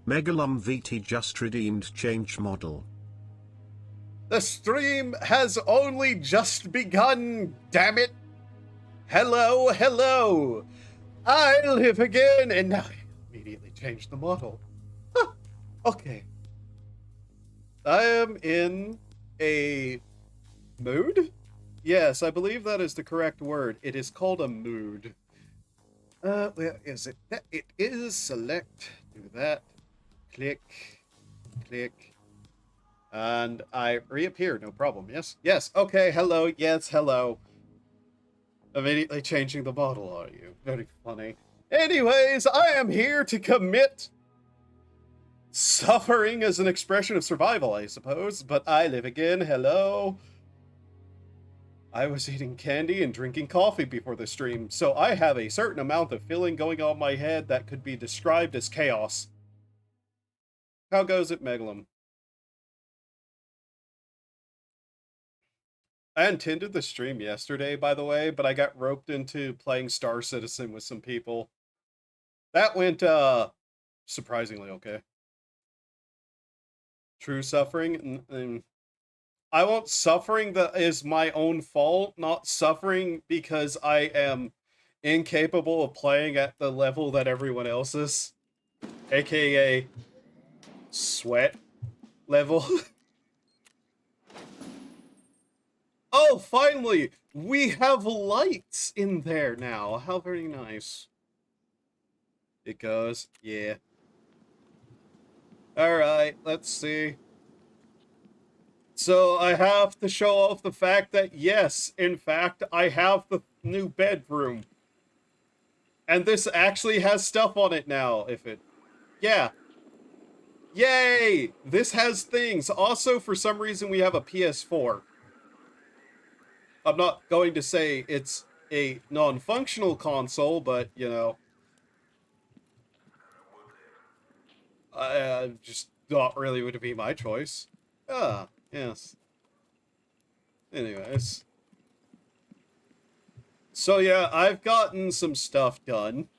Megalum VT just redeemed change model. The stream has only just begun, damn it! Hello, hello! I live again, and now I immediately changed the model. Huh. Okay. I am in a mood? Yes, I believe that is the correct word. It is called a mood. Where is it? It is select. Do that. Click. Click. And I reappear, no problem. Yes? Yes, okay, hello. Yes, hello. Immediately changing the model, are you? Very funny. Anyways, I am here to commit suffering as an expression of survival, I suppose. But I live again. Hello. I was eating candy and drinking coffee before the stream, so I have a certain amount of feeling going on my head that could be described as chaos. How goes it, Megalum? I intended the stream yesterday, by the way, but I got roped into playing Star Citizen with some people. That went, surprisingly okay. True suffering? I want suffering that is my own fault, not suffering because I am incapable of playing at the level that everyone else is. AKA sweat level. Oh, finally! We have lights in there now. How very nice. It goes. Yeah. Alright, let's see. So I have to show off the fact that, yes, in fact, I have the new bedroom. And this actually has stuff on it now, if it... Yeah. Yay! This has things. Also, for some reason, we have a PS4. I'm not going to say it's a non-functional console, but, you know... just not really would be my choice. Ah, yes. Anyways. So yeah, I've gotten some stuff done.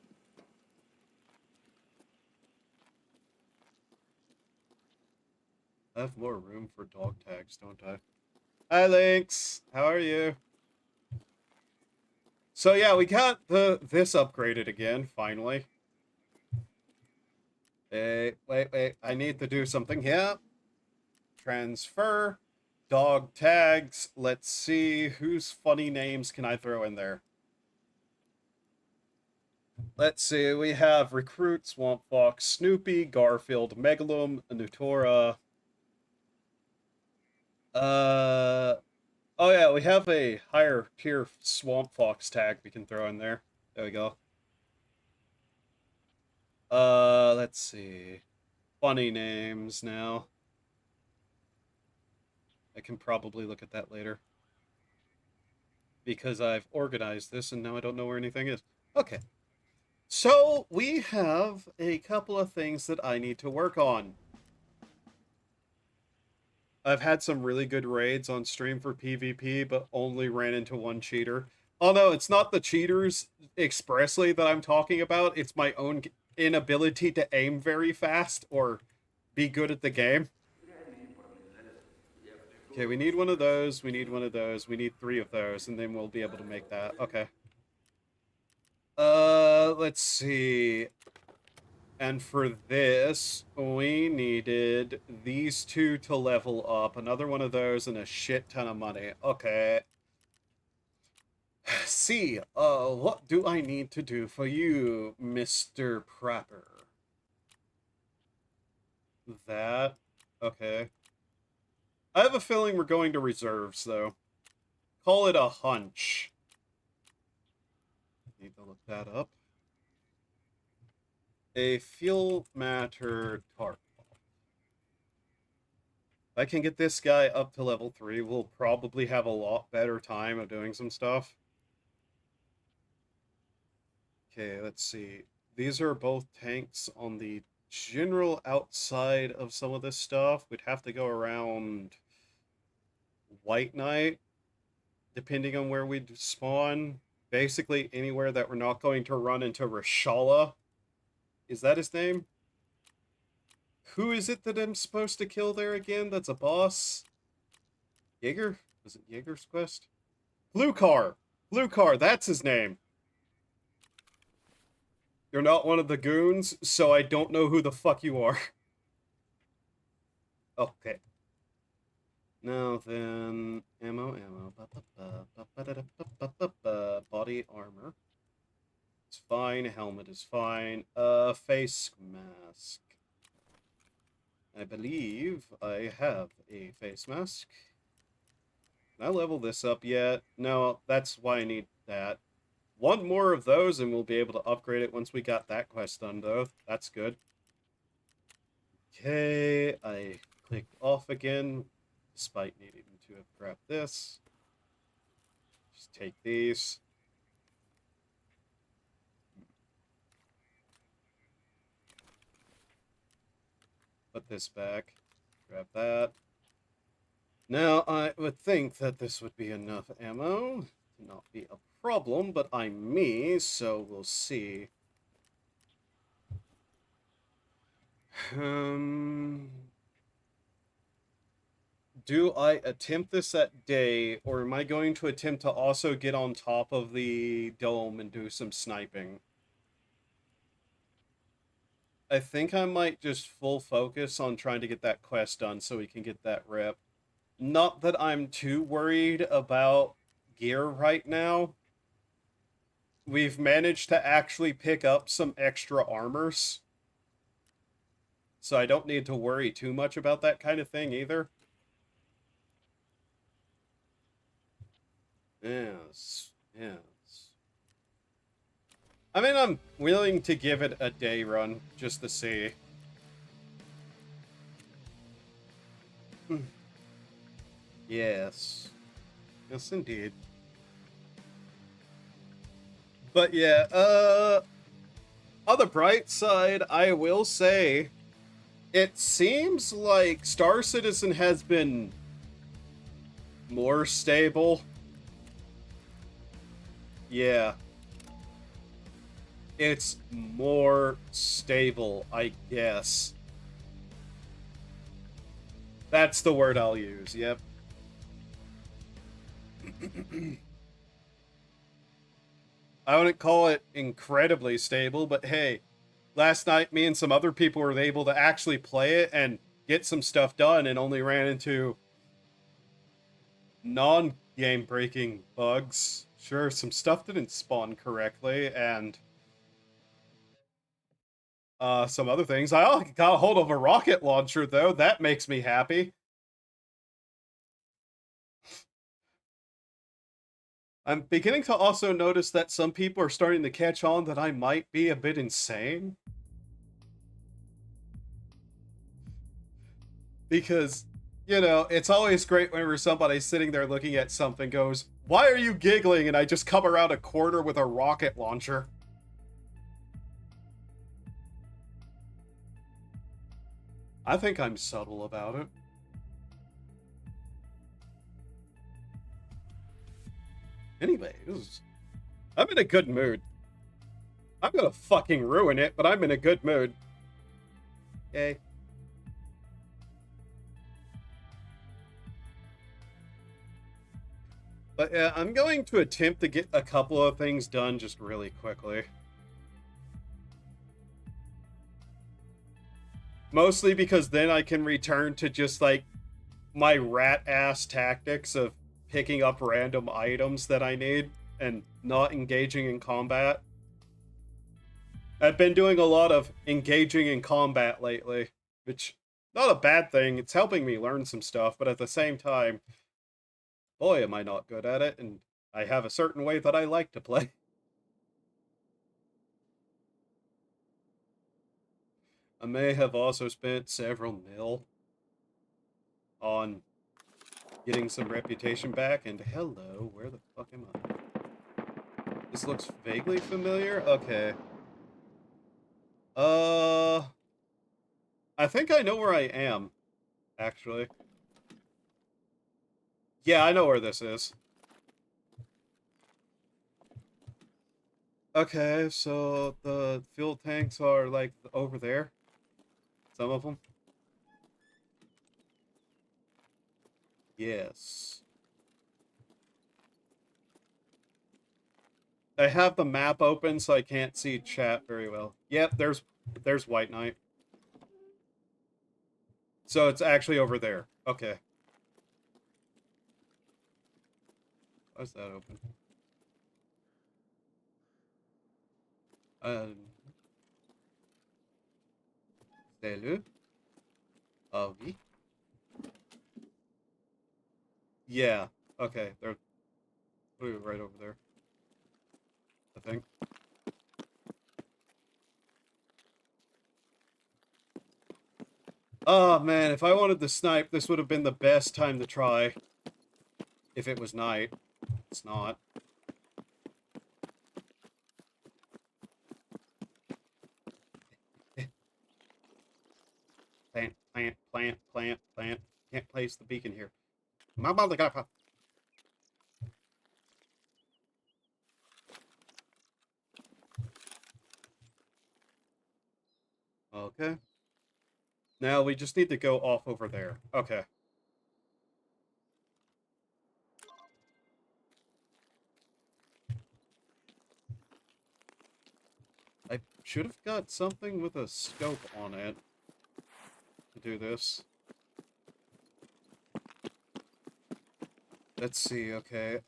I have more room for dog tags, don't I? Hi, Lynx. How are you? So yeah, we got this upgraded again, finally. Hey, wait. I need to do something here. Transfer. Dog tags. Let's see, whose funny names can I throw in there? Let's see, we have Recruit, Swamp Fox, Snoopy, Garfield, Megalum, Nutora. Oh yeah, we have a higher tier Swamp Fox tag we can throw in there. There we go. Let's see. Funny names now. I can probably look at that later. Because I've organized this and now I don't know where anything is. Okay. So, we have a couple of things that I need to work on. I've had some really good raids on stream for PvP, but only ran into one cheater. Oh no, it's not the cheaters expressly that I'm talking about. It's my own inability to aim very fast or be good at the game. Okay, we need one of those, we need one of those, we need 3 of those, and then we'll be able to make that. Okay. Let's see. And for this, we needed these 2 to level up, another one of those, and a shit ton of money. Okay. See, what do I need to do for you, Mr. Prepper? That? Okay. I have a feeling we're going to reserves, though. Call it a hunch. Need to look that up. A fuel matter Tarkov. If I can get this guy up to level 3, we'll probably have a lot better time of doing some stuff. Okay, let's see. These are both tanks on the general outside of some of this stuff. We'd have to go around White Knight, depending on where we'd spawn. Basically anywhere that we're not going to run into Rashala. Is that his name? Who is it that I'm supposed to kill there again? That's a boss? Jaeger? Was it Jaeger's quest? Blue Car! Blue Car, that's his name. You're not one of the goons, so I don't know who the fuck you are. Okay. Now then, ammo. Body armor. It's fine. Helmet is fine. Face mask. I believe I have a face mask. Can I level this up yet? No, that's why I need that. One more of those and we'll be able to upgrade it once we got that quest done, though. That's good. Okay, I clicked off again, despite needing to have grabbed this. Just take these. Put this back. Grab that. Now, I would think that this would be enough ammo to not be a problem, but I'm me, so we'll see. Do I attempt this at day, or am I going to attempt to also get on top of the dome and do some sniping? I think I might just full focus on trying to get that quest done so we can get that rep. Not that I'm too worried about gear right now. We've managed to actually pick up some extra armors. So I don't need to worry too much about that kind of thing either. Yes. I mean, I'm willing to give it a day run just to see. Yes. Yes, indeed. But yeah, on the bright side, I will say, it seems like Star Citizen has been more stable. Yeah. It's more stable, I guess. That's the word I'll use, yep. I wouldn't call it incredibly stable, but hey, last night me and some other people were able to actually play it and get some stuff done and only ran into non-game breaking bugs. Sure, some stuff didn't spawn correctly and some other things. I got a hold of a rocket launcher though. That makes me happy. I'm beginning to also notice that some people are starting to catch on that I might be a bit insane. Because, you know, it's always great whenever somebody's sitting there looking at something goes, "Why are you giggling?" And I just come around a corner with a rocket launcher. I think I'm subtle about it. Anyways, I'm in a good mood. I'm gonna fucking ruin it, but I'm in a good mood. Yay. But yeah, I'm going to attempt to get a couple of things done just really quickly. Mostly because then I can return to just like my rat ass tactics of picking up random items that I need and not engaging in combat. I've been doing a lot of engaging in combat lately, which not a bad thing. It's helping me learn some stuff, but at the same time, boy, am I not good at it, and I have a certain way that I like to play. I may have also spent several mil on getting some reputation back, and hello, where the fuck am I? This looks vaguely familiar? Okay. I think I know where I am, actually. Yeah, I know where this is. Okay, so the fuel tanks are, like, over there. Some of them. Yes. I have the map open, so I can't see chat very well. Yep, there's White Knight. So it's actually over there. Okay. Why's that open? Salut. Oui. Yeah. Okay. They're right over there. I think. Oh man, if I wanted to snipe, this would have been the best time to try. If it was night. It's not. Plant, plant, plant, plant, plant. Can't place the beacon here. Okay. Now we just need to go off over there. Okay. I should have got something with a scope on it to do this. Let's see, okay.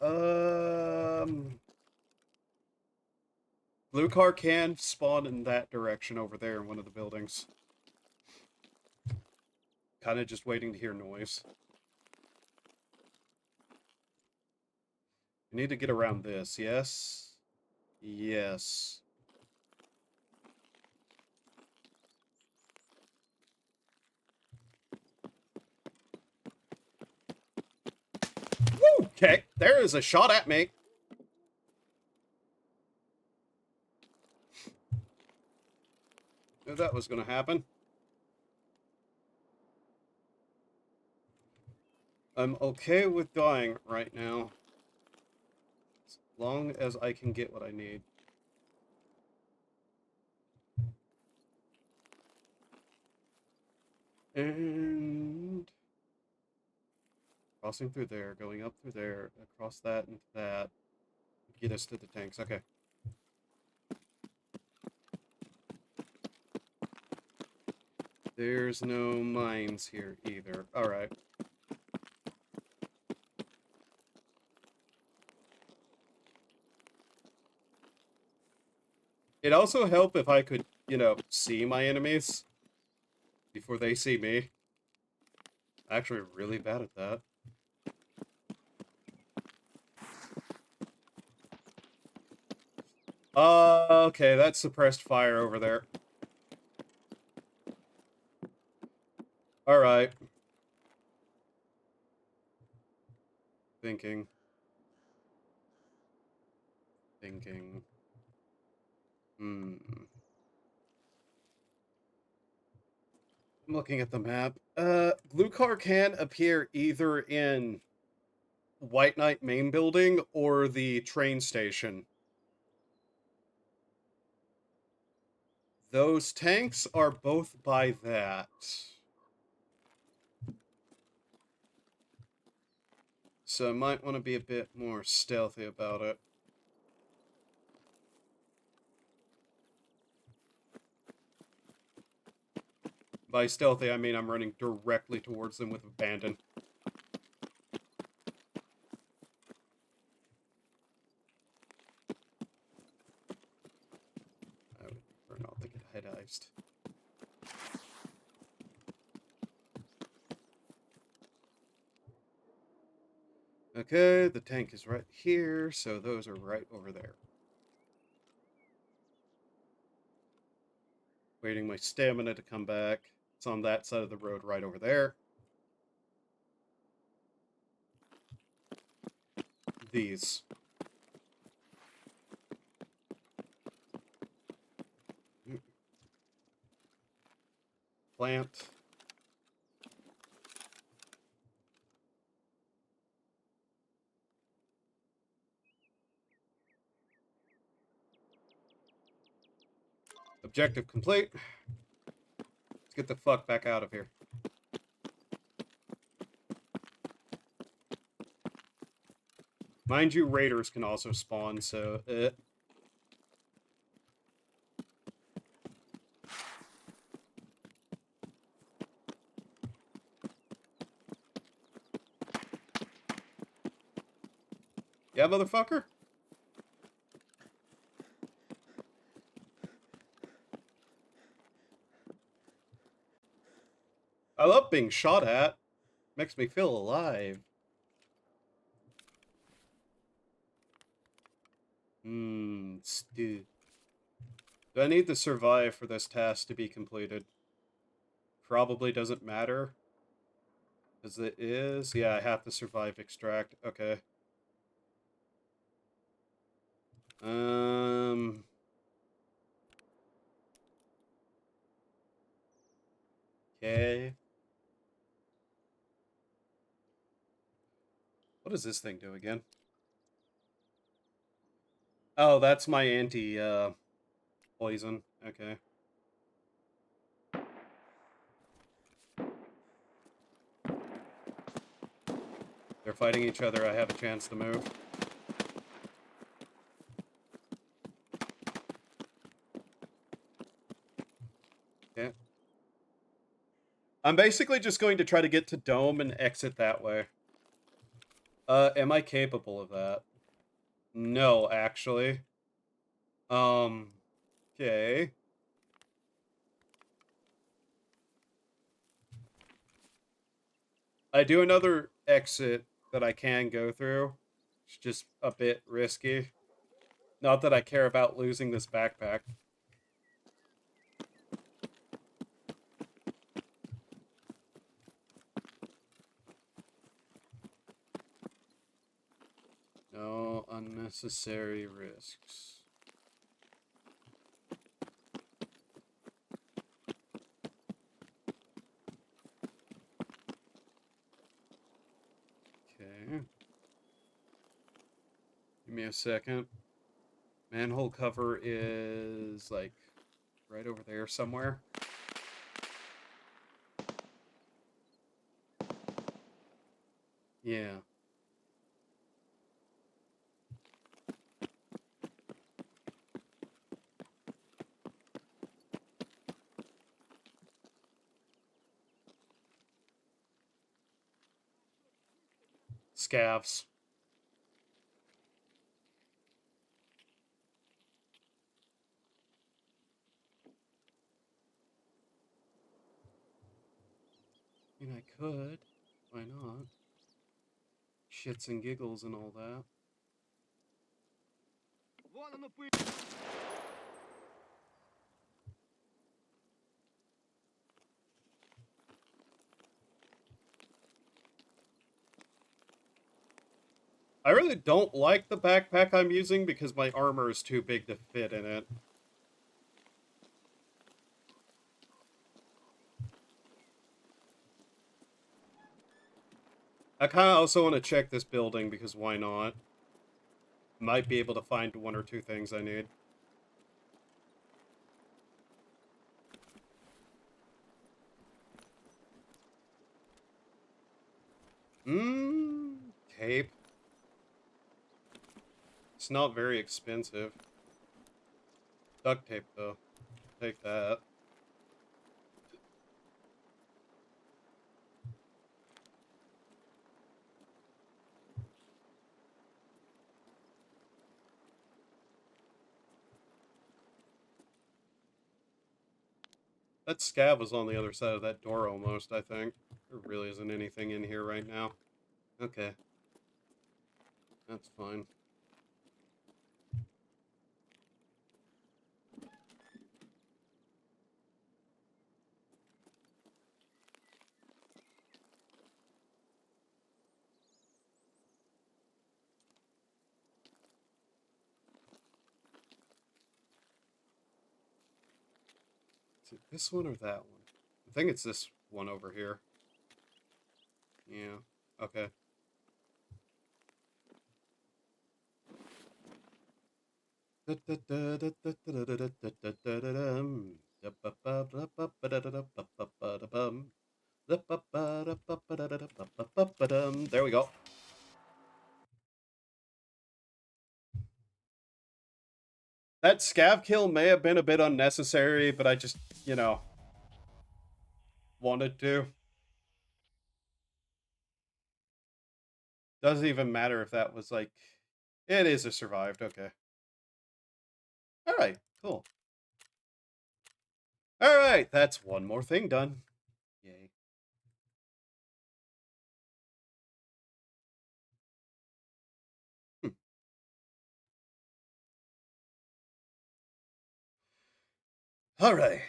Blue car can spawn in that direction over there in one of the buildings. Kind of just waiting to hear noise. I need to get around this, yes? Yes. Woo! Okay, there is a shot at me. Knew that was going to happen. I'm okay with dying right now. As long as I can get what I need. And crossing through there, going up through there, across that into that. Get us to the tanks. Okay. There's no mines here either. Alright. It'd also help if I could, you know, see my enemies before they see me. Actually, really bad at that. Okay, that's suppressed fire over there. Alright. Thinking. Hmm. I'm looking at the map. Blue car can appear either in White Knight main building or the train station. Those tanks are both by that. So I might want to be a bit more stealthy about it. By stealthy, I mean I'm running directly towards them with abandon. I would prefer not to get head iced. Okay, the tank is right here, so those are right over there. Waiting my stamina to come back. It's on that side of the road right over there. These. Plant. Objective complete. Let's get the fuck back out of here. Mind you, raiders can also spawn, so... Yeah, motherfucker? I love being shot at. Makes me feel alive. Stew. Do I need to survive for this task to be completed? Probably doesn't matter. As it is? Yeah, I have to survive extract. Okay. Okay. What does this thing do again? Oh, that's my poison. Okay. They're fighting each other. I have a chance to move. Okay. I'm basically just going to try to get to Dome and exit that way. Am I capable of that? No, actually. Okay. I do another exit that I can go through. It's just a bit risky. Not that I care about losing this backpack. No unnecessary risks. Okay. Give me a second. Manhole cover is, like, right over there somewhere. Yeah. Scavs. I mean, I could. Why not? Shits and giggles and all that. I really don't like the backpack I'm using because my armor is too big to fit in it. I kind of also want to check this building because why not? Might be able to find one or two things I need. Tape. It's not very expensive. Duct tape, though. Take that. That scav was on the other side of that door almost, I think. There really isn't anything in here right now. Okay. That's fine. Is it this one or that one? I think it's this one over here. Yeah. Okay. There we go. That scav kill may have been a bit unnecessary, but I just, wanted to. Doesn't even matter if that was like... It is a survived, okay. Alright, cool. Alright, that's one more thing done. Yay. Alright.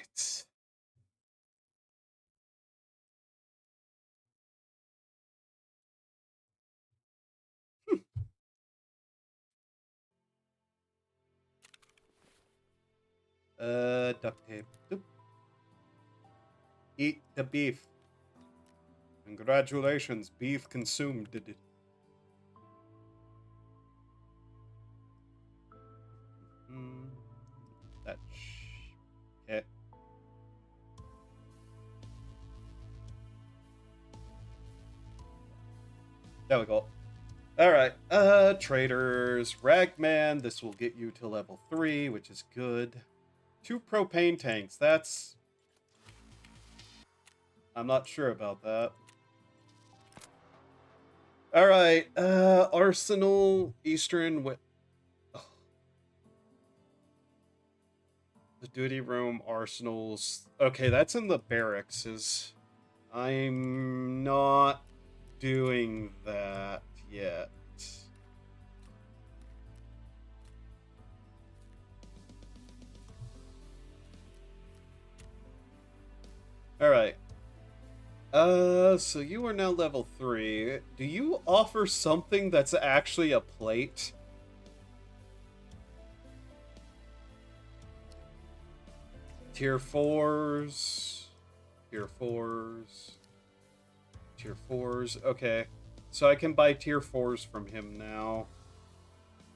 Duct tape. Doop. Eat the beef. Congratulations, beef consumed. That okay. There we go. Alright, traders. Ragman, this will get you to level 3, which is good. 2 propane tanks, that's... I'm not sure about that. Alright, Arsenal, Eastern... Oh. The duty room, arsenals... Okay, that's in the barracks. I'm not doing that yet. Alright. So you are now level 3. Do you offer something that's actually a plate? Tier 4s. Tier 4s. Tier 4s. Okay. So I can buy tier 4s from him now.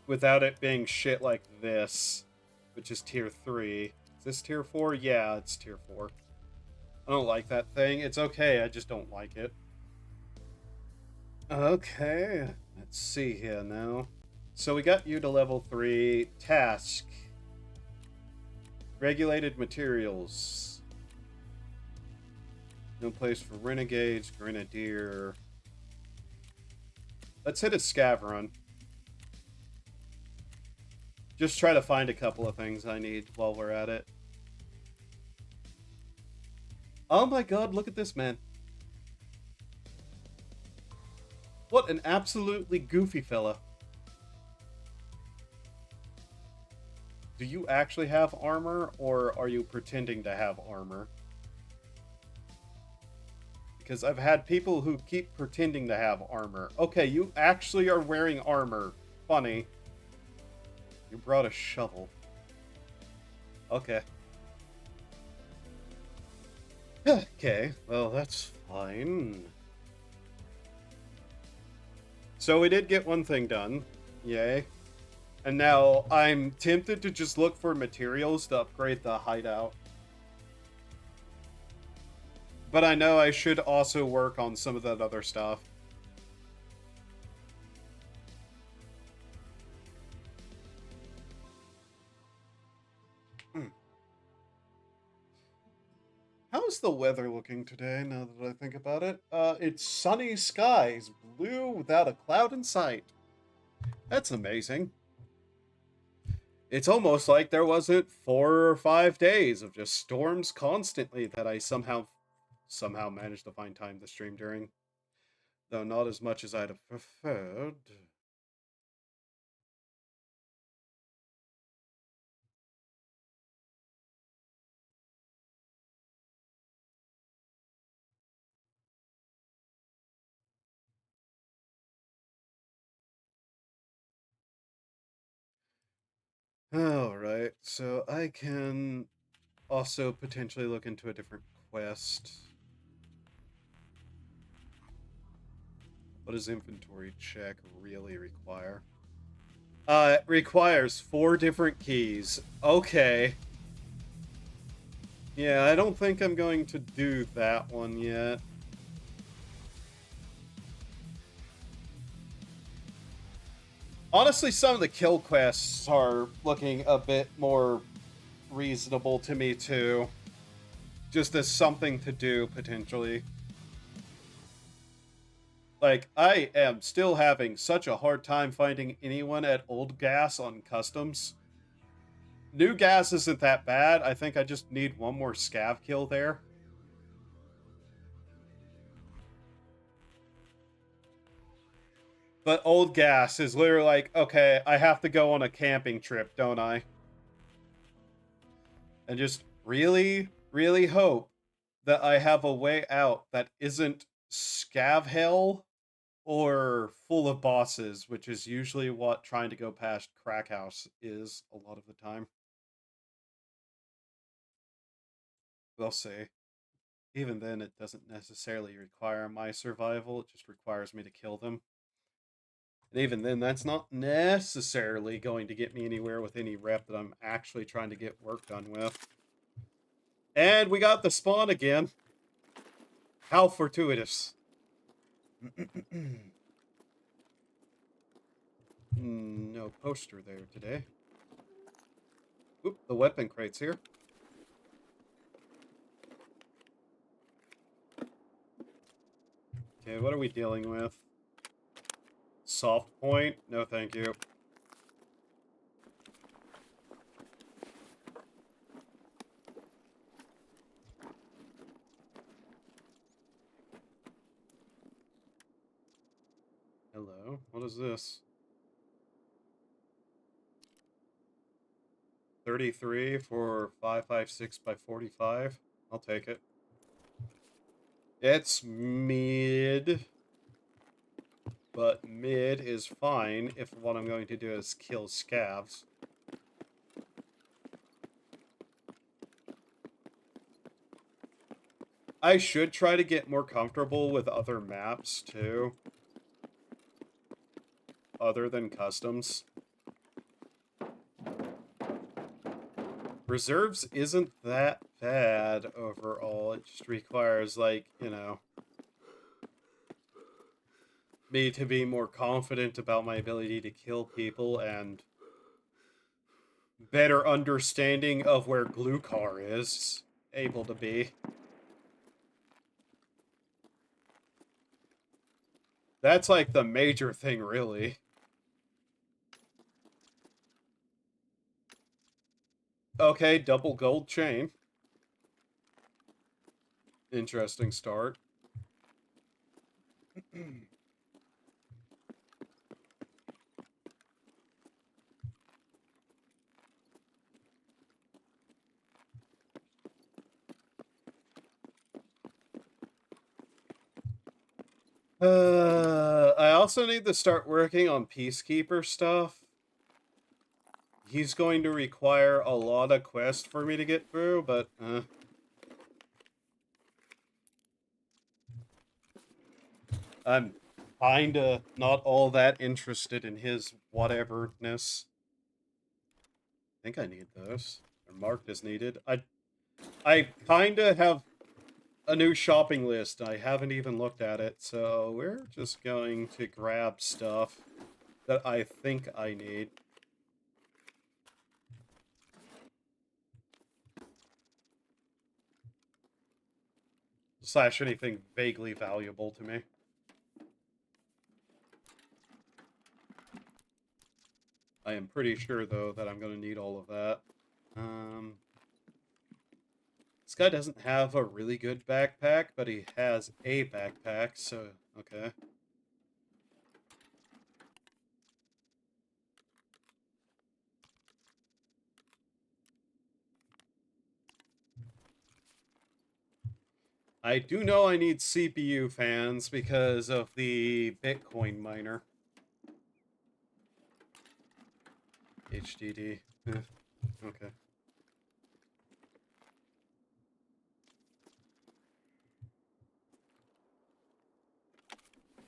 Without it being shit like this. Which is tier 3. Is this tier 4? Yeah, it's tier 4. I don't like that thing. It's okay, I just don't like it. Okay. Let's see here now. So we got you to level 3. Task. Regulated materials. No place for renegades, grenadier. Let's hit a scav run. Just try to find a couple of things I need while we're at it. Oh my god, look at this man. What an absolutely goofy fella. Do you actually have armor, or are you pretending to have armor? Because I've had people who keep pretending to have armor. Okay, you actually are wearing armor. Funny. You brought a shovel. Okay. Okay, well, that's fine. So we did get one thing done. Yay. And now I'm tempted to just look for materials to upgrade the hideout. But I know I should also work on some of that other stuff. How's the weather looking today, now that I think about it? It's sunny skies, blue without a cloud in sight. That's amazing. It's almost like there wasn't 4 or 5 days of just storms constantly that I somehow managed to find time to stream during. Though not as much as I'd have preferred. Alright, so I can also potentially look into a different quest. What does inventory check really require? It requires 4 different keys. Okay. Yeah, I don't think I'm going to do that one yet. Honestly, some of the kill quests are looking a bit more reasonable to me too. Just as something to do, potentially. Like, I am still having such a hard time finding anyone at Old Gas on customs. New Gas isn't that bad. I think I just need one more scav kill there. But Old Gas is literally like, okay, I have to go on a camping trip, don't I? And just really, really hope that I have a way out that isn't scav hell or full of bosses, which is usually what trying to go past Crack House is a lot of the time. We'll see. Even then, it doesn't necessarily require my survival, it just requires me to kill them. And even then, that's not necessarily going to get me anywhere with any rep that I'm actually trying to get work done with. And we got the spawn again. How fortuitous. No poster there today. Oop, the weapon crate's here. Okay, what are we dealing with? Soft point? No, thank you. Hello? What is this? 33 for 556 by 45. I'll take it. It's mid. But mid is fine if what I'm going to do is kill scavs. I should try to get more comfortable with other maps, too. Other than customs. Reserves isn't that bad overall. It just requires, like, you know, me to be more confident about my ability to kill people and better understanding of where Glukar is able to be. That's like the major thing, really. Okay, double gold chain. Interesting start. I also need to start working on Peacekeeper stuff. He's going to require a lot of quests for me to get through, but I'm kinda not all that interested in his whateverness. I think I need those. They're marked as needed. I kinda have a new shopping list. I haven't even looked at it, so we're just going to grab stuff that I think I need. Slash anything vaguely valuable to me. I am pretty sure, though, that I'm going to need all of that. This guy doesn't have a really good backpack, but he has a backpack, so okay. I do know I need CPU fans because of the Bitcoin miner. HDD. Okay.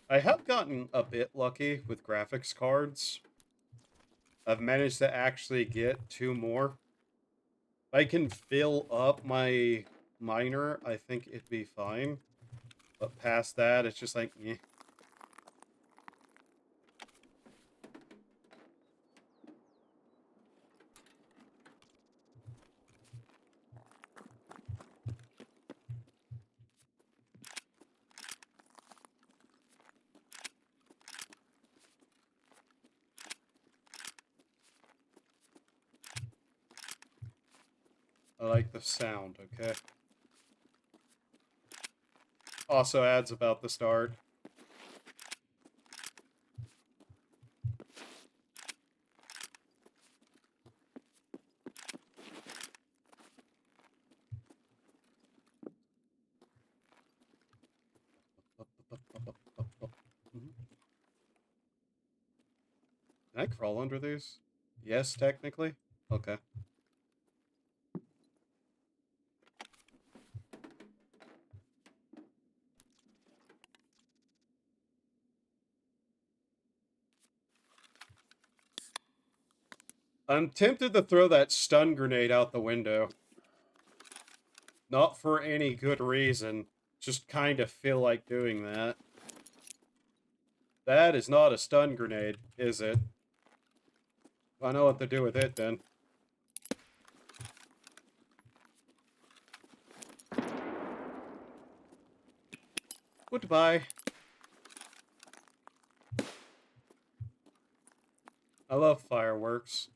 I have gotten a bit lucky with graphics cards. I've managed to actually get 2 more. If I can fill up my miner, I think it'd be fine. But past that, it's just like, eh. like the sound, okay? Also adds about the start. Can I crawl under these? Yes, technically. Okay. I'm tempted to throw that stun grenade out the window. Not for any good reason. Just kind of feel like doing that. That is not a stun grenade, is it? I know what to do with it, then. Goodbye. I love fireworks.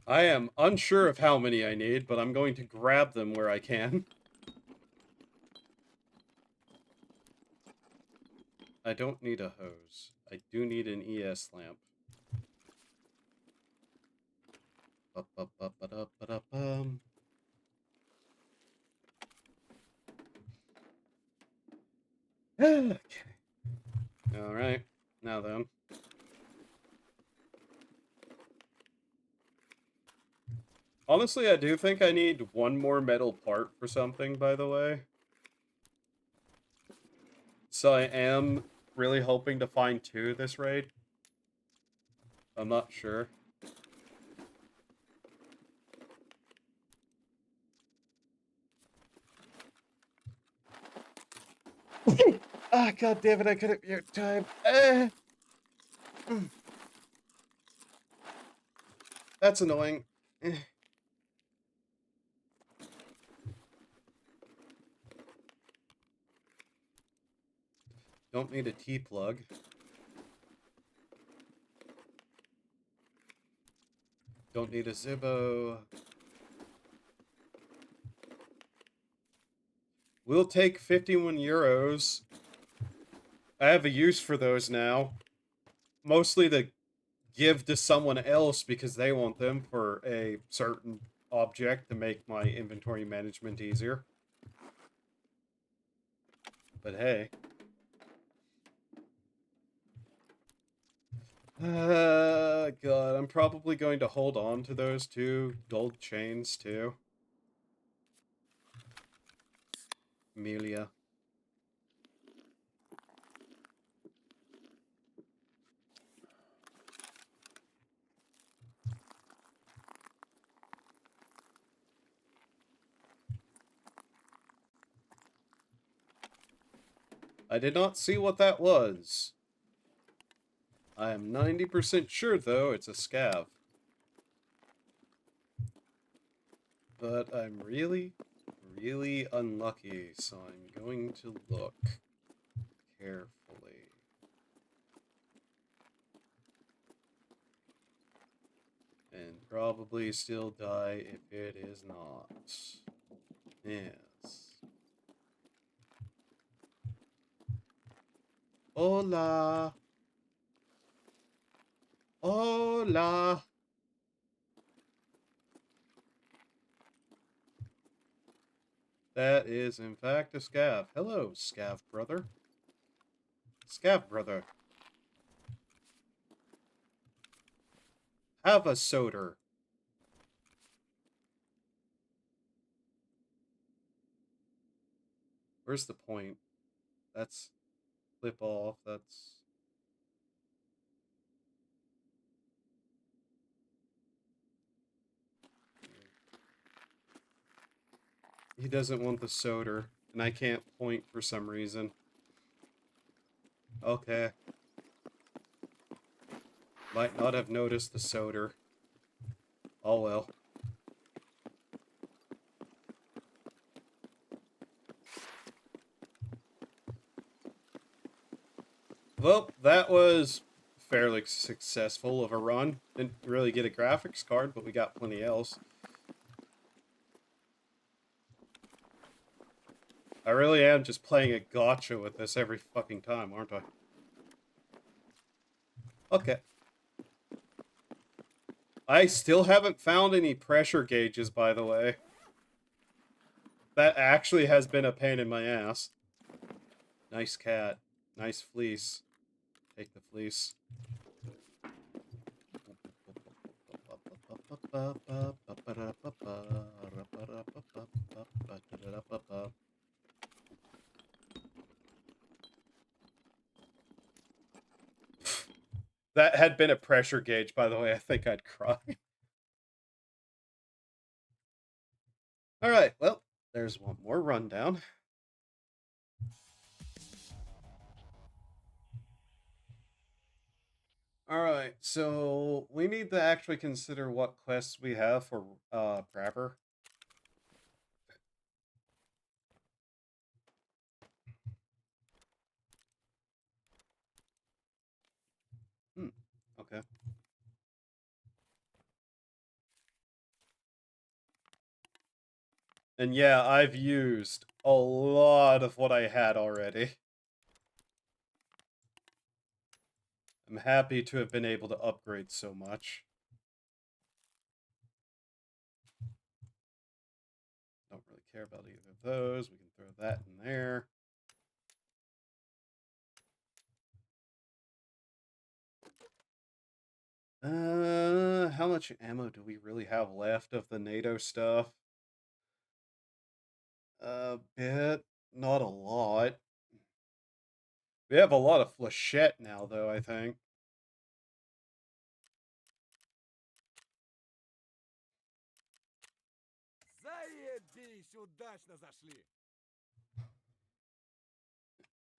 I am unsure of how many I need, but I'm going to grab them where I can. I don't need a hose. I do need an ES lamp. Ba-ba-ba-ba-da-ba-da-bum. Okay. Alright. Now then. Honestly, I do think I need one more metal part for something, by the way. So I am really hoping to find 2 this raid. I'm not sure. Ah, god damn it, I couldn't mute time. That's annoying. Don't need a T-plug. Don't need a Zibbo. We'll take 51 euros. I have a use for those now. Mostly to give to someone else because they want them for a certain object to make my inventory management easier. But hey. God, I'm probably going to hold on to those 2 gold chains too. Amelia. I did not see what that was. I am 90% sure, though, it's a scav. But I'm really, really unlucky, so I'm going to look carefully. And probably still die if it is not. Yes. Hola! Hola! That is, in fact, a scav. Hello, scav brother. Scav brother. Have a soder. Where's the point? That's flip off. That's... He doesn't want the soder, and I can't point for some reason. Okay. Might not have noticed the soder. Oh well. Well, that was fairly successful of a run. Didn't really get a graphics card, but we got plenty else. I really am just playing a gotcha with this every fucking time, aren't I? Okay. I still haven't found any pressure gauges, by the way. That actually has been a pain in my ass. Nice cat. Nice fleece. Take the fleece. That had been a pressure gauge, by the way. I think I'd cry. Alright, well, there's one more rundown. Alright, so we need to actually consider what quests we have for Prapper. Okay. And yeah, I've used a lot of what I had already. I'm happy to have been able to upgrade so much. Don't really care about either of those. We can throw that in there. How much ammo do we really have left of the NATO stuff? A bit. Not a lot. We have a lot of flechette now, though, I think.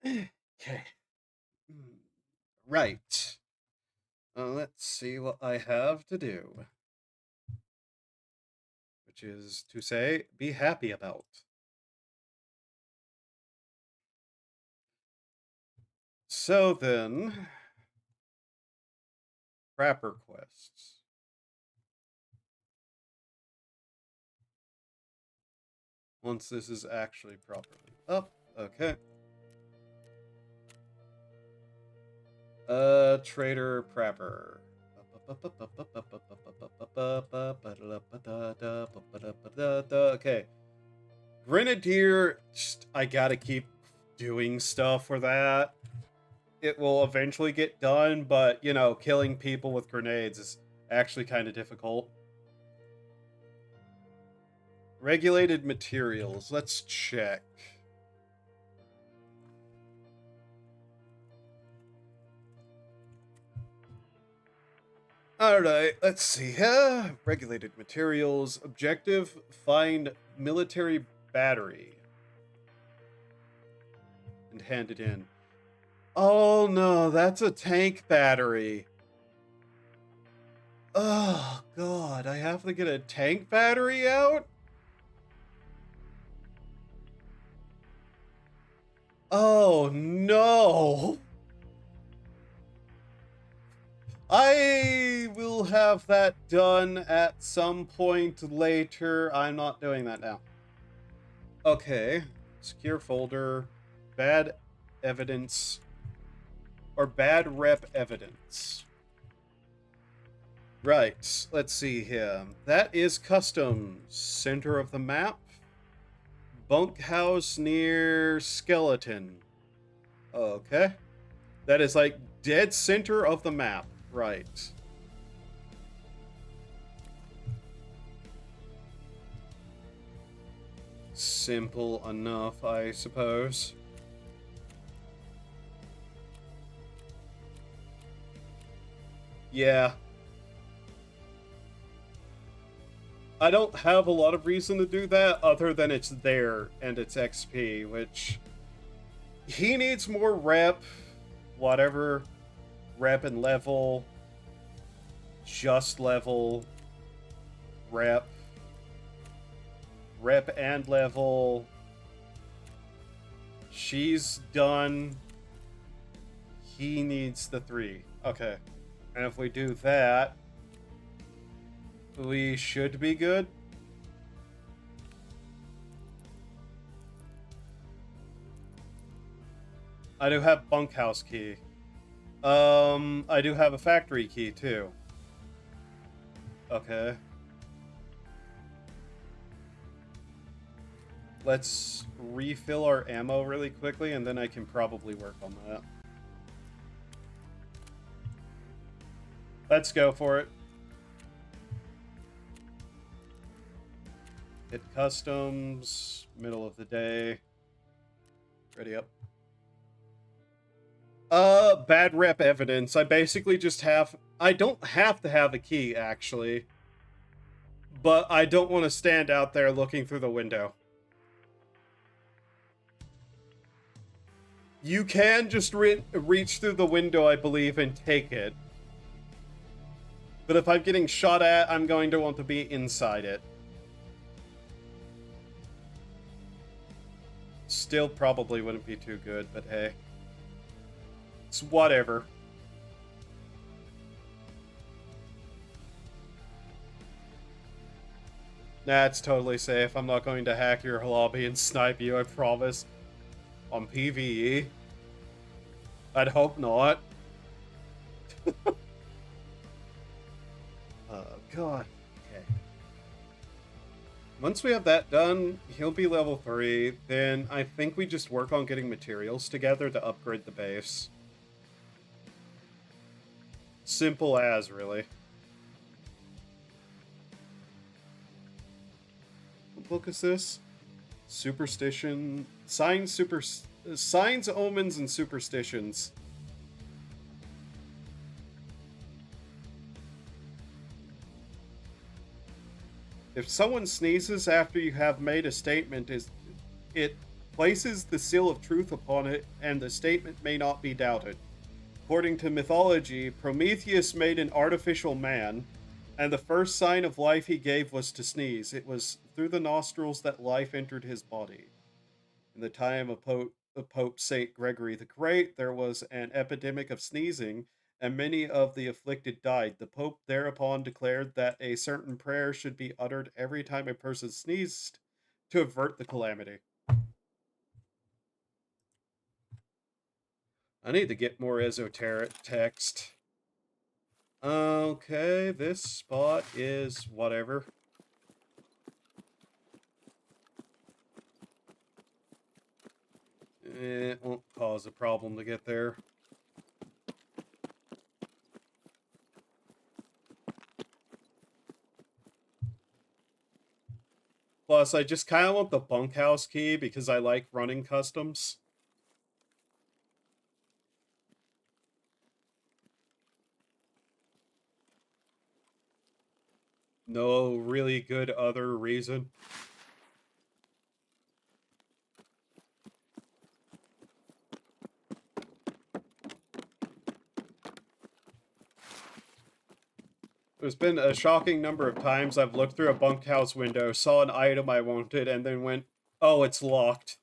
Okay. Right. Let's see what I have to do. Which is to say, be happy about. So then, Prapper quests. Once this is actually properly up, okay. Trader Prapper. Okay. Grenadier, I gotta keep doing stuff for that. It will eventually get done, but, you know, killing people with grenades is actually kind of difficult. Regulated materials, let's check. Alright, let's see here. Regulated materials. Objective, find military battery. And hand it in. Oh no, that's a tank battery. Oh god, I have to get a tank battery out? Oh no! I will have that done at some point later. I'm not doing that now. Okay. Secure folder. Bad evidence. Or bad rep evidence. Right. Let's see here. That is customs. Center of the map. Bunkhouse near skeleton. Okay. That is like dead center of the map. Right. Simple enough, I suppose. Yeah. I don't have a lot of reason to do that other than it's there and it's XP, which he needs more rep, whatever, rep and level, just level, rep and level. She's done. he needs the 3. Okay. And if we do that, we should be good. I do have bunkhouse key. I do have a factory key too. Okay. Let's refill our ammo really quickly, and then I can probably work on that. Let's go for it. Hit customs, middle of the day. Ready up. Bad rep evidence. I basically just have... I don't have to have a key, actually. But I don't want to stand out there looking through the window. You can just reach through the window, I believe, and take it. But if I'm getting shot at, I'm going to want to be inside it. Still probably wouldn't be too good, but hey. It's whatever. Nah, it's totally safe. I'm not going to hack your lobby and snipe you, I promise. On PvE. I'd hope not. Oh, God. Okay. Once we have that done, he'll be level 3. Then I think we just work on getting materials together to upgrade the base. Simple as, really. What book is this? Superstition... Signs, omens, and superstitions. If someone sneezes after you have made a statement, it places the seal of truth upon it, and the statement may not be doubted. According to mythology, Prometheus made an artificial man, and the first sign of life he gave was to sneeze. It was through the nostrils that life entered his body. In the time of Pope Saint Gregory the Great, there was an epidemic of sneezing, and many of the afflicted died. The Pope thereupon declared that a certain prayer should be uttered every time a person sneezed to avert the calamity. I need to get more esoteric text. Okay, this spot is whatever. It won't cause a problem to get there. Plus, I just kind of want the bunkhouse key because I like running customs. No really good other reason. There's been a shocking number of times I've looked through a bunkhouse window, saw an item I wanted, and then went, oh, it's locked.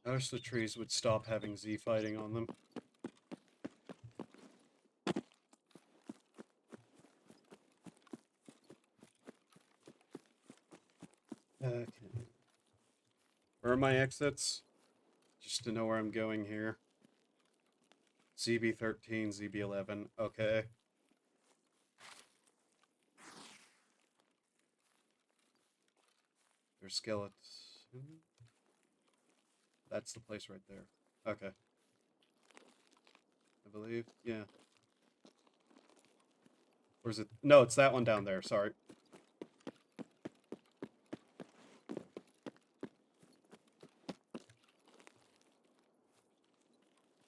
I wish the trees would stop having Z fighting on them. Okay. Where are my exits? Just to know where I'm going here. ZB13, ZB11. Okay. There's skeletons. That's the place right there. Okay. I believe. Yeah. Or is it? No, it's that one down there. Sorry.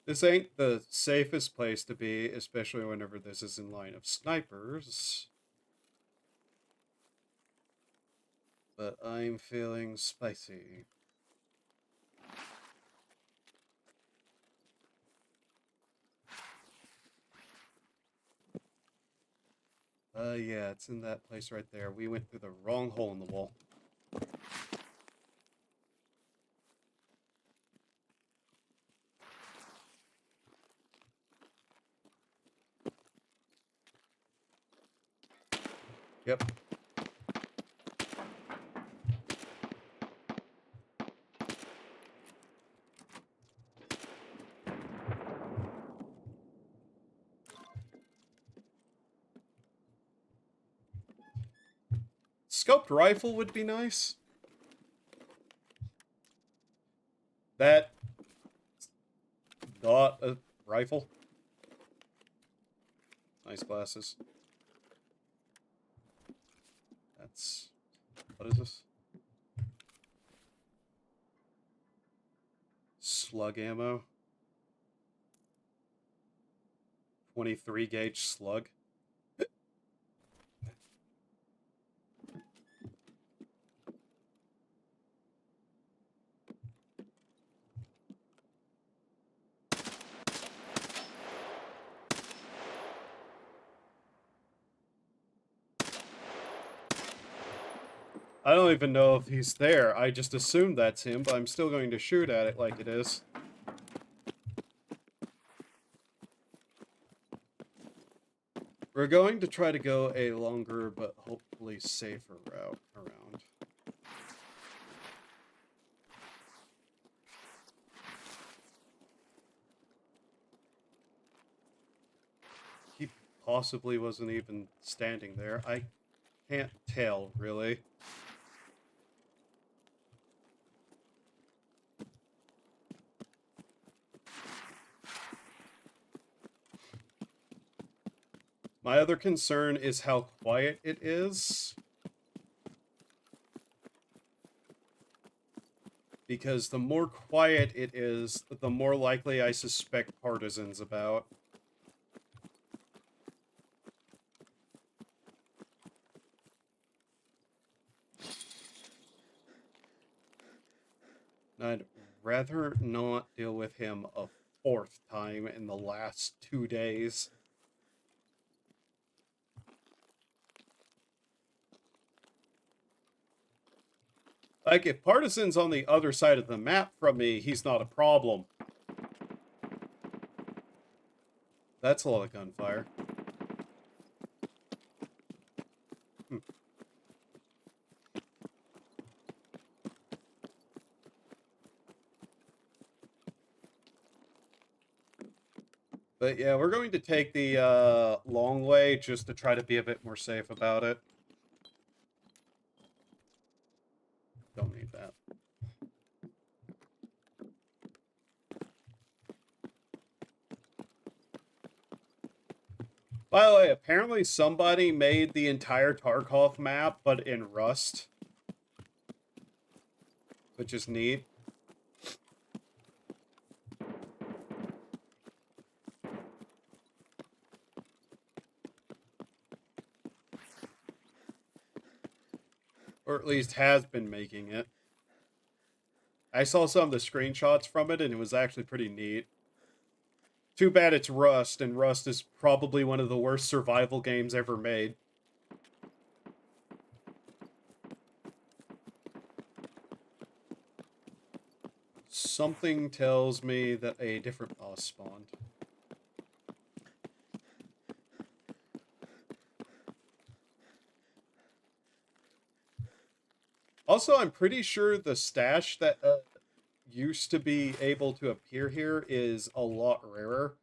This ain't the safest place to be, especially whenever this is in line of snipers. But I'm feeling spicy. Yeah, it's in that place right there. We went through the wrong hole in the wall. Yep. Scoped rifle would be nice. That not a rifle. Nice glasses. That's... what is this? Slug ammo. 23 gauge slug. I don't even know if he's there. I just assumed that's him, but I'm still going to shoot at it like it is. We're going to try to go a longer, but hopefully safer route around. He possibly wasn't even standing there. I can't tell, really. My other concern is how quiet it is. Because the more quiet it is, the more likely I suspect partisans about. I'd rather not deal with him a fourth time in the last 2 days. Like, if Partisan's on the other side of the map from me, he's not a problem. That's a lot of gunfire. But yeah, we're going to take the long way just to try to be a bit more safe about it. Don't need that. By the way, apparently somebody made the entire Tarkov map, but in Rust. Which is neat. Or at least has been making it. I saw some of the screenshots from it, and it was actually pretty neat. Too bad it's Rust, and Rust is probably one of the worst survival games ever made. Something tells me that a different boss spawned. Also, I'm pretty sure the stash that used to be able to appear here is a lot rarer.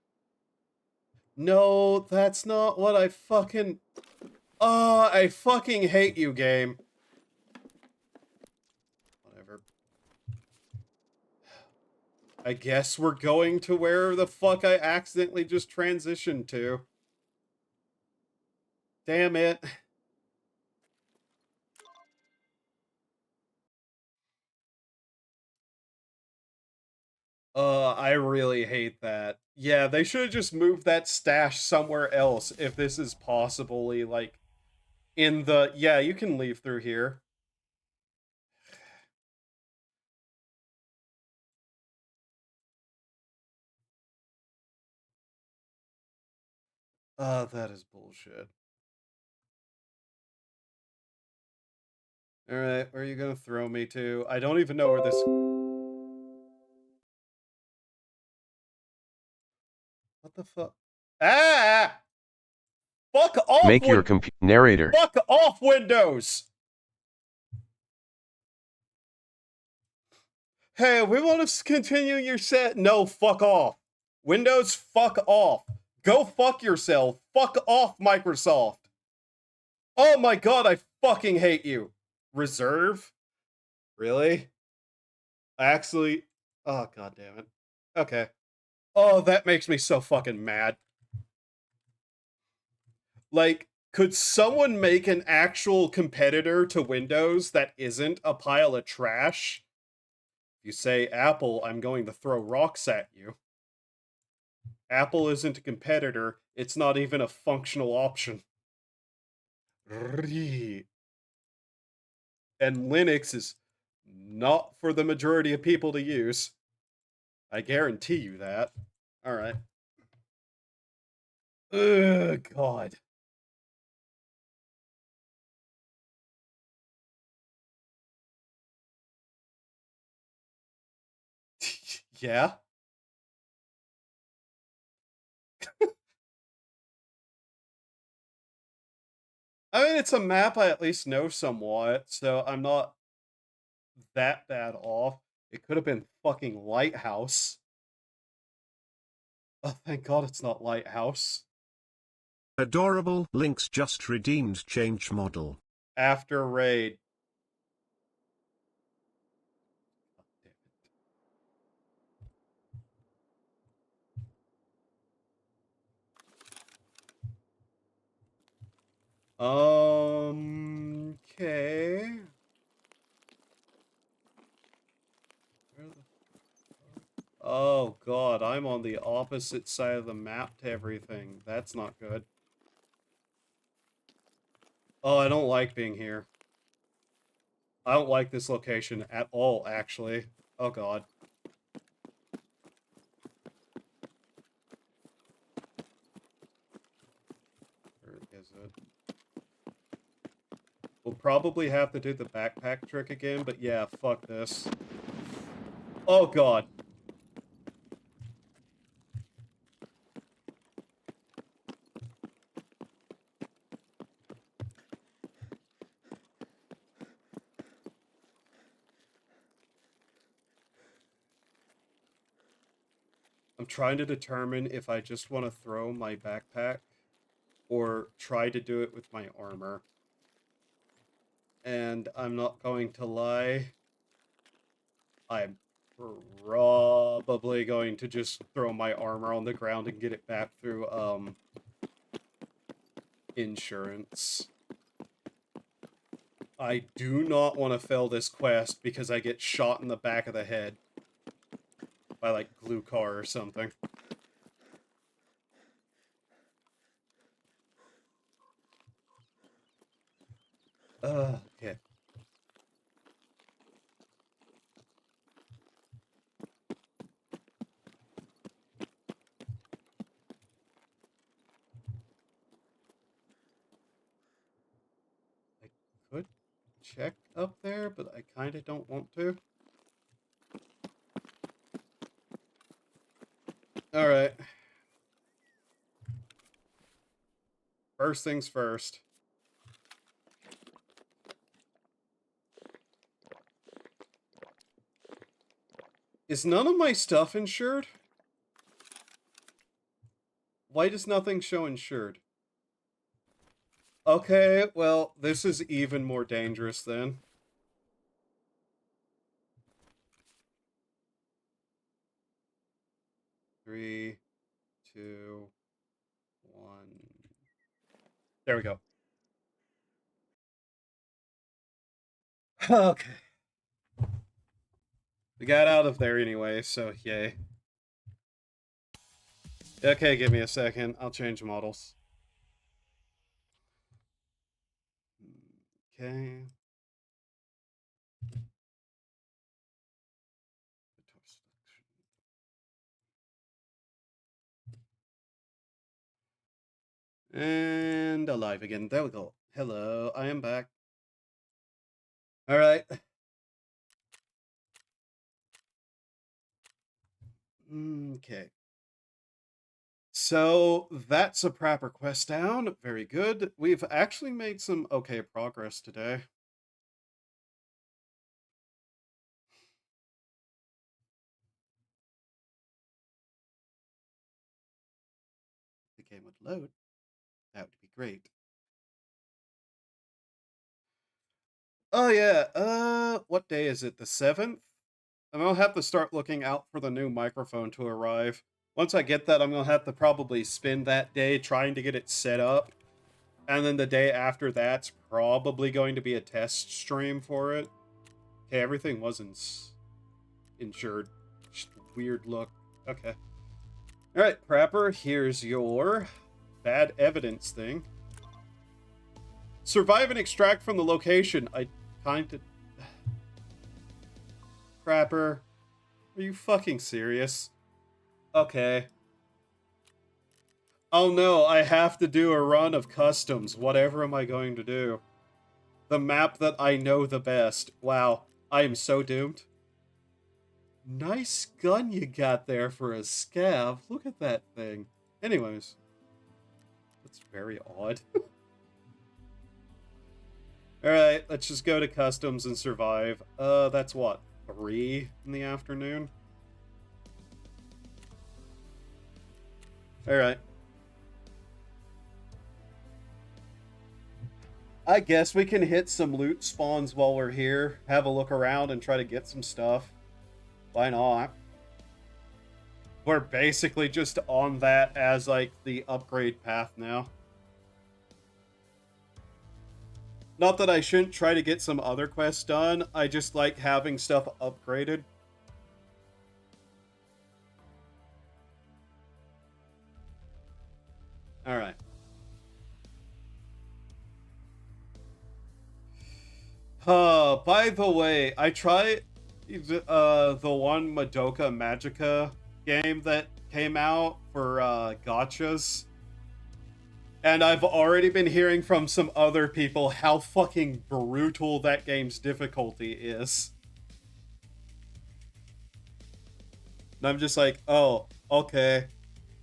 No, that's not what I fucking... I fucking hate you, game. Whatever. I guess we're going to where the fuck I accidentally just transitioned to. Damn it. I really hate that. Yeah, they should have just moved that stash somewhere else if this is possibly like in the yeah, you can leave through here. That is bullshit. Alright, where are you gonna throw me to? I don't even know where this. What the fuck? Ah! Fuck off, Make your narrator. Fuck off, Windows! Hey, we want to continue your set. No, fuck off. Windows, fuck off. Go fuck yourself. Fuck off, Microsoft. Oh my god, I fucking hate you. Reserve? Really? Actually, oh god damn it. Okay. Oh, that makes me so fucking mad. Like, could someone make an actual competitor to Windows that isn't a pile of trash? If you say Apple, I'm going to throw rocks at you. Apple isn't a competitor, it's not even a functional option. And Linux is not for the majority of people to use. I guarantee you that. Alright. Ugh, God. Yeah? I mean, it's a map I at least know somewhat, so I'm not that bad off. It could have been fucking Lighthouse. Oh, thank God it's not Lighthouse. Adorable links just redeemed change model. After raid. Okay. Oh god, I'm on the opposite side of the map to everything. That's not good. Oh, I don't like being here. I don't like this location at all, actually. Oh god. Where is it? We'll probably have to do the backpack trick again, but yeah, fuck this. Oh god. I'm trying to determine if I just want to throw my backpack or try to do it with my armor. And I'm not going to lie, I'm probably going to just throw my armor on the ground and get it back through, insurance. I do not want to fail this quest because I get shot in the back of the head by, like, glue car or something. Okay. I could check up there, but I kind of don't want to. Alright. First things first. Is none of my stuff insured? Why does nothing show insured? Okay, well, this is even more dangerous then. Three, two, one. There we go. Okay. We got out of there anyway, so yay. Okay, give me a second. I'll change models. Okay. And alive again. There we go. Hello, I am back. All right. Okay. So that's a proper quest down. Very good. We've actually made some okay progress today. The game would load. That would be great. Oh yeah. What day is it? The 7th? I'm gonna have to start looking out for the new microphone to arrive. Once I get that, I'm gonna have to probably spend that day trying to get it set up. And then the day after that's probably going to be a test stream for it. Okay, everything wasn't insured. Just weird look. Okay. Alright, Prepper, here's your bad evidence thing. Survive and extract from the location. I kinda... Prepper, are you fucking serious? Okay. Oh no, I have to do a run of customs. Whatever am I going to do? The map that I know the best. Wow, I am so doomed. Nice gun you got there for a scav. Look at that thing. Anyways. That's very odd. Alright, let's just go to customs and survive. That's what? 3 in the afternoon? Alright. I guess we can hit some loot spawns while we're here, have a look around, and try to get some stuff. Why not? We're basically just on that as, like, the upgrade path now. Not that I shouldn't try to get some other quests done, I just like having stuff upgraded. Alright. By the way, I tried the one Madoka Magica game that came out for gachas. And I've already been hearing from some other people how fucking brutal that game's difficulty is. And I'm just like, oh, okay.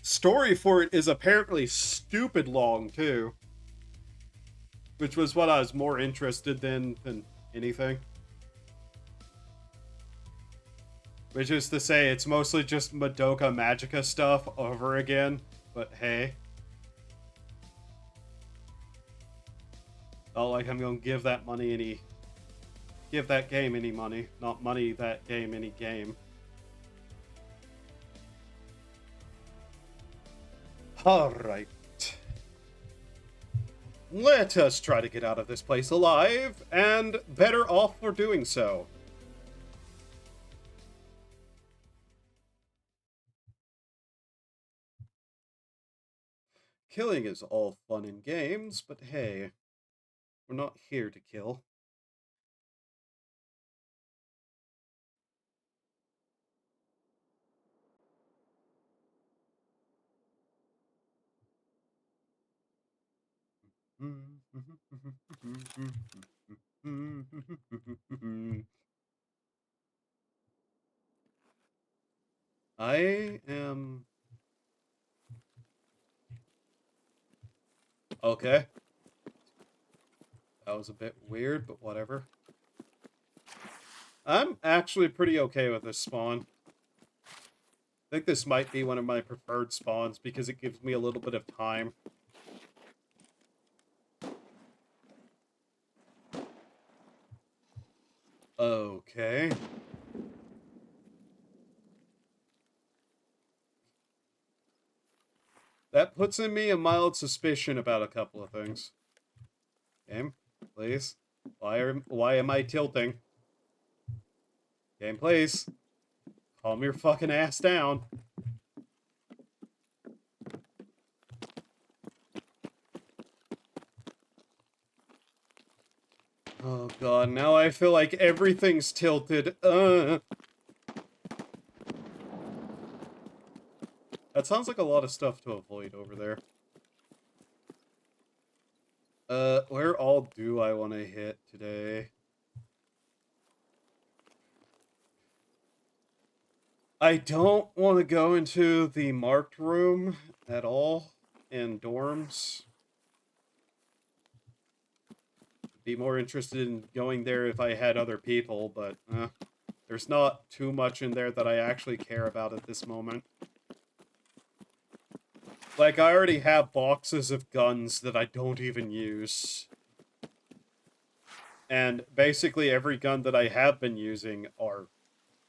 Story for it is apparently stupid long, too. Which was what I was more interested in than anything. Which is to say, it's mostly just Madoka Magica stuff over again. But hey. Not like I'm gonna give that money any... Give that game any money. Not money that game any game. Alright. Let us try to get out of this place alive, and better off for doing so. Killing is all fun and games, but hey, we're not here to kill. I am... Okay. That was a bit weird, but whatever. I'm actually pretty okay with this spawn. I think this might be one of my preferred spawns because it gives me a little bit of time. Okay. That puts in me a mild suspicion about a couple of things. Game, please. Why am I tilting? Game, please. Calm your fucking ass down. Oh god, now I feel like everything's tilted. That sounds like a lot of stuff to avoid over there. Where all do I want to hit today? I don't want to go into the marked room at all in dorms. Be more interested in going there if I had other people, but there's not too much in there that I actually care about at this moment. Like, I already have boxes of guns that I don't even use. And basically every gun that I have been using are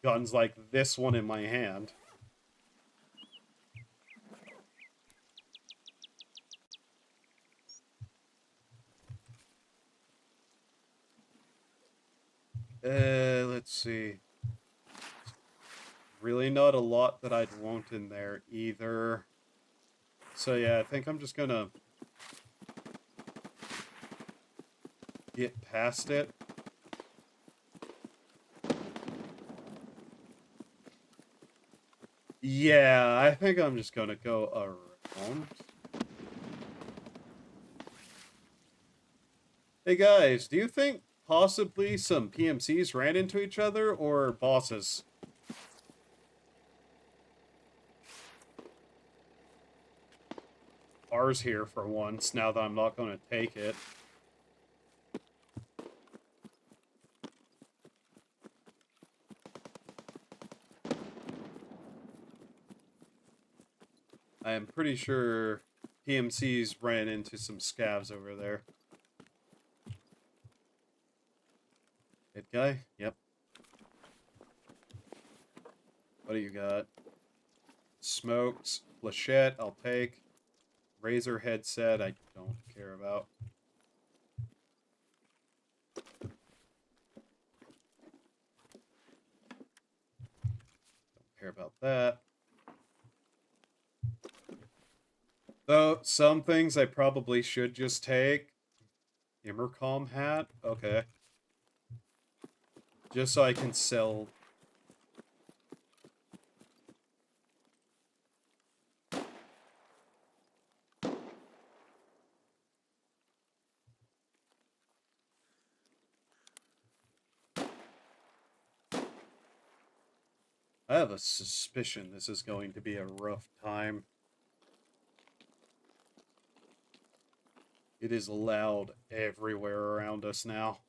guns like this one in my hand. Let's see. Really not a lot that I'd want in there either. So yeah, I think I'm just gonna get past it. Yeah, I think I'm just gonna go around. Hey guys, do you think possibly some PMCs ran into each other, or bosses? R's here for once, now that I'm not gonna take it. I am pretty sure PMCs ran into some scavs over there. Good guy? Yep. What do you got? Smokes. Flechette, I'll take. Razor headset, I don't care about. Don't care about that. Though, some things I probably should just take. Immercom hat? Okay. Just so I can sell. I have a suspicion this is going to be a rough time. It is loud everywhere around us now.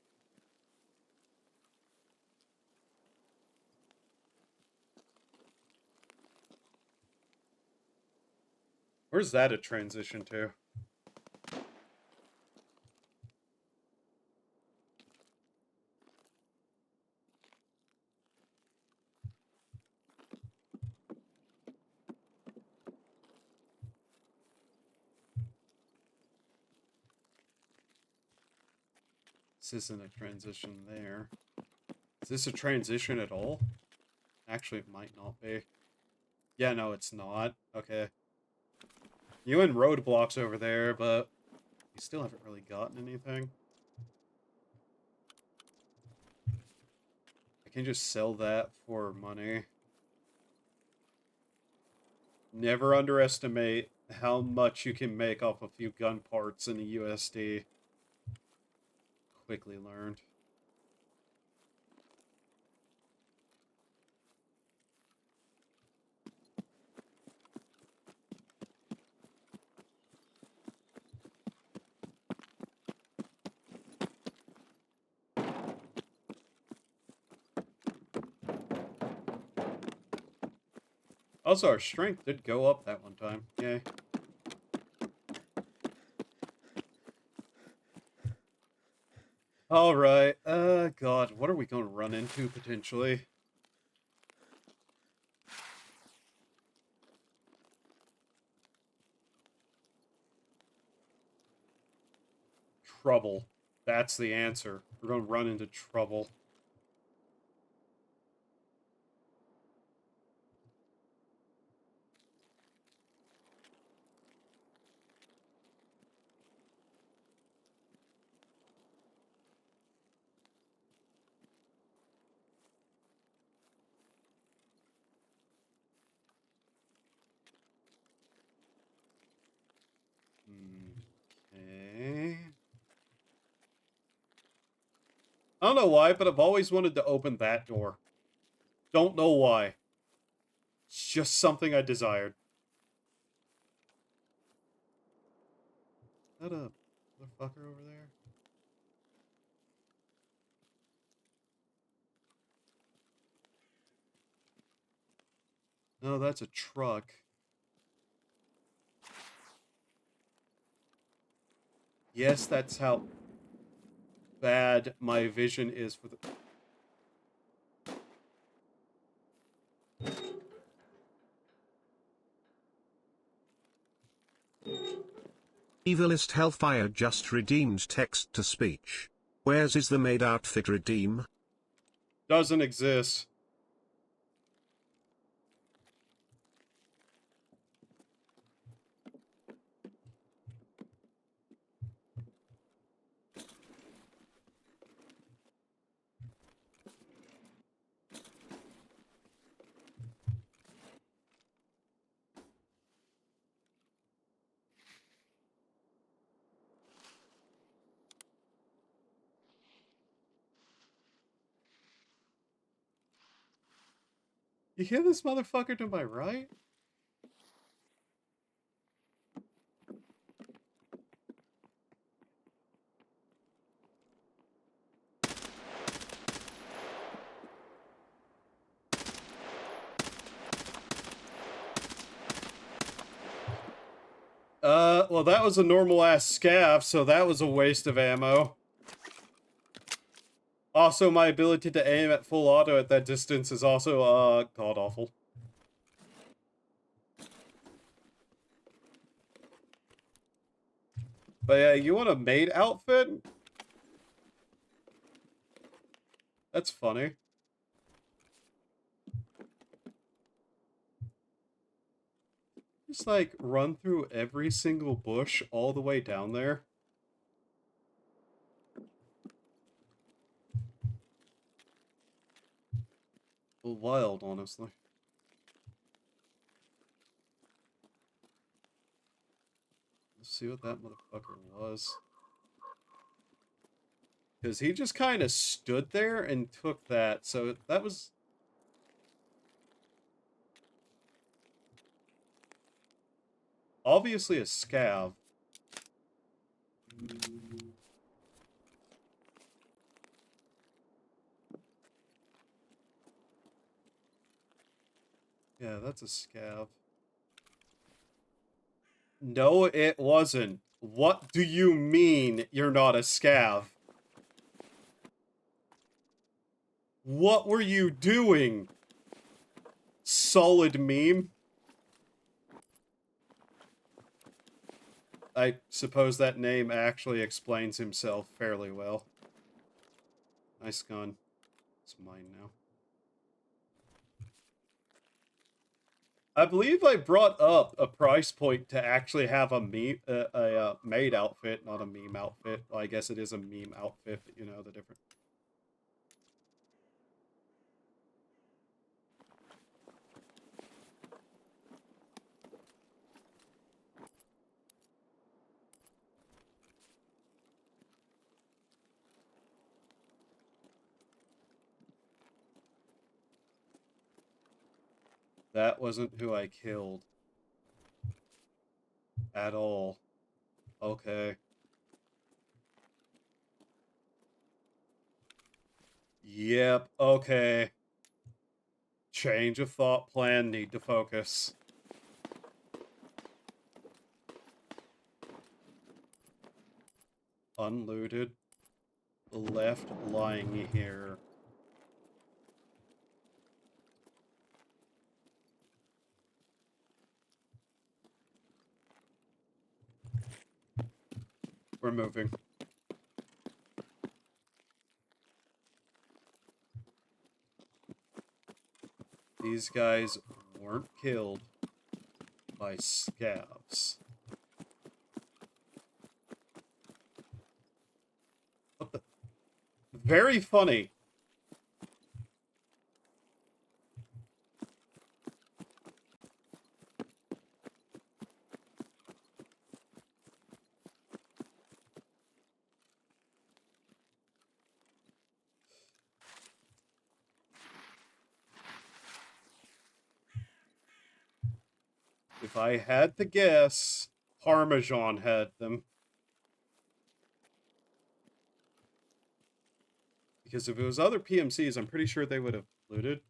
Where's that a transition to? This isn't a transition there. Is this a transition at all? Actually, it might not be. Yeah, no, it's not. Okay. You and roadblocks over there, but you still haven't really gotten anything. I can just sell that for money. Never underestimate how much you can make off a few gun parts in the USD. Quickly learned. Also, our strength did go up that one time. Yay. Alright, god, what are we going to run into, potentially? Trouble. That's the answer. We're going to run into trouble. I don't know why, but I've always wanted to open that door. Don't know why. It's just something I desired. Is that a motherfucker over there? No, that's a truck. Yes, that's how bad my vision is for the... Evilist Hellfire just redeemed text-to-speech. Where's is the maid outfit redeem? Doesn't exist. You hear this motherfucker to my right? Well, that was a normal-ass scav, so that was a waste of ammo. Also, my ability to aim at full auto at that distance is also, god-awful. But yeah, you want a maid outfit? That's funny. Just, like, run through every single bush all the way down there. Wild, honestly. Let's see what that motherfucker was. Because he just kind of stood there and took that, so that was... obviously a scav. Yeah, that's a scav. No, it wasn't. What do you mean you're not a scav? What were you doing? Solid meme? I suppose that name actually explains himself fairly well. Nice gun. It's mine now. I believe I brought up a price point to actually have a meme, maid outfit, not a meme outfit. Well, I guess it is a meme outfit, but you know the difference. That wasn't who I killed. At all. Okay. Yep, okay. Change of thought plan, need to focus. Unlooted. Left lying here. We're moving. These guys weren't killed by scavs. What the? Very funny. If I had to guess, Parmesan had them. Because if it was other PMCs, I'm pretty sure they would have looted.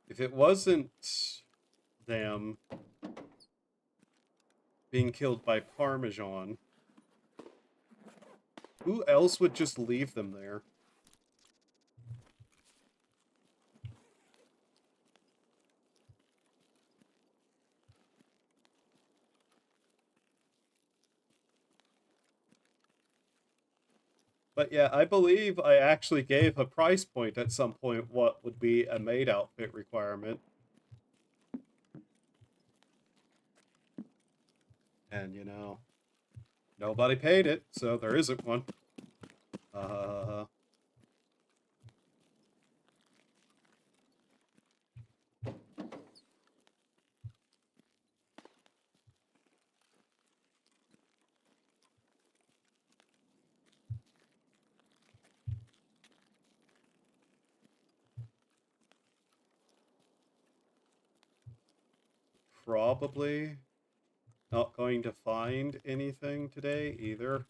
If it wasn't them being killed by Parmesan, who else would just leave them there? But yeah, I believe I actually gave a price point at some point what would be a maid outfit requirement. And, you know, nobody paid it, so there isn't one. Probably not going to find anything today either.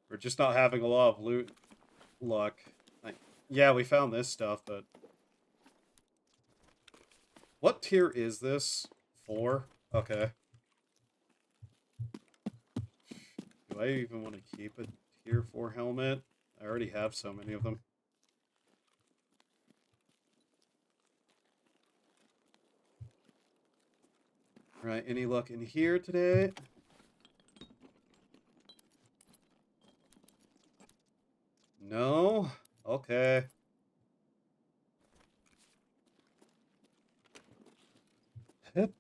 We're just not having a lot of loot luck. Like, yeah, we found this stuff, but... What tier is this? 4? Okay. Do I even want to keep a tier 4 helmet? I already have so many of them. Right, any luck in here today? No? Okay. That's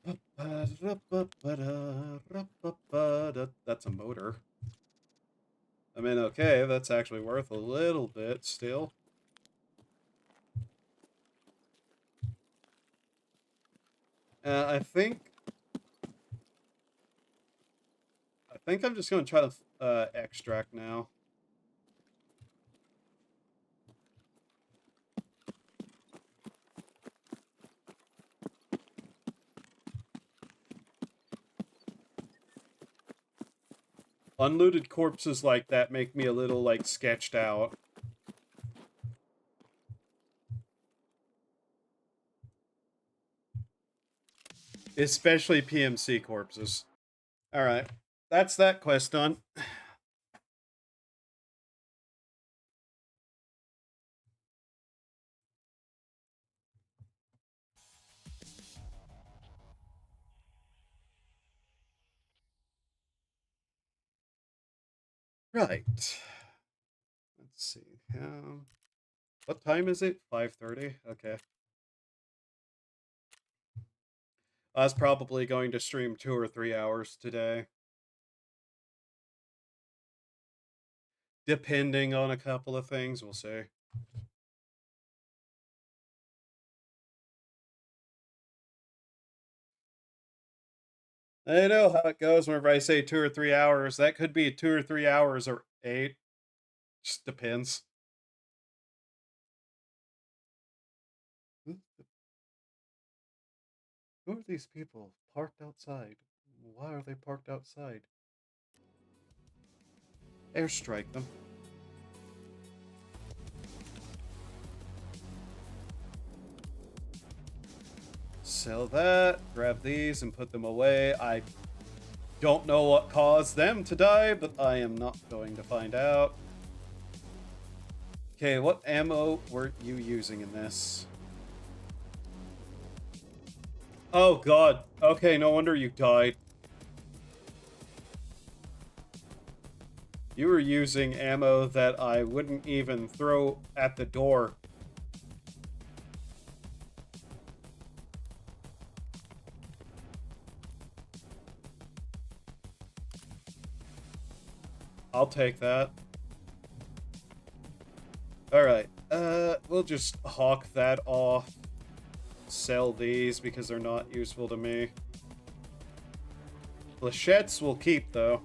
a motor. I mean, okay, that's actually worth a little bit still. I think I'm just going to try to extract now. Unlooted corpses like that make me a little, like, sketched out. Especially PMC corpses. Alright, that's that quest done. Right. Let's see. What time is it? 5:30? Okay. I was probably going to stream 2 or 3 hours today. Depending on a couple of things, we'll see. I know how it goes whenever I say 2 or 3 hours. That could be 2 or 3 hours or 8. Just depends. Who are these people parked outside? Why are they parked outside? Airstrike them. Sell that, grab these, and put them away. I don't know what caused them to die, but I am not going to find out. Okay, what ammo were you using in this? Oh god. Okay, no wonder you died. You were using ammo that I wouldn't even throw at the door. I'll take that. Alright, we'll just hawk that off. Sell these because they're not useful to me. Flechettes will keep, though.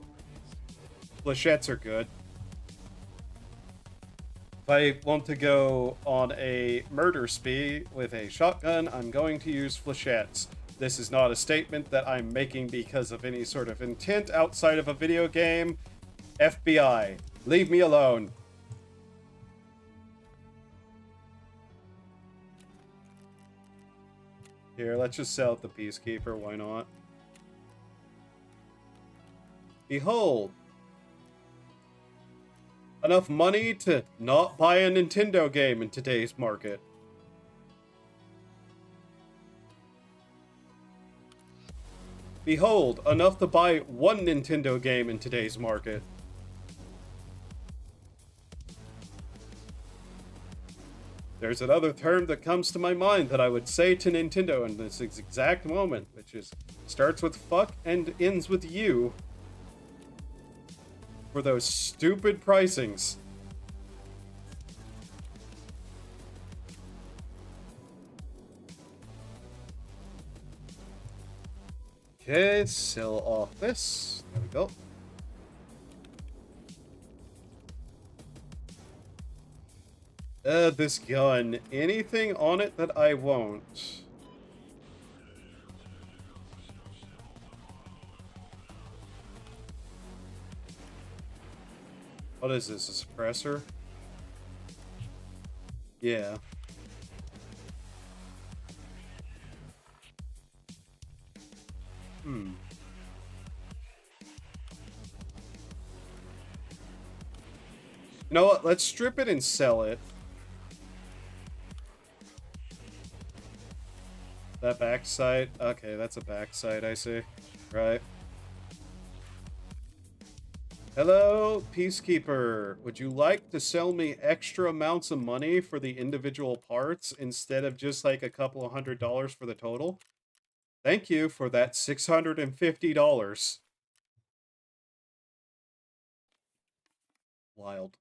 Flechettes are good. If I want to go on a murder spree with a shotgun, I'm going to use flechettes. This is not a statement that I'm making because of any sort of intent outside of a video game. FBI, leave me alone. Here, let's just sell the Peacekeeper, why not? Behold! Enough money to not buy a Nintendo game in today's market. Behold, enough to buy one Nintendo game in today's market. There's another term that comes to my mind that I would say to Nintendo in this exact moment, which is starts with fuck and ends with you. For those stupid pricings. Okay, sell off this. There we go. This gun. Anything on it that I won't? What is this, a suppressor? Yeah. You know what? Let's strip it and sell it. That backside? Okay, that's a backside, I see. Right. Hello, Peacekeeper. Would you like to sell me extra amounts of money for the individual parts instead of just like a couple of $100 for the total? Thank you for that $650. Wild.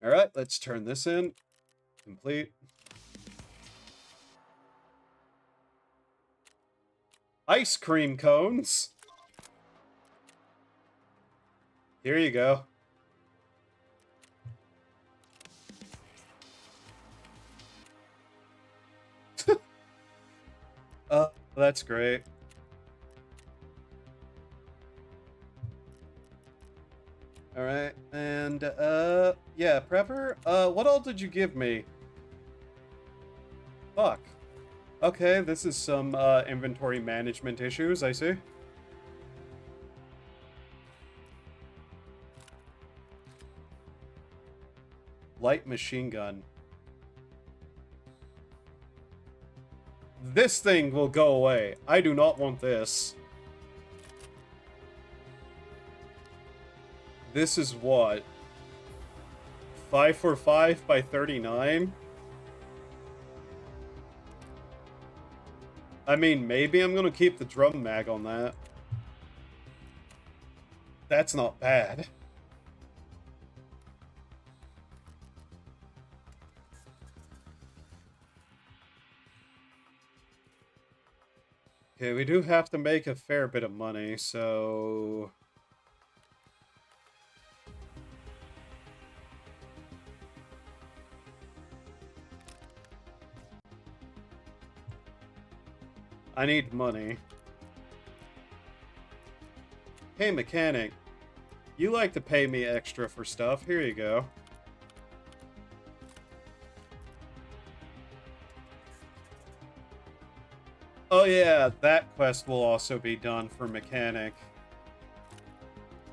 Alright, let's turn this in. Complete. Ice cream cones. Here you go. That's great. Alright, and, yeah, Prepper, what all did you give me? Fuck. Okay, this is some, inventory management issues, I see. Light machine gun. This thing will go away. I do not want this. This is what? 5 for 5 by 39? I mean, maybe I'm gonna keep the drum mag on that. That's not bad. Okay, we do have to make a fair bit of money, so... I need money. Hey, mechanic. You like to pay me extra for stuff. Here you go. Oh yeah, that quest will also be done for mechanic.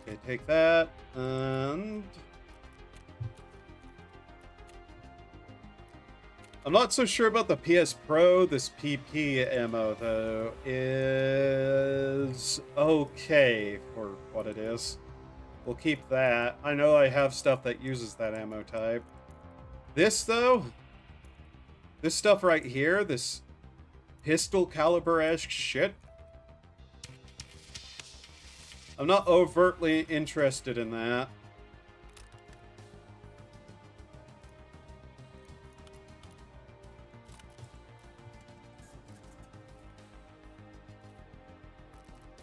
Okay, take that, and... I'm not so sure about the PS Pro. This PP ammo, though, is okay for what it is. We'll keep that. I know I have stuff that uses that ammo type. This, though, this stuff right here, this pistol caliber-esque shit, I'm not overtly interested in that.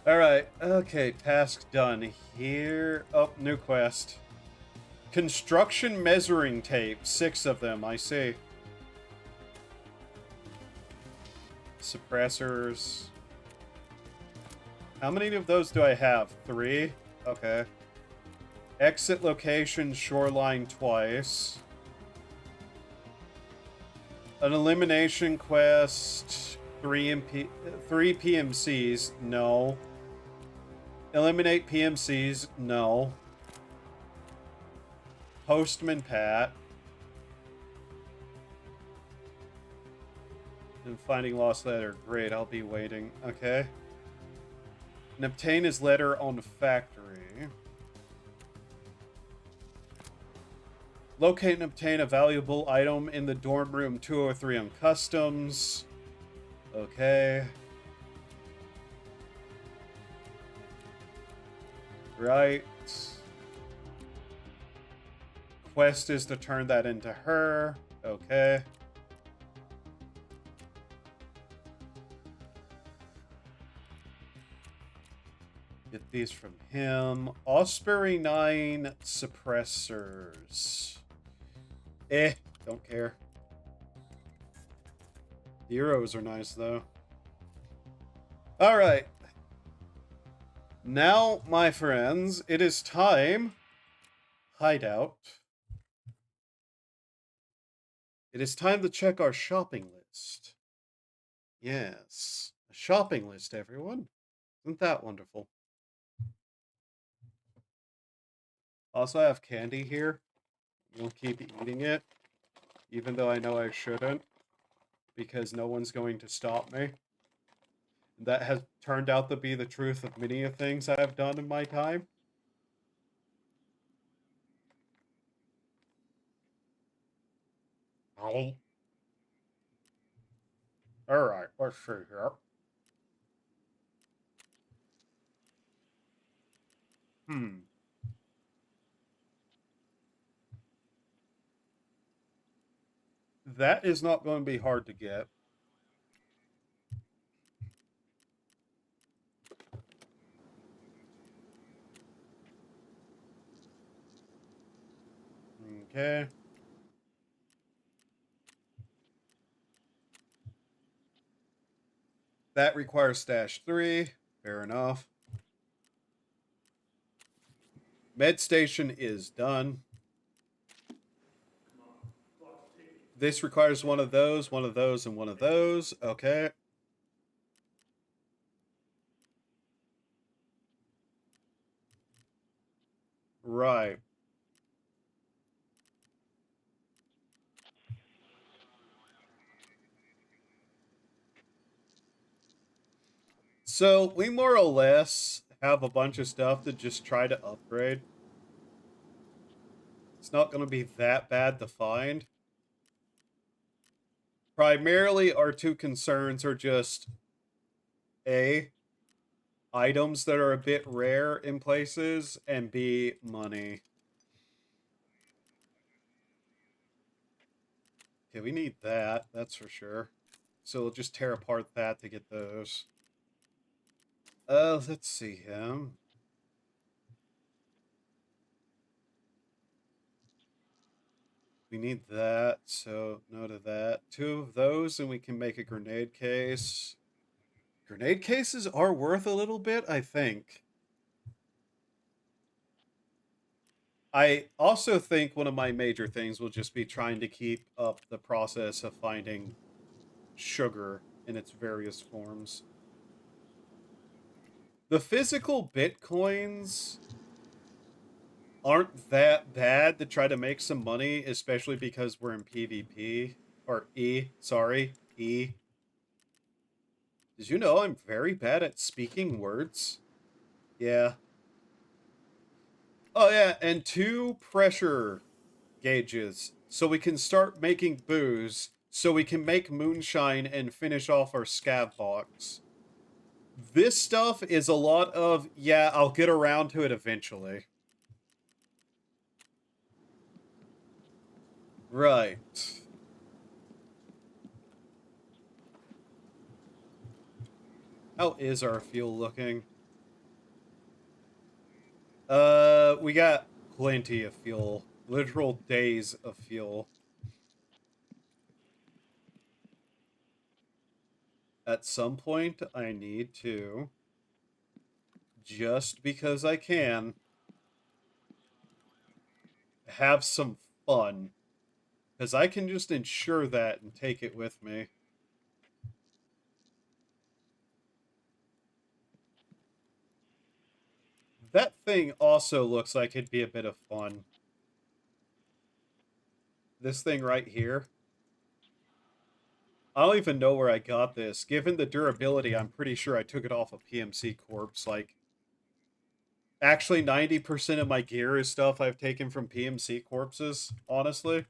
Alright, okay, task done. Here... Oh, new quest. Construction measuring tape. 6 of them, I see. Suppressors. How many of those do I have? 3? Okay. Exit location, shoreline twice. An elimination quest, 3 PMCs, no. Eliminate PMCs, no. Postman Pat. And finding lost letter, great, I'll be waiting, okay. And obtain his letter on factory. Locate and obtain a valuable item in the dorm room 203 on customs. Okay. Right. Quest is to turn that into her. Okay. Get these from him. Osprey 9 suppressors. Don't care. The Euros are nice, though. Alright. Now, my friends, it is time... Hideout. It is time to check our shopping list. Yes. A shopping list, everyone. Isn't that wonderful? Also, I have candy here. We'll keep eating it. Even though I know I shouldn't. Because no one's going to stop me. That has turned out to be the truth of many of things I have done in my time. Oh. Alright, let's see here. That is not going to be hard to get. Okay. That requires stash 3. Fair enough. Med station is done. This requires one of those, and one of those. Okay. Right. So, we more or less have a bunch of stuff to just try to upgrade. It's not going to be that bad to find. Primarily, our two concerns are just A, items that are a bit rare in places, and B, money. Okay, we need that, that's for sure. So we'll just tear apart that to get those. Let's see him. We need that, so no to that. 2 of those, and we can make a grenade case. Grenade cases are worth a little bit, I think. I also think one of my major things will just be trying to keep up the process of finding sugar in its various forms. The physical bitcoins aren't that bad to try to make some money, especially because we're in PvP. Or E, sorry, E. Did you know I'm very bad at speaking words? Yeah. Oh yeah, and 2 pressure gauges, so we can start making booze, so we can make moonshine and finish off our scav box. This stuff is a lot of, yeah, I'll get around to it eventually. Right. How is our fuel looking? We got plenty of fuel. Literal days of fuel. At some point, I need to, just because I can, have some fun. Because I can just ensure that and take it with me. That thing also looks like it'd be a bit of fun. This thing right here. I don't even know where I got this. Given the durability, I'm pretty sure I took it off a PMC corpse. Like, actually, 90% of my gear is stuff I've taken from PMC corpses, honestly.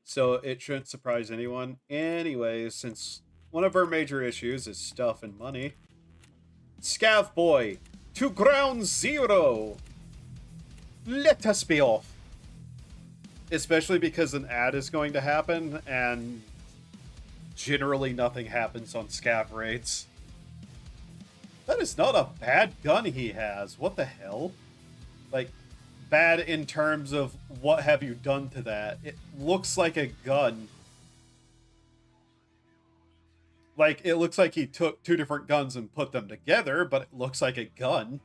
So it shouldn't surprise anyone. Anyways, since one of our major issues is stuff and money. Scav boy, to ground zero! Let us be off! Especially because an ad is going to happen, and generally nothing happens on scav raids. That is not a bad gun he has. What the hell? Like, bad in terms of what have you done to that? It looks like a gun. Like, it looks like he took two different guns and put them together, but it looks like a gun.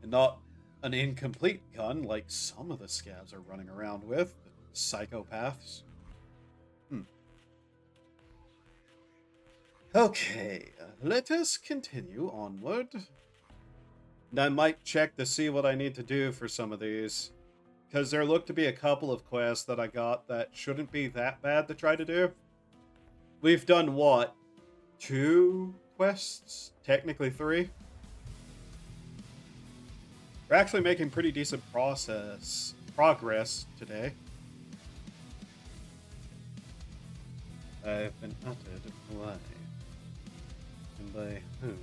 And not an incomplete gun like some of the scavs are running around with. Psychopaths. Okay, let us continue onward. And I might check to see what I need to do for some of these. Because there look to be a couple of quests that I got that shouldn't be that bad to try to do. We've done what? 2 quests? Technically 3? We're actually making pretty decent progress today. I've been uttered. Why? And by whom?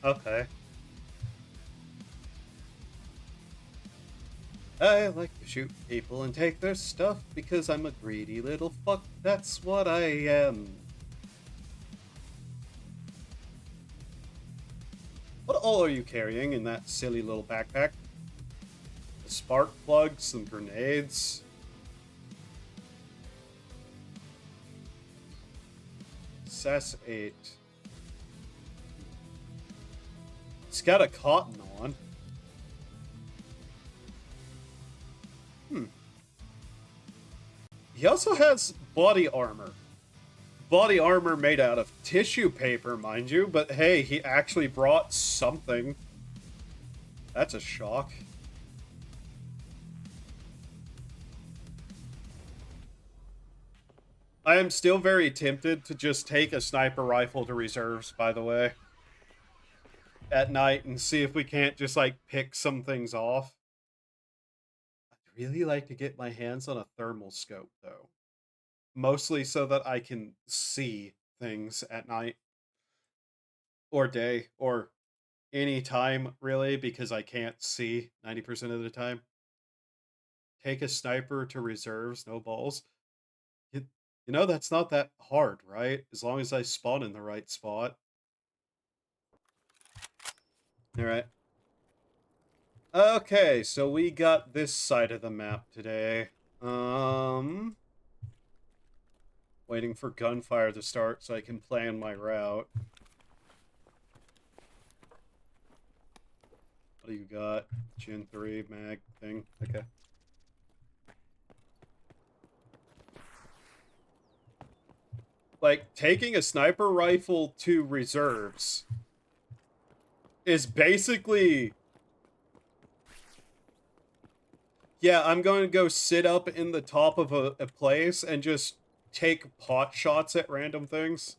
Okay. I like to shoot people and take their stuff because I'm a greedy little fuck. That's what I am. What all are you carrying in that silly little backpack? A spark plug, some grenades. SAS 8. It's got a cotton on. He also has body armor. Body armor made out of tissue paper, mind you, but hey, he actually brought something. That's a shock. I am still very tempted to just take a sniper rifle to reserves, by the way, at night and see if we can't just, like, pick some things off. I'd really like to get my hands on a thermal scope, though. Mostly so that I can see things at night. Or day, or any time, really, because I can't see 90% of the time. Take a sniper to reserves, no balls. You, you know, that's not that hard, right? As long as I spawn in the right spot. Alright. Okay, so we got this side of the map today. Waiting for gunfire to start so I can plan my route. What do you got? Gen 3 mag thing? Okay. Like, taking a sniper rifle to reserves is basically... Yeah, I'm going to go sit up in the top of a place and just take pot shots at random things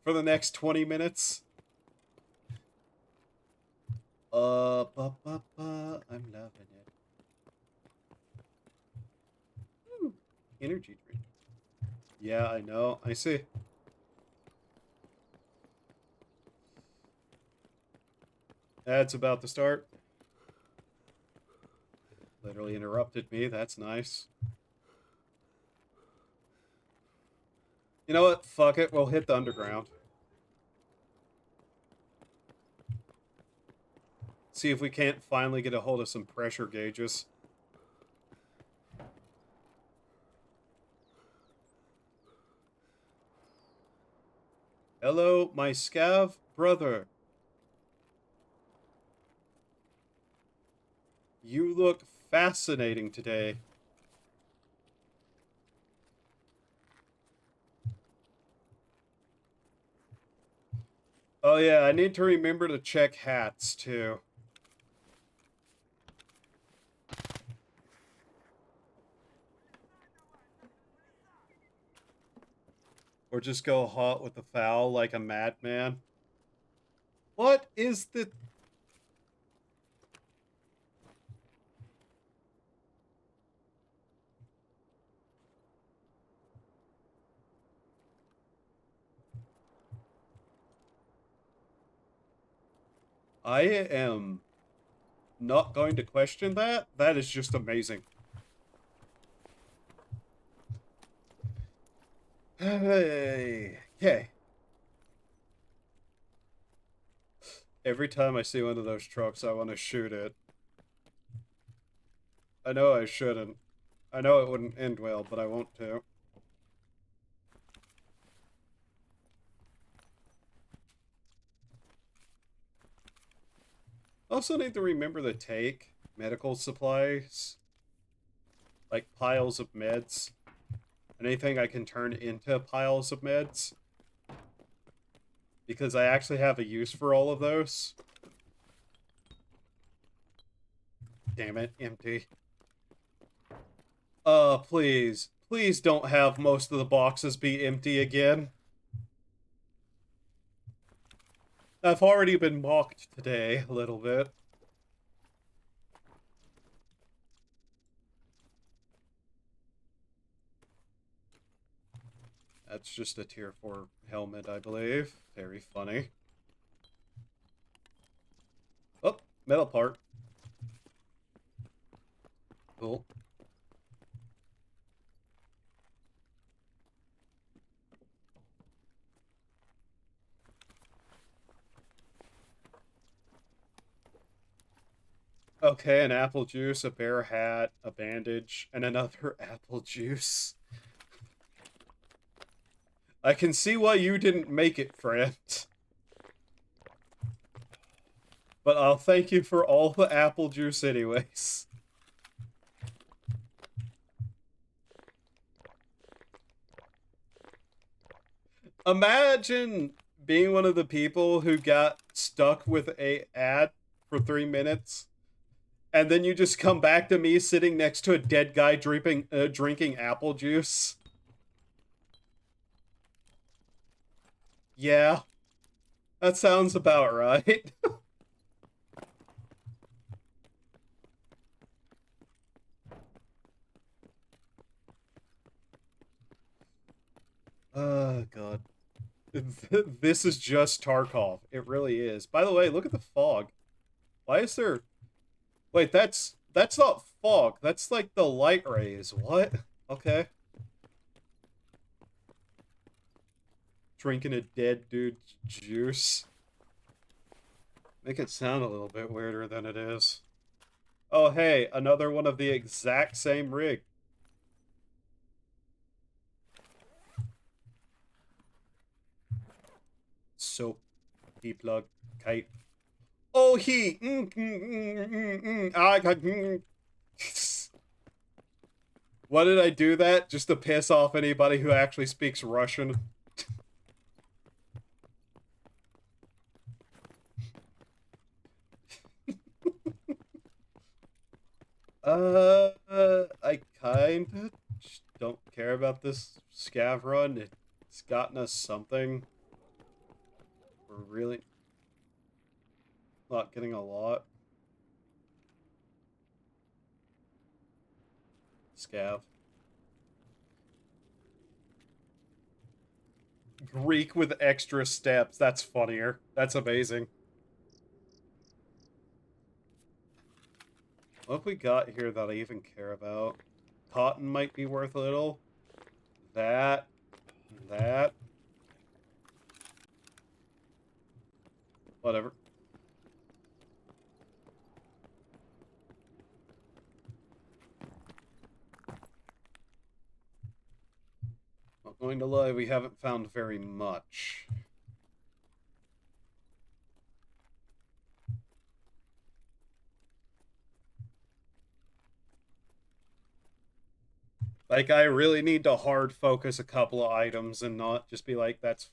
for the next 20 minutes. I'm loving it. Ooh, energy drink. Yeah, I know. I see. That's about to start. Literally interrupted me. That's nice. You know what? Fuck it. We'll hit the underground. See if we can't finally get a hold of some pressure gauges. Hello, my scav brother. You look fascinating today. Oh yeah, I need to remember to check hats, too. Or just go hot with the foul like a madman. What is the... I am not going to question that. That is just amazing. Hey, okay. Every time I see one of those trucks, I want to shoot it. I know I shouldn't. I know it wouldn't end well, but I want to. Also need to remember to take medical supplies. Like piles of meds. Anything I can turn into piles of meds. Because I actually have a use for all of those. Damn it, empty. Please. Please don't have most of the boxes be empty again. I've already been mocked today, a little bit. That's just a tier 4 helmet, I believe. Very funny. Oh, metal part. Cool. Okay, an apple juice, a bear hat, a bandage, and another apple juice. I can see why you didn't make it, friend. But I'll thank you for all the apple juice anyways. Imagine being one of the people who got stuck with a ad for 3 minutes, and then you just come back to me sitting next to a dead guy drinking apple juice. Yeah, that sounds about right. Oh, God. This is just Tarkov. It really is. By the way, look at the fog. Why is there... Wait, that's not fog. That's like the light rays. What? Okay. Drinking a dead dude's juice. Make it sound a little bit weirder than it is. Oh, hey, another one of the exact same rig. Soap, D-plug, kite. Oh, he. Why did I do that? Just to piss off anybody who actually speaks Russian. I kinda just don't care about this scav run. It's gotten us something. We're really not getting a lot. Scav. Greek with extra steps. That's funnier. That's amazing. What have we got here that I even care about? Cotton might be worth a little. That. that. Whatever. Not going to lie, we haven't found very much. Like, I really need to hard focus a couple of items and not just be like, that's...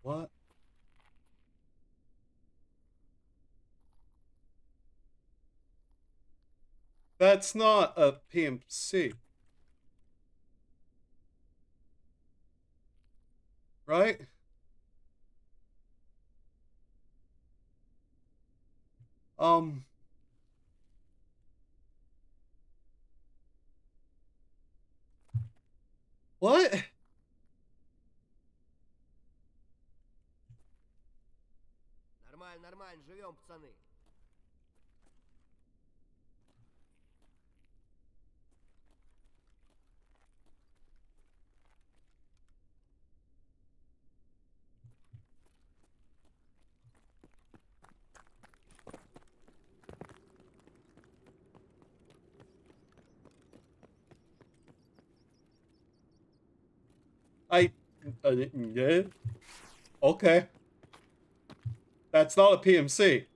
What? That's not a PMC. Right? What? Нормально, нормально, живем, пацаны. Yeah. Okay. That's not a PMC.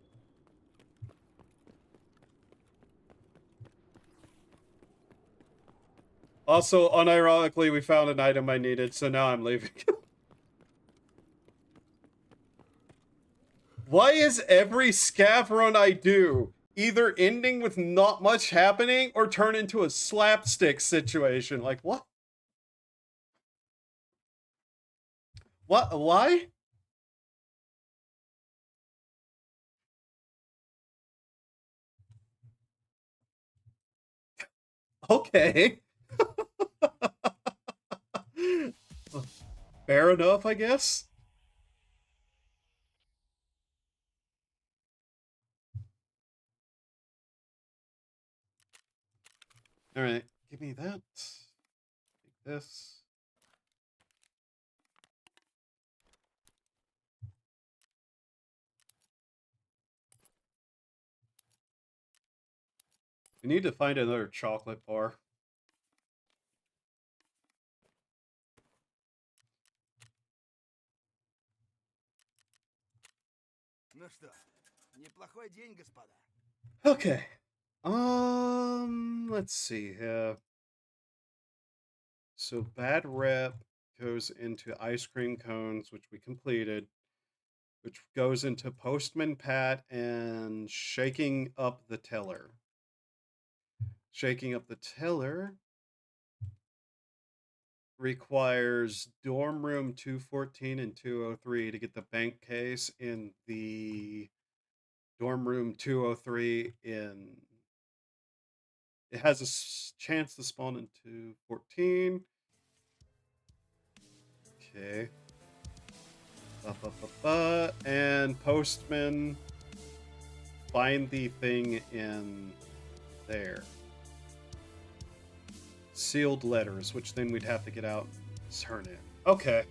Also, unironically, we found an item I needed, so now I'm leaving. Why is every scav run I do either ending with not much happening or turn into a slapstick situation? Like, what? What? Why? Okay. Fair enough, I guess. All right, give me that. Take this. We need to find another chocolate bar. Ну что, неплохой день, господа. Okay. Let's see. So bad rep goes into ice cream cones, which we completed, which goes into Postman Pat and shaking up the teller. Shaking up the teller requires dorm room 214 and 203 to get the bank case in the dorm room 203 in... It has a chance to spawn into 14. Okay. And Postman, find the thing in there. Sealed letters, which then we'd have to get out and turn in. Okay.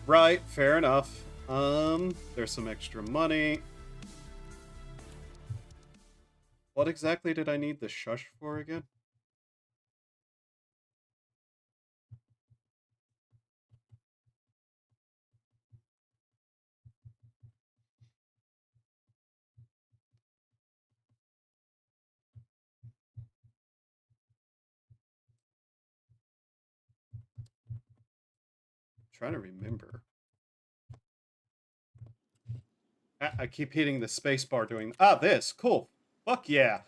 Right, fair enough. There's some extra money. What exactly did I need the shush for again? I'm trying to remember. I keep hitting the space bar doing... Ah, this. Cool. Fuck yeah.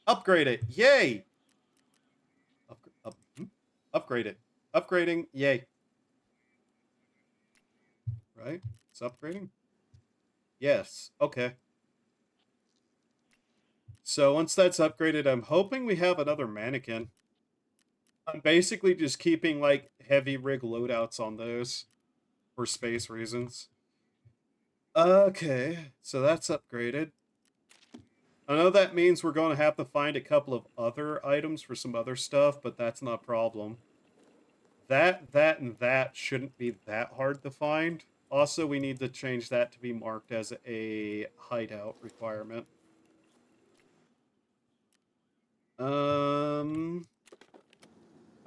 Upgrade it. Yay. Upgrade it. Upgrading. Yay. Right? It's upgrading? Yes. Okay. So once that's upgraded, I'm hoping we have another mannequin. I'm basically just keeping, like, heavy rig loadouts on those for space reasons. Okay, so that's upgraded. I know that means we're going to have to find a couple of other items for some other stuff, but that's not a problem. That, and that shouldn't be that hard to find. Also, we need to change that to be marked as a hideout requirement. I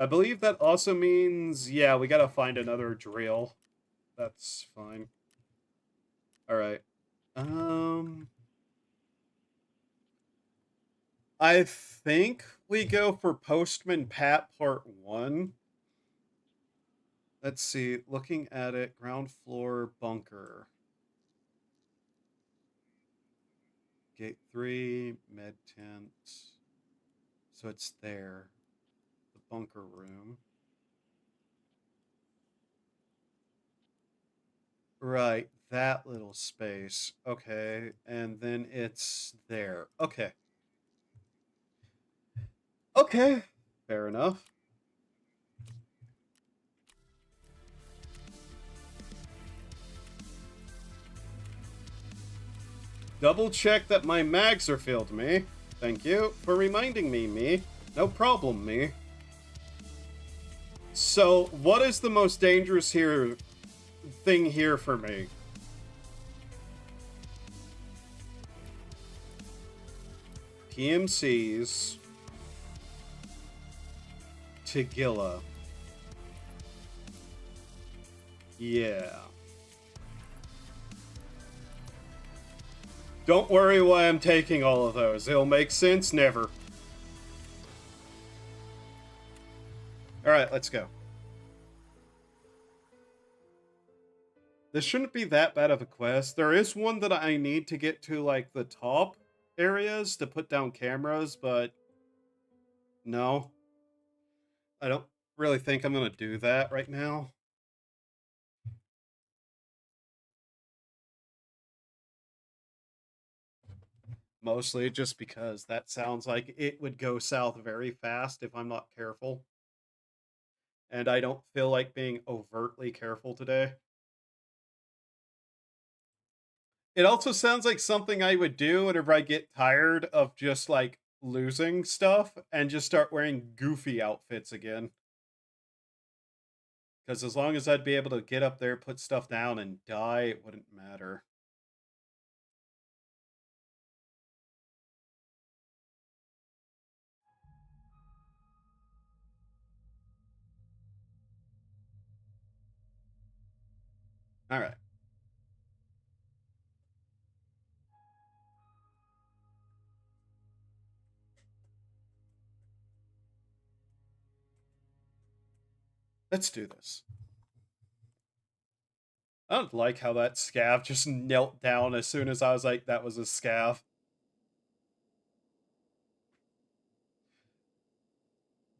believe that also means, yeah, we gotta find another drill. That's fine. Alright. I think we go for Postman Pat Part 1. Let's see, looking at it, ground floor bunker. Gate 3, med tent. So it's there. The bunker room. Right, that little space. Okay, and then it's there. Okay. Okay, fair enough. Double check that my mags are filled, me. Thank you for reminding me, me. No problem, me. So, what is the most dangerous thing here for me? PMCs. Tagilla. Yeah. Don't worry why I'm taking all of those. It'll make sense never. Alright, let's go. This shouldn't be that bad of a quest. There is one that I need to get to, like, the top areas to put down cameras, but no. I don't really think I'm going to do that right now. Mostly just because that sounds like it would go south very fast if I'm not careful. And I don't feel like being overtly careful today. It also sounds like something I would do whenever I get tired of just, like, losing stuff and just start wearing goofy outfits again. Because as long as I'd be able to get up there, put stuff down, and die, it wouldn't matter. Alright. Let's do this. I don't like how that scav just knelt down as soon as I was like, that was a scav.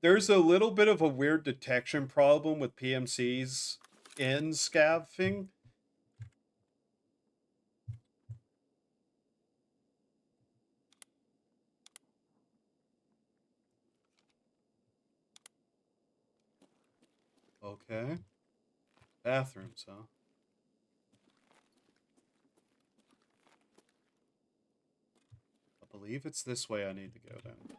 There's a little bit of a weird detection problem with PMCs in scaving. Okay. Bathrooms, huh? I believe it's this way I need to go down.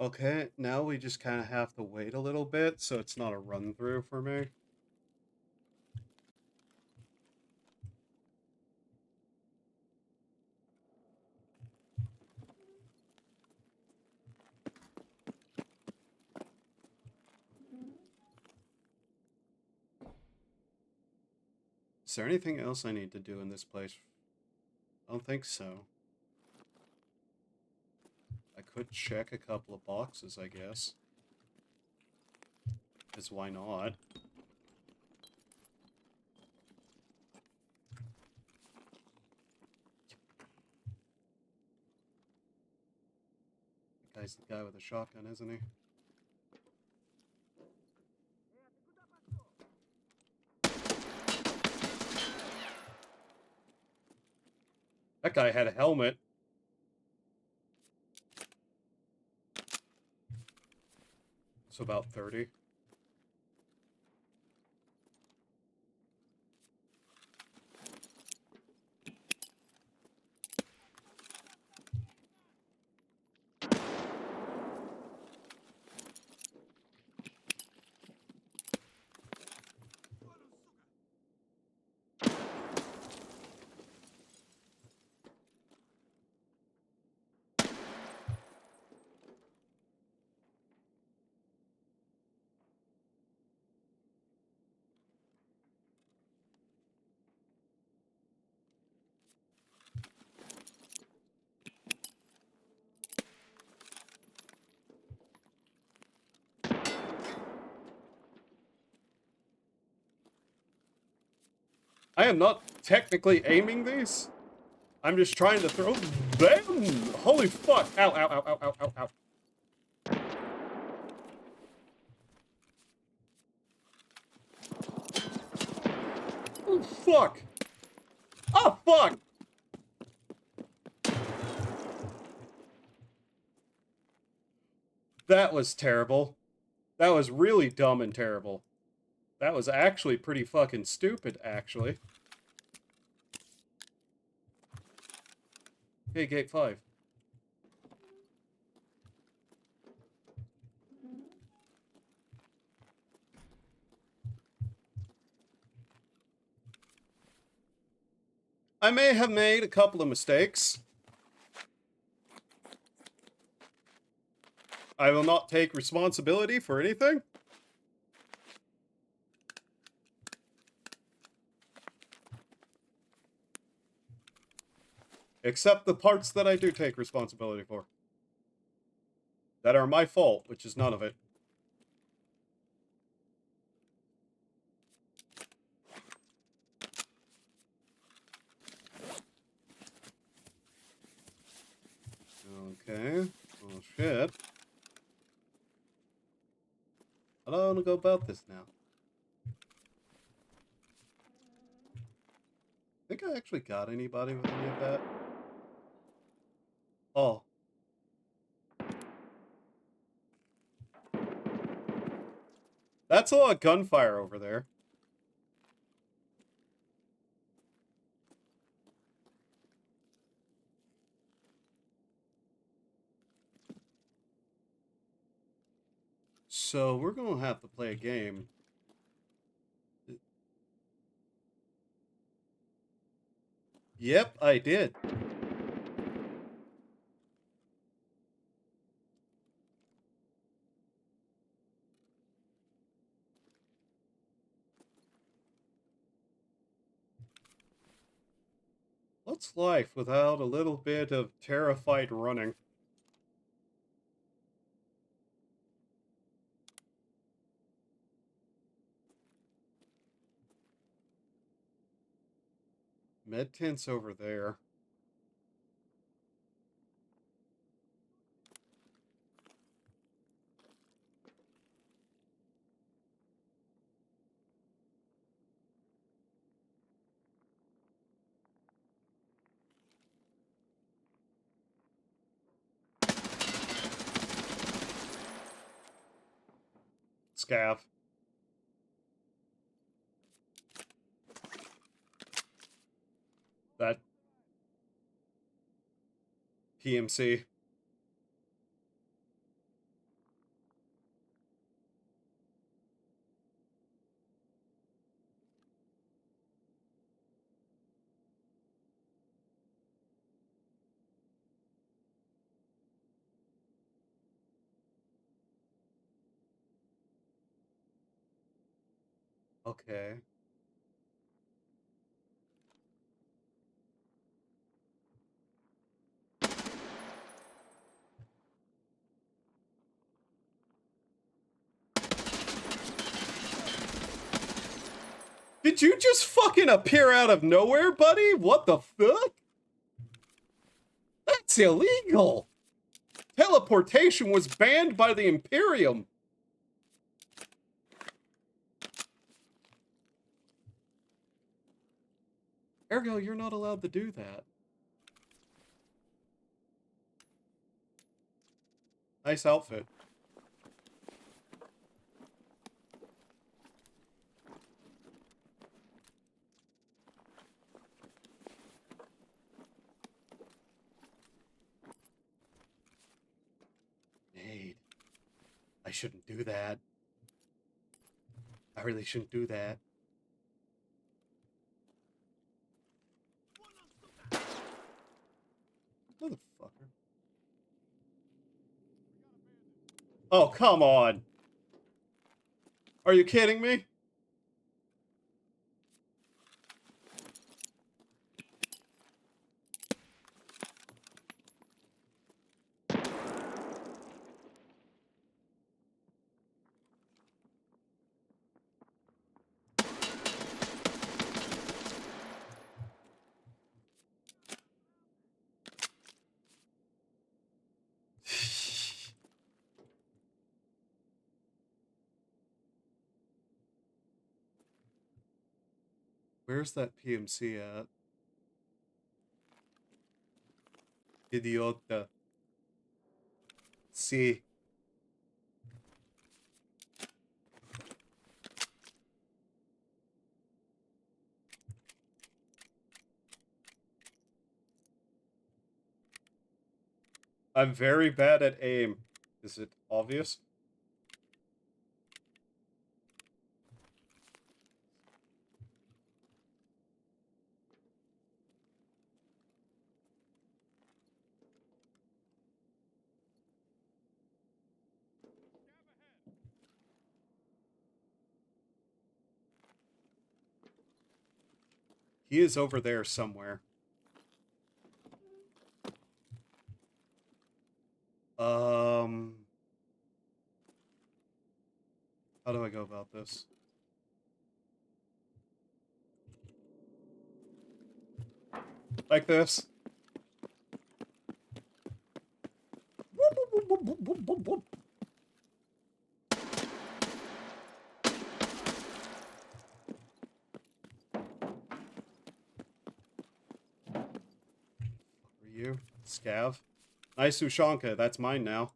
Okay, now we just kind of have to wait a little bit, so it's not a run-through for me. Is there anything else I need to do in this place? I don't think so. I could check a couple of boxes, I guess. Because why not? The guy's the guy with a shotgun, isn't he? That guy had a helmet. So about 30. I am not technically aiming these. I'm just trying to throw them. Holy fuck. Ow, ow, ow, ow, ow, ow, ow. Oh, fuck. Oh, fuck. That was terrible. That was really dumb and terrible. That was actually pretty fucking stupid, actually. Hey, gate 5. I may have made a couple of mistakes. I will not take responsibility for anything. Except the parts that I do take responsibility for. That are my fault, which is none of it. Okay. Oh, shit. How do I want to go about this now? Think I actually got anybody with any of that? Oh. That's a lot of gunfire over there. So we're going to have to play a game. Yep, I did. What's life without a little bit of terrified running? Med tent's over there. Scav. That PMC. Okay. Did you just fucking appear out of nowhere, buddy? What the fuck? That's illegal! Teleportation was banned by the Imperium! Ergo, you're not allowed to do that. Nice outfit. Nade. I shouldn't do that. I really shouldn't do that. Motherfucker. Oh, come on. Are you kidding me? Where's that PMC at? Idiota. See. I'm very bad at aim. Is it obvious? He is over there somewhere. How do I go about this? Like this. Are you? Scav? Nice Ushanka, that's mine now.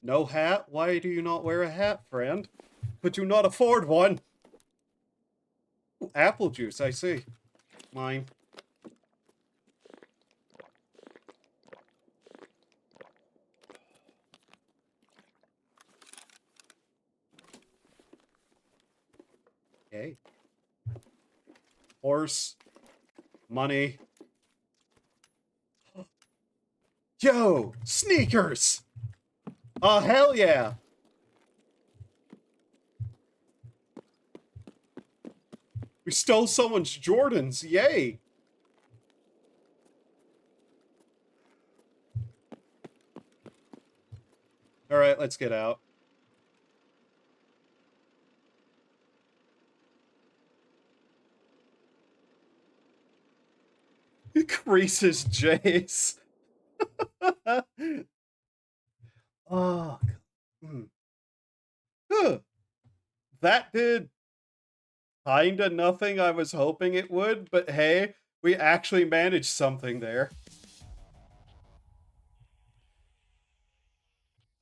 No hat? Why do you not wear a hat, friend? Could you not afford one? Ooh, apple juice, I see. Mine. Okay. Horse. Money. Yo! Sneakers! Oh, hell yeah! We stole someone's Jordans, yay! Alright, let's get out. Creases Jace. Oh, mm. Huh. That did kinda nothing I was hoping it would, but hey, we actually managed something there.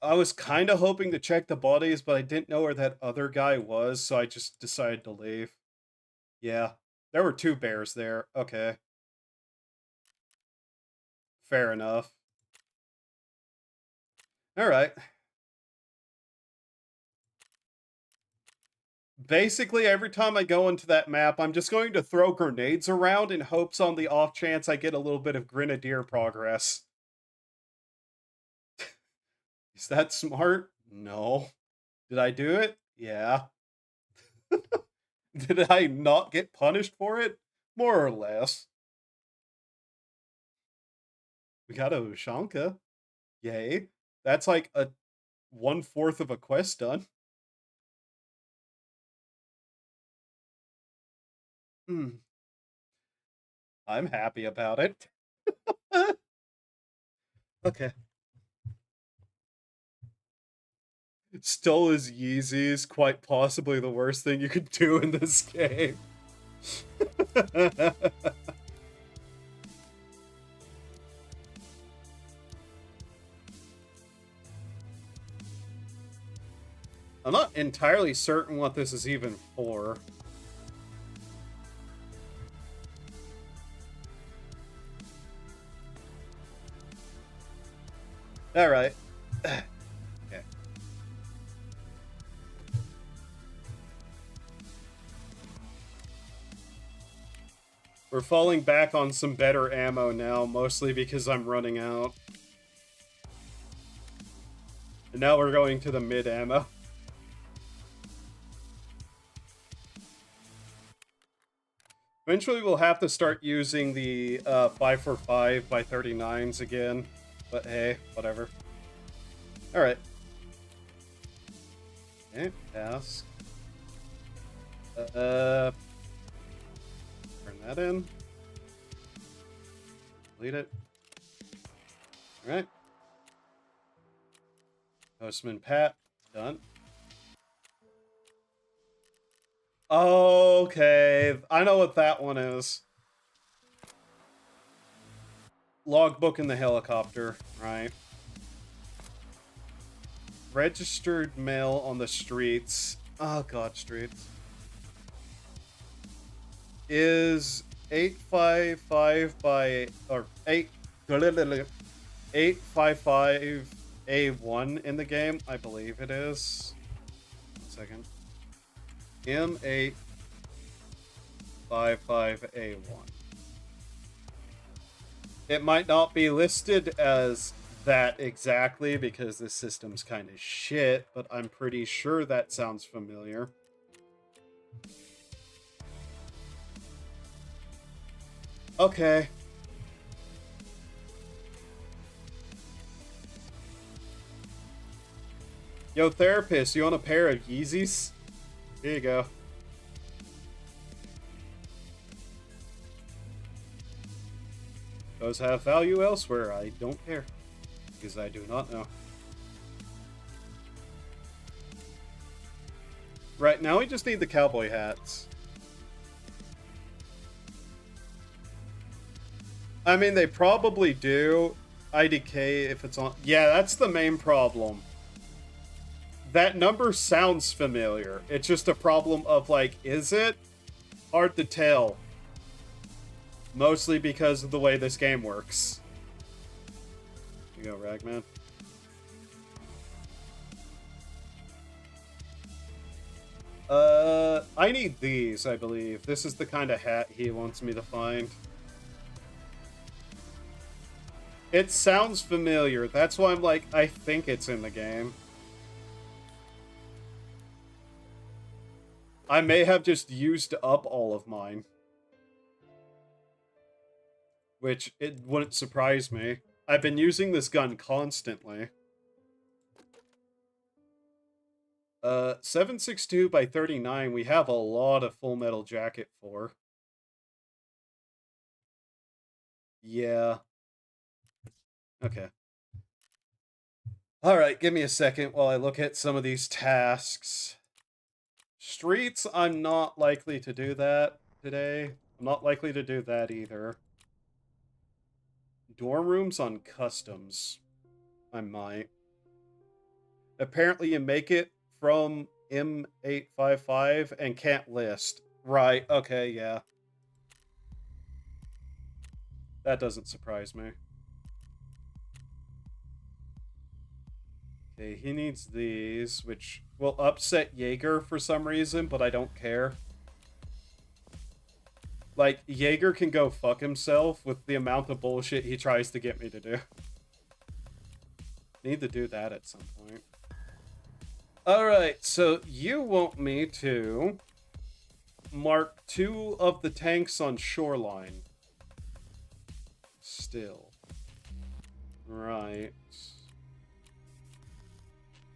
I was kinda hoping to check the bodies, but I didn't know where that other guy was, so I just decided to leave. Yeah, there were two bears there. Okay. Fair enough. Alright. Basically, every time I go into that map, I'm just going to throw grenades around in hopes on the off chance I get a little bit of grenadier progress. Is that smart? No. Did I do it? Yeah. Did I not get punished for it? More or less. We got a Ushanka. Yay. That's like a 1/4 of a quest done. Hmm. I'm happy about it. Okay. Stole his Yeezys, quite possibly the worst thing you could do in this game. I'm not entirely certain what this is even for. Alright. Okay. We're falling back on some better ammo now, mostly because I'm running out. And now we're going to the mid ammo. Eventually we'll have to start using the 545 by 39s again. But hey, whatever. Alright. Okay, pass. Turn that in. Delete it. Alright. Postman Pat. Done. Okay, I know what that one is. Logbook in the helicopter, right. Registered mail on the streets. Oh god, streets. Is 855 by, or 855A1 in the game? I believe it is. 1 second. M855A1. It might not be listed as that exactly because this system's kind of shit, but I'm pretty sure that sounds familiar. Okay. Yo, therapist, you want a pair of Yeezys? Here you go. Those have value elsewhere. I don't care. Because I do not know. Right, now we just need the cowboy hats. I mean, they probably do. IDK if it's on... Yeah, that's the main problem. That number sounds familiar. It's just a problem of, like, is it? Hard to tell. Mostly because of the way this game works. Here you go, Ragman. I need these, I believe. This is the kind of hat he wants me to find. It sounds familiar. That's why I'm like, I think it's in the game. I may have just used up all of mine. Which, it wouldn't surprise me. I've been using this gun constantly. 762 by 39, we have a lot of Full Metal Jacket for. Yeah. Okay. Alright, give me a second while I look at some of these tasks. Streets, I'm not likely to do that today. I'm not likely to do that either. Dorm rooms on customs. I might. Apparently you make it from M855 and can't list. Right, okay, yeah. That doesn't surprise me. Okay, he needs these, which will upset Jaeger for some reason, but I don't care. Like, Jaeger can go fuck himself with the amount of bullshit he tries to get me to do. Need to do that at some point. Alright, so you want me to mark 2 of the tanks on shoreline. Still. Right.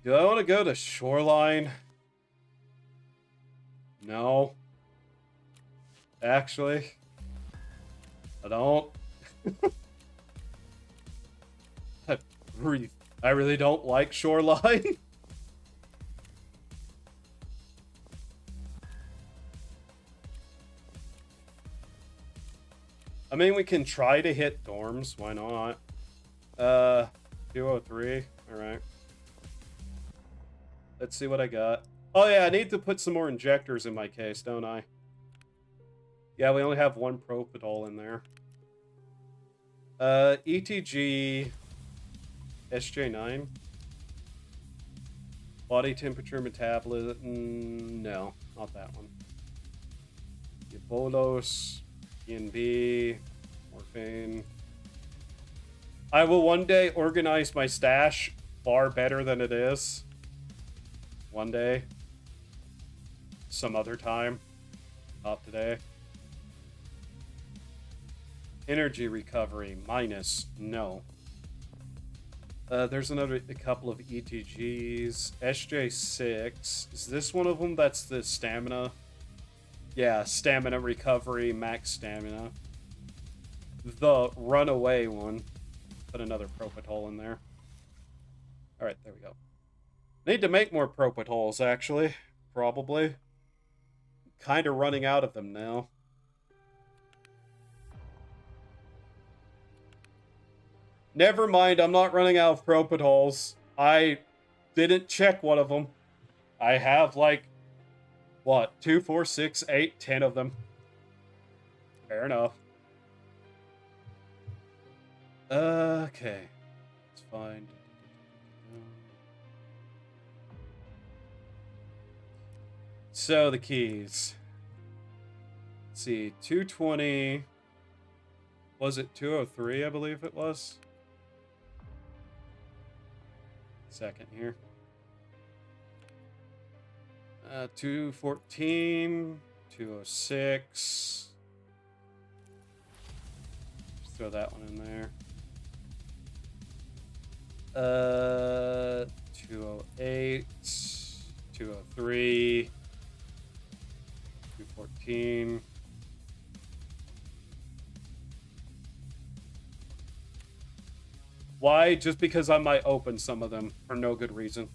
Do I want to go to shoreline? No. Actually, I don't. I really don't like shoreline. I mean, we can try to hit dorms. Why not? 203. All right. Let's see what I got. Oh yeah, I need to put some more injectors in my case, don't I? Yeah, we only have 1 propofol in there. ETG SJ9. Body temperature metabolism. No, not that one. Ebolos, ENB, morphine. I will one day organize my stash far better than it is. One day. Some other time. Not today. Energy recovery, minus, no. There's a couple of ETGs. SJ6. Is this one of them? That's the stamina. Yeah, stamina recovery, max stamina. The runaway one. Put another propofol in there. Alright, there we go. Need to make more propofols, actually. Probably. Kind of running out of them now. Never mind, I'm not running out of propofols. I didn't check one of them. I have like, what, 2, 4, 6, 8, 10 of them. Fair enough. Okay. It's fine. So, the keys. Let's see, 220. Was it 203, I believe it was? Second here. 214, 206. Just throw that one in there. 208, 203, 214. Why? Just because I might open some of them for no good reason.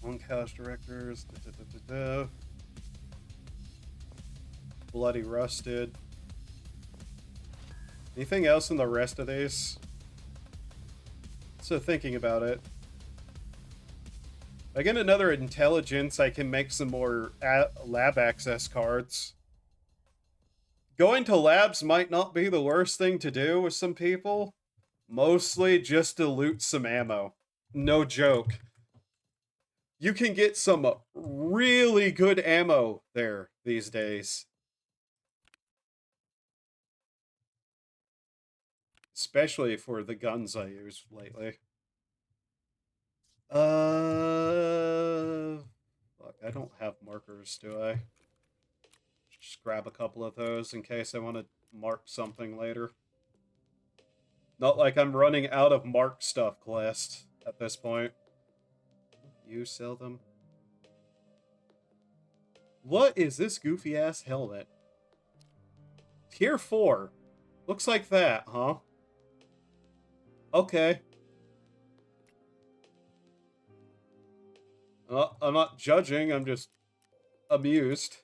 On couch directors. Bloody rusted. Anything else in the rest of these? So thinking about it. If I get another intelligence, I can make some more lab access cards. Going to labs might not be the worst thing to do with some people. Mostly just to loot some ammo. No joke. You can get some really good ammo there these days. Especially for the guns I use lately. Fuck, I don't have markers, do I? Just grab a couple of those in case I want to mark something later. Not like I'm running out of mark stuff quest at this point. You sell them. What is this goofy ass helmet? Tier 4. Looks like that, huh? Okay. I'm not judging, I'm just amused.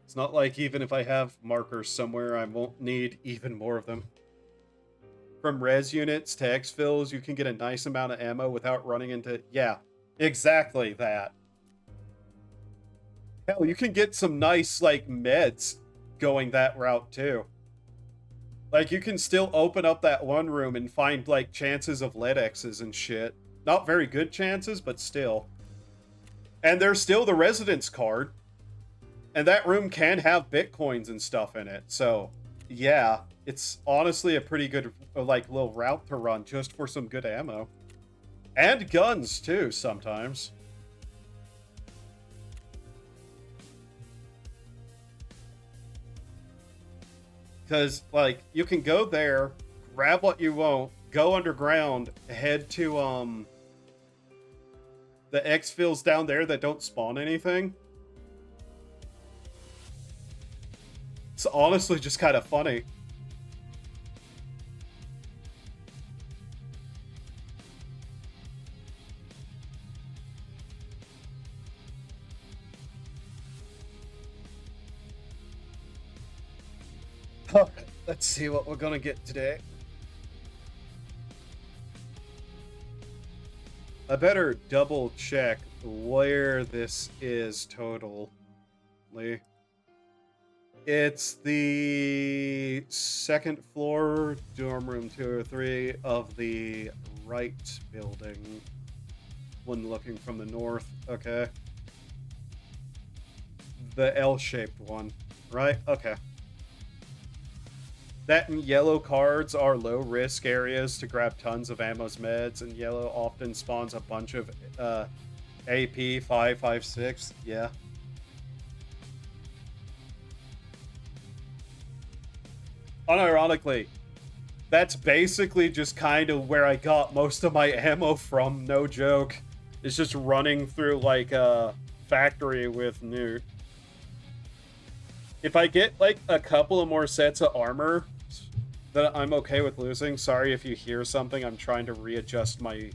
It's not like even if I have markers somewhere, I won't need even more of them. From res units to exfils, you can get a nice amount of ammo without running into... Yeah, exactly that. Hell, you can get some nice, like, meds going that route, too. Like, you can still open up that one room and find, like, chances of lead X's and shit. Not very good chances, but still. And there's still the residence card. And that room can have bitcoins and stuff in it. So, yeah, it's honestly a pretty good, like, little route to run just for some good ammo. And guns, too, sometimes. Because, like, you can go there, grab what you want, go underground, head to, the exfils down there that don't spawn anything. It's honestly just kind of funny. Alright, let's see what we're gonna get today. I better double check where this is totally. It's the second floor, dorm room 203 of the right building. When looking from the north, okay. The L-shaped one, right? Okay. That and yellow cards are low-risk areas to grab tons of ammo's meds, and yellow often spawns a bunch of AP 556. Yeah. Unironically, that's basically just kind of where I got most of my ammo from, no joke. It's just running through, like, a factory with Newt. If I get, like, a couple of more sets of armor, then I'm okay with losing. Sorry if you hear something. I'm trying to readjust my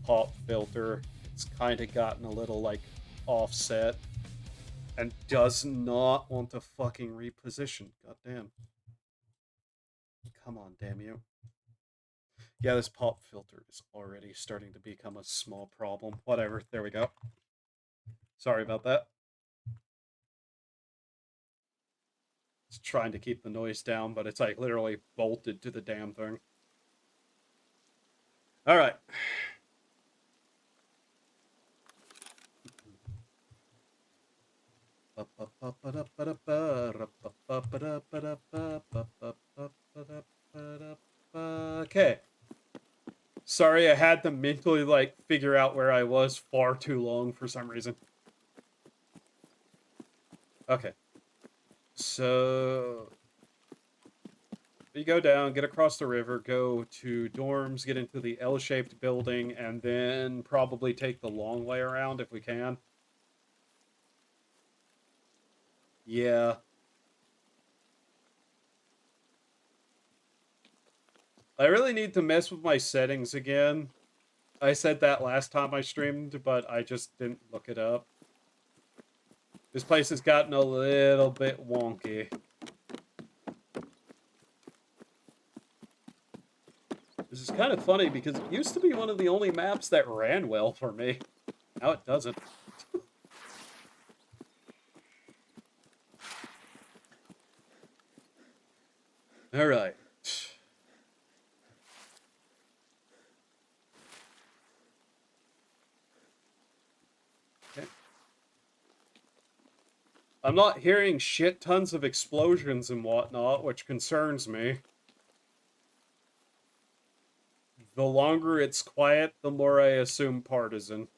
pop filter. It's kind of gotten a little, like, offset. And does not want to fucking reposition. God damn. Come on, damn you. Yeah, this pop filter is already starting to become a small problem. Whatever, there we go. Sorry about that. It's trying to keep the noise down, but it's like literally bolted to the damn thing. Alright. Okay. Sorry, I had to mentally, like, figure out where I was far too long for some reason. Okay. So... you go down, get across the river, go to dorms, get into the L-shaped building, and then probably take the long way around if we can. Yeah. I really need to mess with my settings again. I said that last time I streamed, but I just didn't look it up. This place has gotten a little bit wonky. This is kind of funny because it used to be one of the only maps that ran well for me. Now it doesn't. Alright. Okay. I'm not hearing shit tons of explosions and whatnot, which concerns me. The longer it's quiet, the more I assume partisan.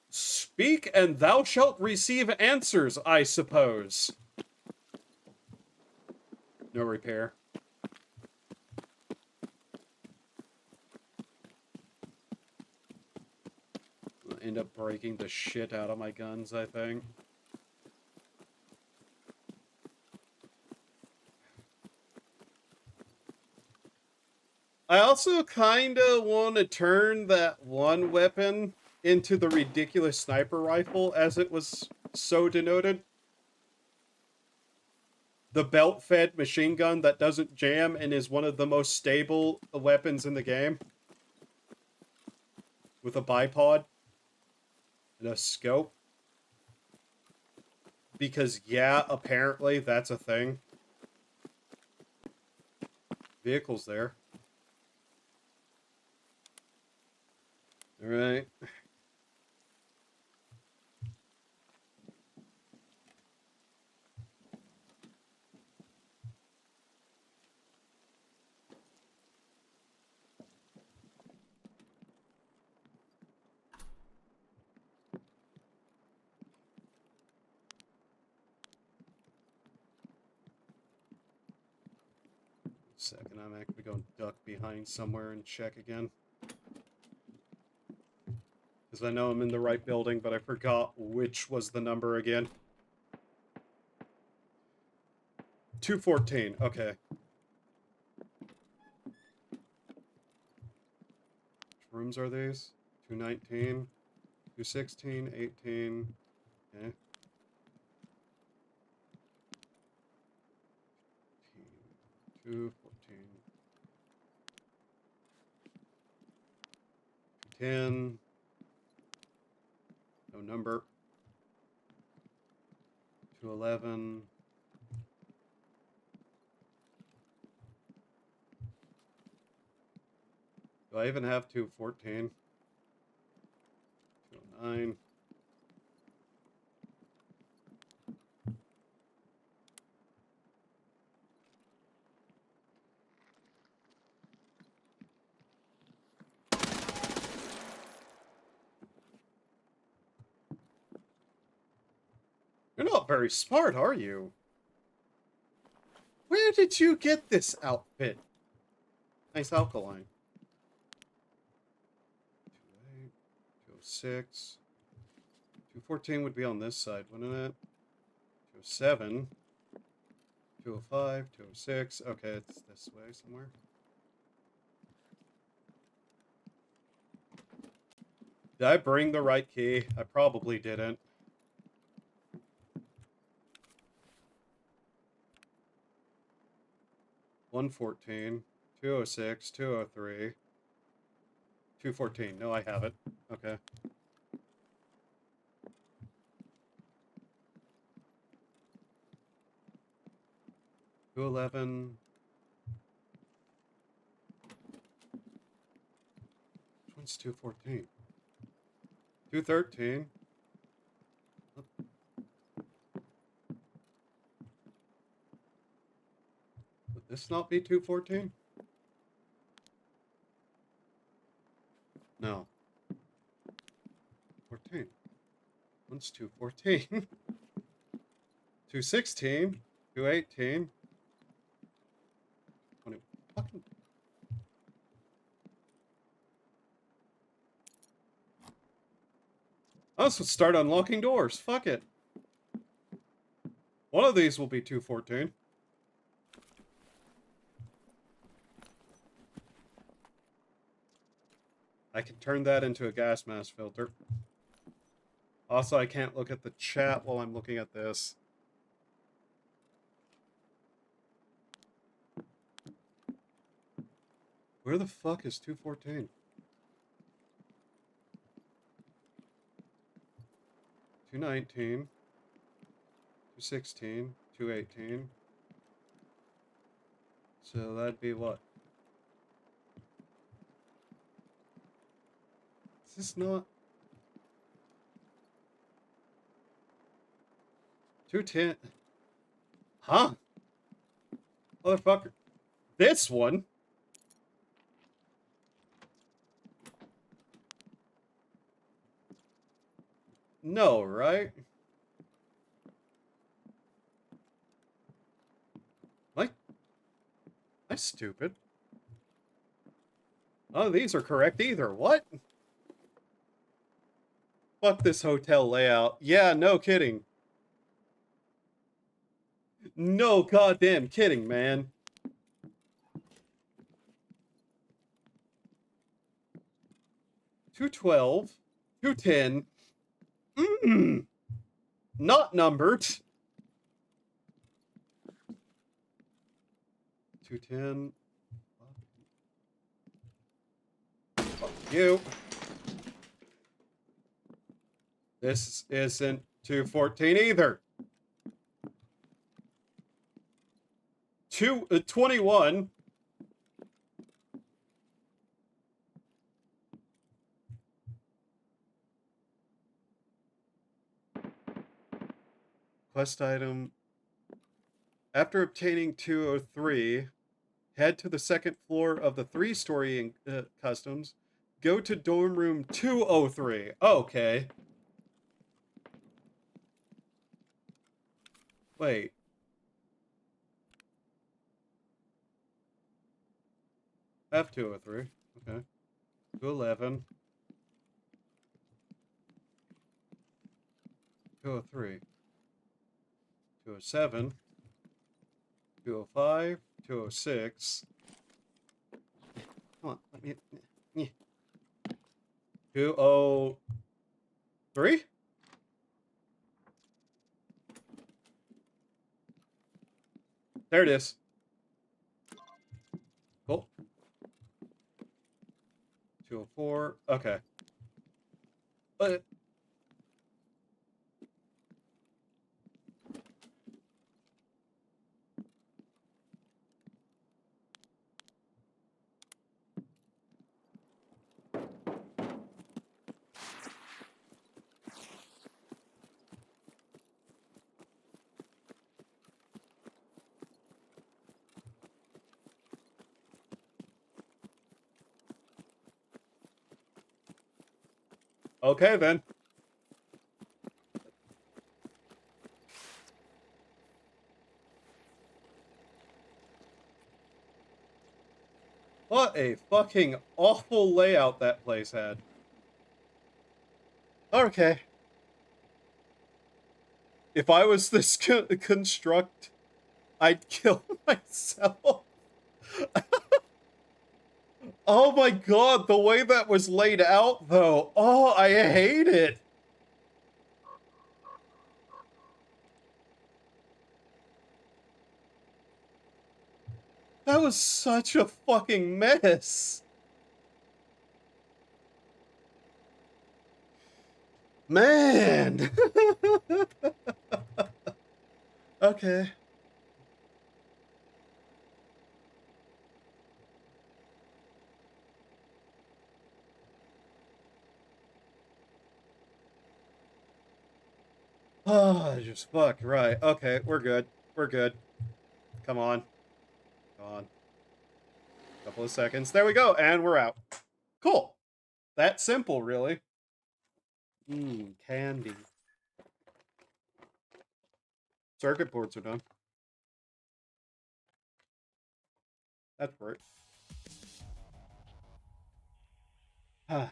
Speak and thou shalt receive answers, I suppose. No repair. I'll end up breaking the shit out of my guns, I think. I also kinda want to turn that one weapon into the ridiculous sniper rifle, as it was so denoted. The belt-fed machine gun that doesn't jam and is one of the most stable weapons in the game. With a bipod and a scope. Because, yeah, apparently that's a thing. Vehicle's there. Alright. Second, I'm actually going to duck behind somewhere and check again. Because I know I'm in the right building, but I forgot which was the number again. 214, okay. Which rooms are these? 219, 216, 18, okay. 214, 10, no number. 211. Do I even have 214? 209. You're not very smart, are you? Where did you get this outfit? Nice alkaline. 28, 206. 214 would be on this side, wouldn't it? 207. 205, 206. Okay, it's this way somewhere. Did I bring the right key? I probably didn't. $114, 206, 203, 214. No, I have it. Okay. $211. Which one's 214? 213. Would this not be 214? No. 14. One's 214. 216. 218. 20. Fucking. Let's start unlocking doors. Fuck it. One of these will be 214. I can turn that into a gas mask filter. Also, I can't look at the chat while I'm looking at this. Where the fuck is 214? 219. 216. 218. So that'd be what? Is this not? 210. Huh? Motherfucker. This one? No, right? Like, I'm stupid. None of these are correct either. What? Fuck this hotel layout. Yeah, no kidding. No goddamn kidding, man. $212. $210. Not numbered. 210. Fuck you. This isn't 214 either. 21. Quest item. After obtaining 203, head to the second floor of the 3-story customs. Go to dorm room 203. Okay. Wait. F203. Okay. 211. 203. 207. 205. 206. Come on. Let me. 203? There it is. Cool. 204. Okay. Okay, then. What a fucking awful layout that place had. Okay. If I was this construct, I'd kill myself. Oh my god, the way that was laid out, though. Oh, I hate it. That was such a fucking mess. Man. Okay. Oh, just fuck. Right. Okay, we're good. We're good. Come on. Come on. Couple of seconds. There we go. And we're out. Cool. That simple, really. Candy. Circuit boards are done. That's great. Oh,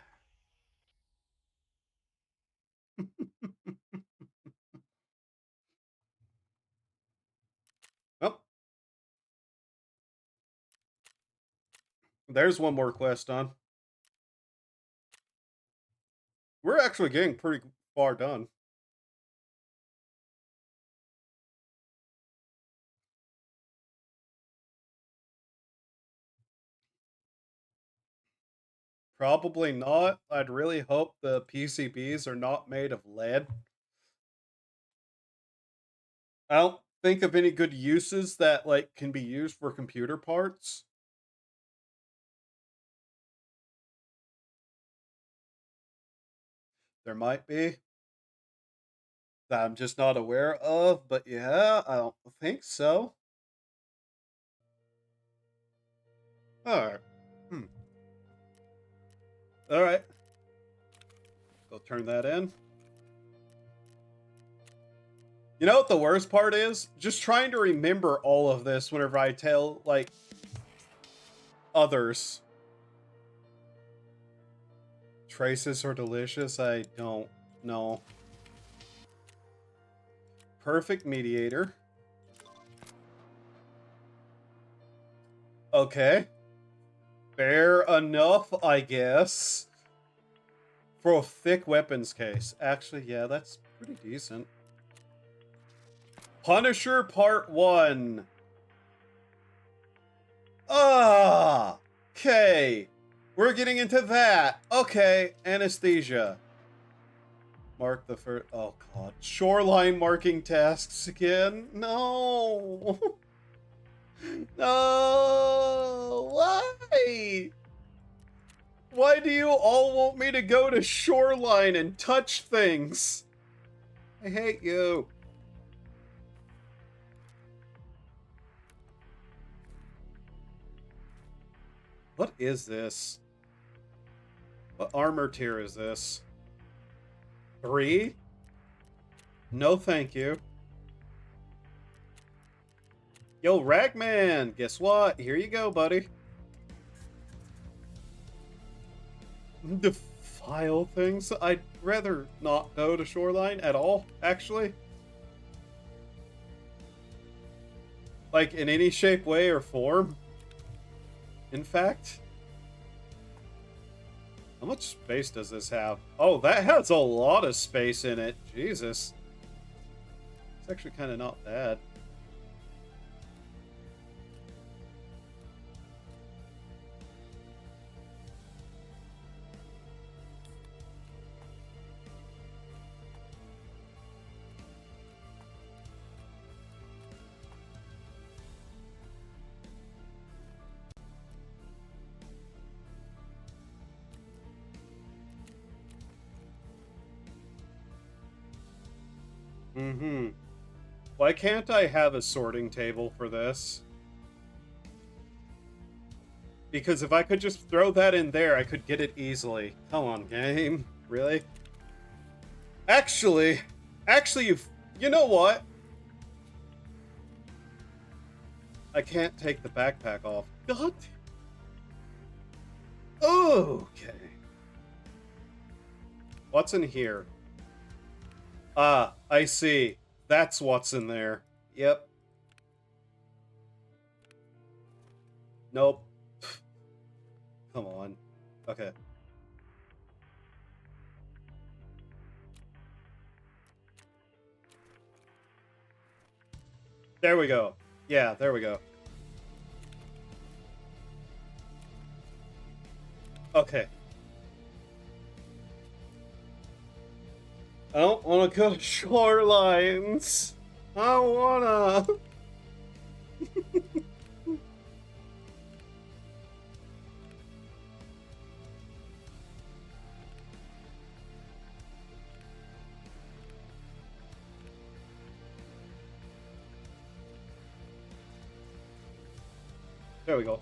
there's one more quest on. We're actually getting pretty far done. Probably not. I'd really hope the PCBs are not made of lead. I don't think of any good uses that like can be used for computer parts. There might be that I'm just not aware of, but yeah, I don't think so. Alright. Alright. Go turn that in. You know what the worst part is? Just trying to remember all of this whenever I tell, like, others. Traces are delicious? I don't know. Perfect mediator. Okay. Fair enough, I guess. For a thick weapons case. Actually, yeah, that's pretty decent. Punisher Part 1. Ah! Okay. We're getting into that. Okay. Anesthesia. Mark the first. Oh, God. Shoreline marking tasks again? No. No! Why? Why do you all want me to go to shoreline and touch things? I hate you. What is this? What armor tier is this? 3? No, thank you. Yo, Ragman, guess what? Here you go, buddy. Defile things? I'd rather not go to shoreline at all, actually. Like, in any shape, way, or form. In fact. How much space does this have? Oh, that has a lot of space in it. Jesus. It's actually kind of not bad. Mm-hmm. Why can't I have a sorting table for this? Because if I could just throw that in there, I could get it easily. Come on, game. Really? Actually, you know what? I can't take the backpack off. God. Okay. What's in here? Ah, I see. That's what's in there. Yep. Nope. Come on. Okay. There we go. Yeah, there we go. Okay. I don't want to go to shorelines. I don't wanna. There we go.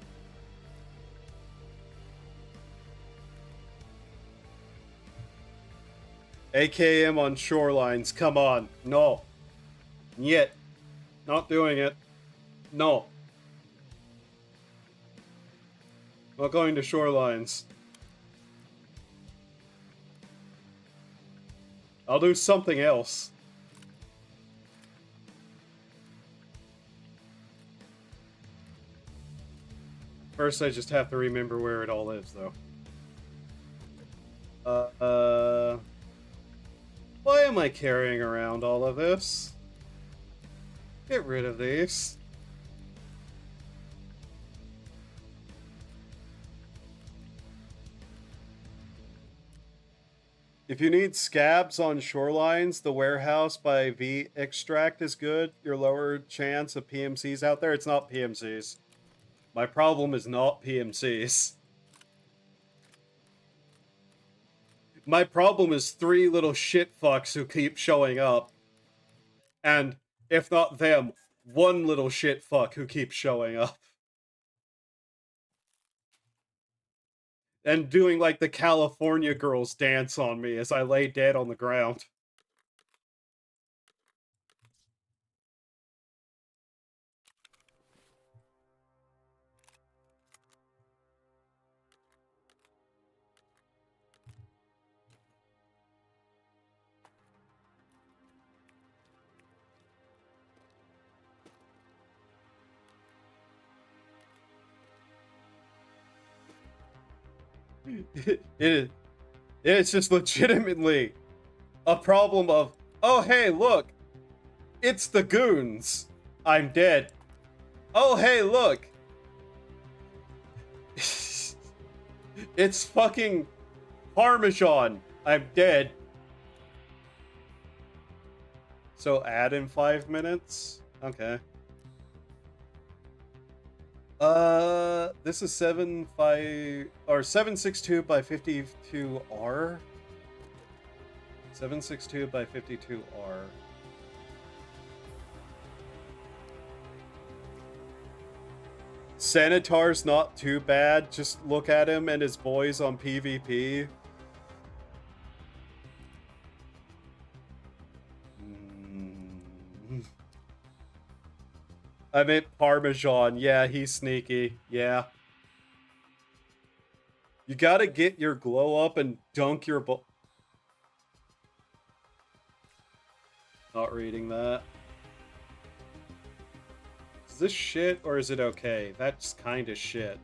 AKM on shorelines. Come on. No. Yet. Not doing it. No. Not going to shorelines. I'll do something else. First, I just have to remember where it all is, though. Why am I carrying around all of this? Get rid of these. If you need scabs on shorelines, the warehouse by V Extract is good. Your lower chance of PMCs out there. It's not PMCs. My problem is not PMCs. My problem is 3 little shit fucks who keep showing up. And, if not them, 1 little shit fuck who keeps showing up. And doing like the California girls dance on me as I lay dead on the ground. It's just legitimately a problem of, oh hey, look, it's the goons. I'm dead. Oh hey, look. It's fucking Parmesan. I'm dead. So add in 5 minutes? Okay. This is 762 by 52R. 762 by 52R. Sanitar's not too bad. Just look at him and his boys on PvP. I meant Parmesan. Yeah, he's sneaky. Yeah. You gotta get your glow up and dunk your Not reading that. Is this shit or is it okay? That's kind of shit.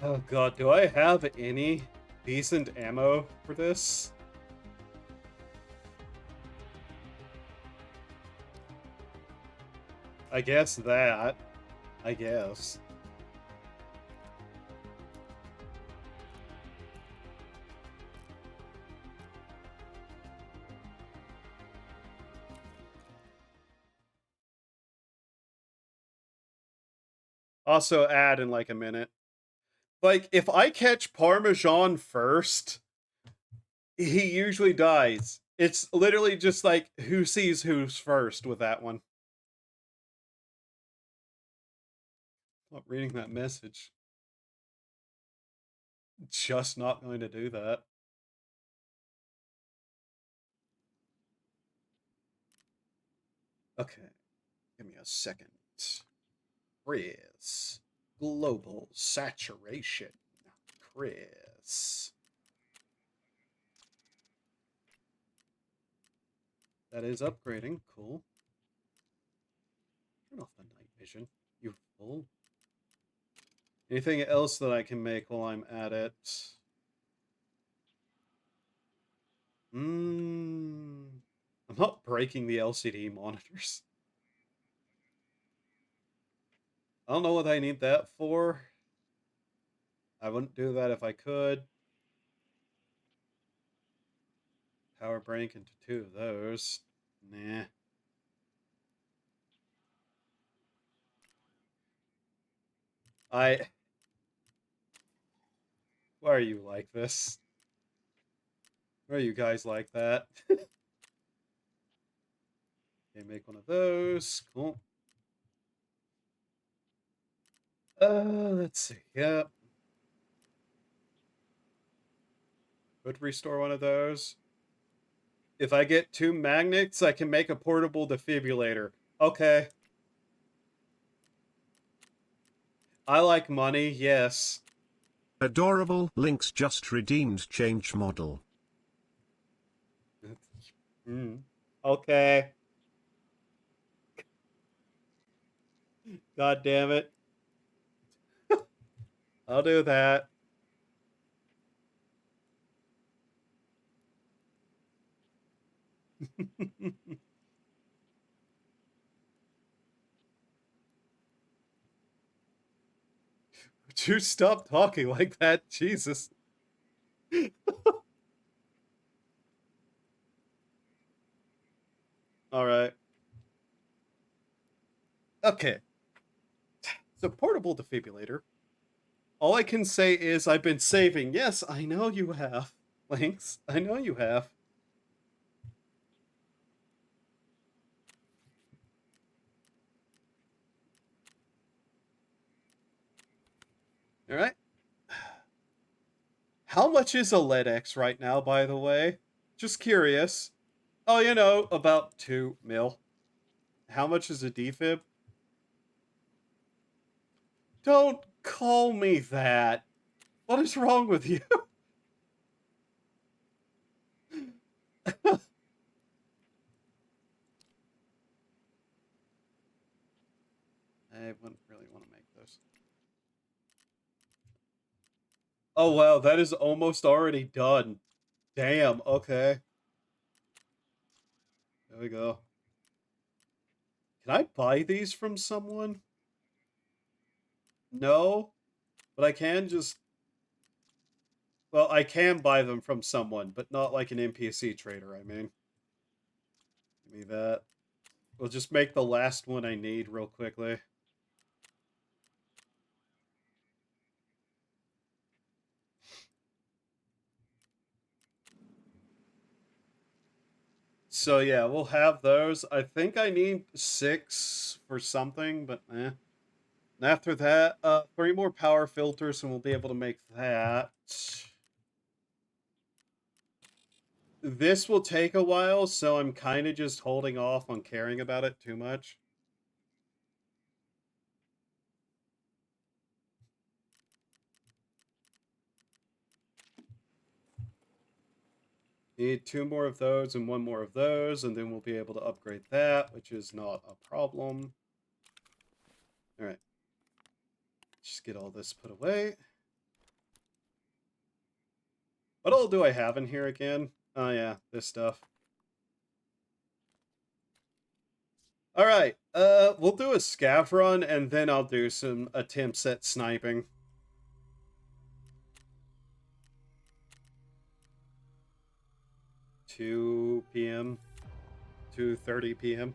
Oh god, do I have any decent ammo for this? I guess that. I guess. Also add in like a minute. Like, if I catch Parmesan first, he usually dies. It's literally just like, who sees who's first with that one. Not reading that message. Just not going to do that. Okay. Give me a second. Chris. Global saturation. Chris. That is upgrading. Cool. Turn off the night vision. You fool. Anything else that I can make while I'm at it? I'm not breaking the LCD monitors. I don't know what I need that for. I wouldn't do that if I could. Power break into 2 of those. Nah. Why are you like this? Why are you guys like that? Okay, make one of those. Cool. Let's see. Yep. Would restore one of those. If I get 2 magnets, I can make a portable defibrillator. Okay. I like money, yes. Adorable. Links just redeemed change model. Okay. God damn it. I'll do that. Would you stop talking like that? Jesus. Alright. Okay. So, portable defibrillator. All I can say is I've been saving. Yes, I know you have. Lynx, I know you have. Alright. How much is a LEDX right now, by the way? Just curious. Oh, you know, about 2 mil. How much is a defib? Don't call me that. What is wrong with you? I wouldn't really want to make those. Oh, wow, that is almost already done. Damn, okay. There we go. Can I buy these from someone? No, but I can just... Well, I can buy them from someone, but not like an NPC trader, I mean. Give me that. We'll just make the last one I need real quickly. So yeah, we'll have those. I think I need 6 for something, but eh. And after that, 3 more power filters and we'll be able to make that. This will take a while, so I'm kind of just holding off on caring about it too much. Need 2 more of those and 1 more of those, and then we'll be able to upgrade that, which is not a problem. Alright. Just get all this put away. What all do I have in here again? Oh yeah, this stuff. Alright, we'll do a scav run, and then I'll do some attempts at sniping. $2 p.m. 2:30 p.m.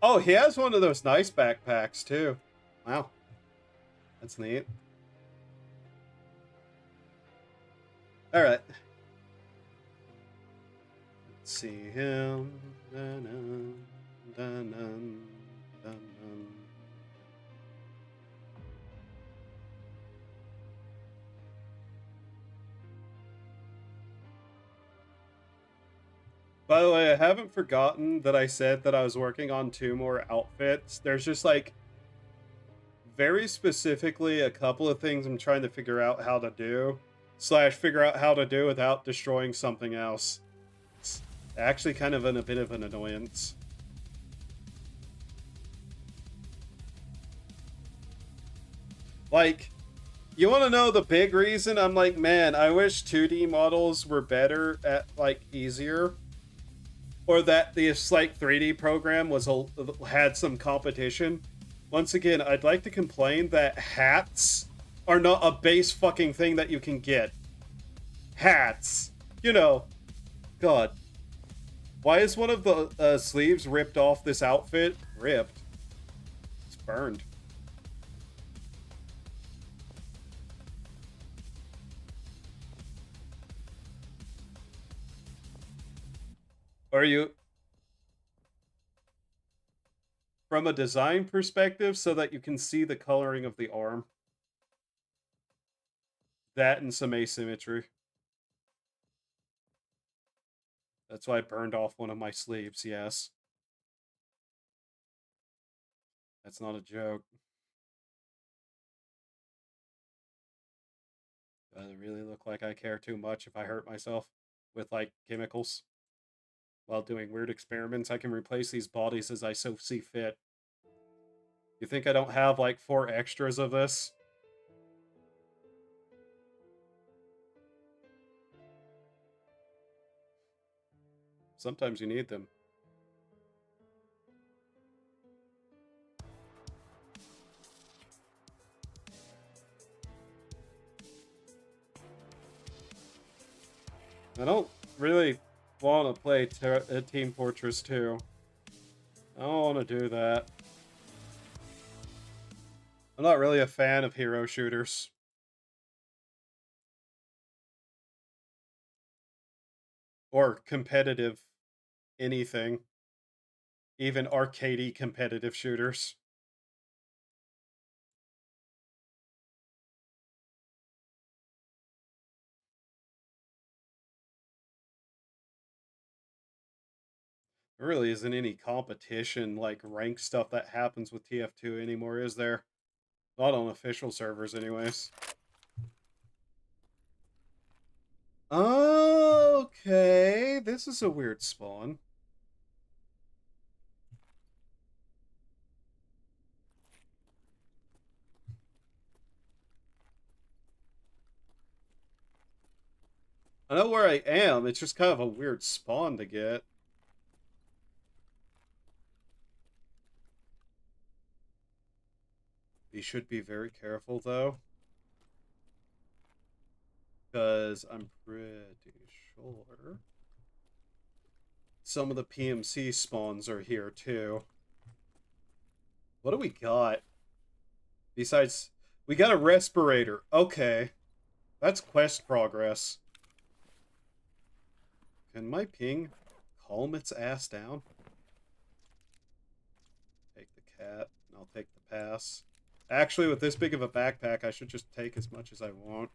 Oh, he has one of those nice backpacks, too. Wow. That's neat. Alright. Let's see him. Dun-dun, dun-dun, dun-dun. By the way, I haven't forgotten that I said that I was working on 2 more outfits. There's just like very specifically a couple of things I'm trying to figure out how to do, / figure out how to do without destroying something else. It's actually kind of a bit of an annoyance. Like, you want to know the big reason? I'm like, man, I wish 2D models were better at, like, easier. Or that this, like, 3D program had some competition. Once again, I'd like to complain that hats are not a base fucking thing that you can get. Hats. You know. God. Why is one of the sleeves ripped off this outfit? Ripped. It's burned. Are you... From a design perspective, so that you can see the coloring of the arm. That and some asymmetry. That's why I burned off one of my sleeves, yes. That's not a joke. Does it really look like I care too much if I hurt myself with, like, chemicals? While doing weird experiments, I can replace these bodies as I so see fit. You think I don't have, like, 4 extras of this? Sometimes you need them. I don't really want to play Team Fortress 2. I don't want to do that. I'm not really a fan of hero shooters. Or competitive anything. Even arcadey competitive shooters. There really isn't any competition, like rank stuff that happens with TF2 anymore, is there? Not on official servers, anyways. Okay, this is a weird spawn. I know where I am, it's just kind of a weird spawn to get. You should be very careful, though. Because I'm pretty sure... some of the PMC spawns are here too. What do we got? Besides, we got a respirator. Okay. That's quest progress. Can my ping calm its ass down? Take the cat, and I'll take the pass. Actually, with this big of a backpack, I should just take as much as I want.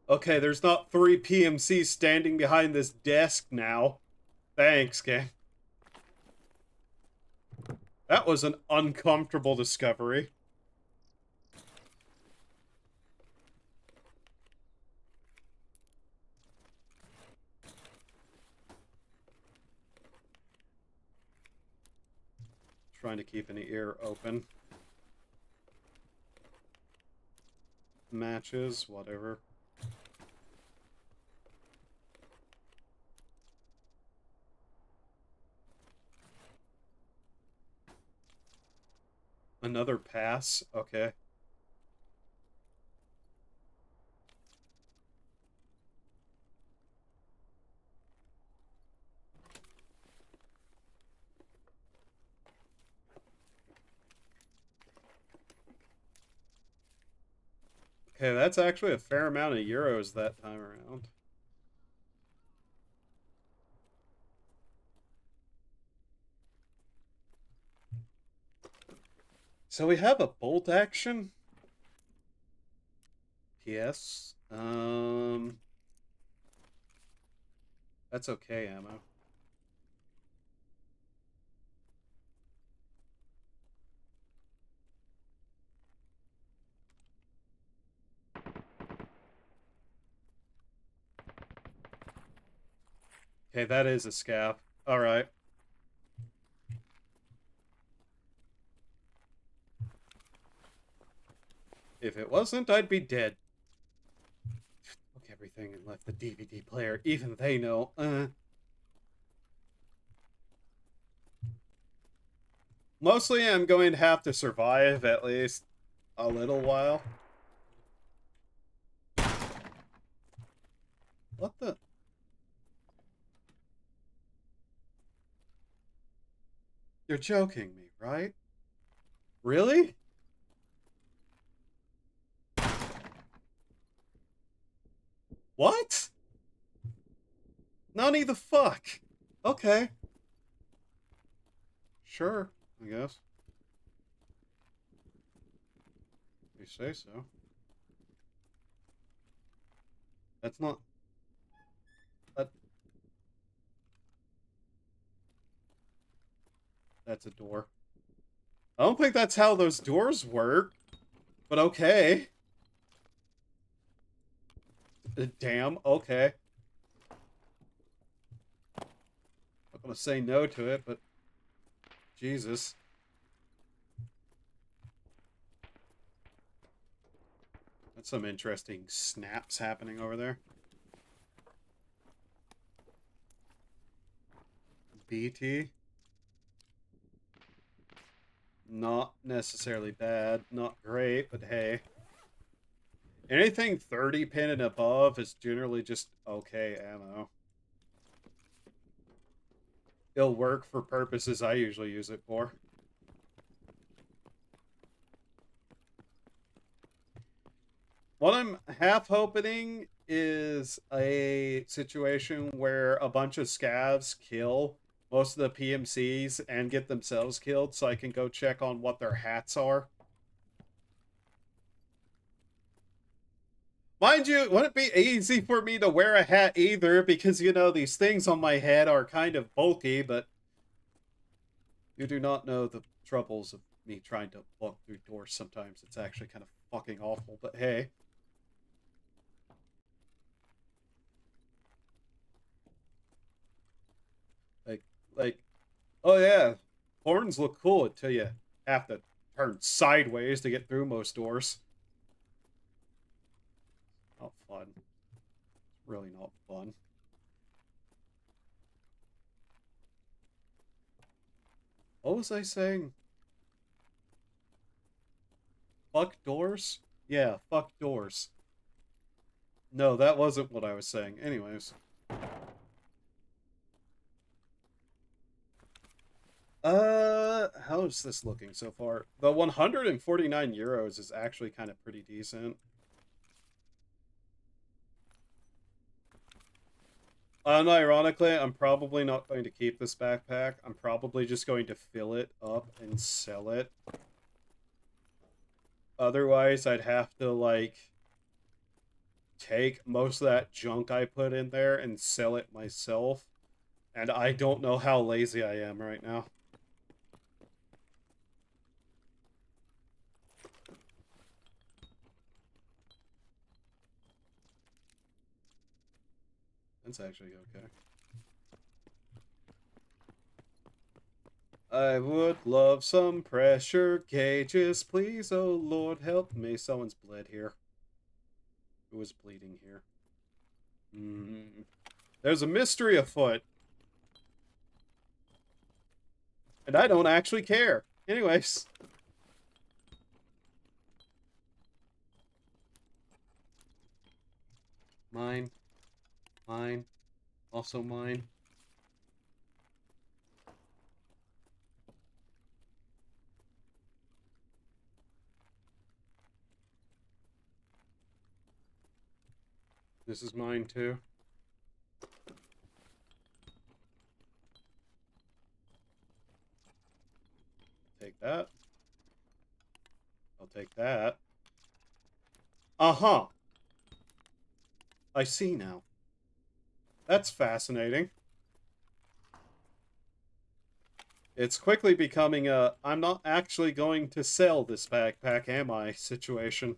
Okay, there's not 3 PMCs standing behind this desk now. Thanks, gang. That was an uncomfortable discovery. Trying to keep an ear open. Matches, whatever. Another pass? Okay. Okay, that's actually a fair amount of euros that time around. So we have a bolt action? Yes. That's okay, ammo. Okay, that is a scav. Alright. If it wasn't, I'd be dead. Took everything and left the DVD player. Even they know. Mostly I'm going to have to survive at least a little while. What the? You're joking me, right? Really? What? Nani the fuck? Okay. Sure, I guess. You say so. That's not... That... That's a door. I don't think that's how those doors work. But okay. Damn, okay. I'm gonna say no to it, but... Jesus. That's some interesting snaps happening over there. BT. Not necessarily bad. Not great, but hey. Anything 30 pin and above is generally just okay ammo. It'll work for purposes I usually use it for. What I'm half hoping is a situation where a bunch of scavs kill most of the PMCs and get themselves killed so I can go check on what their hats are. Mind you, it wouldn't be easy for me to wear a hat either because, you know, these things on my head are kind of bulky, but you do not know the troubles of me trying to walk through doors sometimes. It's actually kind of fucking awful, but hey. Like, oh yeah, horns look cool until you have to turn sideways to get through most doors. Not fun. It's really not fun. What was I saying? fuck doors? Yeah, fuck doors. No, that wasn't what I was saying. Anyways. How's this looking so far? The 149 euros is actually kind of pretty decent. Unironically, I'm probably not going to keep this backpack. I'm probably just going to fill it up and sell it. Otherwise, I'd have to, like, take most of that junk I put in there and sell it myself. And I don't know how lazy I am right now. That's actually okay. I would love some pressure gauges, please. Oh Lord, help me. Someone's bled here. Who was bleeding here? There's a mystery afoot. And I don't actually care. Anyways. Mine. Mine. Also mine. This is mine too. Take that. I'll take that. Uh-huh. I see now. That's fascinating. It's quickly becoming a I'm not actually going to sell this backpack, am I? Situation.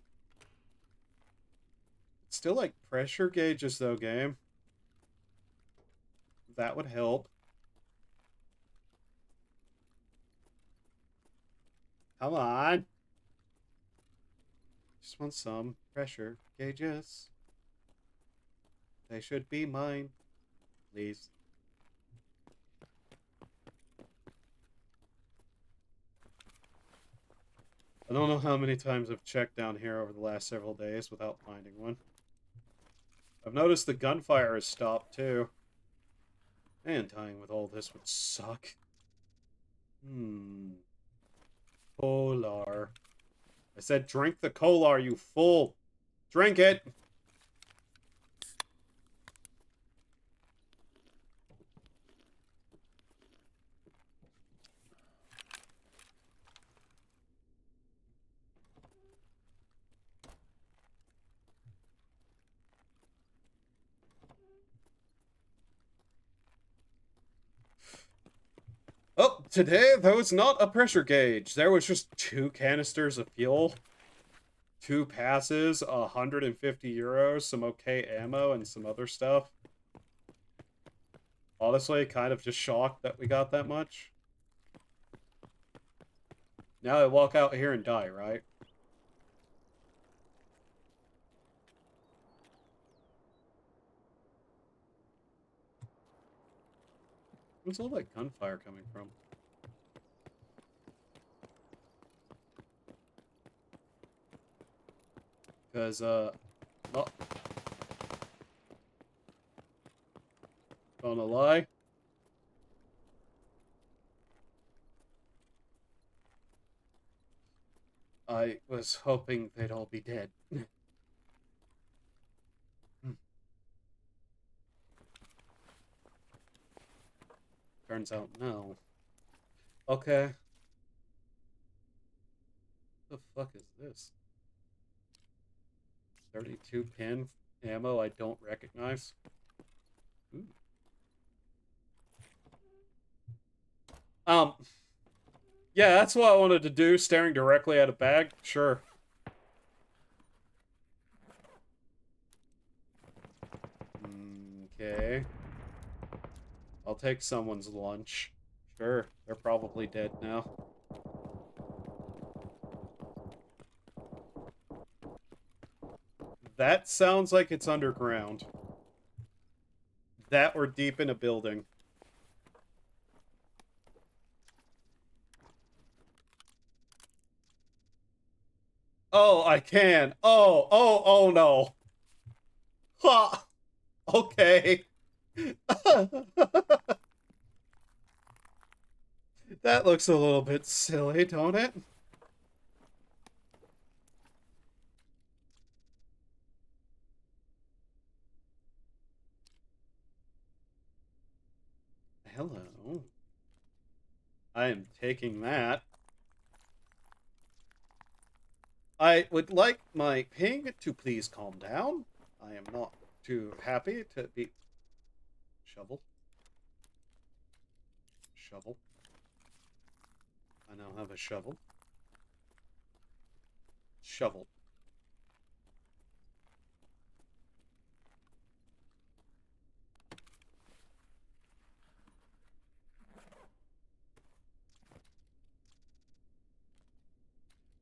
It's still like pressure gauges though, game. That would help. Come on. Just want some pressure gauges. They should be mine. Please. I don't know how many times I've checked down here over the last several days without finding one. I've noticed the gunfire has stopped too. And tying with all this would suck. Polar. I said drink the Kolar, you fool! Drink it! Oh, today there was not a pressure gauge. There was just 2 canisters of fuel, 2 passes, 150 euros, some okay ammo, and some other stuff. Honestly, kind of just shocked that we got that much. Now I walk out here and die, right? Where's all that gunfire coming from? Because, not gonna lie. I was hoping they'd all be dead. Turns out, no. Okay. What the fuck is this? 32 pin ammo I don't recognize. Ooh. Yeah, that's what I wanted to do, staring directly at a bag. Sure. Okay. I'll take someone's lunch. Sure, they're probably dead now. That sounds like it's underground. That or deep in a building. Oh, I can. Oh no. Ha! Okay. That looks a little bit silly, don't it? Hello. I am taking that. I would like my ping to please calm down. I am not too happy to be... Shovel. Shovel. I now have a shovel. Shovel.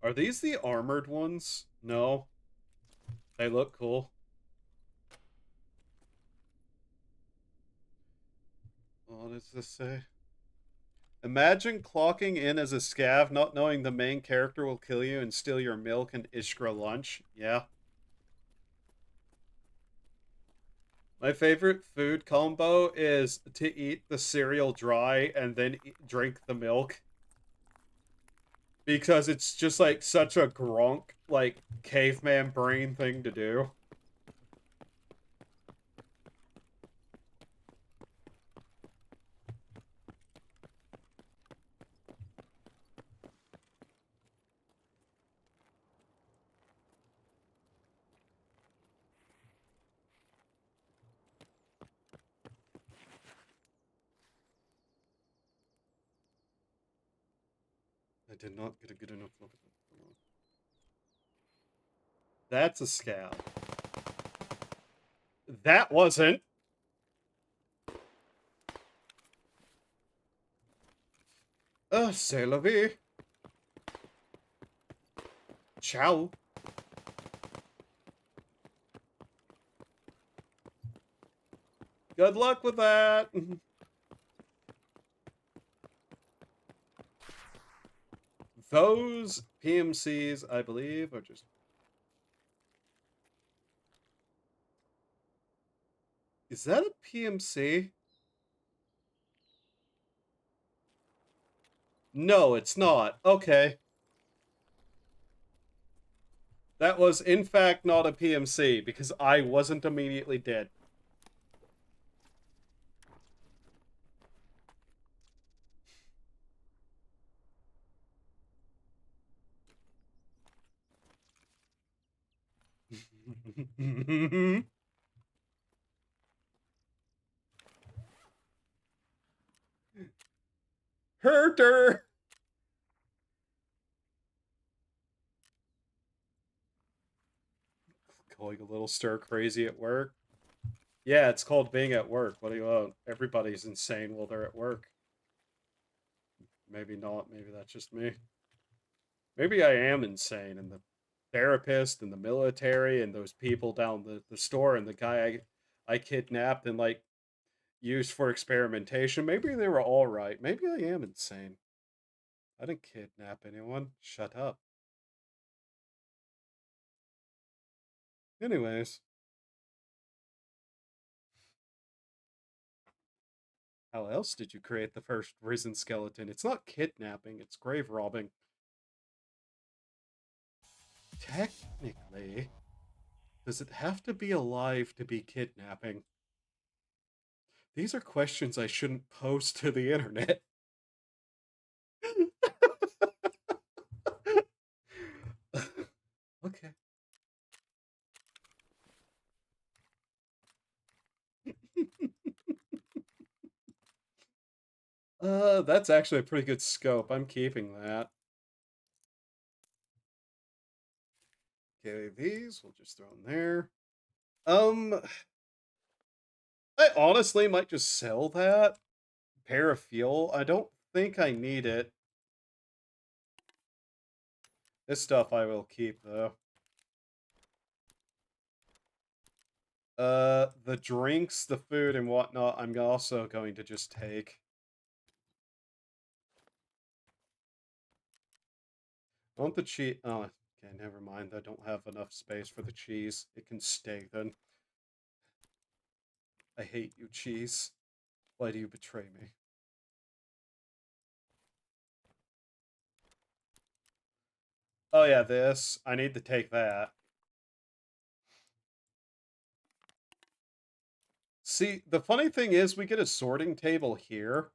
Are these the armored ones? No. They look cool. What does this say? Imagine clocking in as a scav, not knowing the main character will kill you and steal your milk and Ishkra lunch. Yeah. My favorite food combo is to eat the cereal dry and then drink the milk. Because it's just like such a gronk, like, caveman brain thing to do. I did not get a good enough look at it. That's a scab. That wasn't. C'est la vie. Ciao. Good luck with that. Those PMCs, I believe, are just... Is that a PMC? No, it's not. Okay. That was, in fact, not a PMC, because I wasn't immediately dead. Herder! Going a little stir crazy at work. Yeah, it's called being at work. What do you want? Everybody's insane while they're at work. Maybe not. Maybe that's just me. Maybe I am insane, and the therapist and the military and those people down the store and the guy I kidnapped and like used for experimentation. Maybe they were all right. Maybe I am insane. I didn't kidnap anyone. Shut up. Anyways. How else did you create the first risen skeleton? It's not kidnapping, it's grave robbing. Technically, does it have to be alive to be kidnapping? These are questions I shouldn't post to the internet. Okay. That's actually a pretty good scope. I'm keeping that. Okay, these we'll just throw in there. I honestly might just sell that pair of fuel. I don't think I need it. This stuff I will keep though. The drinks, the food, and whatnot, I'm also going to just take. I want the cheat. Oh, Okay, never mind. I don't have enough space for the cheese. It can stay then. I hate you, cheese. Why do you betray me? Oh yeah, this. I need to take that. See, the funny thing is we get a sorting table here.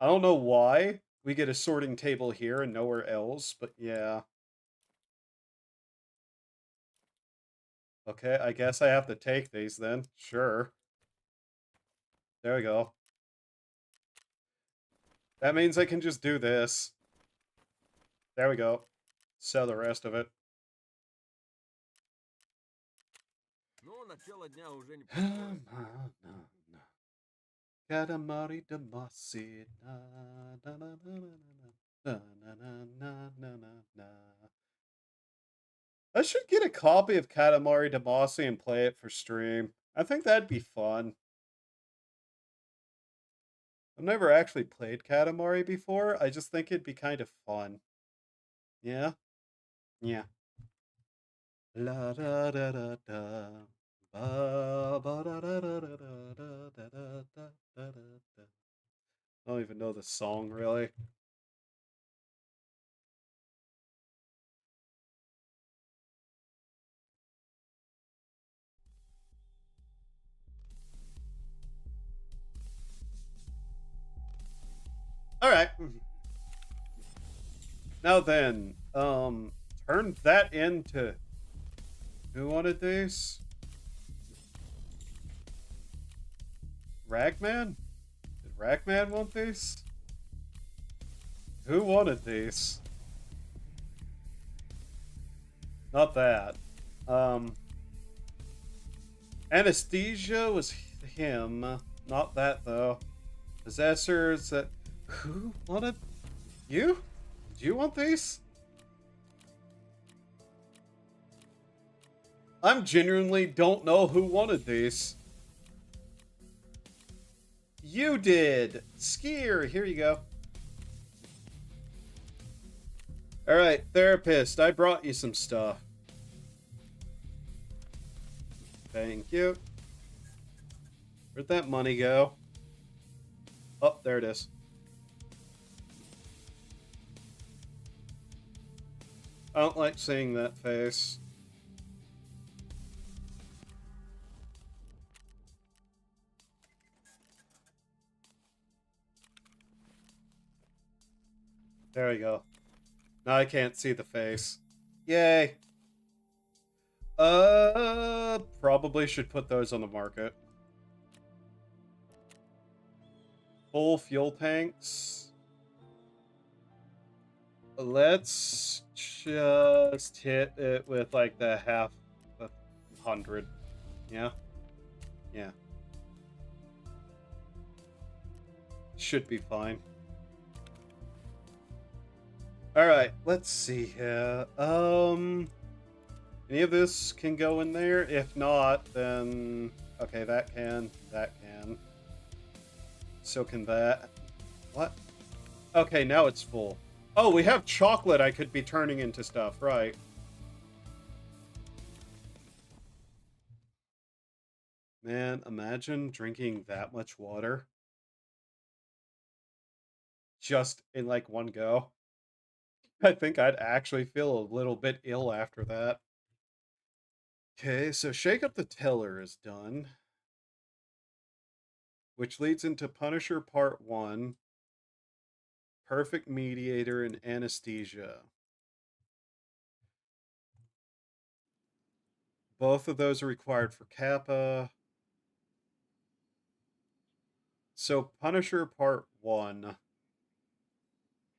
I don't know why we get a sorting table here and nowhere else, but yeah. Okay, I guess I have to take these then. Sure. There we go. That means I can just do this. There we go. Sell the rest of it. Ну, начало дня уже неплохое. Katamari Damacy. Na, na, na, na, na, na, na, na, na, na, na. I should get a copy of Katamari Damacy and play it for stream. I think that'd be fun. I've never actually played Katamari before. I just think it'd be kind of fun. Yeah? Yeah. La da da da da. Ba ba da da da da da da da da da da. I don't even know the song really. All right. Now then, turn that into. Who wanted these? Ragman? Did Ragman want these? Who wanted these? Not that. Anesthesia was him. Not that though. Possessors that. Who wanted? You? Do you want these? I'm genuinely don't know who wanted these. You did! Skier, here you go. Alright, therapist, I brought you some stuff. Thank you. Where'd that money go? Oh, there it is. I don't like seeing that face. There we go. Now I can't see the face. Yay. Probably should put those on the market. Full fuel tanks. Let's just hit it with like the half of 100. Yeah? Yeah. Should be fine. Alright, let's see here. Any of this can go in there? If not, then... Okay, that can. That can. So can that. What? Okay, now it's full. Oh, we have chocolate I could be turning into stuff, right. Man, imagine drinking that much water. Just in, like, one go. I think I'd actually feel a little bit ill after that. Okay, so Shake Up the Teller is done. Which leads into Punisher Part 1, Perfect Mediator, and Anesthesia. Both of those are required for Kappa. So Punisher Part 1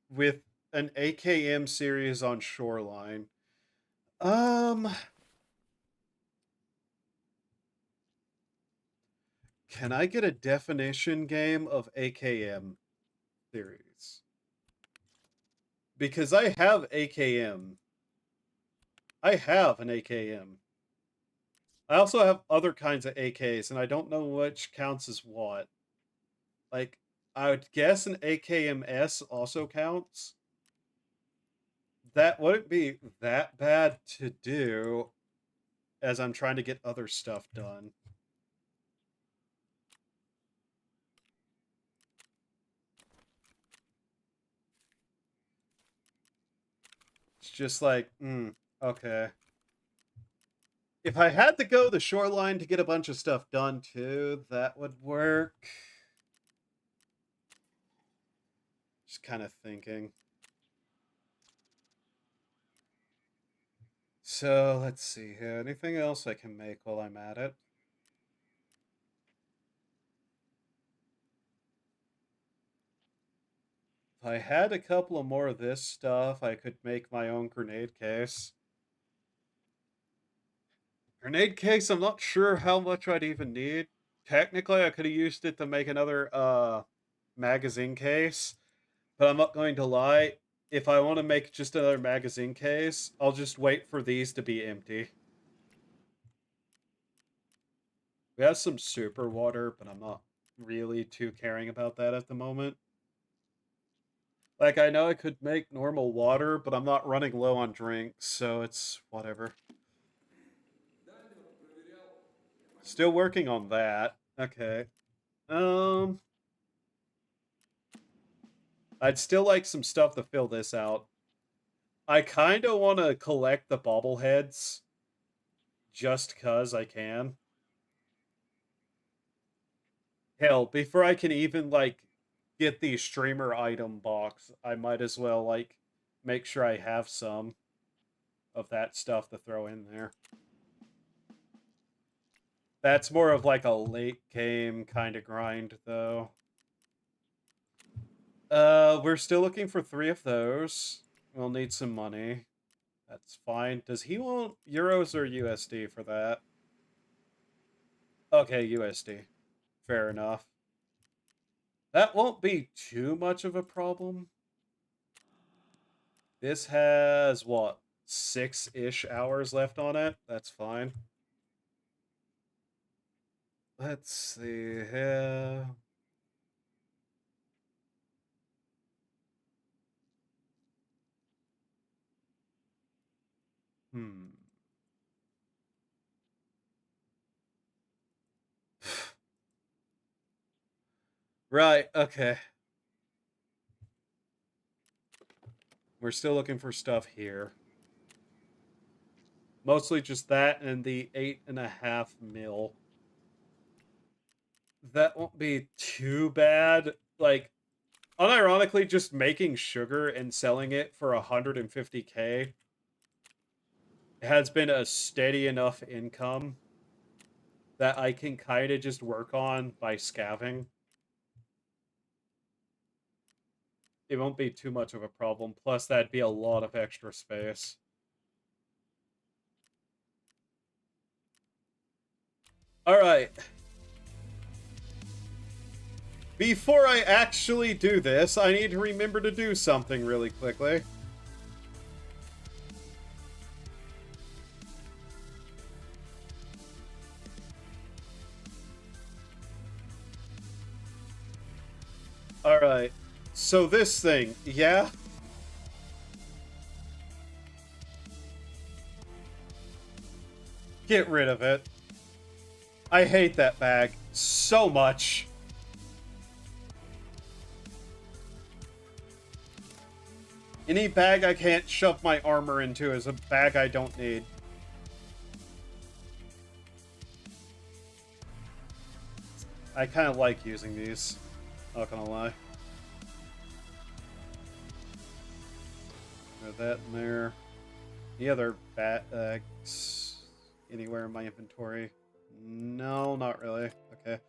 with an AKM series on Shoreline. Can I get a definition game of AKM series? Because I have AKM. I have an AKM. I also have other kinds of AKs, and I don't know which counts as what. Like, I would guess an AKMS also counts. that wouldn't be that bad to do as I'm trying to get other stuff done. It's just like, okay. If I had to go the shoreline to get a bunch of stuff done too, that would work. Just kind of thinking. So, let's see here. Anything else I can make while I'm at it? If I had a couple of more of this stuff, I could make my own grenade case. Grenade case, I'm not sure how much I'd even need. Technically, I could have used it to make another magazine case, but I'm not going to lie. If I want to make just another magazine case, I'll just wait for these to be empty. We have some super water, but I'm not really too caring about that at the moment. Like, I know I could make normal water, but I'm not running low on drinks, so it's whatever. Still working on that. Okay. I'd still like some stuff to fill this out. I kind of want to collect the bobbleheads just cuz I can. Hell, before I can even like get the streamer item box, I might as well like make sure I have some of that stuff to throw in there. That's more of like a late game kind of grind though. We're still looking for 3 of those. We'll need some money. That's fine. Does he want euros or USD for that? Okay, USD. Fair enough. That won't be too much of a problem. This has, what, 6-ish hours left on it? That's fine. Let's see here. Right, okay. We're still looking for stuff here. Mostly just that and the 8.5 mil. That won't be too bad. Like, unironically, just making sugar and selling it for 150K has been a steady enough income that I can kind of just work on by scavenging. It won't be too much of a problem. Plus, that'd be a lot of extra space. Alright. Before I actually do this, I need to remember to do something really quickly. Alright. So this thing, yeah? Get rid of it. I hate that bag so much. Any bag I can't shove my armor into is a bag I don't need. I kind of like using these. Not gonna lie. Got that in there. Any other bags anywhere in my inventory? No, not really. Okay.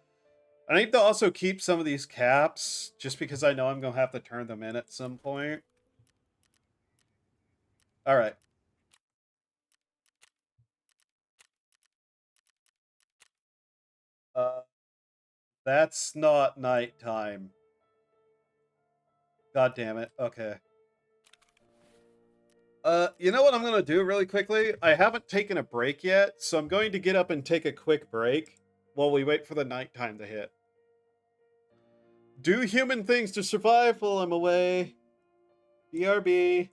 I need to also keep some of these caps, just because I know I'm gonna have to turn them in at some point. Alright. That's not nighttime. God damn it. Okay. You know what I'm gonna do really quickly? I haven't taken a break yet, so I'm going to get up and take a quick break while we wait for the nighttime to hit. Do human things to survive while I'm away. BRB.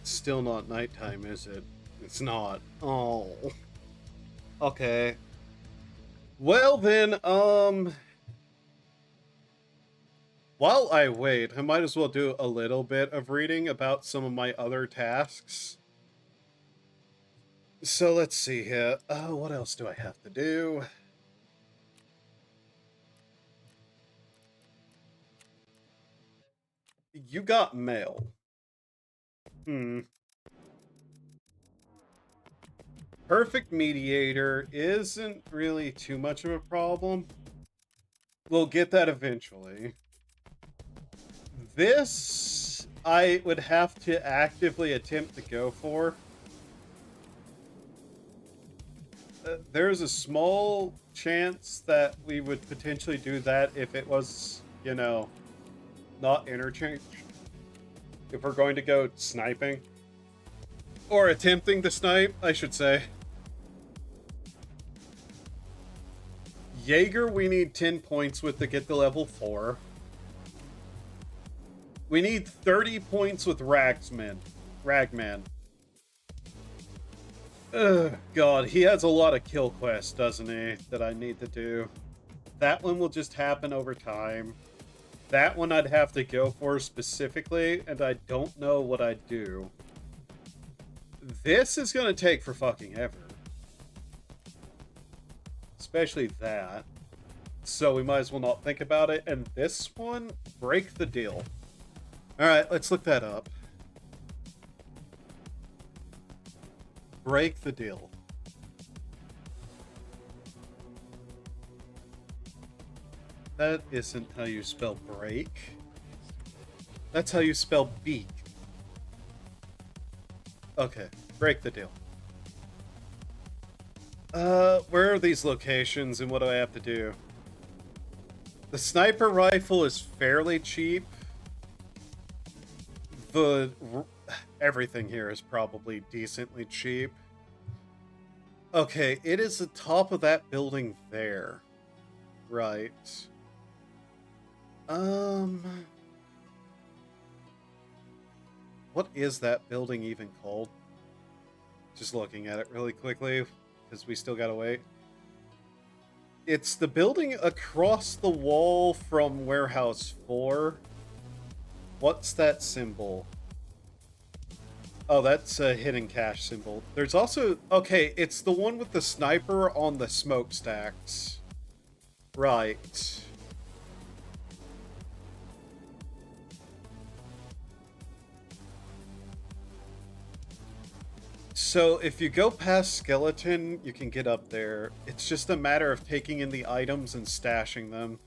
It's still not nighttime, is it? It's not. Oh. Okay. Well then, while I wait, I might as well do a little bit of reading about some of my other tasks. So let's see here. What else do I have to do? You got mail. Perfect mediator isn't really too much of a problem. We'll get that eventually. This, I would have to actively attempt to go for. There's a small chance that we would potentially do that if it was, you know, not interchange. If we're going to go sniping. Or attempting to snipe, I should say. Jaeger, we need 10 points with to get to level 4. We need 30 points with Ragman. Ugh, God, he has a lot of kill quests, doesn't he, that I need to do. That one will just happen over time. That one I'd have to go for specifically, and I don't know what I'd do. This is gonna take for fucking ever. Especially that. So we might as well not think about it. And this one, break the deal. Alright, let's look that up. Break the deal. That isn't how you spell break. That's how you spell beak. Okay, break the deal. Where are these locations and what do I have to do? The sniper rifle is fairly cheap. Everything here is probably decently cheap. Okay, it is the top of that building there. Right. What is that building even called? Just looking at it really quickly, because we still gotta wait. It's the building across the wall from Warehouse 4. What's that symbol? Oh, that's a hidden cache symbol. There's also... Okay, it's the one with the sniper on the smokestacks. Right. So, if you go past Skeleton, you can get up there. It's just a matter of taking in the items and stashing them.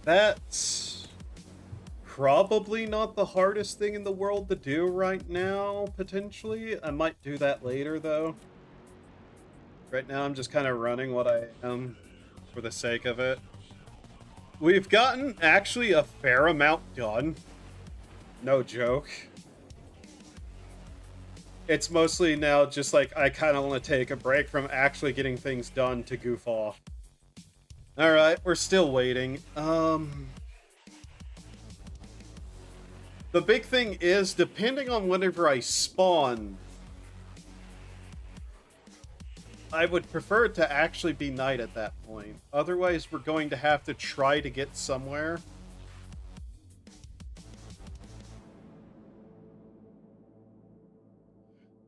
That's probably not the hardest thing in the world to do right now, potentially. I might do that later, though. Right now, I'm just kind of running what I am for the sake of it. We've gotten, actually, a fair amount done. No joke. It's mostly now just like I kind of want to take a break from actually getting things done to goof off. Alright, we're still waiting. The big thing is, depending on whenever I spawn, I would prefer it to actually be night at that point. Otherwise, we're going to have to try to get somewhere.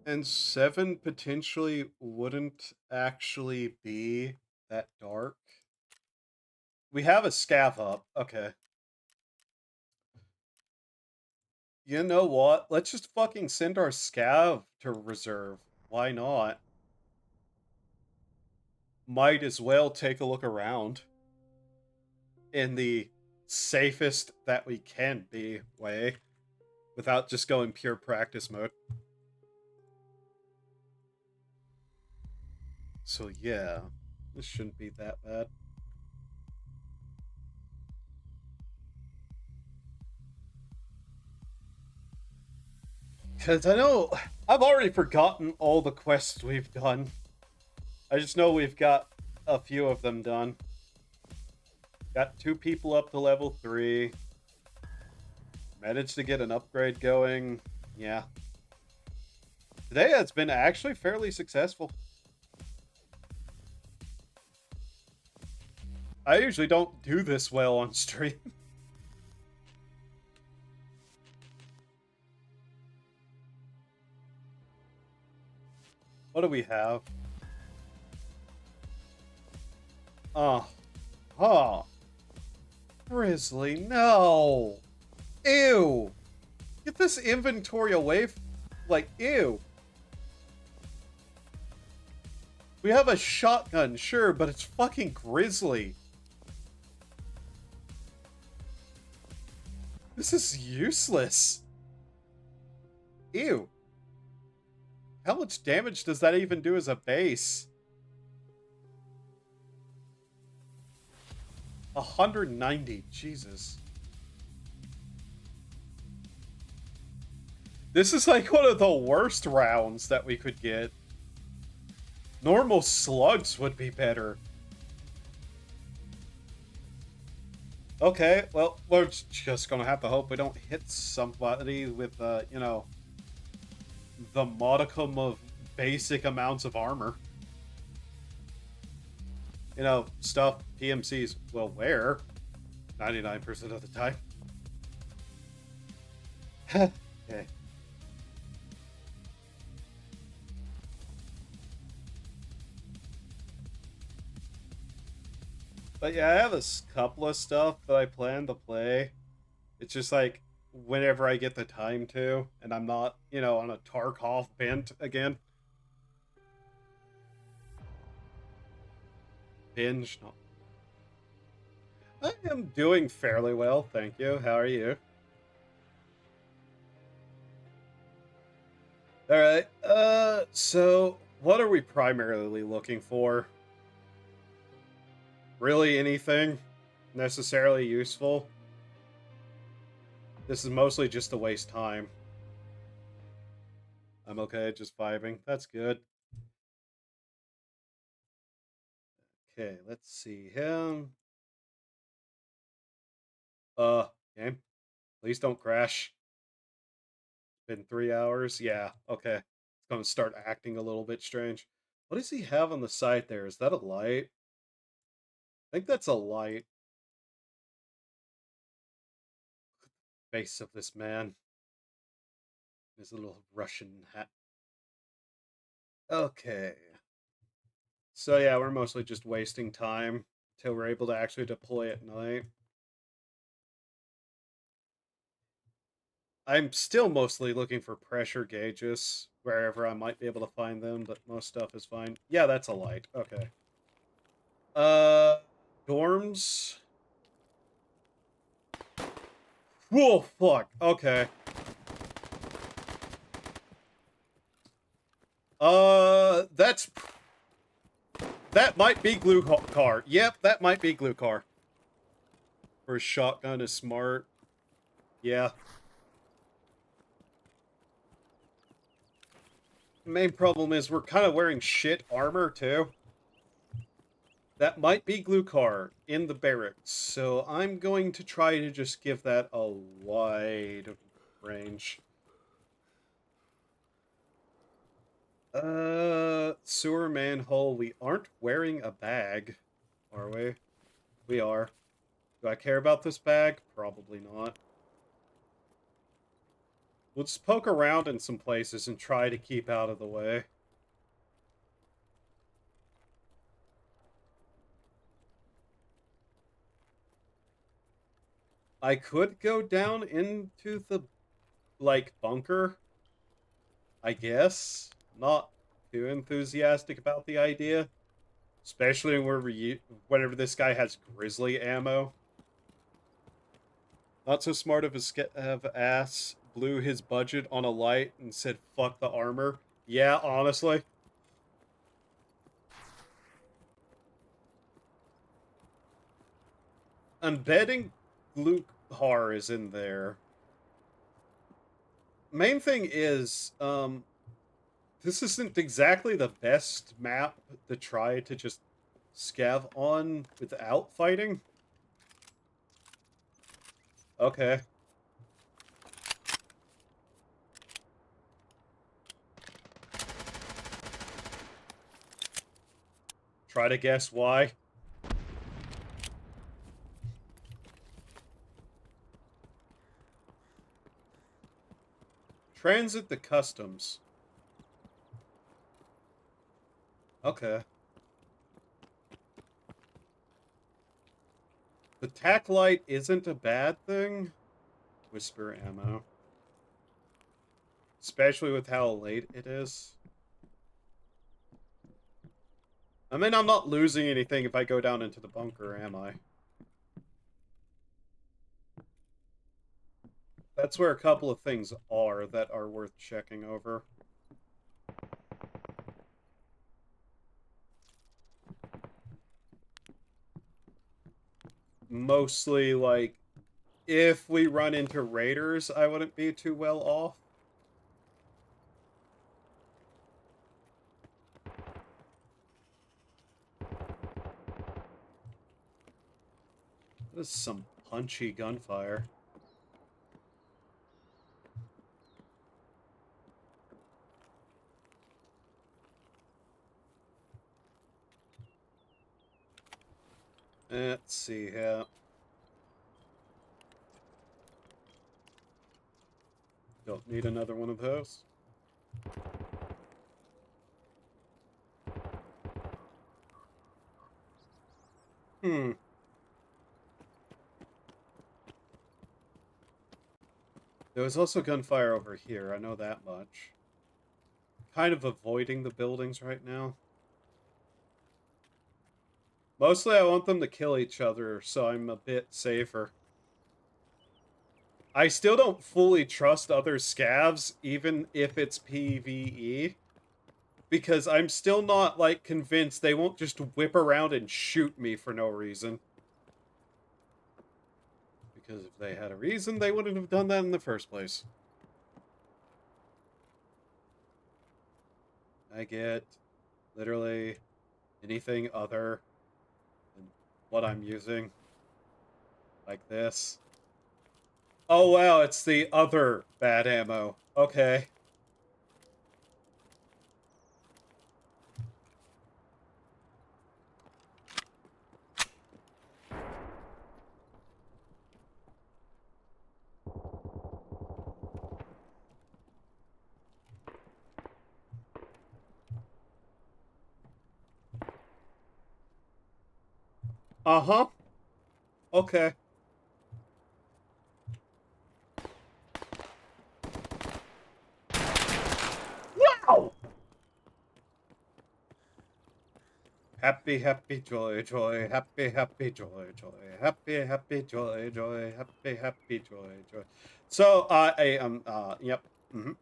And 7 potentially wouldn't actually be that dark. We have a scav up. Okay. You know what? Let's just fucking send our scav to reserve. Why not? Might as well take a look around. In the safest that we can be way. Without just going pure practice mode. So yeah, this shouldn't be that bad. Because I know I've already forgotten all the quests we've done. I just know we've got a few of them done. Got 2 people up to level 3. Managed to get an upgrade going. Yeah. Today has been actually fairly successful. I usually don't do this well on stream. What do we have? Oh. Grizzly, no! Ew! Get this inventory away like, ew. We have a shotgun, sure, but it's fucking Grizzly. This is useless. Ew. How much damage does that even do as a base? 190, Jesus. This is like one of the worst rounds that we could get. Normal slugs would be better. Okay, well, we're just gonna have to hope we don't hit somebody with, you know, the modicum of basic amounts of armor. You know, stuff PMCs will wear 99% of the time. Okay. But yeah, I have a couple of stuff that I plan to play. It's just like whenever I get the time to, and I'm not, you know, on a Tarkov bent again. Binge. No. I am doing fairly well, thank you. How are you? Alright, so what are we primarily looking for? Really anything necessarily useful? This is mostly just to waste time. I'm okay, just vibing. That's good. Okay, let's see him. Game. Please don't crash. Been 3 hours? Yeah, okay. It's gonna start acting a little bit strange. What does he have on the side there? Is that a light? I think that's a light. Face of this man. His little Russian hat. Okay. So yeah, we're mostly just wasting time till we're able to actually deploy at night. I'm still mostly looking for pressure gauges wherever I might be able to find them, but most stuff is fine. Yeah, that's a light. Okay. Dorms. Whoa, fuck. Okay. That might be glue car. Yep, that might be glue car. For a shotgun is smart. Yeah. The main problem is we're kind of wearing shit armor, too. That might be glue car in the barracks, so I'm going to try to just give that a wide range. Sewer manhole. We aren't wearing a bag, are we? We are. Do I care about this bag? Probably not. We'll just poke around in some places and try to keep out of the way. I could go down into the, like, bunker, I guess. Not too enthusiastic about the idea. Especially whenever this guy has grizzly ammo. Not so smart of a ass blew his budget on a light and said, fuck the armor. Yeah, honestly. I'm betting Glukar is in there. Main thing is, this isn't exactly the best map to try to just scav on without fighting. Okay. Try to guess why. Transit the customs. Okay. The tack light isn't a bad thing. Whisper ammo. Especially with how late it is. I mean, I'm not losing anything if I go down into the bunker, am I? That's where a couple of things are that are worth checking over. Mostly, like, if we run into raiders, I wouldn't be too well off. This is some punchy gunfire. Let's see here. Don't need another one of those. Hmm. There was also gunfire over here, I know that much. Kind of avoiding the buildings right now. Mostly I want them to kill each other, so I'm a bit safer. I still don't fully trust other scavs, even if it's PvE. Because I'm still not, like, convinced they won't just whip around and shoot me for no reason. Because if they had a reason, they wouldn't have done that in the first place. I get literally anything other than what I'm using. Like this. Oh wow, it's the other bad ammo. Okay. Uh-huh. Okay. Wow! Happy, happy, joy, joy, happy, happy, joy, joy, happy, happy, joy, joy, happy, happy, joy, joy. So, yep. Mm-hmm.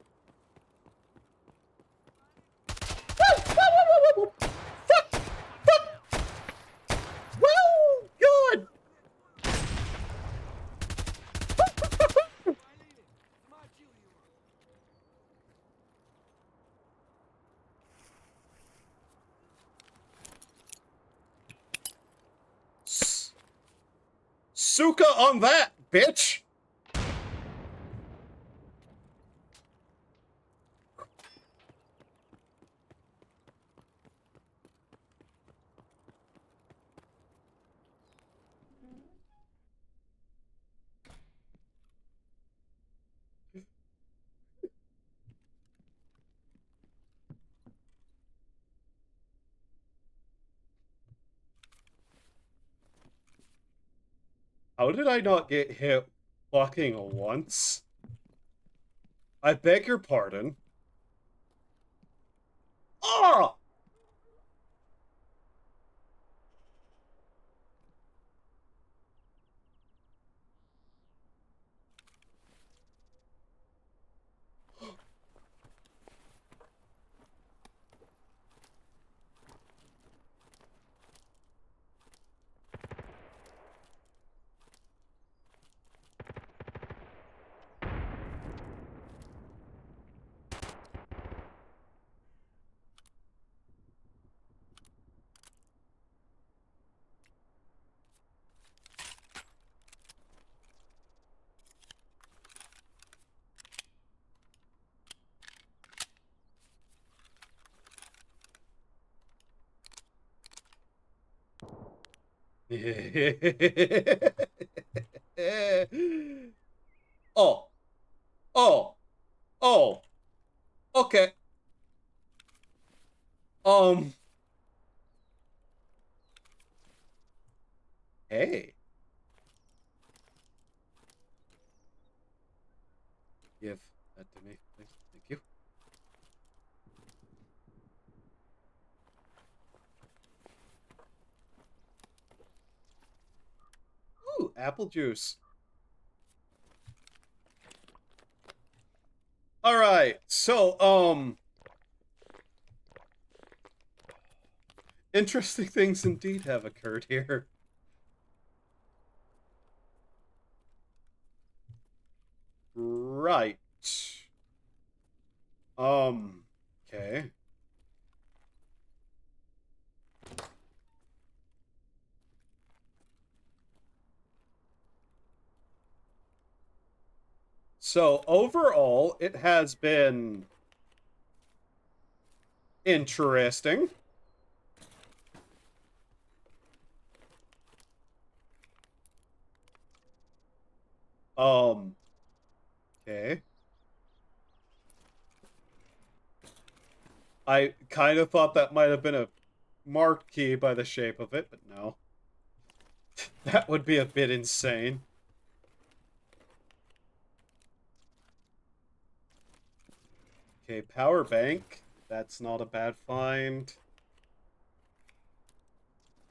Fuck! Fuck! Woo! God! Смочил его. Suka on that, bitch! How did I not get hit fucking once? I beg your pardon. Ah! Oh, oh, oh. Okay. Um. Hey. Give that to me, please. Thank you. Ooh, apple juice. All right. So, interesting things indeed have occurred here. Right. Okay. So, overall, it has been interesting. Okay. I kind of thought that might have been a marked key by the shape of it, but no. That would be a bit insane. Okay, power bank. That's not a bad find.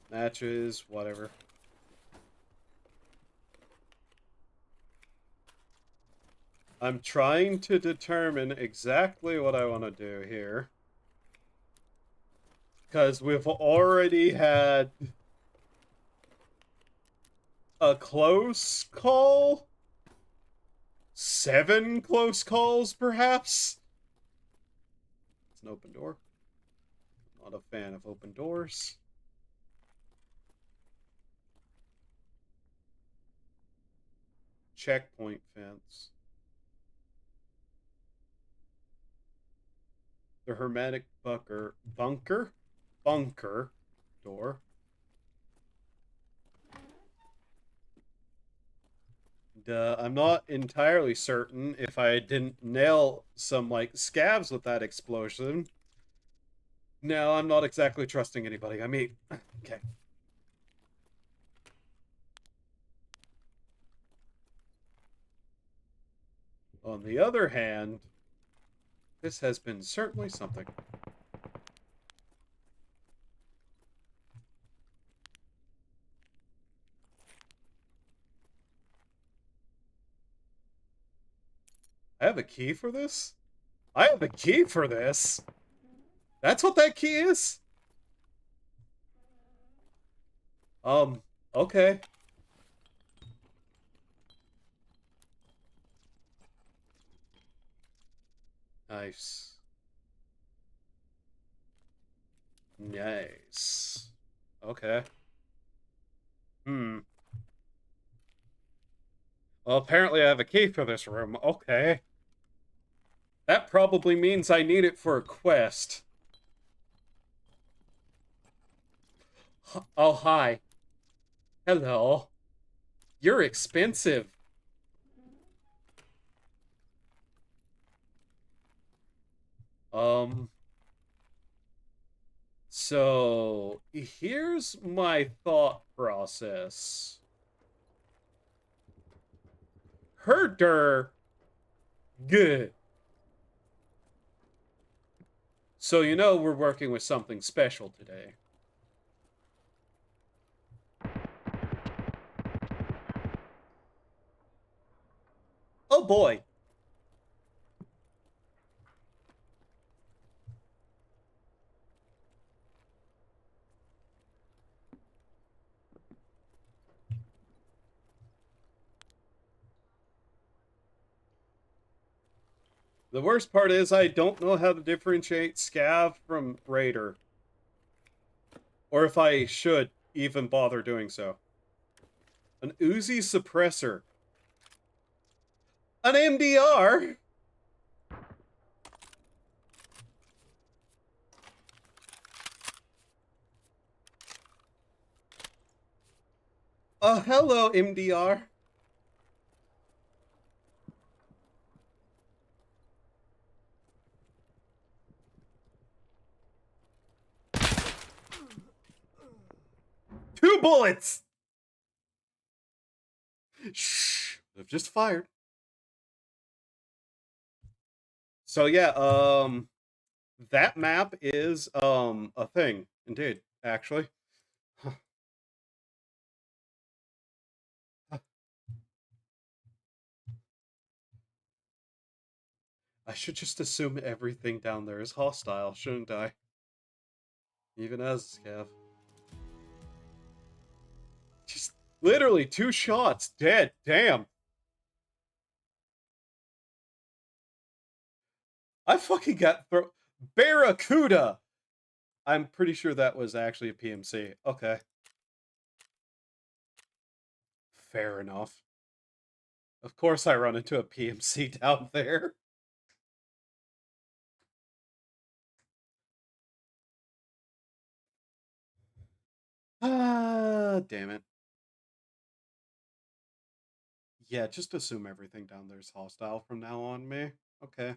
Matches, whatever. I'm trying to determine exactly what I want to do here. Because we've already had a close call? 7 close calls, perhaps? It's an open door. Not a fan of open doors. Checkpoint fence. The hermetic bunker door. I'm not entirely certain if I didn't nail some, like, scavs with that explosion. No, I'm not exactly trusting anybody I meet. Okay. On the other hand, this has been certainly something. I have a key for this? I have a key for this? That's what that key is? Okay. Nice. Nice. Okay. Hmm. Well, apparently I have a key for this room. Okay. That probably means I need it for a quest. Oh, hi. Hello. You're expensive. Um, so here's my thought process. Herder. Good. So you know we're working with something special today. Oh boy. The worst part is I don't know how to differentiate Scav from Raider. Or if I should even bother doing so. An Uzi suppressor. An MDR? Hello, MDR. Two bullets! Shh. I've just fired. So yeah, that map is a thing, indeed, actually. I should just assume everything down there is hostile, shouldn't I? Even as a scav. Just literally 2 shots, dead, damn. I fucking got Barracuda! I'm pretty sure that was actually a PMC. Okay. Fair enough. Of course I run into a PMC down there. Ah, damn it. Yeah, just assume everything down there is hostile from now on, me. Okay.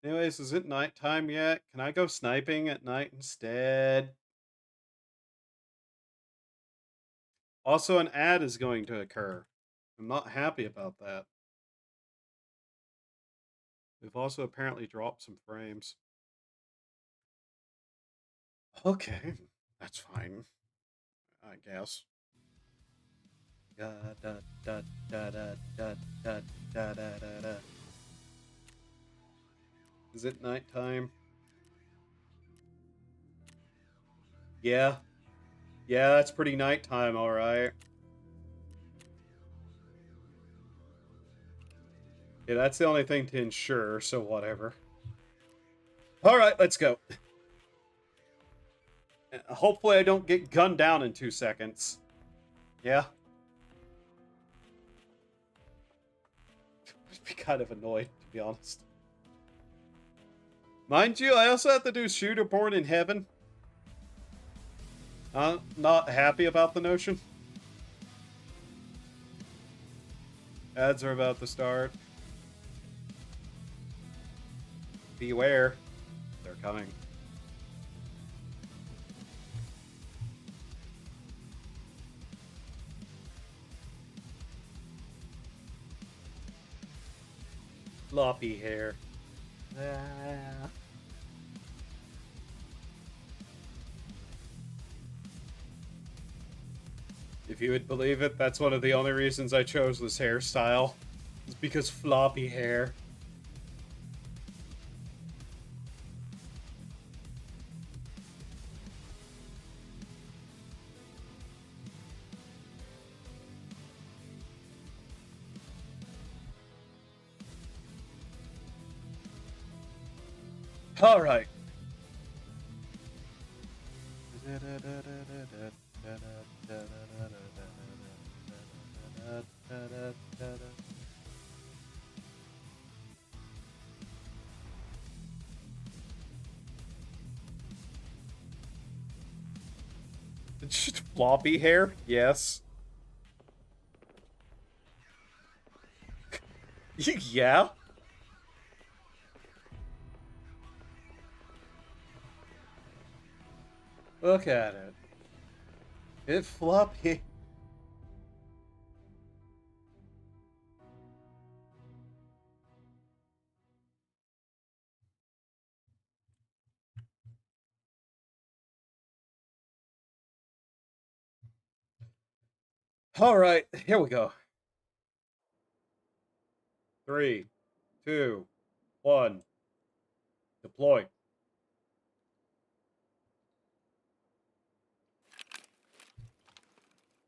Anyways, is it nighttime yet? Can I go sniping at night instead? Also, an ad is going to occur. I'm not happy about that. We've also apparently dropped some frames. Okay, that's fine, I guess. Da, da, da, da, da, da, da, da, da, da, da. Is it nighttime? Yeah. Yeah, that's pretty nighttime, alright. Yeah, that's the only thing to ensure, so whatever. Alright, let's go. Hopefully I don't get gunned down in 2 seconds. Yeah? I'd be kind of annoyed, to be honest. Mind you, I also have to do Shooter Born in Heaven. I'm not happy about the notion. Ads are about to start. Beware. They're coming. Floppy hair. Ah. If you would believe it, that's one of the only reasons I chose this hairstyle. It's because floppy hair. All right. Just floppy hair? Yes. Yeah. Look at it. It floppy. All right, here we go. 3, 2, 1. Deploy.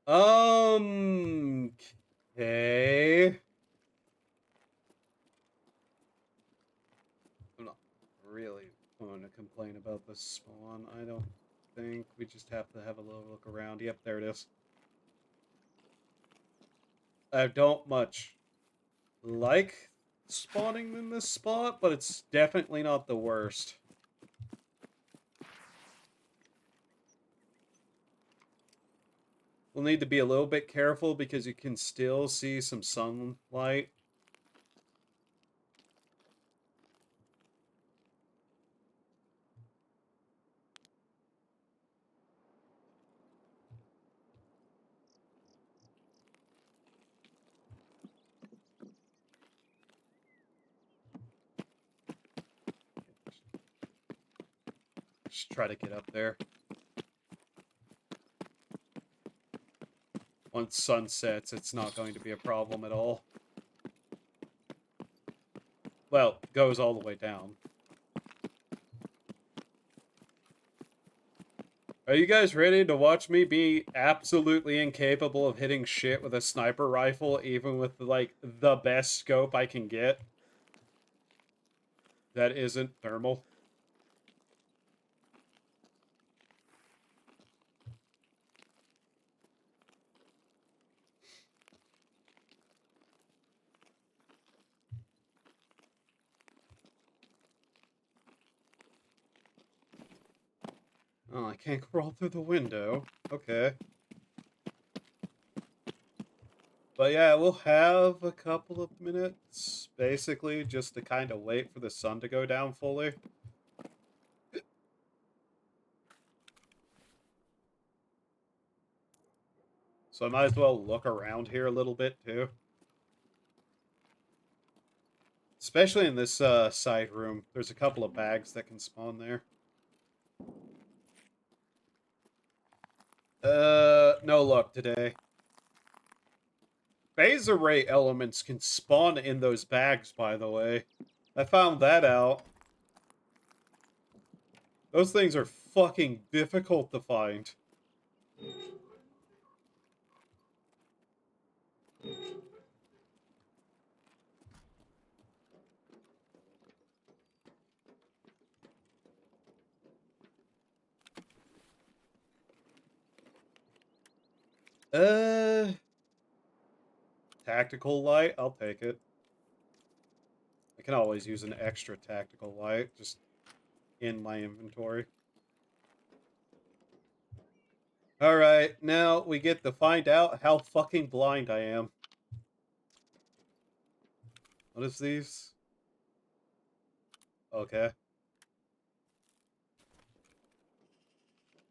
Okay. I'm not really going to complain about the spawn. I don't think. We just have to have a little look around. Yep, there it is. I don't much like spawning in this spot, but it's definitely not the worst. We'll need to be a little bit careful because you can still see some sunlight. Just try to get up there. Once sun sets, it's not going to be a problem at all. Well, goes all the way down. Are you guys ready to watch me be absolutely incapable of hitting shit with a sniper rifle, even with, like, the best scope I can get? That isn't thermal. Oh, I can't crawl through the window. Okay. But yeah, we'll have a couple of minutes, basically, just to kind of wait for the sun to go down fully. So I might as well look around here a little bit, too. Especially in this side room. There's a couple of bags that can spawn there. No luck today. Phaser ray elements can spawn in those bags, by the way. I found that out. Those things are fucking difficult to find. Tactical light? I'll take it. I can always use an extra tactical light, just in my inventory. Alright, now we get to find out how fucking blind I am. What is these? Okay. Let's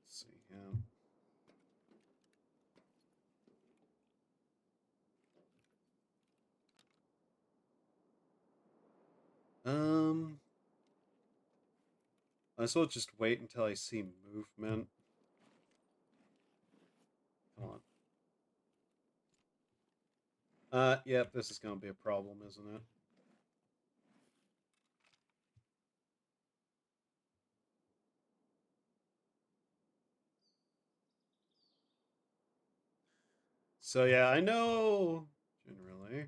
see, yeah. I might as well just wait until I see movement. Come on. Yep, this is gonna be a problem, isn't it? So yeah, I know, generally.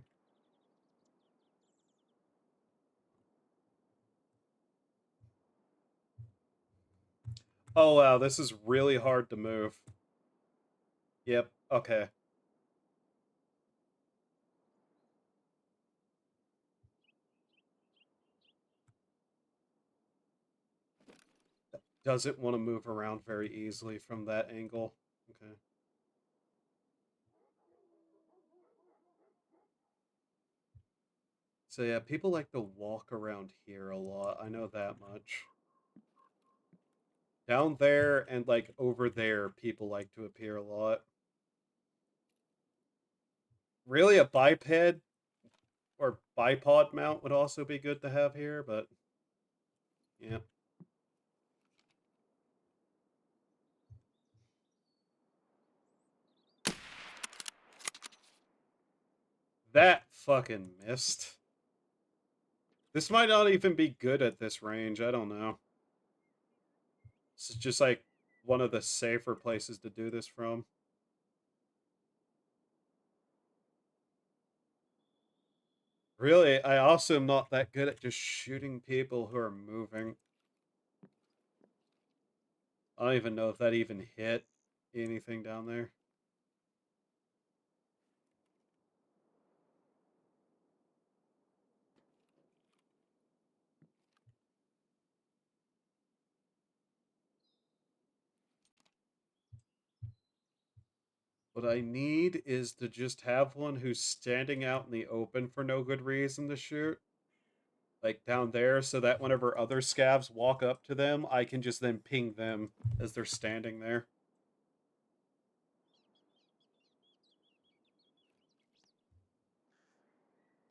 Oh wow, this is really hard to move. Yep, okay. Doesn't want to move around very easily from that angle. Okay. So yeah, people like to walk around here a lot. I know that much. Down there and like over there, people like to appear a lot. Really, a biped or bipod mount would also be good to have here, but yeah. That fucking missed. This might not even be good at this range. I don't know. This is just like one of the safer places to do this from. Really, I also am not that good at just shooting people who are moving. I don't even know if that even hit anything down there. What I need is to just have one who's standing out in the open for no good reason to shoot. Like down there, so that whenever other scavs walk up to them, I can just then ping them as they're standing there.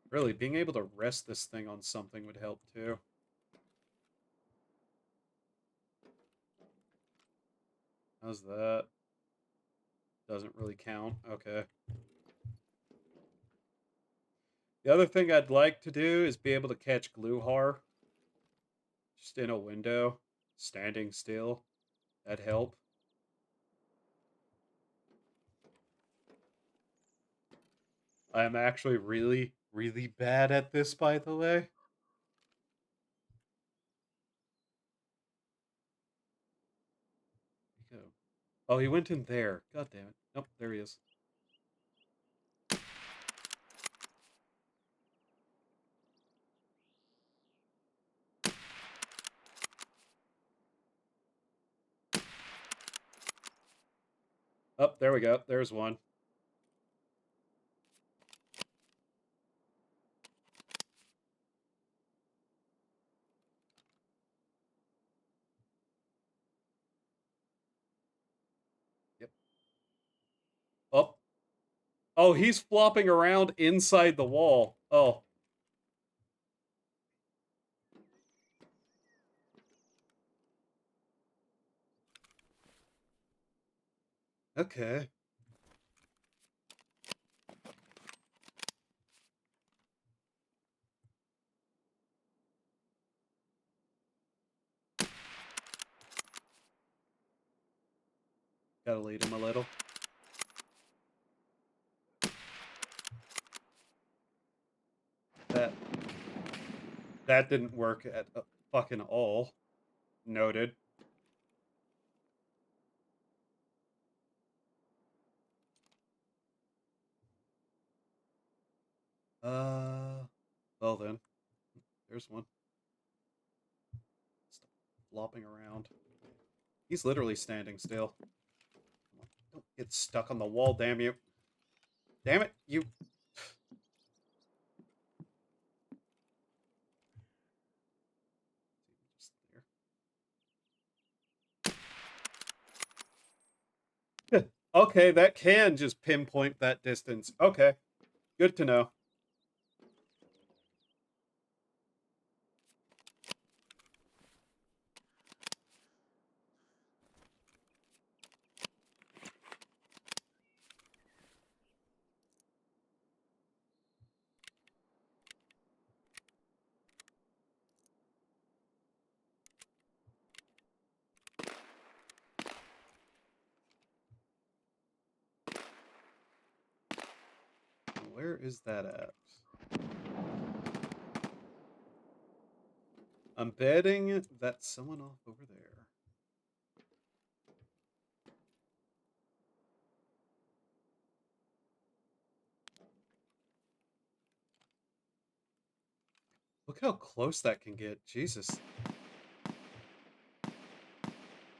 Really, being able to rest this thing on something would help too. How's that? Doesn't really count. Okay. The other thing I'd like to do is be able to catch Gluhar just in a window, standing still. That'd help. I'm actually really, really bad at this, by the way. Go. Oh, he went in there. God damn it. Nope, there he is. Oh, there we go. There's one. Yep. Oh. Oh, he's flopping around inside the wall. Oh. Okay. Gotta lead him a little. That didn't work at fucking all. Noted. Well then. There's one. Stop flopping around. He's literally standing still. Don't get stuck on the wall, damn you. Damn it, you... Just there. Okay, that can just pinpoint that distance. Okay, good to know. Where is that at? I'm betting that's someone off over there. Look how close that can get. Jesus.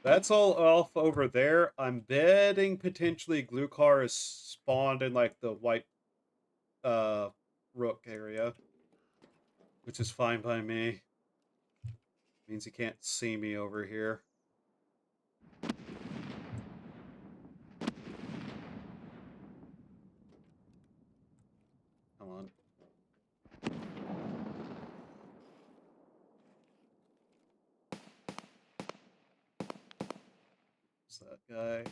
That's all off over there. I'm betting potentially Glucar is spawned in like the white rook area. Which is fine by me. Means he can't see me over here. Come on. Who's that guy?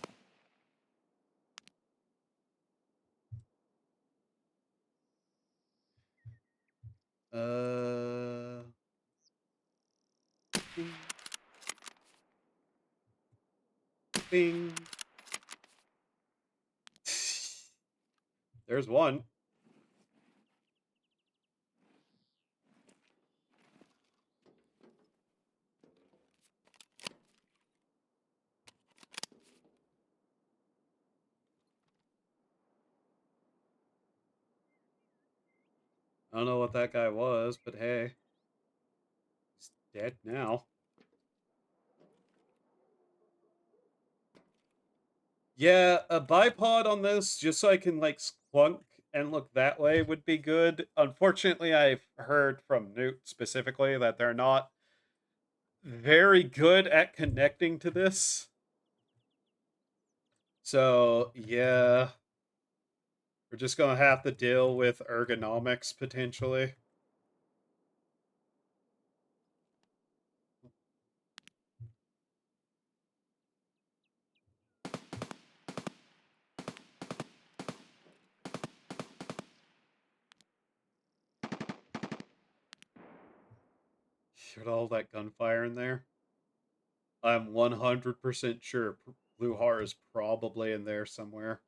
Bing. Bing. There's one. I don't know what that guy was, but hey. He's dead now. Yeah, a bipod on this, just so I can like splunk and look that way would be good. Unfortunately, I've heard from Newt specifically that they're not very good at connecting to this. So, yeah, we're just gonna have to deal with ergonomics potentially. Heard all that gunfire in there? I'm 100% sure Blue Heart is probably in there somewhere.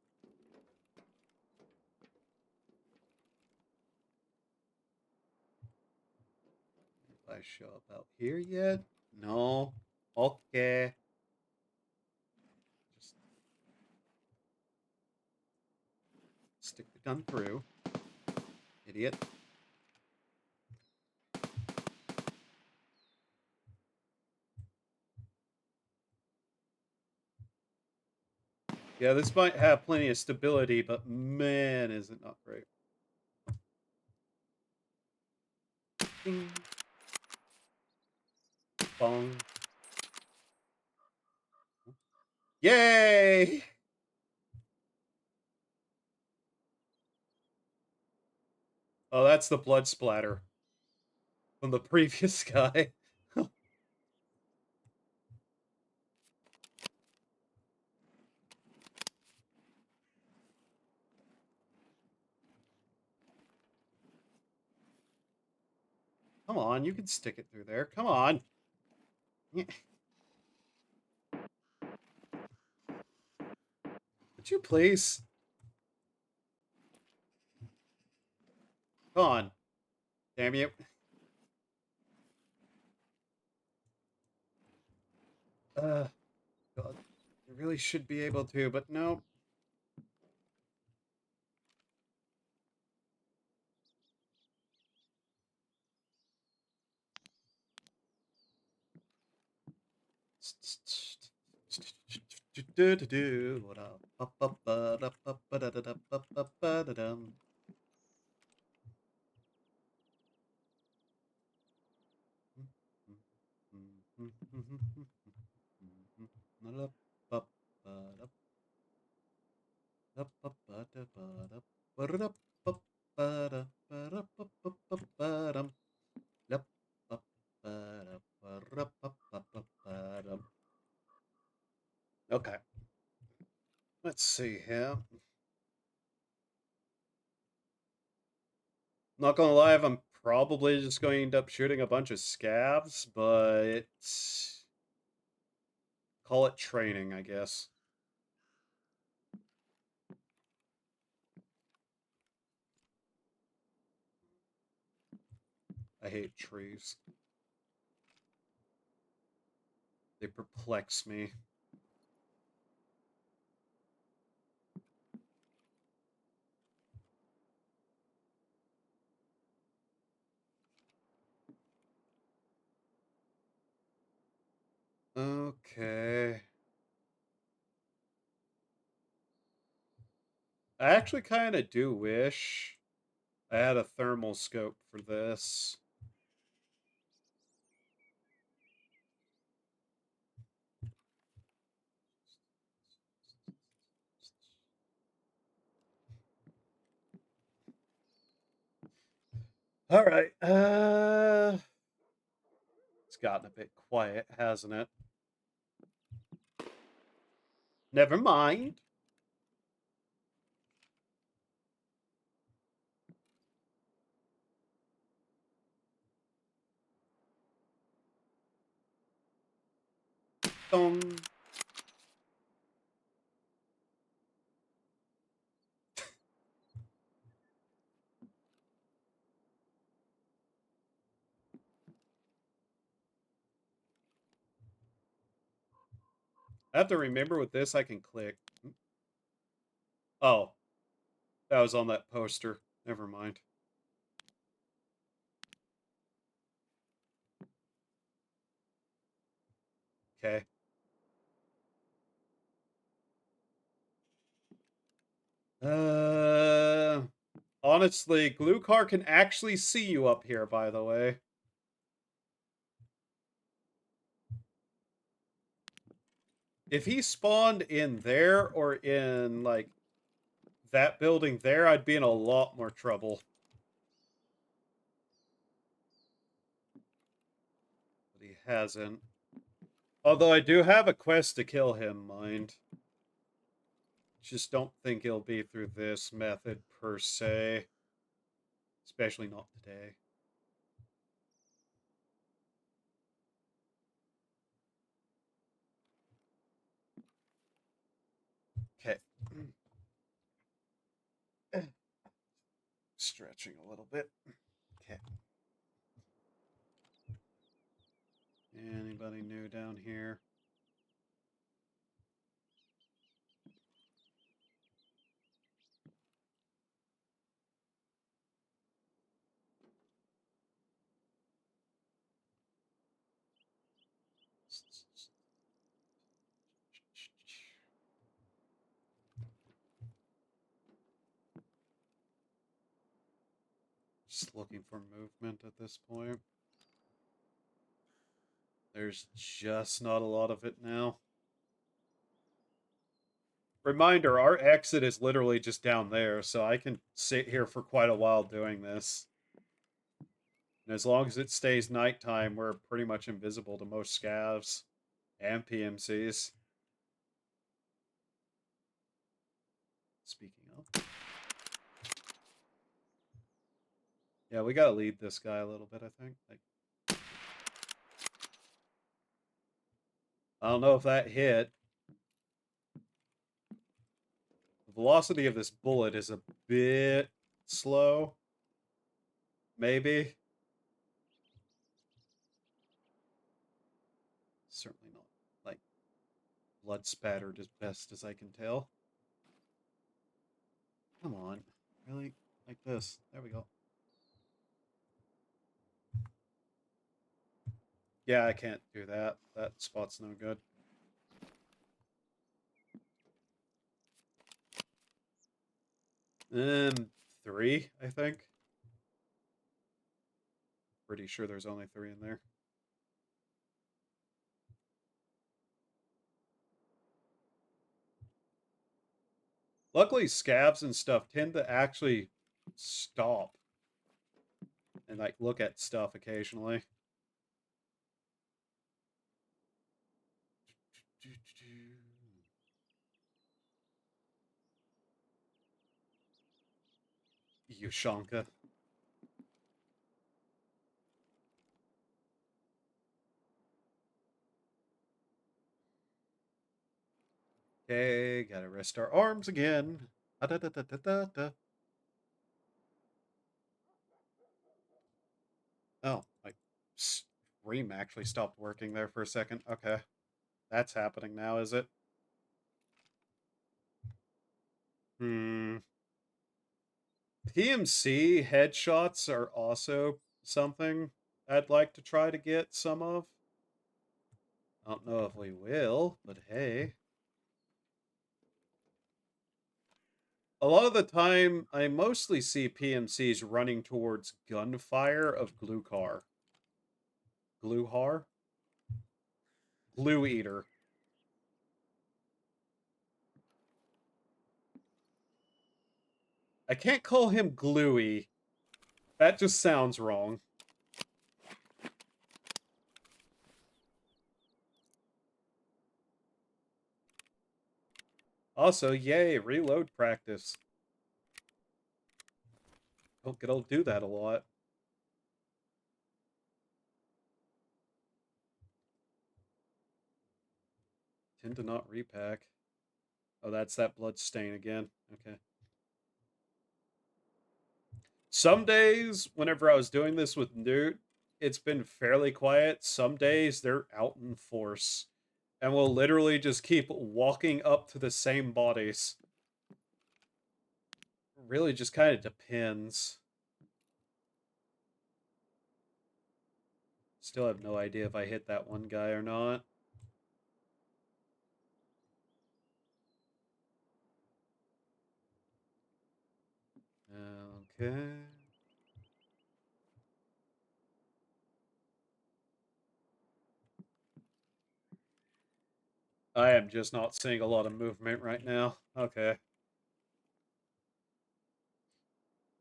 If I show up out here yet? No. Okay. Just stick the gun through. Idiot. Yeah, this might have plenty of stability, but man, is it not great. Ding. Bong. Yay! Oh, that's the blood splatter from the previous guy. Come on, you can stick it through there. Come on. Would you please? Come on. Damn you. God. I really should be able to, but no. Okay. Let's see here. Not gonna lie, I'm probably just going to end up shooting a bunch of scavs, but call it training, I guess. I hate trees. They perplex me. Okay. I actually kind of do wish I had a thermal scope for this. All right. It's gotten a bit quiet, hasn't it? Never mind. Dong. I have to remember with this I can click. Oh, that was on that poster. Never mind. Okay. Honestly, Glucar can actually see you up here, by the way. If he spawned in there or in, like, that building there, I'd be in a lot more trouble. But he hasn't. Although I do have a quest to kill him, mind. Just don't think it'll be through this method, per se. Especially not today. Okay. Stretching a little bit. Okay. Anybody new down here? Just looking for movement at this point. There's just not a lot of it now. Reminder, our exit is literally just down there, so I can sit here for quite a while doing this. And as long as it stays nighttime, we're pretty much invisible to most scavs and PMCs. Speaking of. Yeah, we gotta lead this guy a little bit, I think. Like, I don't know if that hit. The velocity of this bullet is a bit slow. Maybe. Certainly not, like, blood spattered as best as I can tell. Come on. Really? Like this. There we go. Yeah, I can't do that. That spot's no good. Three, I think. Pretty sure there's only three in there. Luckily, scavs and stuff tend to actually stop and, like, look at stuff occasionally. Yushanka. Okay, gotta rest our arms again. Da-da-da-da-da-da. Oh, my stream actually stopped working there for a second. Okay. That's happening now, is it? PMC headshots are also something I'd like to try to get some of. I don't know if we will, but hey. A lot of the time, I mostly see PMCs running towards gunfire of Glucar. Gluhar? Glue Eater. I can't call him Gluey. That just sounds wrong. Also, yay, reload practice. I'll do that a lot. Tend to not repack. Oh, that's that blood stain again. Okay. Some days, whenever I was doing this with Newt, it's been fairly quiet. Some days, they're out in force. And we'll literally just keep walking up to the same bodies. Really just kind of depends. Still have no idea if I hit that one guy or not. Okay. I am just not seeing a lot of movement right now. Okay.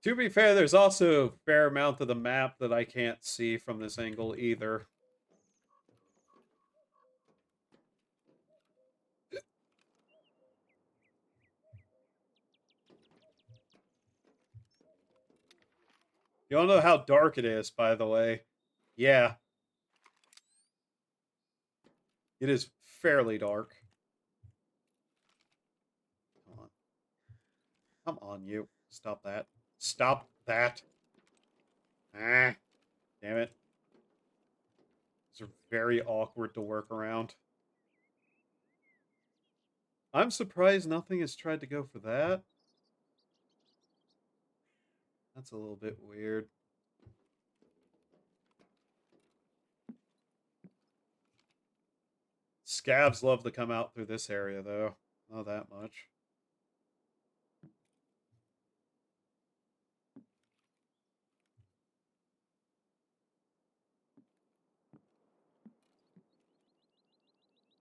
To be fair, there's also a fair amount of the map that I can't see from this angle either. You all know how dark it is, by the way. Yeah, it is fairly dark. Come on. Come on, you. Stop that. Stop that. Ah, damn it. These are very awkward to work around. I'm surprised nothing has tried to go for that. That's a little bit weird. Scavs love to come out through this area, though. Not that much.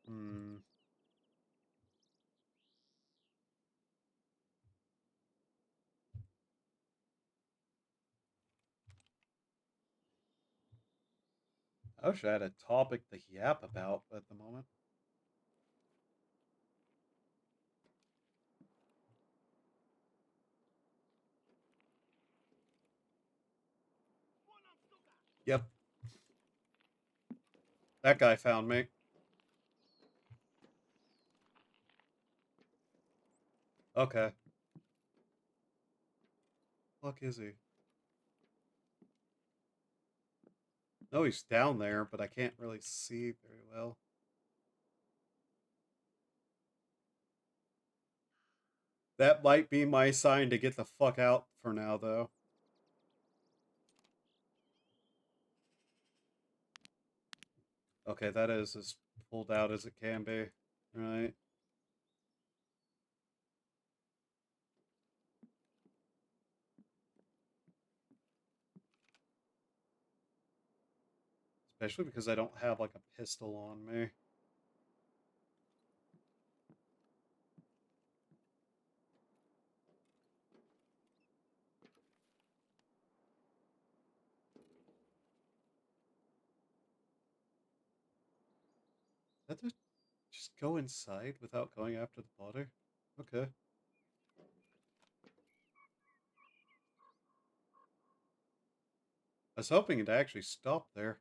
Hmm. I wish I had a topic to yap about at the moment. Yep. That guy found me. Okay. Fuck is he? No, he's down there, but I can't really see very well. That might be my sign to get the fuck out for now, though. Okay, that is as pulled out as it can be. Right. Especially because I don't have, like, a pistol on me. That just go inside without going after the body? Okay. I was hoping it actually stopped there.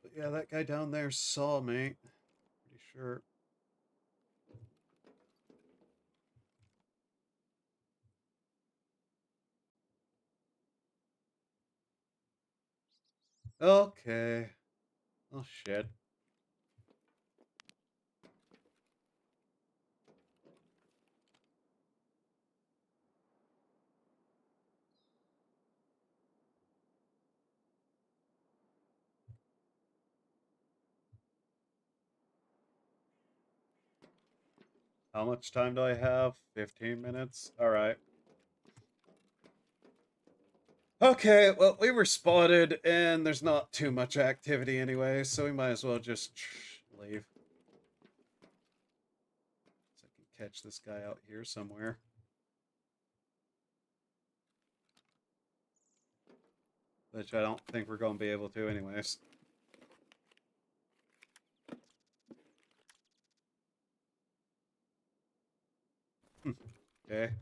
But yeah, that guy down there saw me. Pretty sure. Okay. Oh, shit. How much time do I have? 15 minutes? Alright. Okay, well, we were spotted, and there's not too much activity anyway, so we might as well just leave. So I can catch this guy out here somewhere. Which I don't think we're going to be able to anyways. Okay.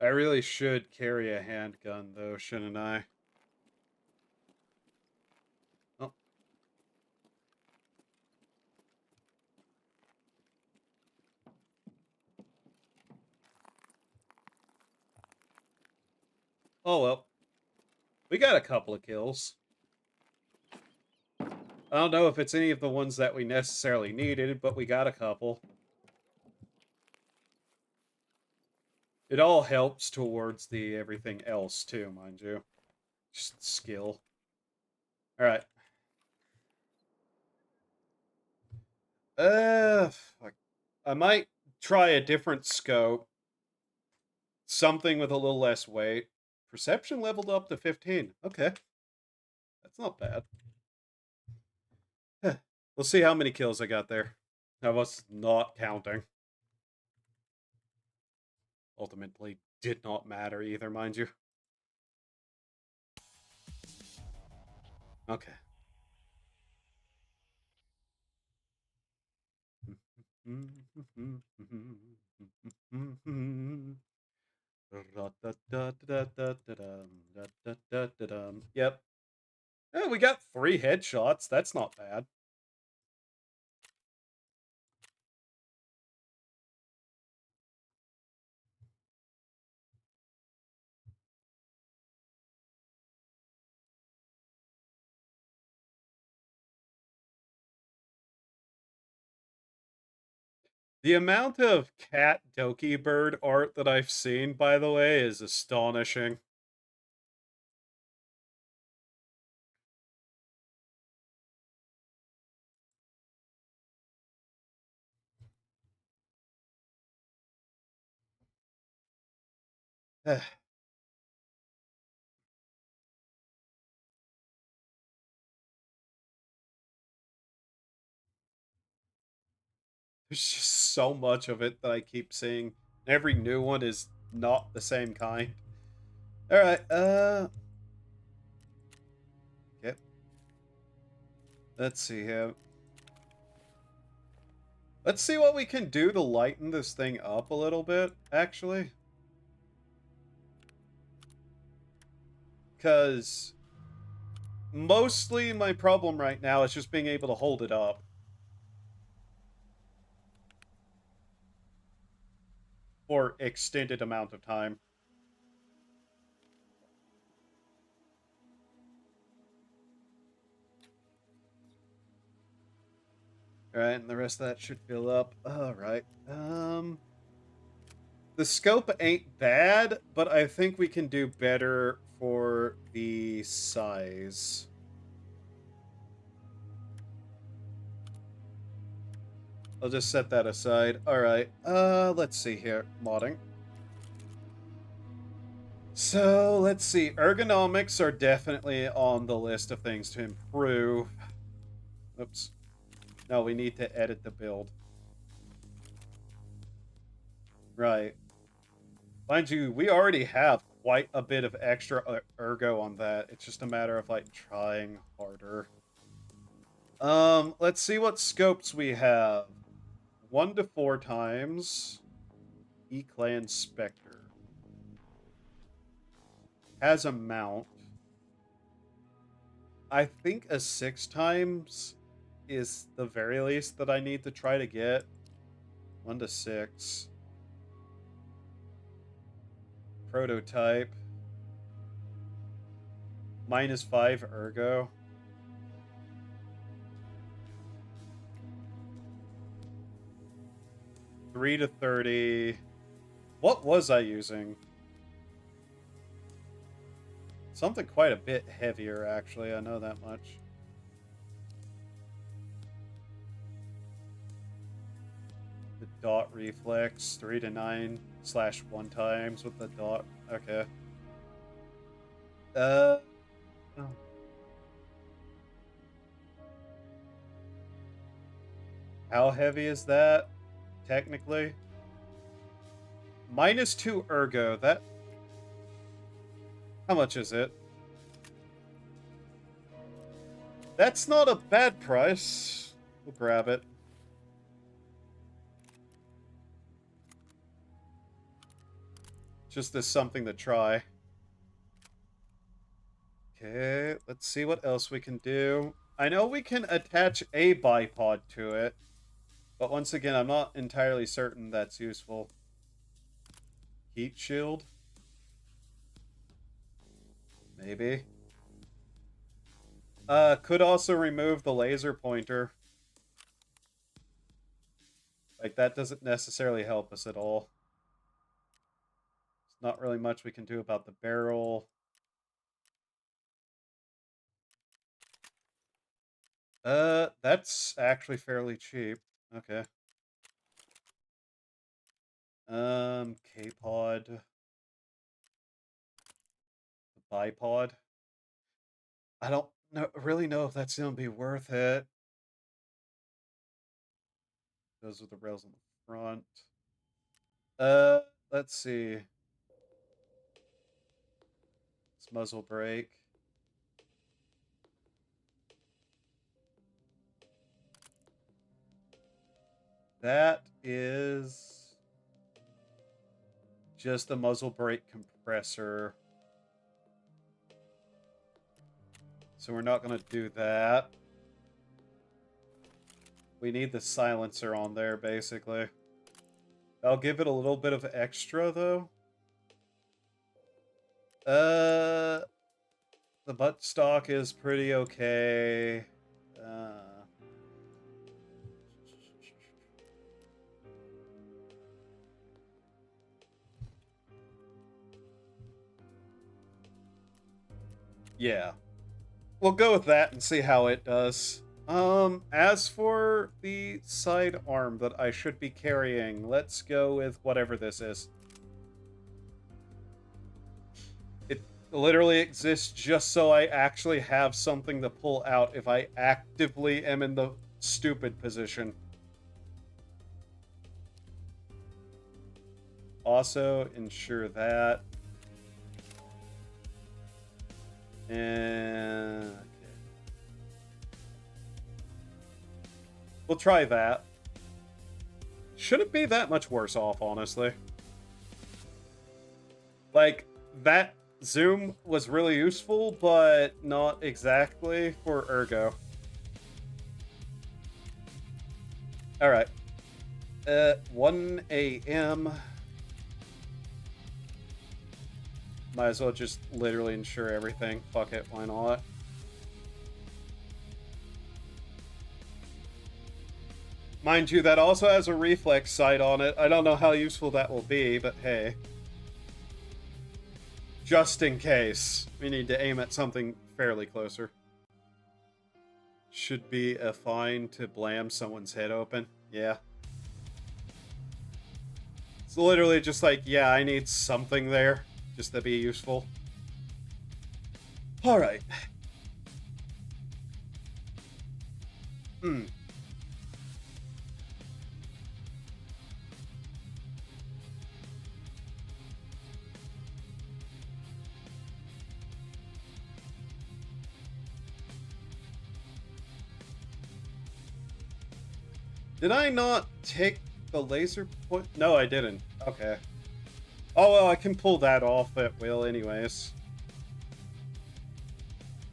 I really should carry a handgun, though, shouldn't I? Oh. Oh, well. We got a couple of kills. I don't know if it's any of the ones that we necessarily needed, but we got a couple. It all helps towards the everything else, too, mind you. Just skill. Alright. Fuck. I might try a different scope. Something with a little less weight. Perception leveled up to 15. Okay. That's not bad. We'll see how many kills I got there. I was not counting. Ultimately, did not matter either, mind you. Okay. Yep. Yeah, we got 3 headshots. That's not bad. The amount of cat Doki bird art that I've seen, by the way, is astonishing. There's just so much of it that I keep seeing. Every new one is not the same kind. Alright, yep. Let's see here. Let's see what we can do to lighten this thing up a little bit, actually. Because mostly my problem right now is just being able to hold it up for extended amount of time. Alright, and the rest of that should fill up. Alright. The scope ain't bad, but I think we can do better for the size. I'll just set that aside. Alright, let's see here. Modding. So, let's see. Ergonomics are definitely on the list of things to improve. Oops. No, we need to edit the build. Right. Mind you, we already have quite a bit of extra ergo on that. It's just a matter of, like, trying harder. Let's see what scopes we have. 1 to 4 times. E-Clan Spectre. Has a mount. I think a 6 times is the very least that I need to try to get. 1 to 6. Prototype. -5 ergo. 3 to 30. What was I using? Something quite a bit heavier, actually. I know that much. The dot reflex, 3 to 9 / 1 times with the dot. Okay. Oh. How heavy is that? Technically? -2 ergo. That. How much is it? That's not a bad price. We'll grab it. Just as something to try. Okay, let's see what else we can do. I know we can attach a bipod to it, but once again, I'm not entirely certain that's useful. Heat shield? Maybe. Could also remove the laser pointer. Like, that doesn't necessarily help us at all. There's not really much we can do about the barrel. That's actually fairly cheap. Okay. K-pod. Bipod. I don't really know if that's gonna be worth it. Those are the rails on the front. Let's see. It's muzzle brake. That is just the muzzle brake compressor. So we're not going to do that. We need the silencer on there, basically. I'll give it a little bit of extra, though. The buttstock is pretty okay. Yeah. We'll go with that and see how it does. As for the sidearm that I should be carrying, let's go with whatever this is. It literally exists just so I actually have something to pull out if I actively am in the stupid position. Also, ensure that. And okay. We'll try that. Shouldn't be that much worse off, honestly. Like, that zoom was really useful, but not exactly for ergo. Alright. 1 a.m. Might as well just literally ensure everything. Fuck it, why not? Mind you, that also has a reflex sight on it. I don't know how useful that will be, but hey. Just in case. We need to aim at something fairly closer. Should be a fine to blam someone's head open. Yeah. It's literally just like, yeah, I need something there. Just to be useful. Alright. Did I not take the laser point? No, I didn't. Okay. Oh, well, I can pull that off at will anyways.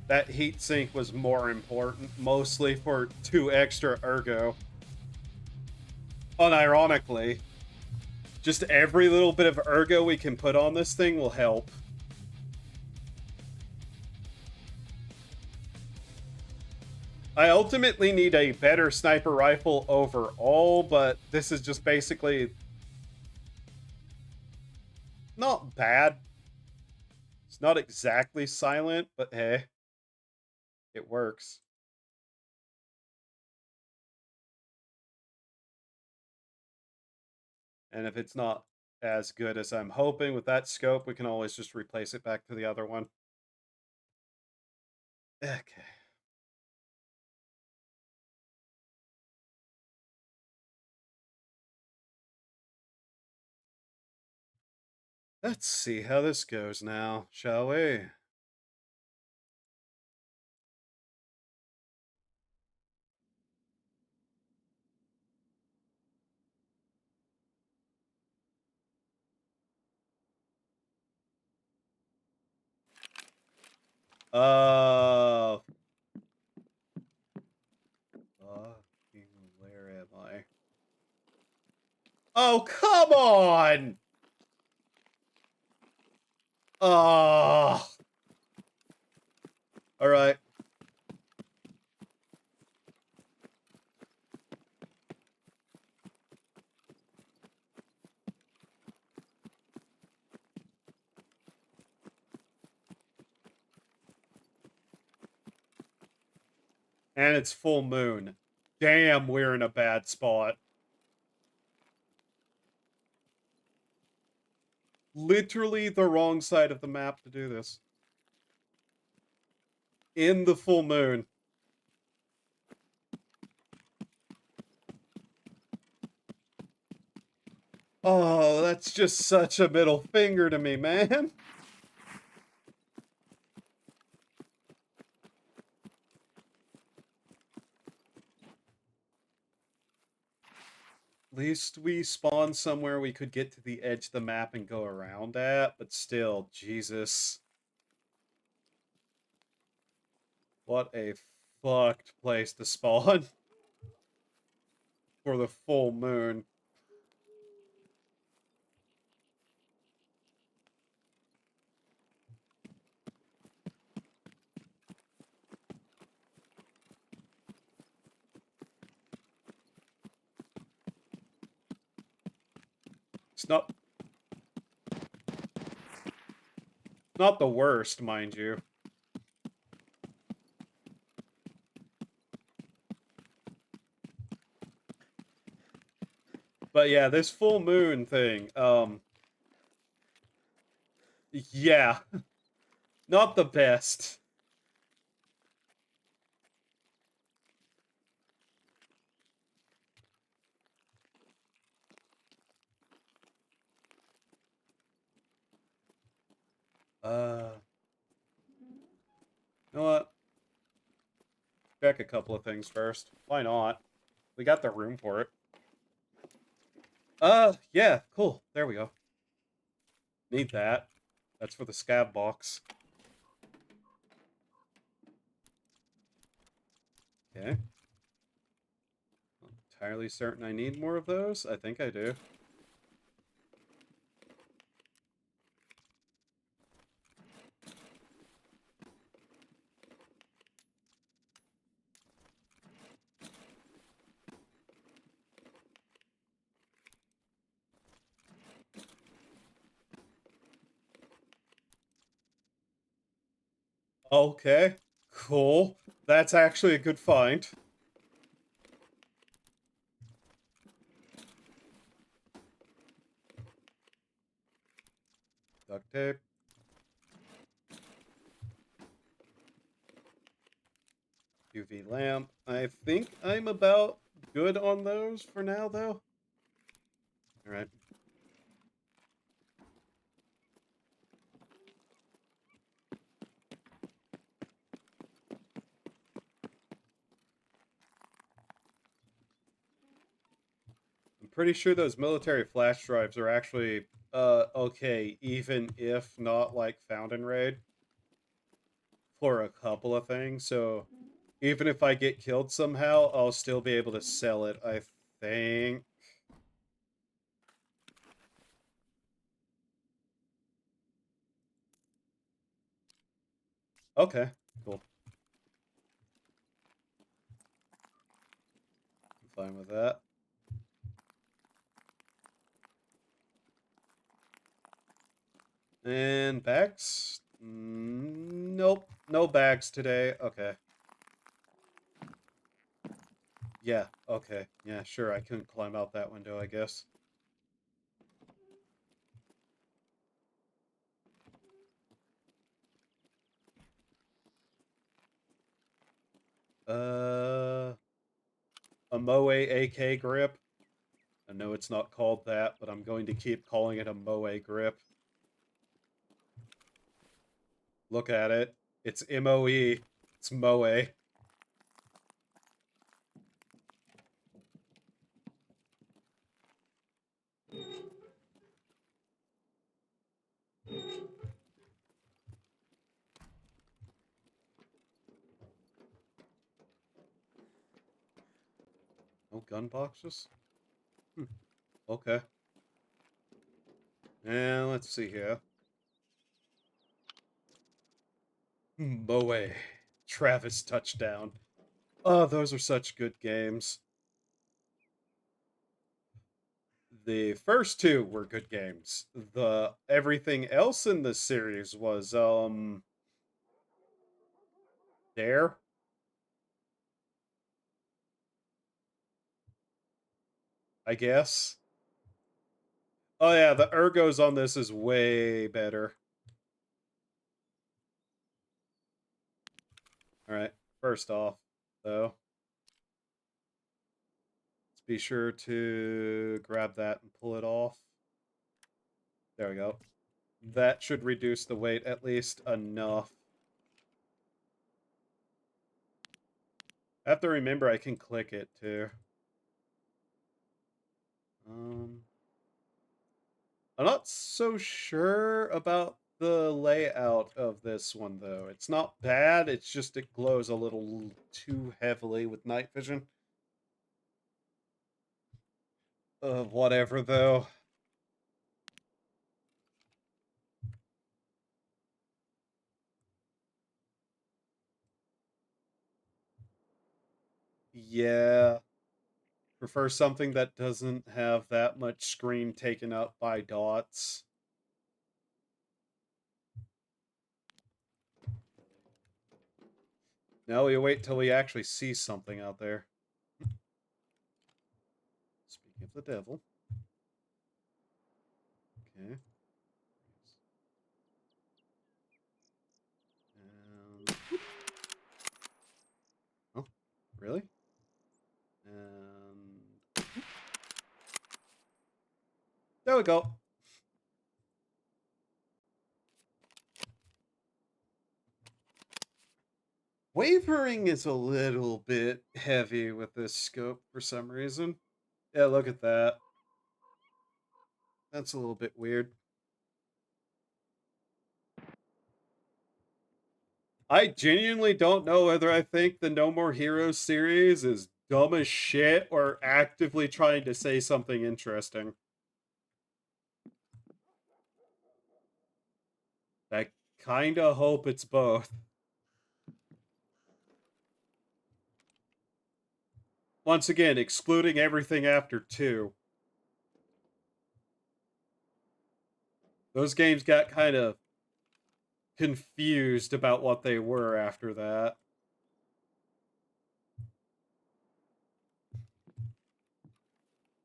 That heatsink was more important, mostly for 2 extra ergo. Unironically, just every little bit of ergo we can put on this thing will help. I ultimately need a better sniper rifle overall, but this is just basically not bad. It's not exactly silent, but hey, it works. And if it's not as good as I'm hoping with that scope, we can always just replace it back to the other one. Okay. Let's see how this goes now, shall we? Fucking, where am I? Oh, come on! Oh. Alright. And it's full moon. Damn, we're in a bad spot. Literally the wrong side of the map to do this. In the full moon. Oh, that's just such a middle finger to me, man. At least we spawned somewhere we could get to the edge of the map and go around at, but still, Jesus. What a fucked place to spawn for the full moon. It's not the worst, mind you. But yeah, this full moon thing, yeah, not the best. You know what? Check a couple of things first. Why not? We got the room for it. Yeah, cool. There we go. Need that. That's for the scab box. Okay. Not entirely certain I need more of those. I think I do. Okay. Cool. That's actually a good find. Duct tape. UV lamp. I think I'm about good on those for now, though. Alright. I'm pretty sure those military flash drives are actually, okay, even if not, like, found in raid. For a couple of things, so even if I get killed somehow, I'll still be able to sell it, I think. Okay, cool. I'm fine with that. And bags? Nope, no bags today. Okay. Yeah, okay. Yeah, sure, I couldn't climb out that window, I guess. A Moe AK grip. I know it's not called that, but I'm going to keep calling it a Moe grip. Look at it. It's MOE. It's Moe. No gun boxes? Okay. And let's see here. Moe. Travis touchdown. Oh, those are such good games. The first two were good games. The everything else in the series was there. I guess. Oh yeah, the ergos on this is way better. Alright, first off, though, let's be sure to grab that and pull it off. There we go. That should reduce the weight at least enough. I have to remember I can click it too. I'm not so sure about the layout of this one though. It's not bad, it's just it glows a little too heavily with night vision. Whatever though. Yeah. Prefer something that doesn't have that much screen taken up by dots. Now we wait till we actually see something out there. Speaking of the devil. Okay. Oh, really? And there we go. Wavering is a little bit heavy with this scope for some reason. Yeah, look at that. That's a little bit weird. I genuinely don't know whether I think the No More Heroes series is dumb as shit or actively trying to say something interesting. I kinda hope it's both. Once again, excluding everything after 2. Those games got kind of confused about what they were after that.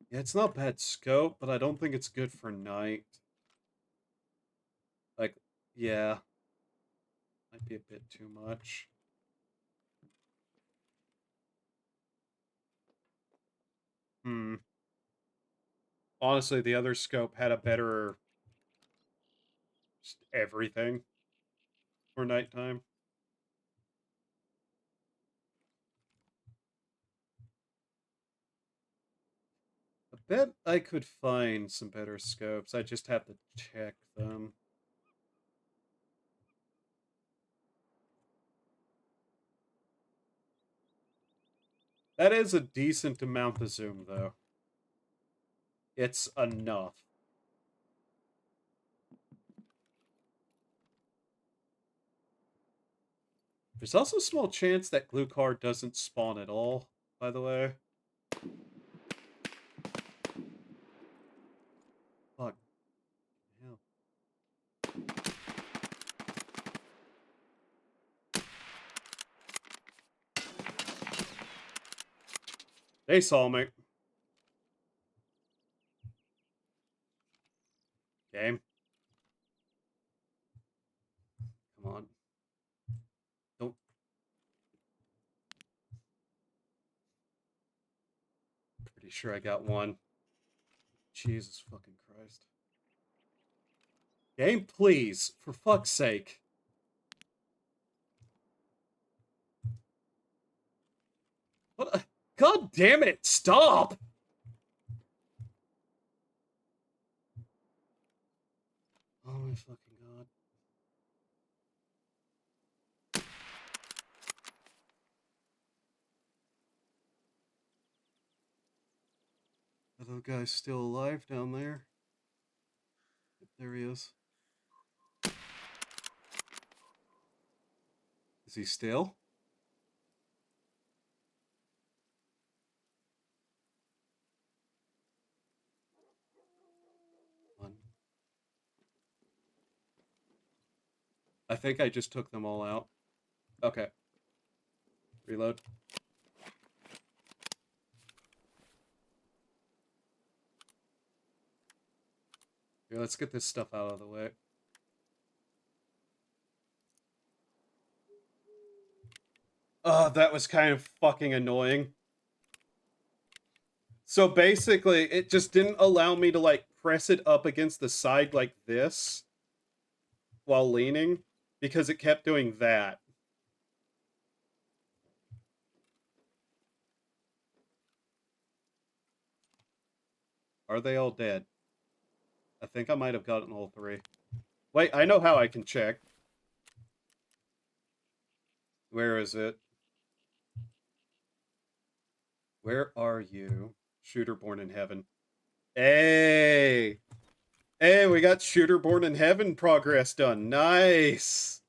Yeah, it's not bad scope, but I don't think it's good for night. Like, yeah. Might be a bit too much. Honestly, the other scope had a better just everything for nighttime. I bet I could find some better scopes. I just have to check them. That is a decent amount of zoom, though. It's enough. There's also a small chance that glue card doesn't spawn at all, by the way. Fuck. Hell. They saw me. Game. Come on. Don't. Pretty sure I got one. Jesus fucking Christ. Game, please. For fuck's sake. What? God damn it! Stop! Oh my fucking god. Are those guys still alive down there? There he is. Is he still? One. I think I just took them all out. Okay. Reload. Here, let's get this stuff out of the way. Oh, that was kind of fucking annoying. So basically, it just didn't allow me to, like, press it up against the side like this while leaning, because it kept doing that. Are they all dead? I think I might have gotten all three. Wait, I know how I can check. Where is it? Where are you? Shooter Born in Heaven. Hey! Hey, we got Shooter Born in Heaven progress done. Nice!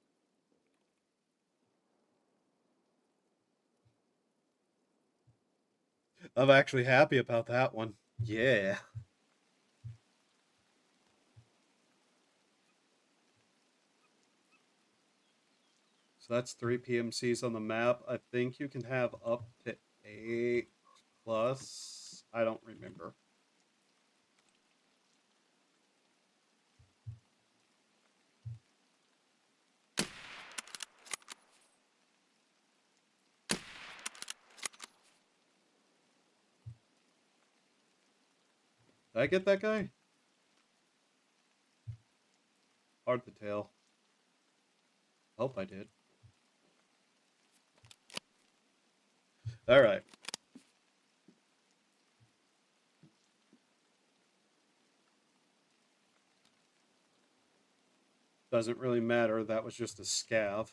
I'm actually happy about that one. Yeah. So that's 3 PMCs on the map. I think you can have up to 8 plus. I don't remember. Did I get that guy? Hard to tell. Hope I did. Alright. Doesn't really matter. That was just a scav.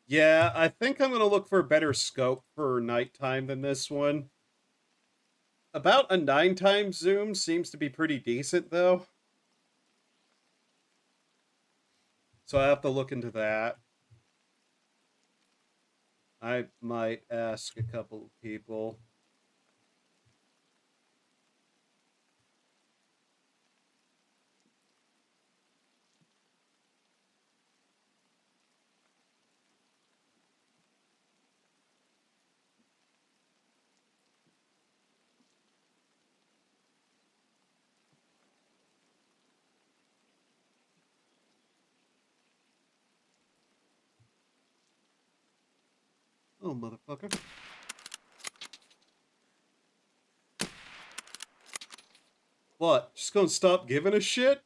Yeah, I think I'm going to look for a better scope for nighttime than this one. About a 9 times zoom seems to be pretty decent, though. So I have to look into that. I might ask a couple of people. Oh, motherfucker. What? Just gonna stop giving a shit?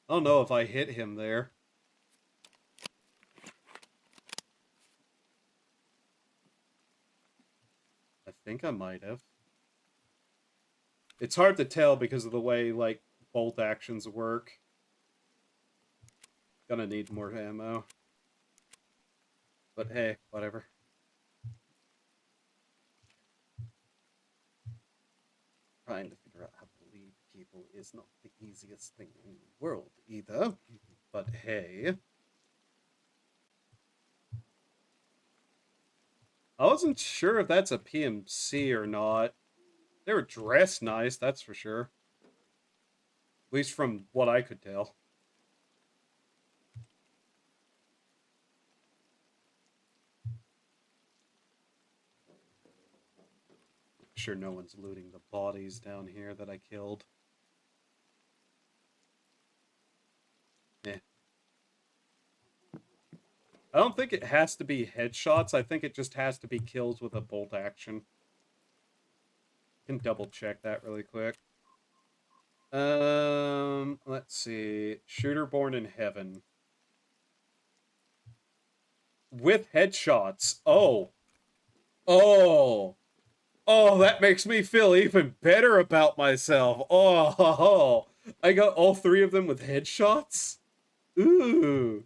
I don't know if I hit him there. I think I might have. It's hard to tell because of the way, like, bolt actions work. Gonna need more ammo. But hey, whatever. Trying to figure out how to lead people is not the easiest thing in the world either. But hey. I wasn't sure if that's a PMC or not. They were dressed nice, that's for sure. At least from what I could tell. Sure no one's looting the bodies down here that I killed. Eh. I don't think it has to be headshots. I think it just has to be kills with a bolt action. Can double check that really quick. Let's see. Shooter Born in Heaven. With headshots. Oh. Oh. Oh, that makes me feel even better about myself. Oh, I got all 3 of them with headshots? Ooh.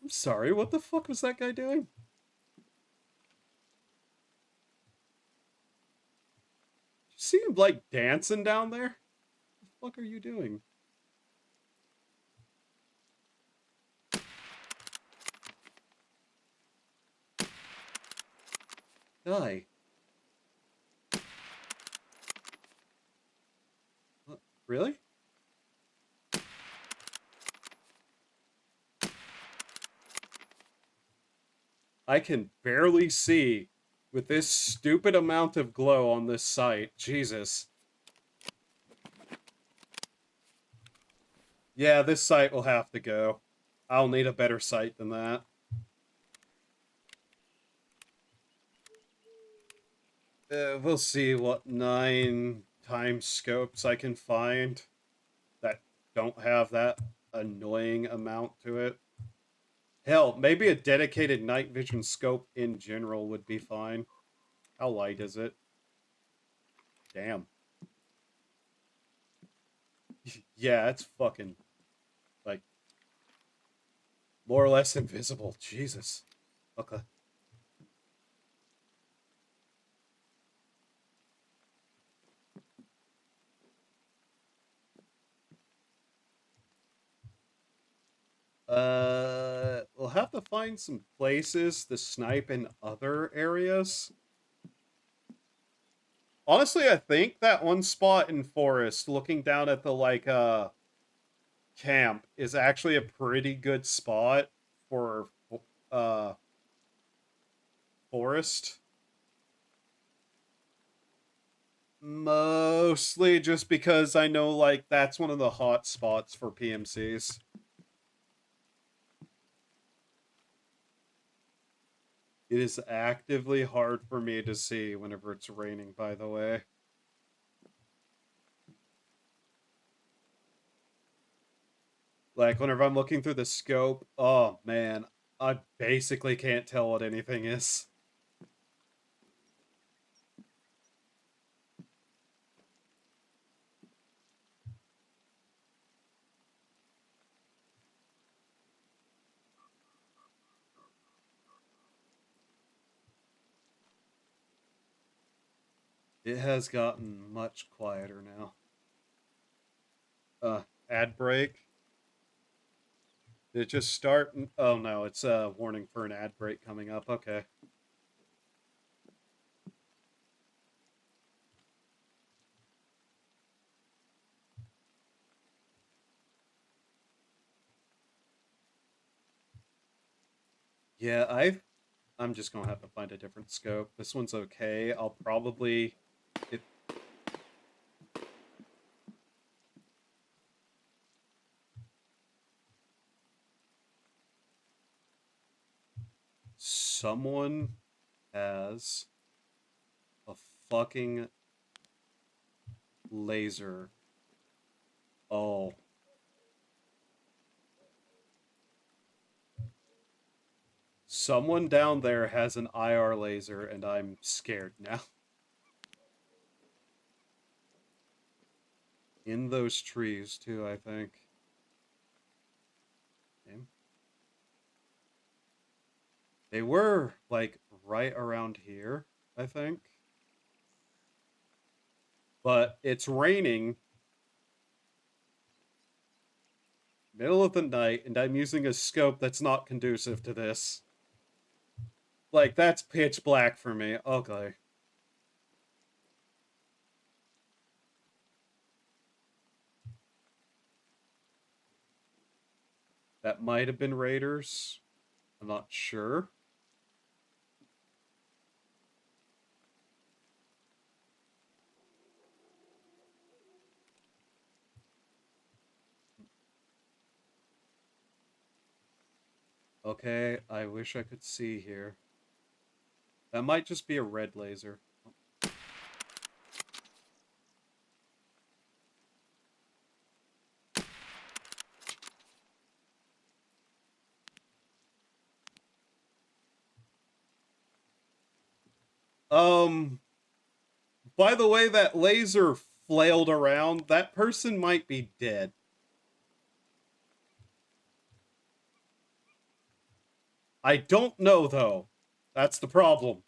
I'm sorry, what the fuck was that guy doing? You see him, like, dancing down there? What the fuck are you doing? Die. What? Really? I can barely see with this stupid amount of glow on this site. Jesus. Yeah, this site will have to go. I'll need a better site than that. We'll see what 9 times scopes I can find that don't have that annoying amount to it. Hell, maybe a dedicated night vision scope in general would be fine. How light is it? Damn. Yeah, it's fucking, like, more or less invisible. Jesus. Okay. We'll have to find some places to snipe in other areas. Honestly, I think that one spot in forest, looking down at the, like, camp, is actually a pretty good spot for, uh, forest. Mostly just because I know, like, that's one of the hot spots for PMCs. It is actively hard for me to see whenever it's raining, by the way. Like, whenever I'm looking through the scope, oh man, I basically can't tell what anything is. It has gotten much quieter now. Ad break. Did it just start? Oh no, it's a warning for an ad break coming up. Okay. Yeah, I'm just gonna have to find a different scope. This one's okay. I'll probably if someone has a fucking laser. Oh. Someone down there has an IR laser and I'm scared now. In those trees too, I think. Okay. They were like right around here, I think. But it's raining middle of the night and I'm using a scope that's not conducive to this. Like, that's pitch black for me. Okay. That might have been raiders. I'm not sure. Okay, I wish I could see here. That might just be a red laser. By the way that laser flailed around, that person might be dead. I don't know, though. That's the problem.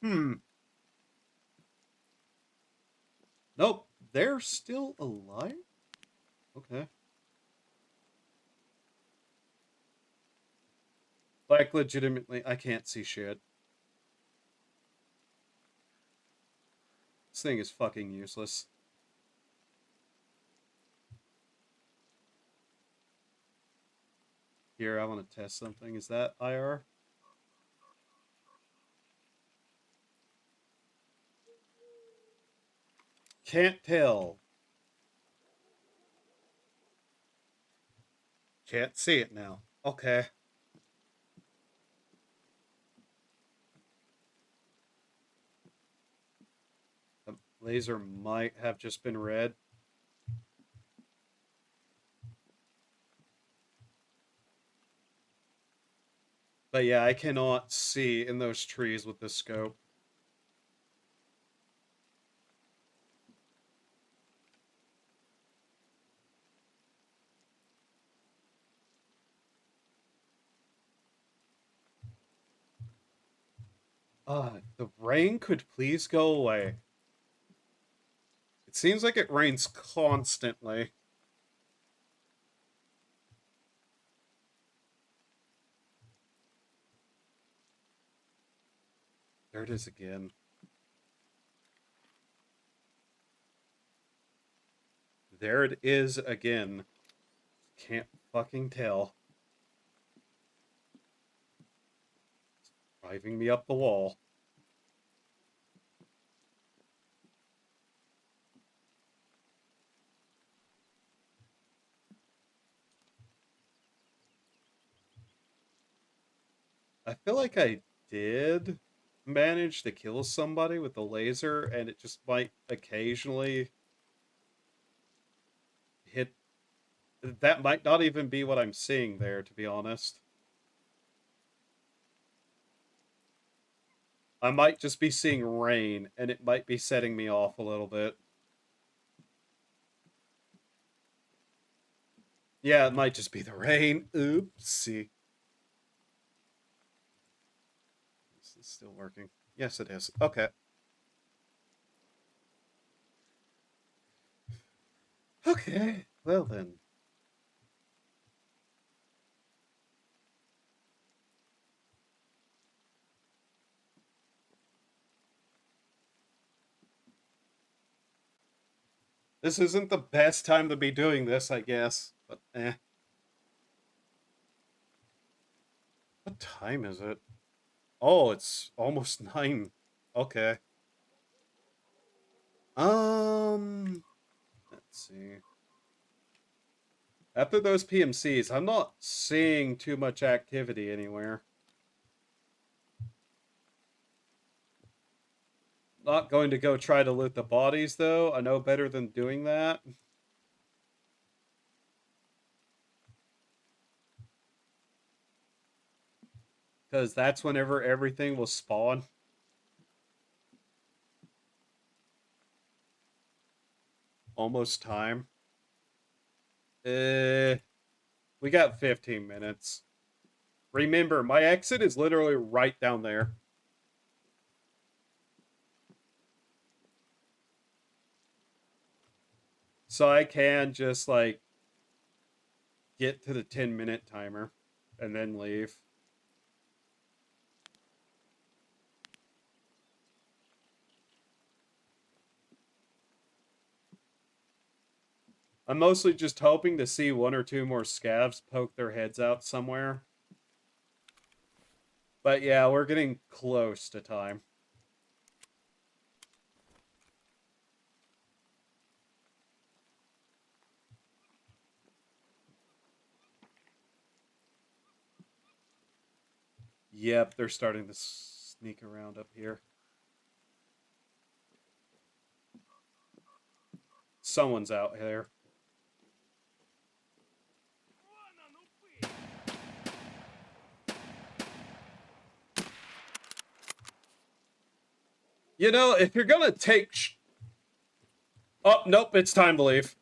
Hmm. Nope. They're still alive? Okay. Like, legitimately, I can't see shit. This thing is fucking useless. Here, I want to test something. Is that IR? Can't tell. Can't see it now. Okay. The laser might have just been red. But yeah, I cannot see in those trees with the scope. The rain could please go away. It seems like it rains constantly. There it is again. There it is again. Can't fucking tell. It's driving me up the wall. I feel like I did manage to kill somebody with the laser, and it just might occasionally hit. That might not even be what I'm seeing there, to be honest. I might just be seeing rain, and it might be setting me off a little bit. Yeah, it might just be the rain. Oopsie. Is this still working? Yes, it is. Okay. Okay. Well then. This isn't the best time to be doing this, I guess. But eh. What time is it? Oh, it's almost 9. Okay. Let's see. After those PMCs, I'm not seeing too much activity anywhere. Not going to go try to loot the bodies, though. I know better than doing that. Because that's whenever everything will spawn. Almost time. We got 15 minutes. Remember, my exit is literally right down there. So I can just, like, get to the 10-minute timer and then leave. I'm mostly just hoping to see 1 or 2 more scavs poke their heads out somewhere. But yeah, we're getting close to time. Yep, they're starting to sneak around up here. Someone's out there. You know, if you're gonna take... Oh, nope, it's time to leave.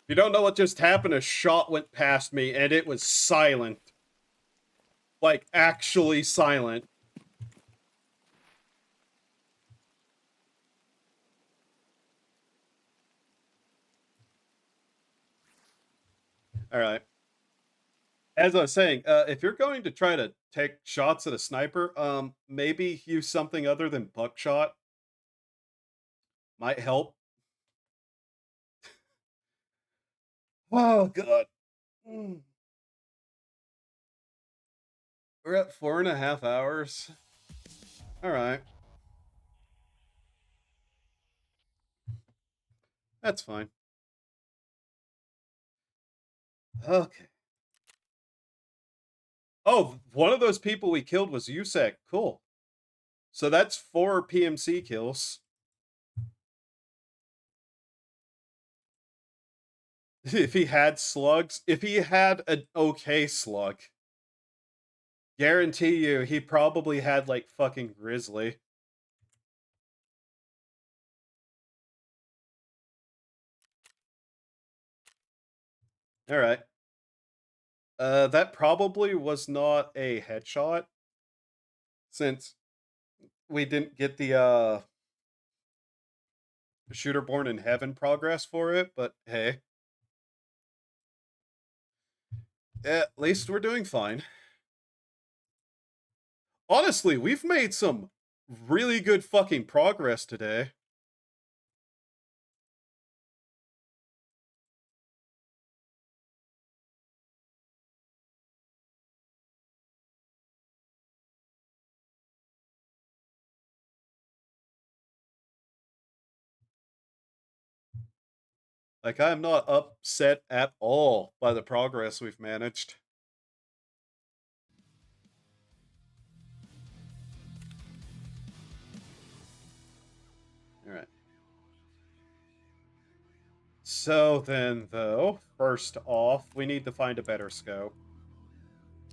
If you don't know what just happened, a shot went past me, and it was silent. Like, actually silent. Alright. As I was saying, if you're going to try to take shots at a sniper, maybe use something other than buckshot. Might help. Oh, God. Mm. We're at 4.5 hours. Alright. That's fine. Okay. Oh, one of those people we killed was Yusek. Cool. So that's 4 PMC kills. If he had slugs, if he had an okay slug, guarantee you he probably had like fucking Grizzly. Alright. That probably was not a headshot, since we didn't get the Shooter Born in Heaven progress for it, but hey. At least we're doing fine. Honestly, we've made some really good fucking progress today. Like, I'm not upset at all by the progress we've managed. Alright. So then, though, first off, we need to find a better scope.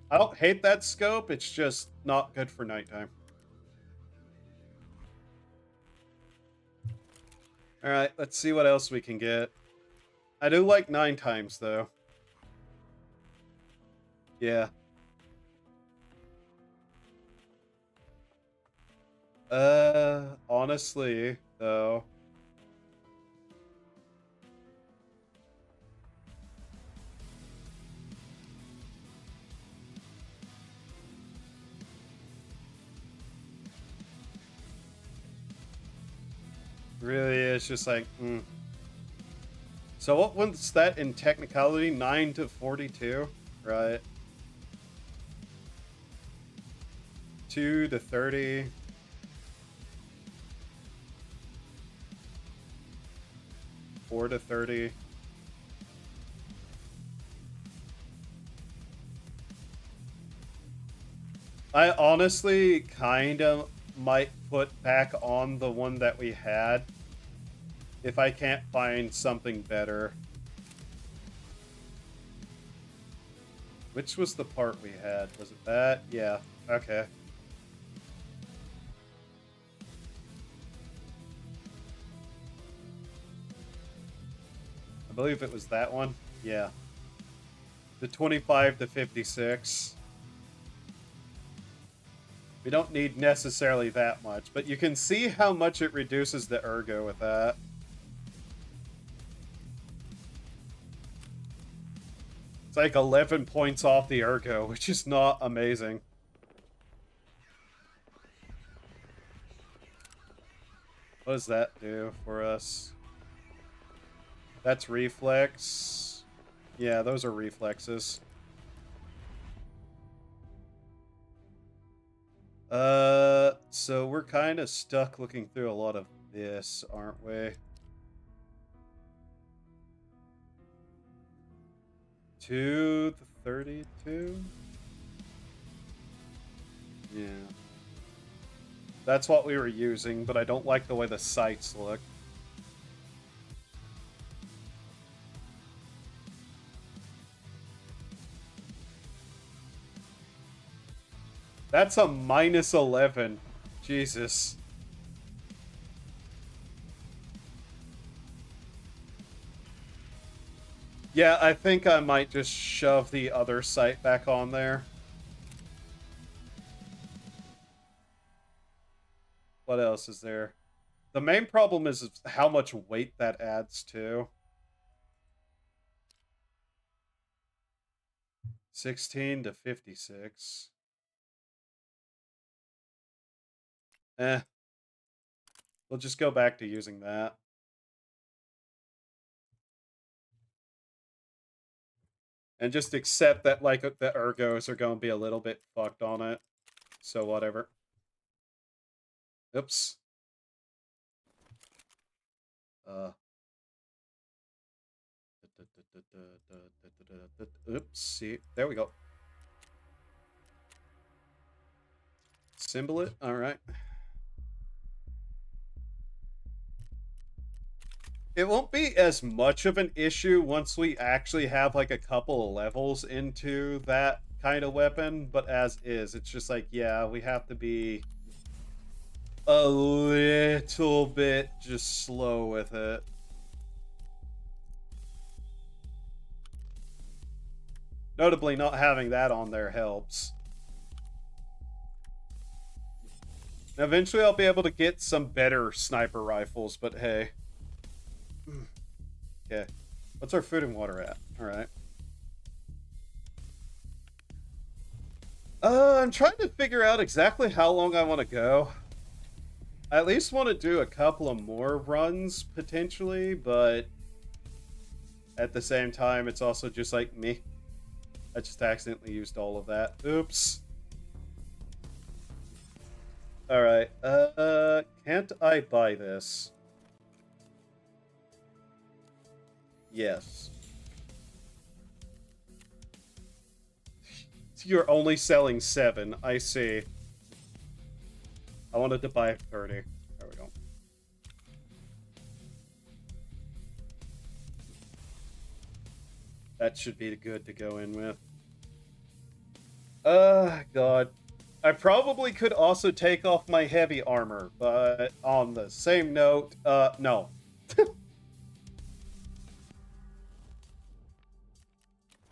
I don't hate that scope, it's just not good for nighttime. Alright, let's see what else we can get. I do like 9 times, though. Yeah. Honestly, though. Really is just like, So what was that in technicality? 9 to 42? Right. 2 to 30. Four to 30. I honestly kind of might put back on the one that we had if I can't find something better. Which was the part we had? Was it that? Yeah. Okay. I believe it was that one. Yeah. The 25 to 56. We don't need necessarily that much, but you can see how much it reduces the ergo with that. It's like 11 points off the ergo, which is not amazing. What does that do for us? That's reflex. Yeah, those are reflexes. So we're kind of stuck looking through a lot of this, aren't we? 2 to 32? Yeah. That's what we were using, but I don't like the way the sights look. That's a minus 11. Jesus. Yeah, I think I might just shove the other sight back on there. What else is there? The main problem is how much weight that adds to. 16 to 56. Eh. We'll just go back to using that. And just accept that, like, the ergos are going to be a little bit fucked on it. So whatever. Oops. Oops. See. There we go. Symbol it. All right. It won't be as much of an issue once we actually have like a couple of levels into that kind of weapon, but as is, it's just like, yeah, we have to be a little bit just slow with it. Notably, not having that on there helps. Eventually, I'll be able to get some better sniper rifles, but hey. Okay. What's our food and water at? Alright. I'm trying to figure out exactly how long I want to go. I at least want to do a couple of more runs, potentially, but at the same time, it's also just like me. I just accidentally used all of that. Oops. Alright, can't I buy this? Yes. You're only selling 7, I see. I wanted to buy 30. There we go. That should be good to go in with. God. I probably could also take off my heavy armor, but on the same note, no.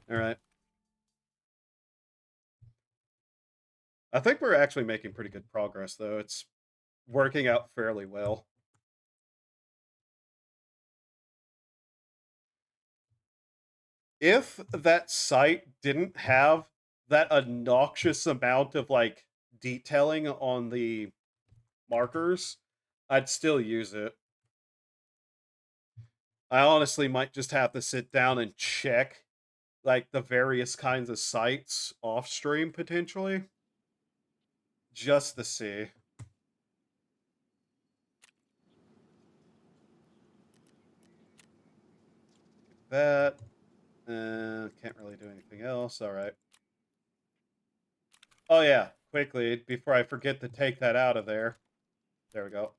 Alright. I think we're actually making pretty good progress, though. It's working out fairly well. If that site didn't have that obnoxious amount of, like, detailing on the markers, I'd still use it. I honestly might just have to sit down and check, like, the various kinds of sites off stream, potentially. Just to see. That. Can't really do anything else. Alright. Oh yeah, quickly, before I forget to take that out of there. There we go.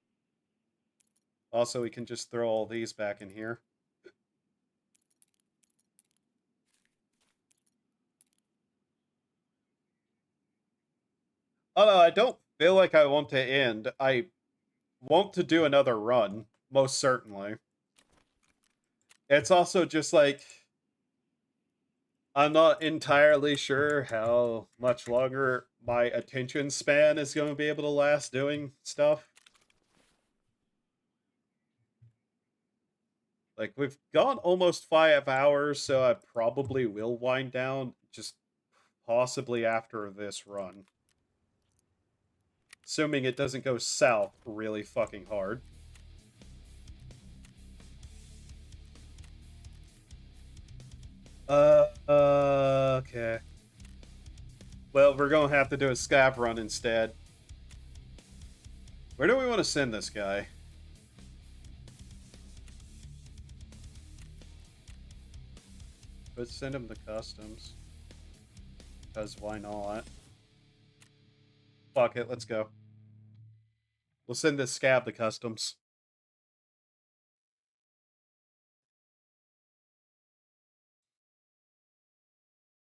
Also, we can just throw all these back in here. Oh no, I don't feel like I want to end. I want to do another run, most certainly. It's also just like, I'm not entirely sure how much longer my attention span is going to be able to last doing stuff. Like, we've gone almost 5 hours, so I probably will wind down, just possibly after this run. Assuming it doesn't go south really fucking hard. Okay. Well, we're gonna have to do a scav run instead. Where do we want to send this guy? Let's send him to customs. Because why not? Fuck it, let's go. We'll send this scab to customs.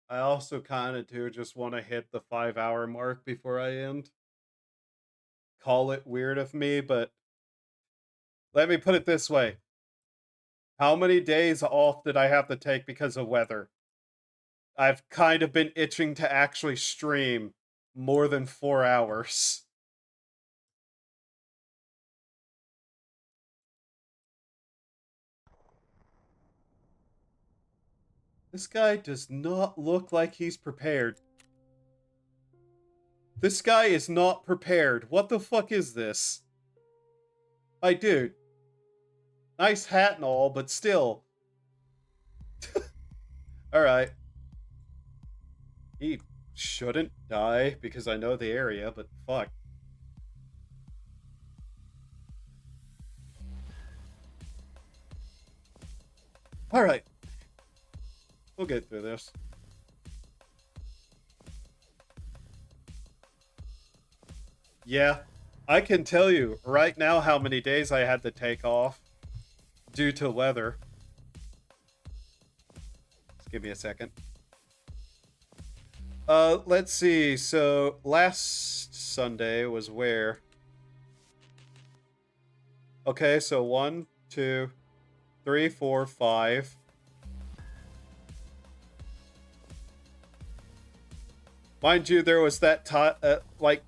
I also kind of do just want to hit the 5-hour mark before I end. Call it weird of me, but let me put it this way. How many days off did I have to take because of weather? I've kind of been itching to actually stream more than 4 hours. This guy does not look like he's prepared. This guy is not prepared. What the fuck is this? Dude. Nice hat and all, but still. Alright. He shouldn't die because I know the area, but fuck. Alright. We'll get through this. Yeah, I can tell you right now how many days I had to take off due to weather. Just give me a second. Let's see. So last Sunday was where? Okay, so 1, 2, 3, 4, 5. Mind you, there was that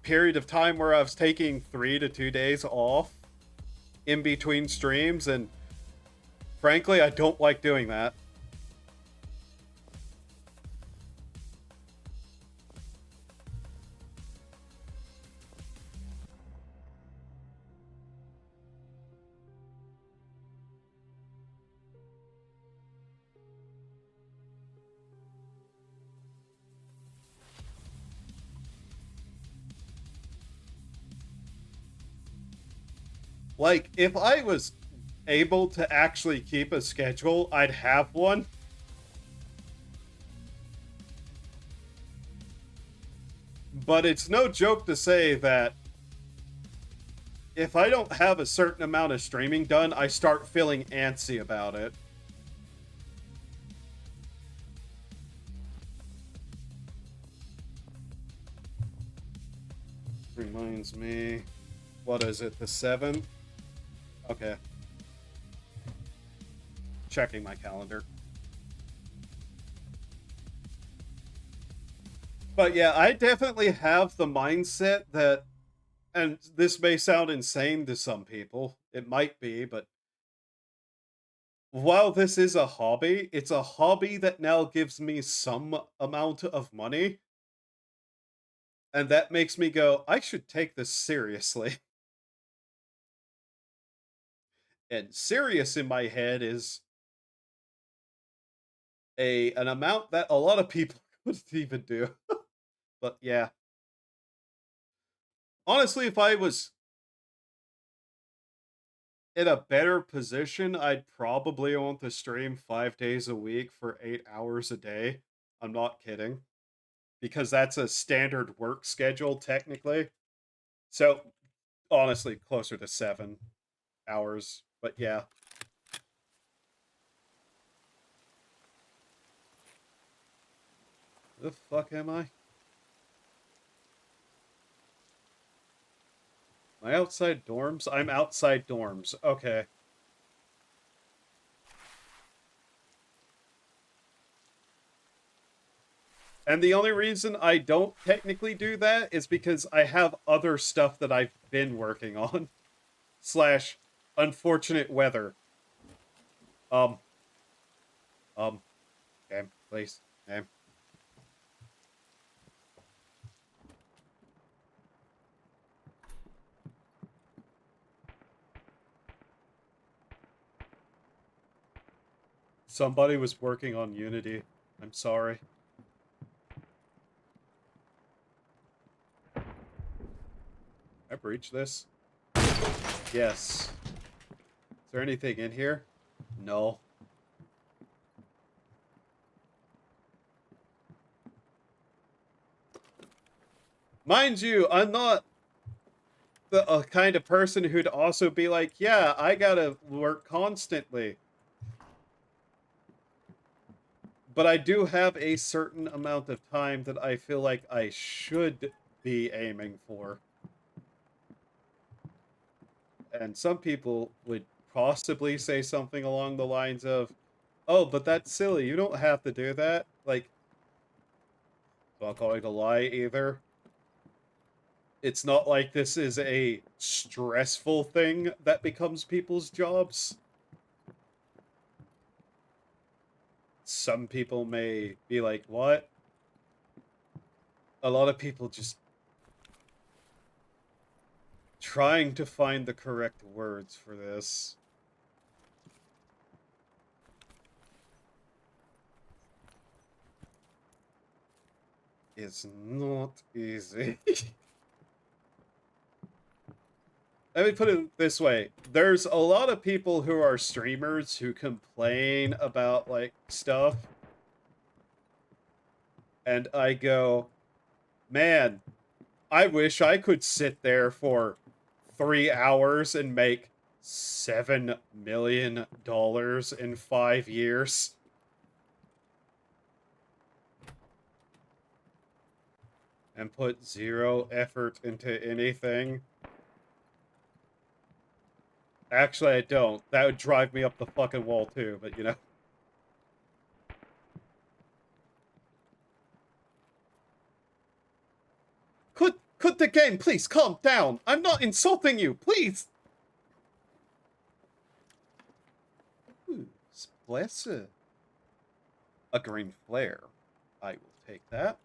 period of time where I was taking 3 to 2 days off in between streams, and frankly, I don't like doing that. Like, if I was able to actually keep a schedule, I'd have one. But it's no joke to say that if I don't have a certain amount of streaming done, I start feeling antsy about it. Reminds me, what is it, the 7th? Okay. Checking my calendar. But yeah, I definitely have the mindset that, and this may sound insane to some people, it might be, but while this is a hobby, it's a hobby that now gives me some amount of money. And that makes me go, I should take this seriously. And serious in my head is an amount that a lot of people couldn't even do. But yeah. Honestly, if I was in a better position, I'd probably want to stream 5 days a week for 8 hours a day. I'm not kidding. Because that's a standard work schedule, technically. So, honestly, closer to 7 hours. But yeah. The fuck am I? Am I outside dorms? I'm outside dorms. Okay. And the only reason I don't technically do that is because I have other stuff that I've been working on. Slash, unfortunate weather. Okay, please. Okay. Somebody was working on Unity. I'm sorry. I breached this? Yes. Is there anything in here? No. Mind you, I'm not the kind of person who'd also be like, yeah, I gotta work constantly. But I do have a certain amount of time that I feel like I should be aiming for. And some people would possibly say something along the lines of, oh, but that's silly, you don't have to do that. Like, not going to lie either. It's not like this is a stressful thing that becomes people's jobs. some people may be like, what? A lot of people just trying to find the correct words for this. It's not easy. Let me put it this way. There's a lot of people who are streamers who complain about, like, stuff. And I go, man, I wish I could sit there for 3 hours and make $7 million in 5 years. And put 0 effort into anything. Actually, I don't. That would drive me up the fucking wall too, but you know. Could the game please calm down? I'm not insulting you, please! Ooh, splendid. A green flare. I will take that.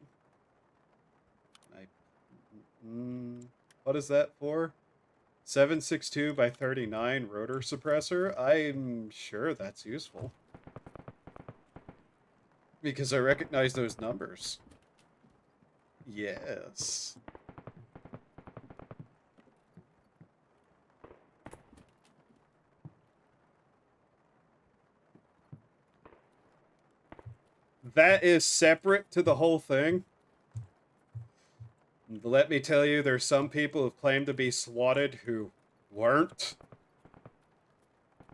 What is that for? 762 by 39 rotor suppressor? I'm sure that's useful. Because I recognize those numbers. Yes. That is separate to the whole thing. Let me tell you, there's some people who've claimed to be swatted who weren't.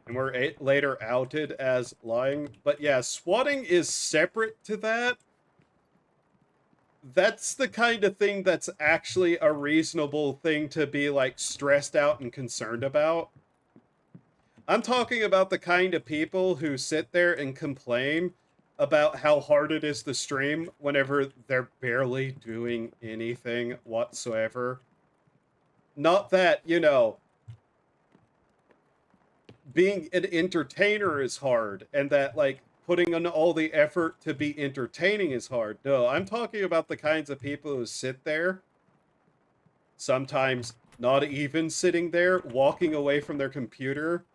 And were later outed as lying. But yeah, swatting is separate to that. That's the kind of thing that's actually a reasonable thing to be, like, stressed out and concerned about. I'm talking about the kind of people who sit there and complain about how hard it is to stream whenever they're barely doing anything whatsoever. Not that, you know, being an entertainer is hard, and that, like, putting in all the effort to be entertaining is hard. No, I'm talking about the kinds of people who sit there, sometimes not even sitting there, walking away from their computer,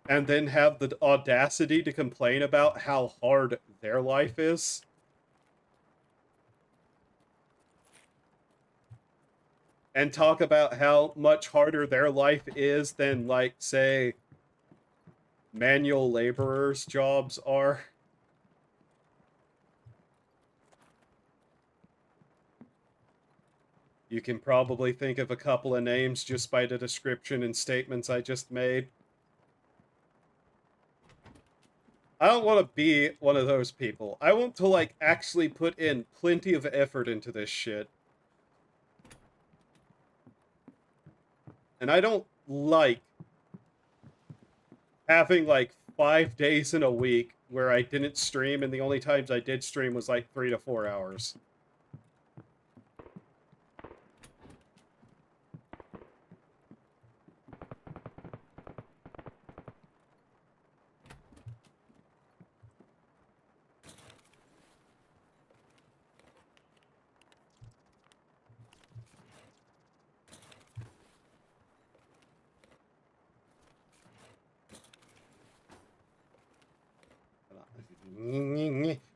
and then have the audacity to complain about how hard their life is. And talk about how much harder their life is than, like, say, manual laborers' jobs are. You can probably think of a couple of names just by the description and statements I just made. I don't want to be one of those people. I want to, like, actually put in plenty of effort into this shit. And I don't like having, like, 5 days in a week where I didn't stream, and the only times I did stream was, like, 3 to 4 hours.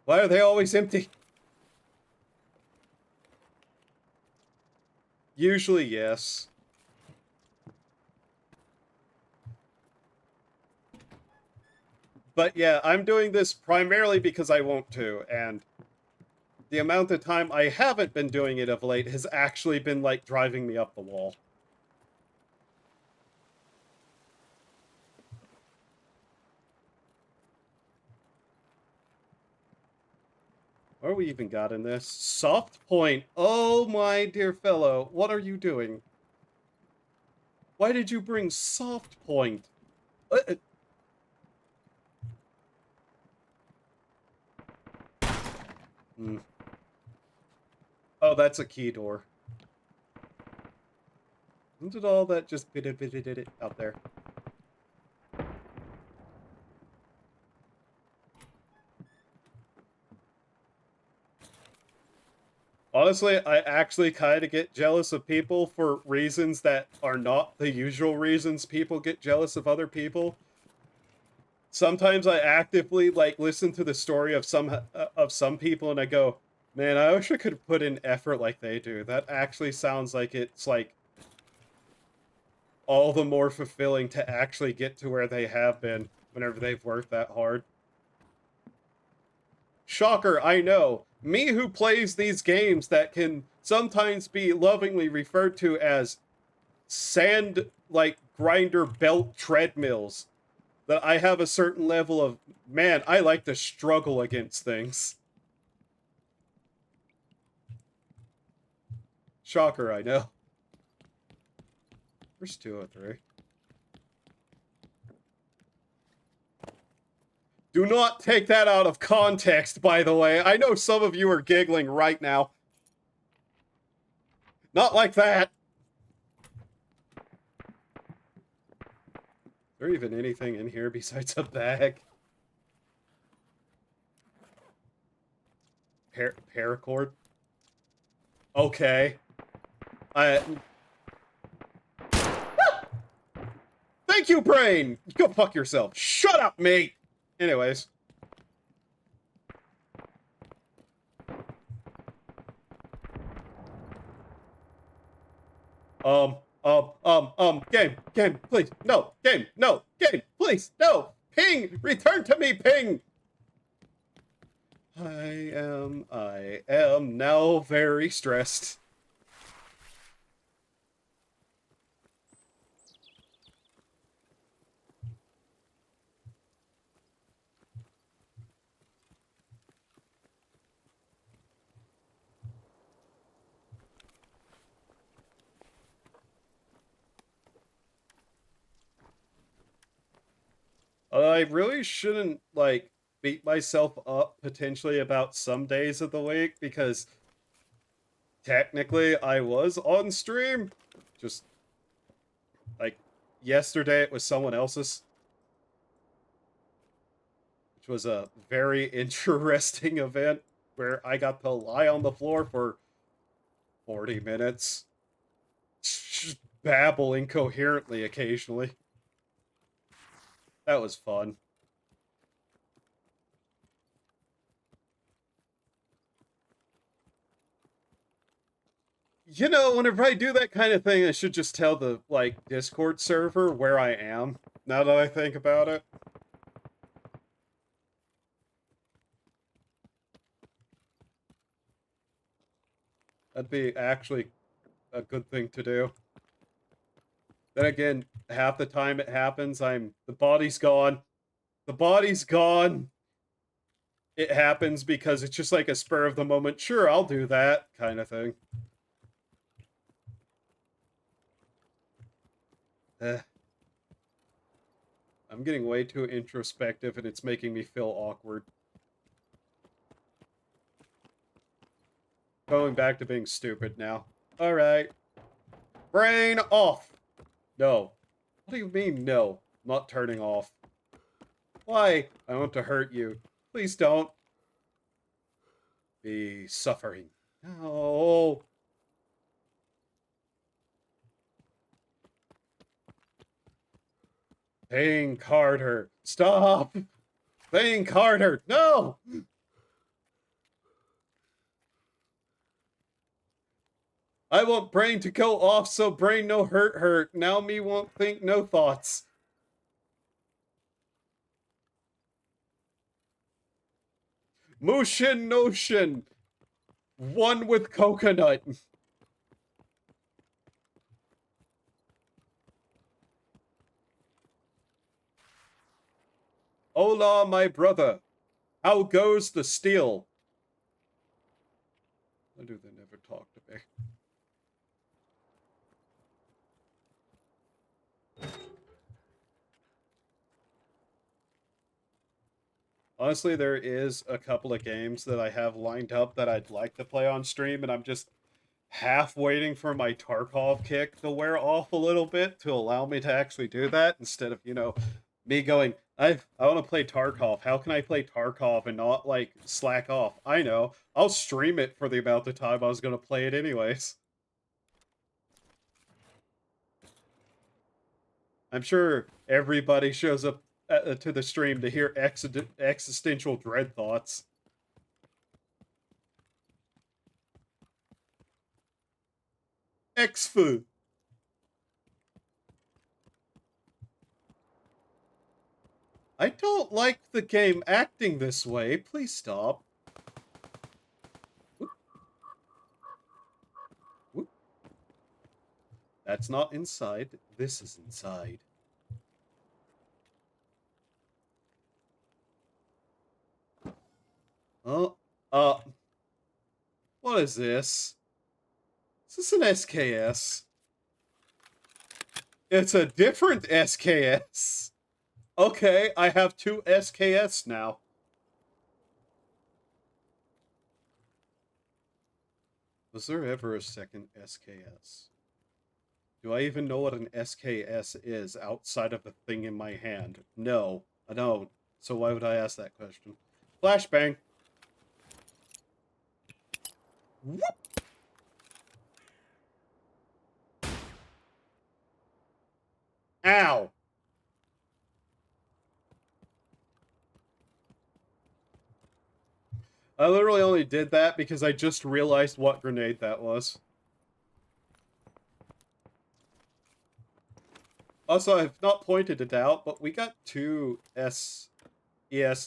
Why are they always empty? Usually, yes. But yeah, I'm doing this primarily because I want to, and the amount of time I haven't been doing it of late has actually been, like, driving me up the wall. What do we even got in this? Soft point. Oh, my dear fellow. What are you doing? Why did you bring soft point? Oh, that's a key door. Isn't it all that just did it out there? Honestly, I actually kind of get jealous of people for reasons that are not the usual reasons people get jealous of other people. Sometimes I actively like listen to the story of some people and I go, man, I wish I could put in effort like they do. That actually sounds like it's like all the more fulfilling to actually get to where they have been whenever they've worked that hard. Shocker, I know. Me who plays these games that can sometimes be lovingly referred to as sand, like, grinder belt treadmills. That I have a certain level of, man, I like to struggle against things. Shocker, I know. Where's 203? Do not take that out of context, by the way. I know some of you are giggling right now. Not like that. Is there even anything in here besides a bag? Paracord? Okay. Thank you, brain! Go fuck yourself. Shut up, mate! Anyways. Game, please, no, game, please, no, ping, return to me, ping! I am now very stressed. I really shouldn't, like, beat myself up potentially about some days of the week, because technically I was on stream. Just, like, yesterday it was someone else's. Which was a very interesting event where I got to lie on the floor for 40 minutes. Just babble incoherently occasionally. That was fun. You know, whenever I do that kind of thing, I should just tell the, like, Discord server where I am, now that I think about it. That'd be actually a good thing to do. Then again, half the time it happens, the body's gone. The body's gone. It happens because it's just like a spur of the moment, sure, I'll do that kind of thing. I'm getting way too introspective and it's making me feel awkward. Going back to being stupid now. Alright. Brain off! No. What do you mean, no? I'm not turning off. Why? I want to hurt you. Please don't. Be suffering. No. Think harder. Stop! Think harder. No! I want brain to go off so brain no hurt. Now me won't think no thoughts. Mushin notion. One with coconut. Hola, my brother. How goes the steel? Why do they never talk to me? Honestly, there is a couple of games that I have lined up that I'd like to play on stream, and I'm just half waiting for my Tarkov kick to wear off a little bit to allow me to actually do that, instead of, you know, me going, I want to play Tarkov. How can I play Tarkov and not, like, slack off? I know. I'll stream it for the amount of time I was going to play it anyways. I'm sure everybody shows up to the stream to hear existential dread thoughts. Exfu. I don't like the game acting this way. Please stop. Whoop. Whoop. That's not inside. This is inside. Oh, what is this? Is this an SKS? It's a different SKS. Okay, I have 2 SKS now. Was there ever a second SKS? Do I even know what an SKS is outside of the thing in my hand? No, I don't. So why would I ask that question? Flashbang. Whoop. Ow. I literally only did that because I just realized what grenade that was. Also, I've not pointed it out, but we got 2 ES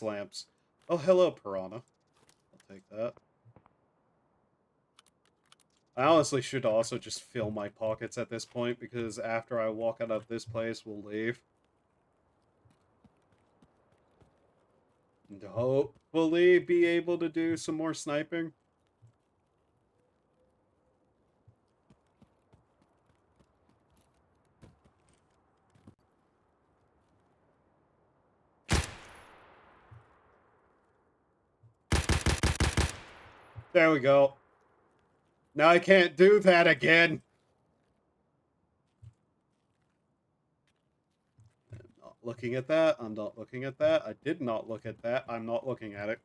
lamps. Oh, hello, Piranha. I'll take that. I honestly should also just fill my pockets at this point, because after I walk out of this place, we'll leave. And hopefully be able to do some more sniping. There we go. Now I can't do that again. I'm not looking at that. I'm not looking at that. I did not look at that. I'm not looking at it.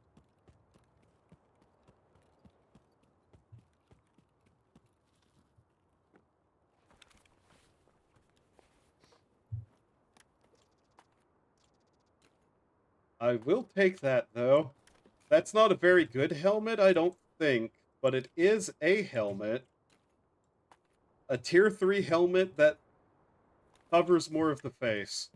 I will take that, though. That's not a very good helmet, I don't think, but it is a helmet. A tier 3 helmet that covers more of the face.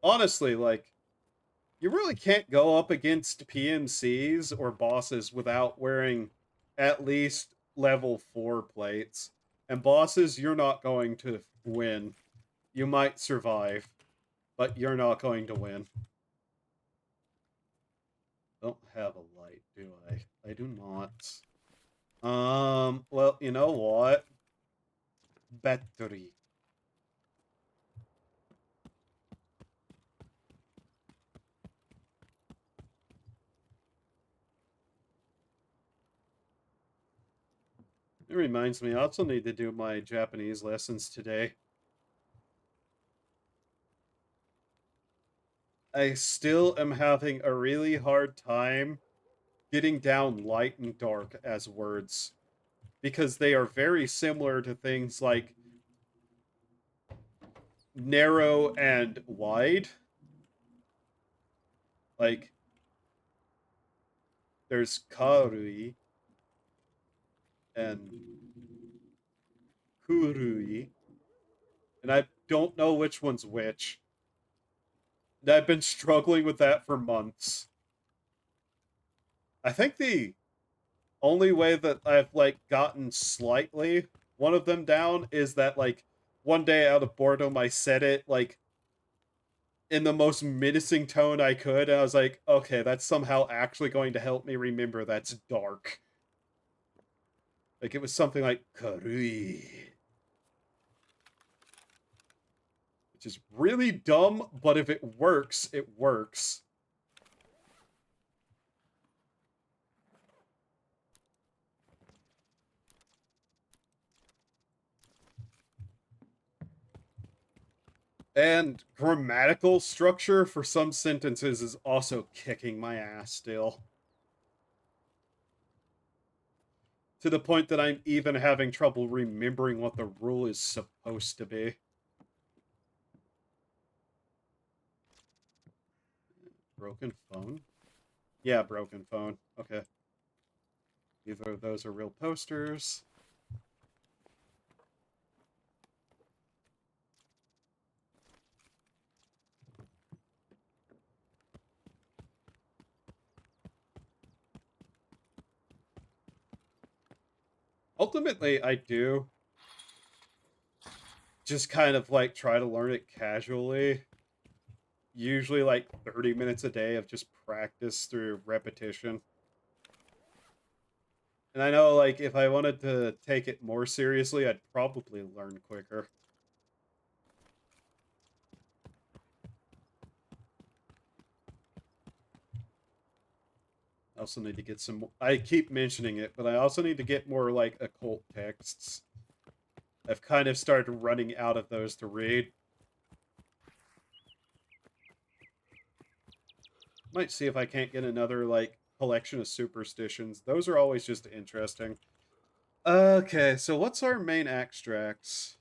Honestly, like, you really can't go up against PMCs or bosses without wearing at least level 4 plates. And bosses, you're not going to win. You might survive, but you're not going to win. Don't have a light, do I? I do not. Well, you know what? Battery. It reminds me, I also need to do my Japanese lessons today. I still am having a really hard time getting down light and dark as words, because they are very similar to things like narrow and wide. Like, there's karui and kurui, and I don't know which one's which. And I've been struggling with that for months. I think the only way that I've, like, gotten slightly one of them down is that, like, one day out of boredom I said it, like, in the most menacing tone I could, and I was like, okay, that's somehow actually going to help me remember that's dark. Like, it was something like Karui. Which is really dumb, but if it works, it works. And grammatical structure for some sentences is also kicking my ass still. To the point that I'm even having trouble remembering what the rule is supposed to be. Broken phone? Yeah, broken phone. Okay. Either of those are real posters. Ultimately, I do just kind of like try to learn it casually. Usually like 30 minutes a day of just practice through repetition. And I know like if I wanted to take it more seriously, I'd probably learn quicker. I also need to get some I keep mentioning it, but I also need to get more like occult texts. I've kind of started running out of those to read. Might see if I can't get another like collection of superstitions. Those are always just interesting. Okay, so what's our main extracts?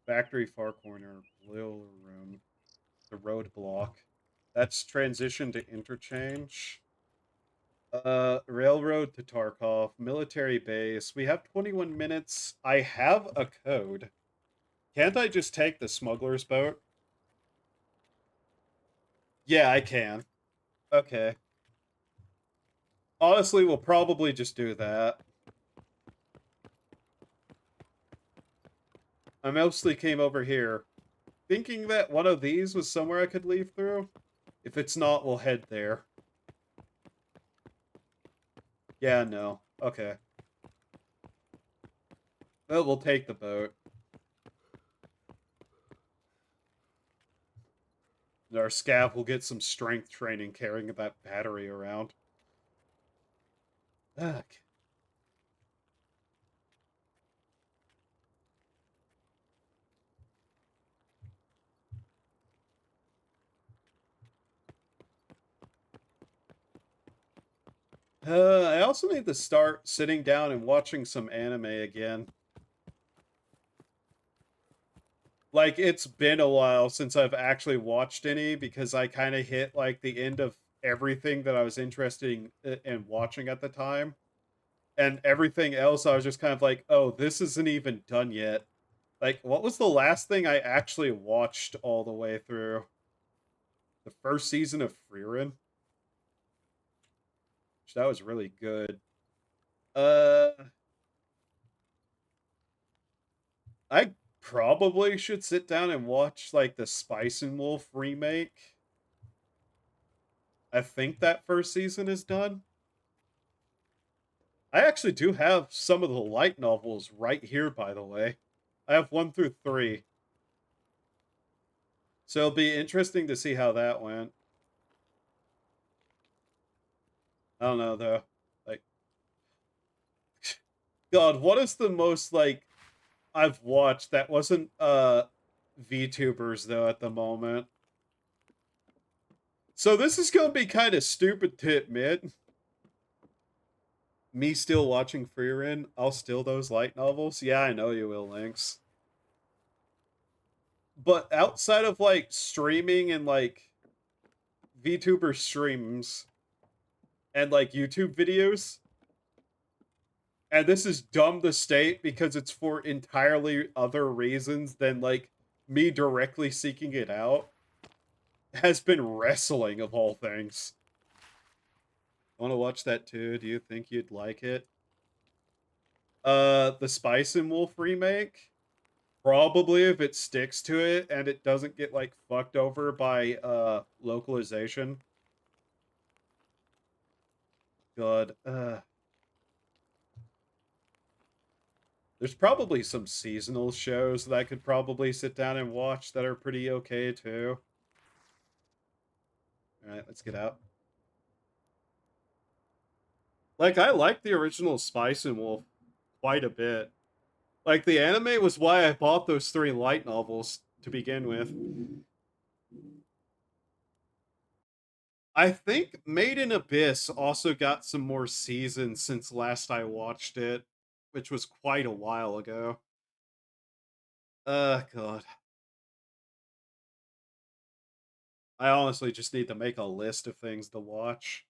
Factory far corner, blue room, the roadblock. That's transition to interchange. Railroad to Tarkov, military base. We have 21 minutes. I have a code. Can't I just take the smuggler's boat? Yeah, I can. Okay. Honestly, we'll probably just do that. I mostly came over here thinking that one of these was somewhere I could leave through. If it's not, we'll head there. Yeah, no. Okay. Well, we'll take the boat. Our scav will get some strength training carrying that battery around. Ugh. I also need to start sitting down and watching some anime again. Like, it's been a while since I've actually watched any because I kind of hit, like, the end of everything that I was interested in watching at the time. And everything else, I was just kind of like, oh, this isn't even done yet. Like, what was the last thing I actually watched all the way through? The first season of Frieren? That was really good. Uh, I probably should sit down and watch like the Spice and Wolf remake. I think that first season is done. I actually do have some of the light novels right here, by the way. I have 1 through 3. So it'll be interesting to see how that went. I don't know though. Like, God, what is the most like I've watched that wasn't VTubers though at the moment? So this is gonna be kind of stupid to admit. Me still watching Frieren, I'll steal those light novels. Yeah, I know you will, Lynx. But outside of like streaming and like VTuber streams and like YouTube videos, and this is dumb to state because it's for entirely other reasons than like me directly seeking it out, has been wrestling of all things. I want to watch that too. Do you think you'd like it? The Spice and Wolf remake? Probably if it sticks to it and it doesn't get like fucked over by localization. God. There's probably some seasonal shows that I could probably sit down and watch that are pretty okay too. Alright, let's get out. Like, I like the original Spice and Wolf quite a bit. Like, the anime was why I bought those 3 light novels to begin with. I think Made in Abyss also got some more seasons since last I watched it, which was quite a while ago. God. I honestly just need to make a list of things to watch.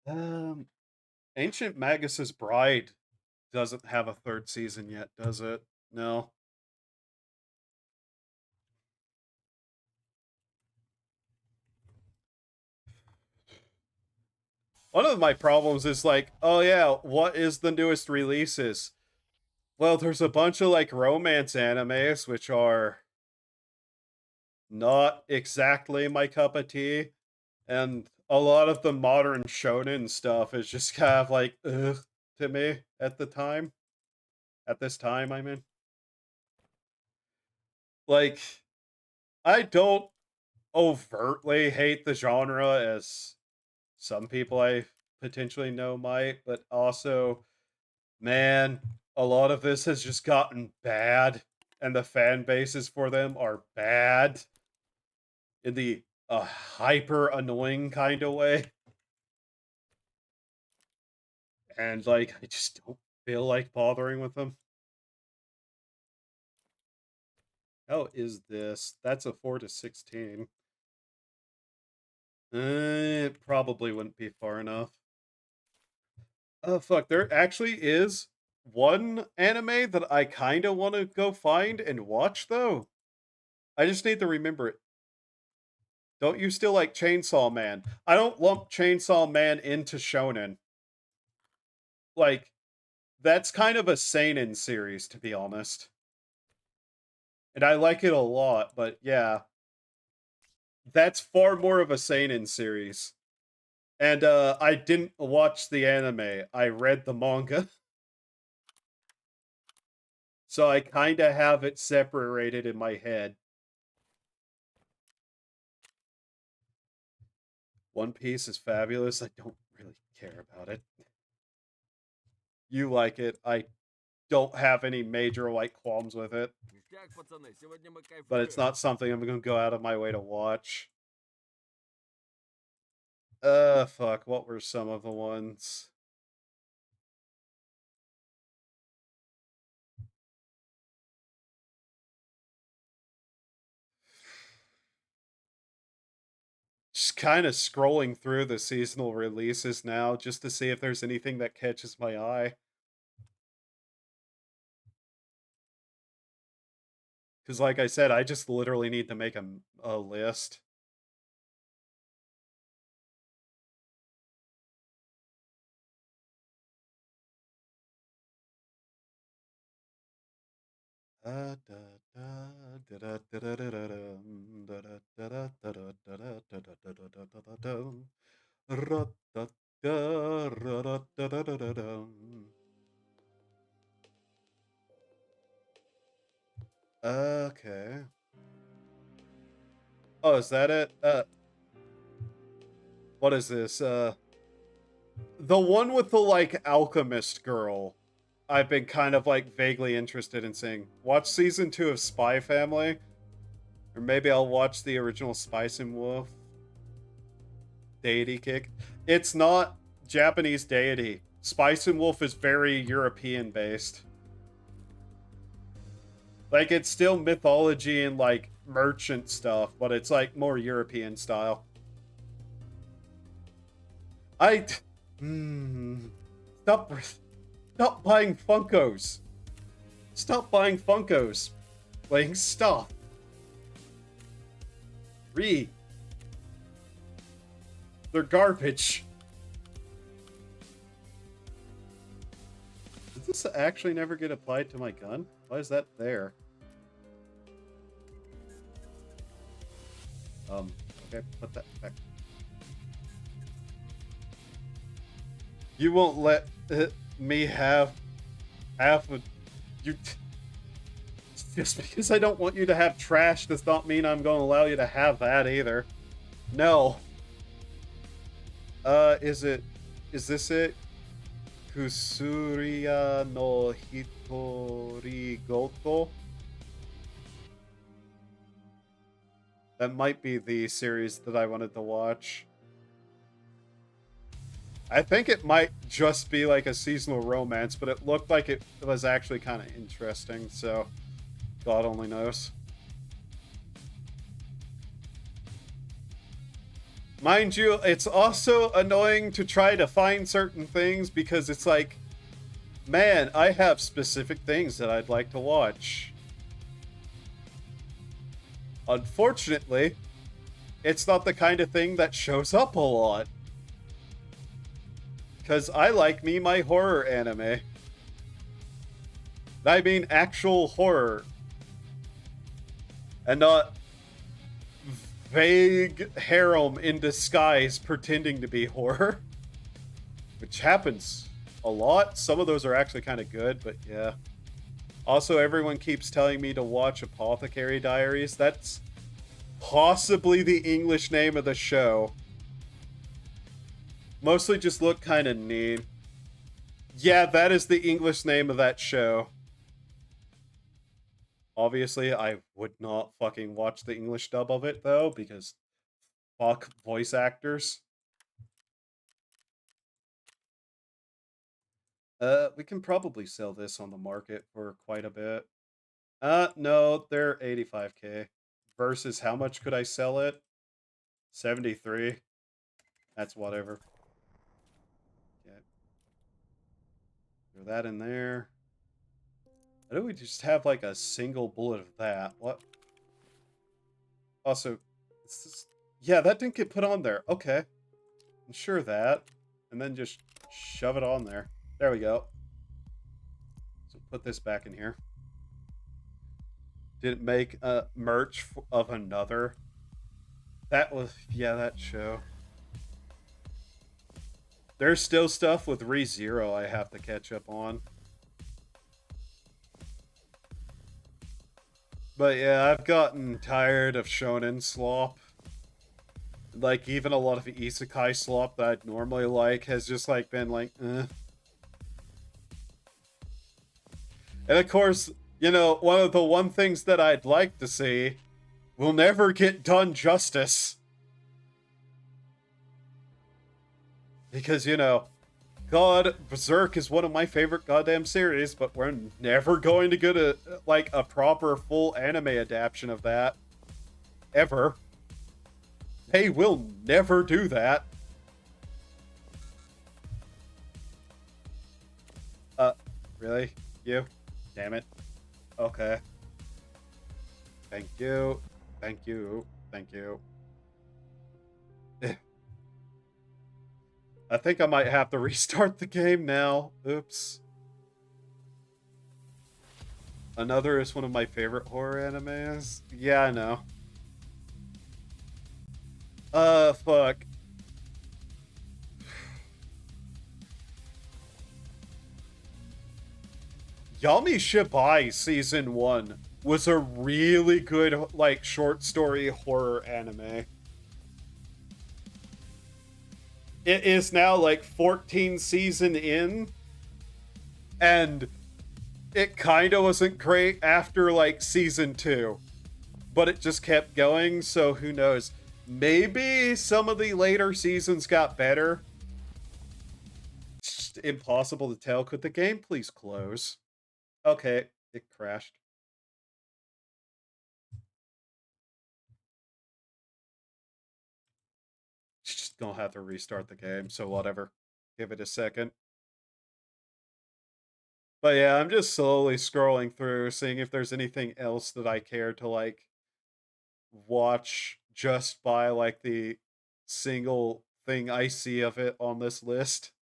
Um, Ancient Magus's Bride doesn't have a 3rd season yet, does it? No. One of my problems is like, oh yeah, what is the newest releases? Well, there's a bunch of like romance animes, which are not exactly my cup of tea. And a lot of the modern shonen stuff is just kind of like, ugh, to me at the time. At this time, I mean. Like, I don't overtly hate the genre as some people I potentially know might, but also, man, a lot of this has just gotten bad, and the fan bases for them are bad in the hyper annoying kind of way. And like, I just don't feel like bothering with them. How is this? That's a 4 to 16. It probably wouldn't be far enough. Oh fuck, there actually is one anime that I kind of want to go find and watch though. I just need to remember it. Don't you still like Chainsaw Man? I don't lump Chainsaw Man into shonen. Like, that's kind of a seinen series, to be honest. And I like it a lot, but yeah. That's far more of a seinen series. And I didn't watch the anime. I read the manga. So I kind of have it separated in my head. One Piece is fabulous. I don't really care about it. You like it. I don't have any major like qualms with it. Ништяк, пацаны, сегодня мы But it's кайфуем. not something I'm going to go out of my way to watch. Fuck. What were some of the ones? Just kind of scrolling through the seasonal releases now just to see if there's anything that catches my eye. Because, like I said, I just literally need to make a list. Okay. Oh, is that it? What is this? The one with the like alchemist girl. I've been kind of like vaguely interested in seeing. Watch season 2 of Spy Family, or maybe I'll watch the original Spice and Wolf deity kick. It's not Japanese deity. Spice and Wolf is very European based. Like, it's still mythology and like merchant stuff, but it's like more European style. I stop stop buying Funkos. Stop buying Funkos. Like, stop. Read. They're garbage. Did this actually never get applied to my gun? Why is that there? Okay, put that back. You won't let me have half of you. Just because I don't want you to have trash does not mean I'm going to allow you to have that either. No. Is this it? Kusuriya no Hitorigoto? That might be the series that I wanted to watch. I think it might just be like a seasonal romance, but it looked like it was actually kind of interesting, so God only knows. Mind you, it's also annoying to try to find certain things because it's like, man, I have specific things that I'd like to watch. Unfortunately, it's not the kind of thing that shows up a lot. Because I like me my horror anime. I mean actual horror. And not vague harem in disguise pretending to be horror. Which happens a lot. Some of those are actually kind of good, but yeah. Also, everyone keeps telling me to watch Apothecary Diaries. That's possibly the English name of the show. Mostly just look kind of neat. Yeah, that is the English name of that show. Obviously, I would not fucking watch the English dub of it, though, because fuck voice actors. We can probably sell this on the market for quite a bit. No, they're 85k. Versus how much could I sell it? 73. That's whatever. Okay. Throw that in there. Why don't we just have like a single bullet of that? What? Also, yeah, that didn't get put on there. Okay. Ensure that. And then just shove it on there. There we go. So put this back in here. Didn't make a merch of another. That was, yeah, that show. There's still stuff with ReZero I have to catch up on. But yeah, I've gotten tired of shonen slop. Like, even a lot of isekai slop that I'd normally like has just, like, been like, eh. And of course, you know, one things that I'd like to see will never get done justice. Because, you know, God, Berserk is one of my favorite goddamn series, but we're never going to get a proper full anime adaptation of that. Ever. They will never do that. Really? You? Damn it. Okay. Thank you. Thank you. Thank you. I think I might have to restart the game now. Oops. Another is one of my favorite horror animes. Yeah, I know. Fuck. Yami Shibai Season 1 was a really good, like, short story horror anime. It is now, like, 14 season in, and it kinda wasn't great after, like, Season 2. But it just kept going, so who knows. Maybe some of the later seasons got better. It's just impossible to tell. Could the game please close? Okay, it crashed. Just gonna have to restart the game, so whatever. Give it a second. But yeah, I'm just slowly scrolling through, seeing if there's anything else that I care to, like, watch just by, like, the single thing I see of it on this list.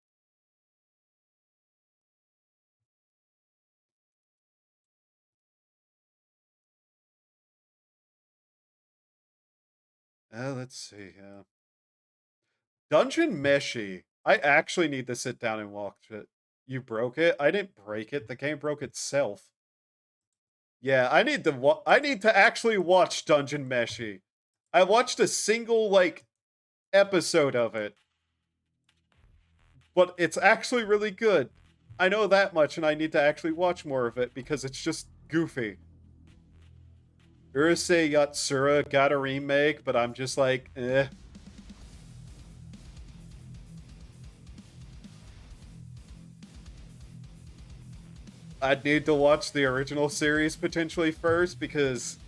Let's see, yeah. Dungeon Meshi. I actually need to sit down and watch it. You broke it? I didn't break it. The game broke itself. Yeah, I need to actually watch Dungeon Meshi. I watched a single, like, episode of it. But it's actually really good. I know that much, and I need to actually watch more of it because it's just goofy. Urusei Yatsura got a remake, but I'm just like, eh. I'd need to watch the original series potentially first because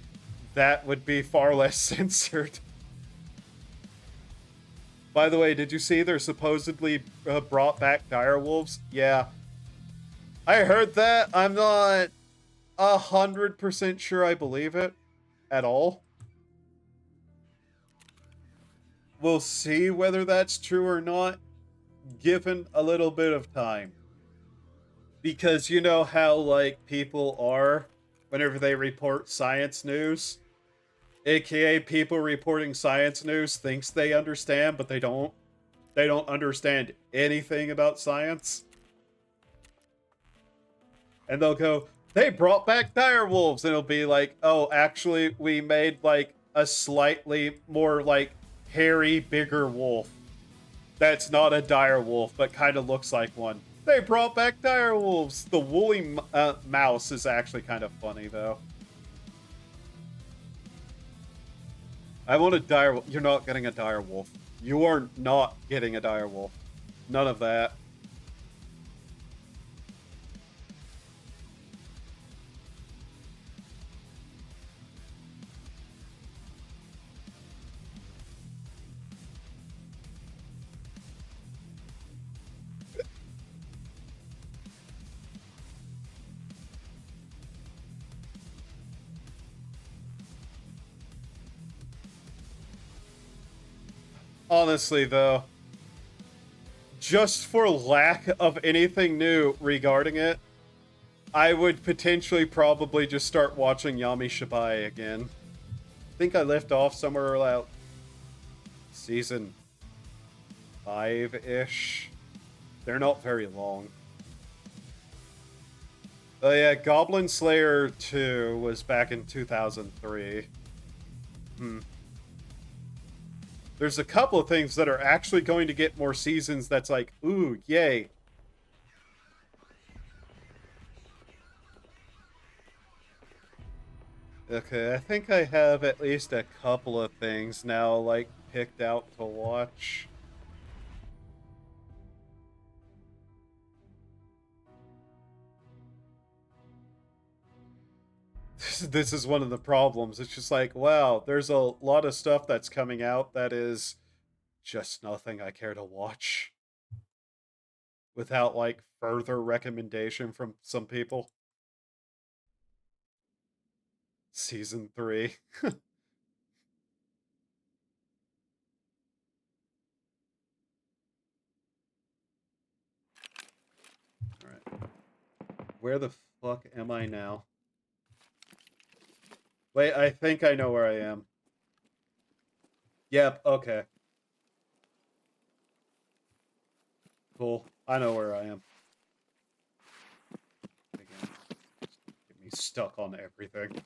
that would be far less censored. By the way, did you see they're supposedly brought back direwolves? Yeah. I heard that. I'm not 100% sure I believe it at all. We'll see whether that's true or not, given a little bit of time. Because you know how, like, people are whenever they report science news? AKA people reporting science news thinks they understand, but they don't. They don't understand anything about science. And they'll go, they brought back direwolves, and it'll be like, oh, actually, we made, like, a slightly more, like, hairy, bigger wolf. That's not a direwolf, but kind of looks like one. They brought back direwolves. The woolly mouse is actually kind of funny, though. I want a direwolf. You're not getting a direwolf. You are not getting a direwolf. None of that. Honestly, though, just for lack of anything new regarding it, I would potentially probably just start watching Yami Shibai again. I think I left off somewhere around season 5-ish. They're not very long. Oh yeah, Goblin Slayer 2 was back in 2003. There's a couple of things that are actually going to get more seasons that's like, ooh, yay. Okay, I think I have at least a couple of things now, like, picked out to watch. This is one of the problems. It's just like, wow, there's a lot of stuff that's coming out that is just nothing I care to watch without, like, further recommendation from some people. Season 3. Alright. Where the fuck am I now? Wait, I think I know where I am. Yep, okay. Cool. I know where I am. Again, get me stuck on everything.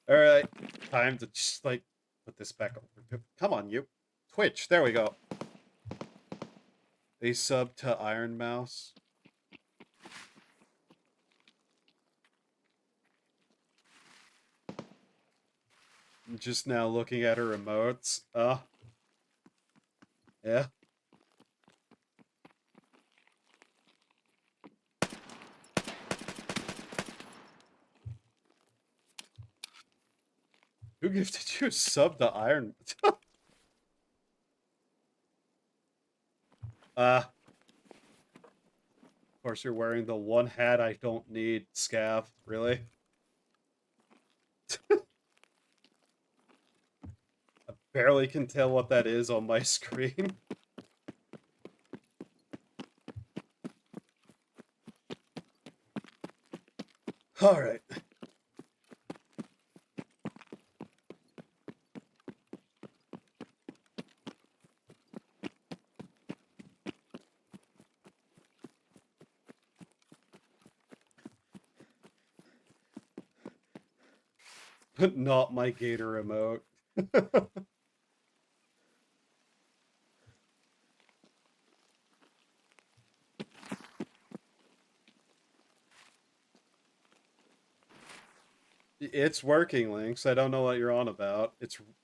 Alright, time to just, like, put this back over. Come on, you. Twitch, there we go. A sub to Iron Mouse. I'm just now looking at her emotes. Yeah. Who gifted you a sub to Iron? Of course, you're wearing the one hat I don't need, Scav. Really? I barely can tell what that is on my screen. Alright. But not my gator emote. It's working, Lynx. I don't know what you're on about.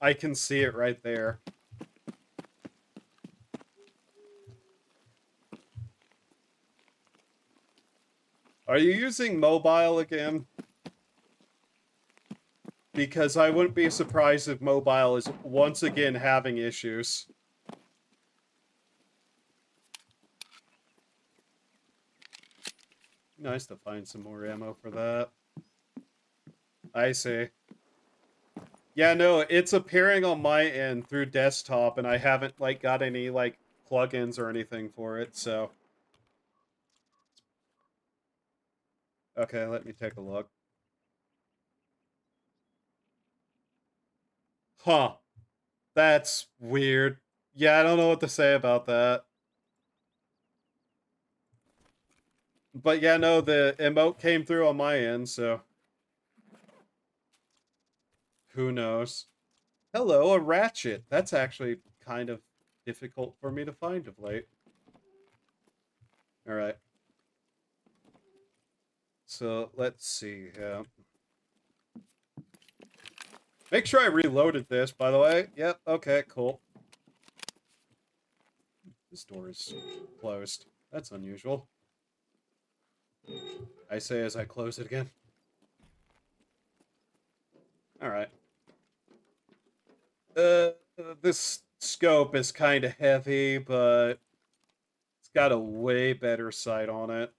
I can see it right there. Are you using mobile again? Because I wouldn't be surprised if mobile is once again having issues. Nice to find some more ammo for that. I see. Yeah, no, it's appearing on my end through desktop, and I haven't, like, got any, like, plugins or anything for it, so... Okay, let me take a look. Huh. That's weird. Yeah, I don't know what to say about that. But yeah, no, the emote came through on my end, so... Who knows? Hello, a ratchet. That's actually kind of difficult for me to find of late. Alright. So, let's see. Make sure I reloaded this, by the way. Yep, okay, cool. This door is closed. That's unusual. I say as I close it again. Alright. This scope is kind of heavy, but it's got a way better sight on it.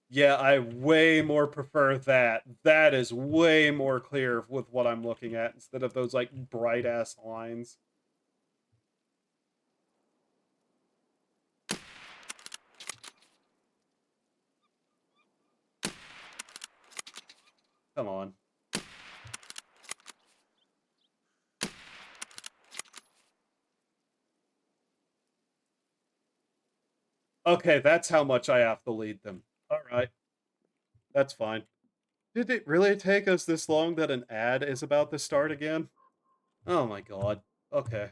Yeah, I way more prefer that. That is way more clear with what I'm looking at instead of those, like, bright-ass lines. Come on. Okay, that's how much I have to lead them. Alright. That's fine. Did it really take us this long that an ad is about to start again? Oh my god. Okay.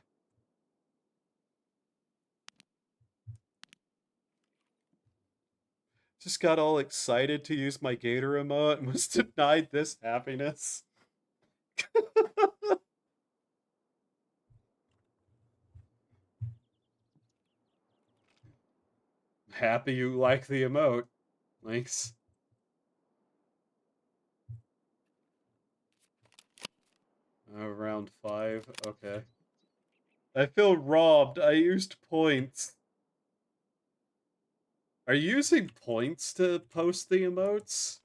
Just got all excited to use my gator emote and was denied this happiness. Happy you like the emote. Thanks. Round 5. Okay. I feel robbed. I used points. Are you using points to post the emotes?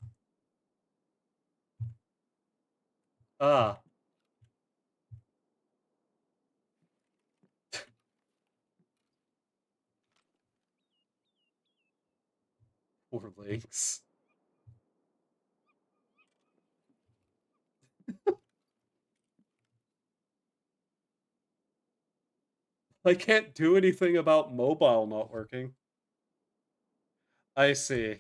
Ah. Poor links. I can't do anything about mobile not working. I see.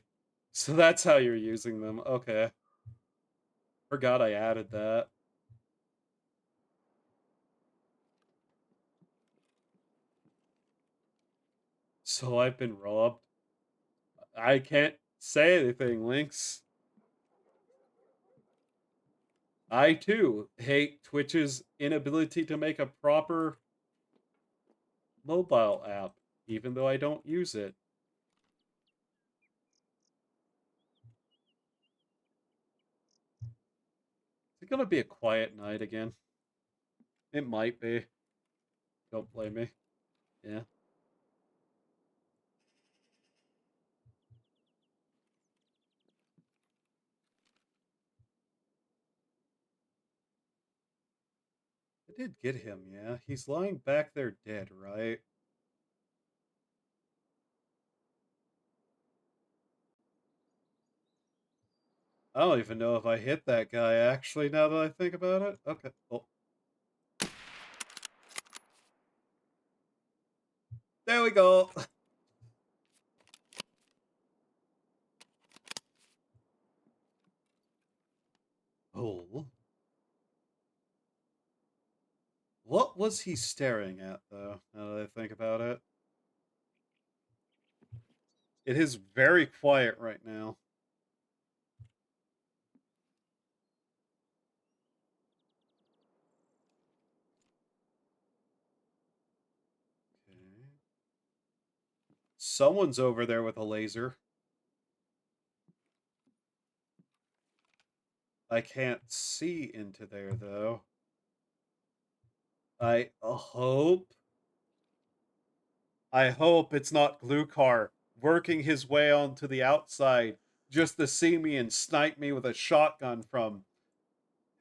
So that's how you're using them. Okay. Forgot I added that. So I've been robbed. I can't say anything, Lynx. I too hate Twitch's inability to make a proper mobile app, even though I don't use it. Is it gonna be a quiet night again? It might be. Don't blame me. Yeah. I did get him, yeah. He's lying back there dead, right? I don't even know if I hit that guy, actually, now that I think about it. Okay, well. There we go. Oh. What was he staring at, though, now that I think about it? It is very quiet right now. Okay. Someone's over there with a laser. I can't see into there, though. I hope it's not Glukar working his way onto the outside just to see me and snipe me with a shotgun from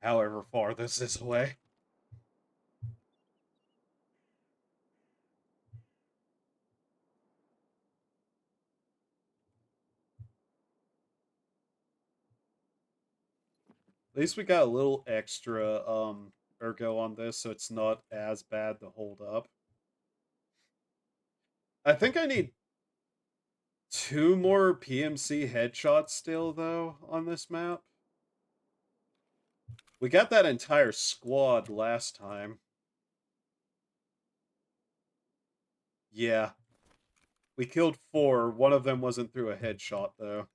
however far this is away. At least we got a little extra ergo on this, so it's not as bad to hold up. I think I need 2 more PMC headshots still, though, on this map. We got that entire squad last time. Yeah. We killed 4. One of them wasn't through a headshot, though.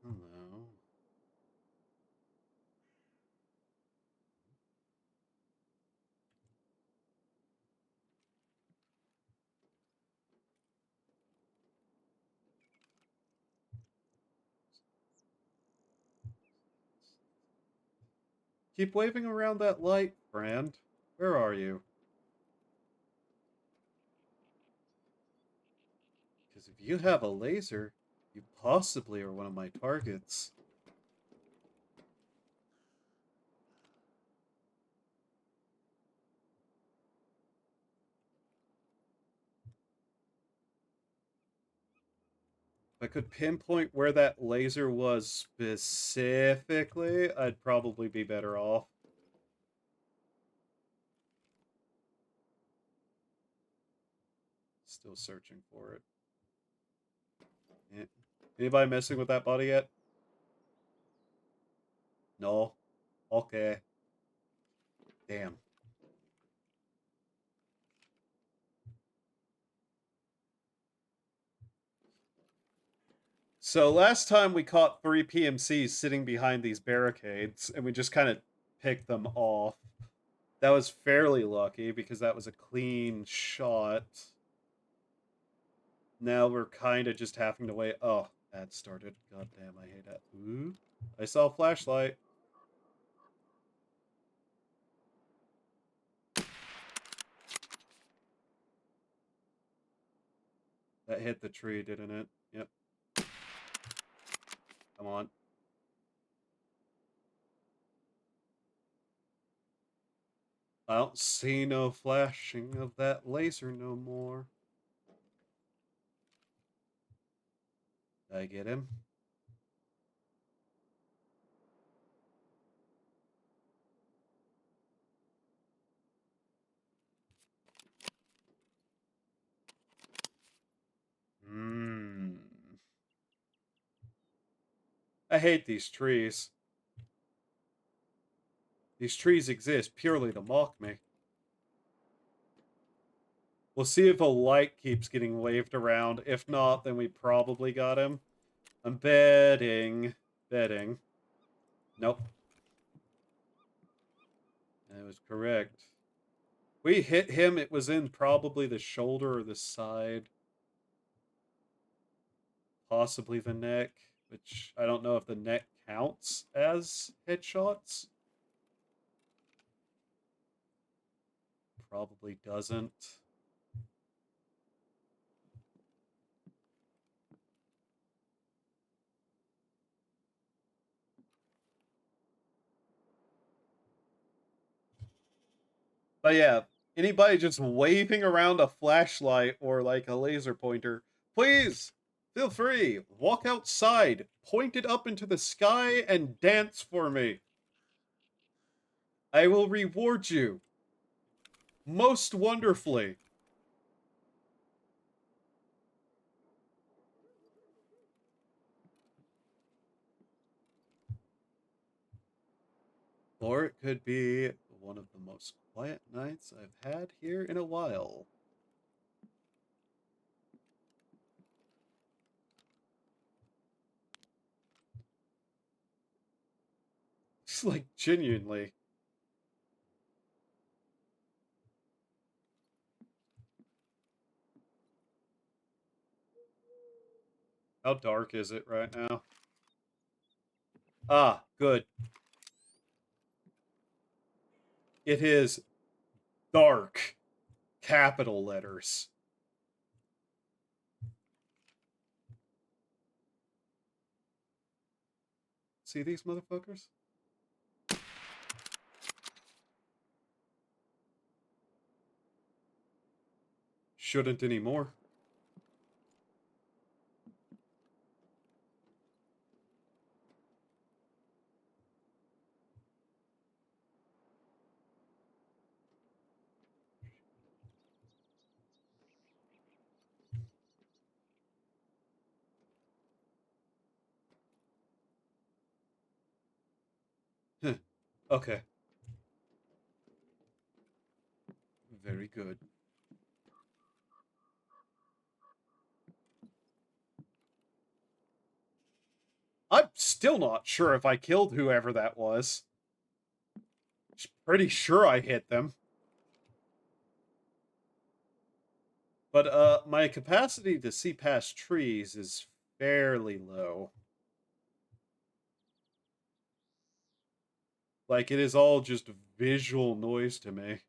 Hello. Keep waving around that light, friend. Where are you? Because if you have a laser, you possibly are one of my targets. If I could pinpoint where that laser was specifically, I'd probably be better off. Still searching for it. Yeah. Anybody messing with that body yet? No? Okay. Damn. So last time we caught 3 PMCs sitting behind these barricades, and we just kind of picked them off. That was fairly lucky, because that was a clean shot. Now we're kind of just having to wait. Oh, that started. God damn, I hate that. Ooh, I saw a flashlight. That hit the tree, didn't it? Yep. Come on. I don't see no flashing of that laser no more. Did I get him? I hate these trees. These trees exist purely to mock me. We'll see if a light keeps getting waved around. If not, then we probably got him. I'm betting. Nope. That was correct. We hit him, it was in probably the shoulder or the side. Possibly the neck, which I don't know if the neck counts as headshots. Probably doesn't. But yeah, anybody just waving around a flashlight or like a laser pointer, please feel free. Walk outside, point it up into the sky, and dance for me. I will reward you most wonderfully. Or it could be one of the most quiet nights I've had here in a while. It's like genuinely. How dark is it right now? Ah, good. It is dark. Capital letters. See these motherfuckers? Shouldn't anymore. Okay. Very good. I'm still not sure if I killed whoever that was. Just pretty sure I hit them. But my capacity to see past trees is fairly low. Like, it is all just visual noise to me.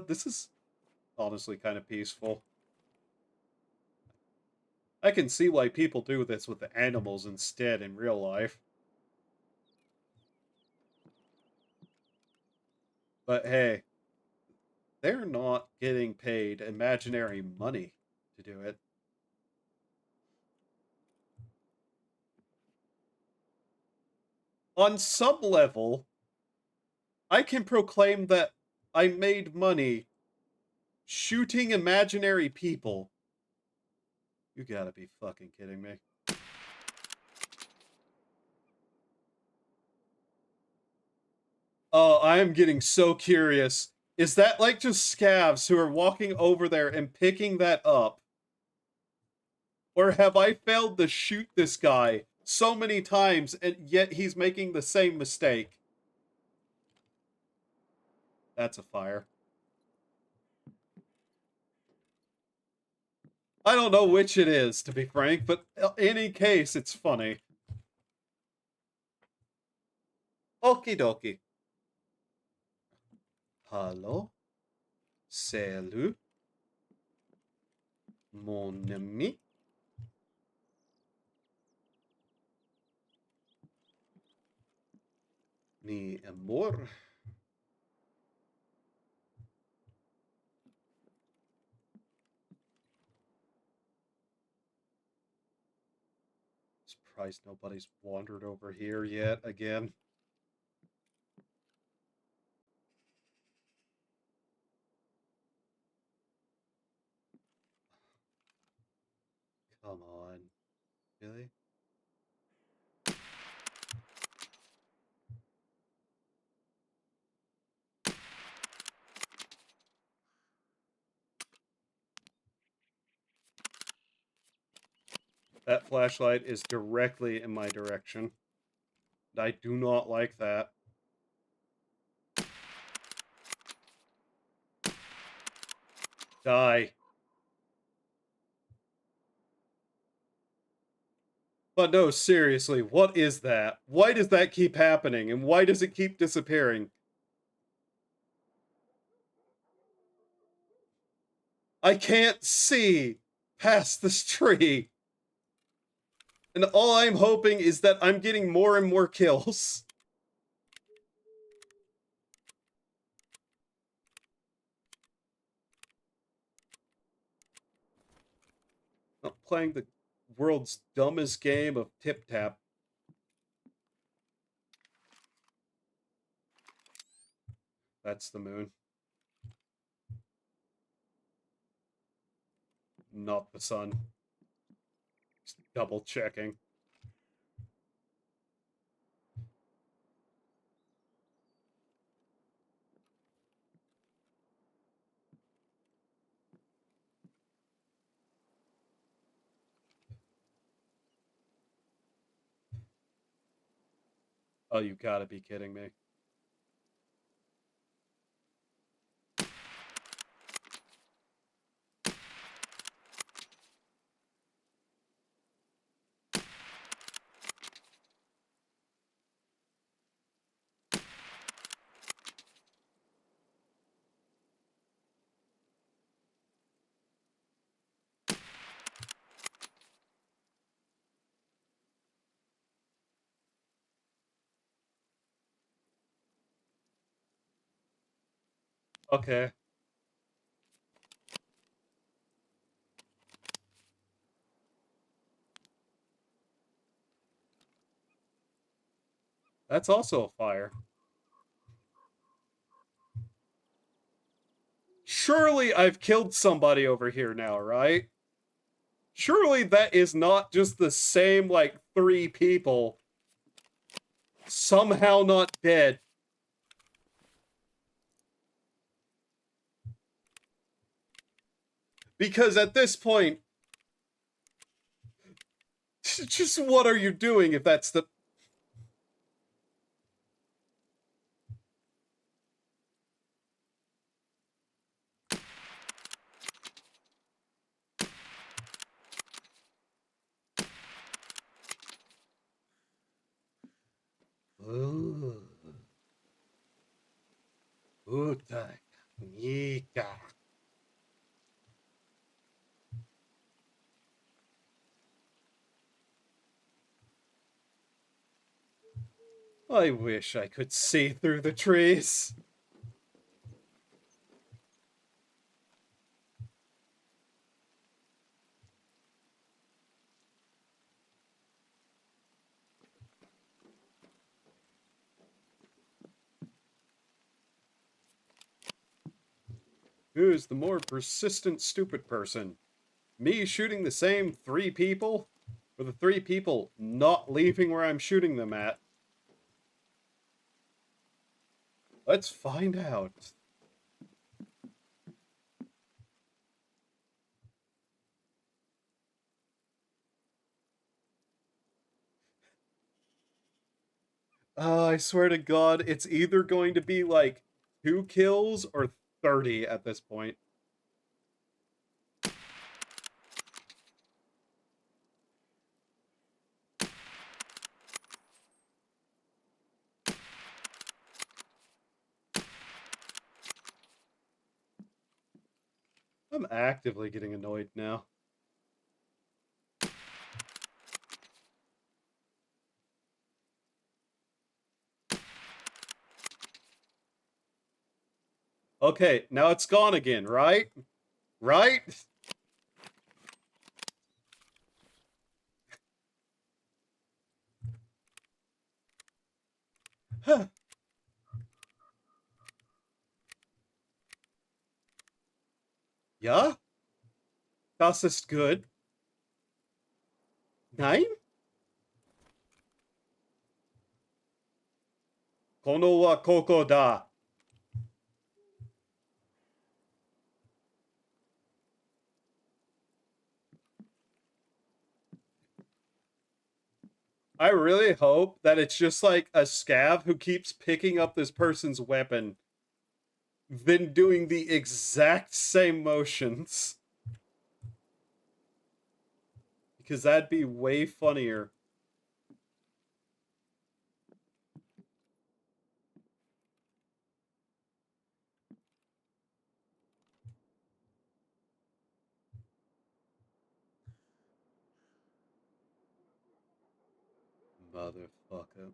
This is honestly kind of peaceful. I can see why people do this with the animals instead in real life. But hey, they're not getting paid imaginary money to do it. On some level, I can proclaim that I made money shooting imaginary people. You gotta be fucking kidding me. Oh, I am getting so curious. Is that like just scavs who are walking over there and picking that up? Or have I failed to shoot this guy so many times and yet he's making the same mistake? That's a fire. I don't know which it is, to be frank, but in any case, it's funny. Okie dokie. Hello? Salut? Mon ami? Mi amor? Surprised nobody's wandered over here yet again. Come on. Really? That flashlight is directly in my direction. I do not like that. Die. But no, seriously, what is that? Why does that keep happening? And why does it keep disappearing? I can't see past this tree. And all I'm hoping is that I'm getting more and more kills. I'm playing the world's dumbest game of tip-tap. That's the moon. not the sun. Just double checking. Oh, you gotta be kidding me. Okay. That's also a fire. Surely I've killed somebody over here now, right? Surely that is not just the same, like, 3 people somehow not dead. Because at this point, just what are you doing if that's the... Ooh. Uta. Nika. I wish I could see through the trees. Who's the more persistent stupid person? Me shooting the same 3 people? Or the 3 people not leaving where I'm shooting them at? Let's find out. I swear to God, it's either going to be like 2 kills or 30 at this point. I'm actively getting annoyed now. Okay, now it's gone again, right? Right? Huh. Ja? Das ist good. Nein? Kono wa koko da. I really hope that it's just like a scav who keeps picking up this person's weapon, then doing the exact same motions. Because that'd be way funnier. Motherfucker.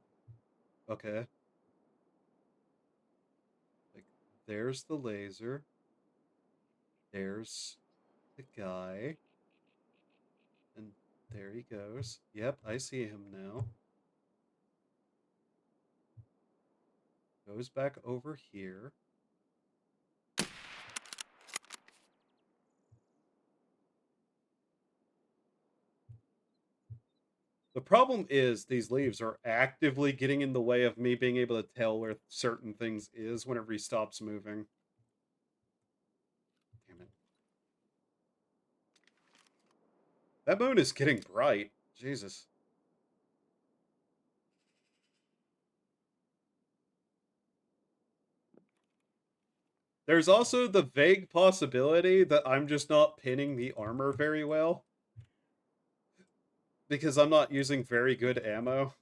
Okay. Like, there's the laser. There's the guy. And there he goes. Yep, I see him now. Goes back over here. The problem is these leaves are actively getting in the way of me being able to tell where certain things is whenever he stops moving. Damn it. That moon is getting bright. Jesus. There's also the vague possibility that I'm just not pinning the armor very well. Because I'm not using very good ammo.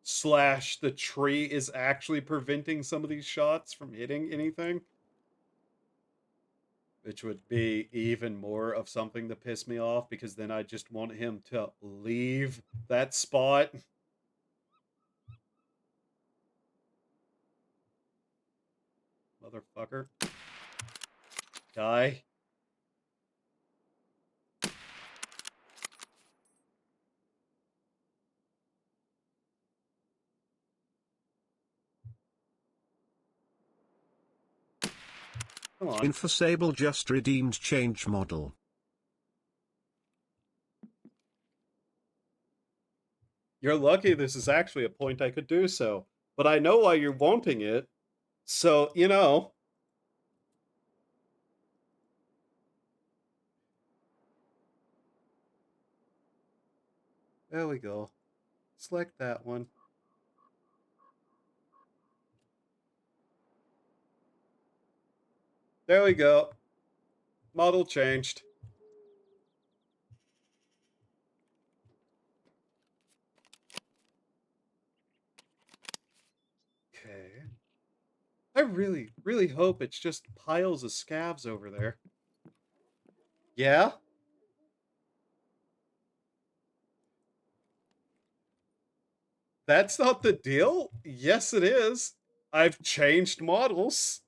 Slash, the tree is actually preventing some of these shots from hitting anything. Which would be even more of something to piss me off, because then I just want him to leave that spot. Motherfucker. Die. Come on. Infosable just redeemed change model. You're lucky this is actually a point I could do so. But I know why you're wanting it. So, you know. There we go. Select that one. There we go. Model changed. Okay. I really, really hope it's just piles of scavs over there. Yeah? That's not the deal? Yes, it is. I've changed models.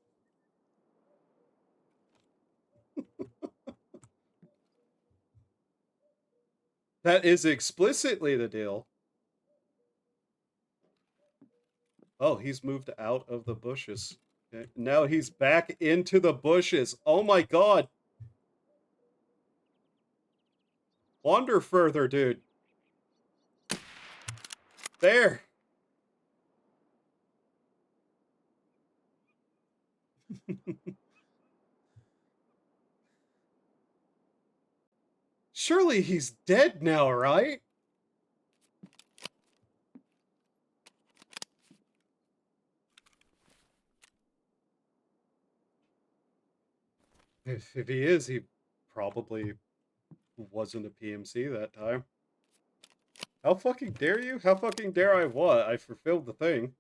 That is explicitly the deal. Oh, he's moved out of the bushes. Okay. Now he's back into the bushes. Oh my god. Wander further, dude. There. Surely he's dead now, right? If he is, he probably wasn't a PMC that time. How fucking dare you? How fucking dare I what? I fulfilled the thing.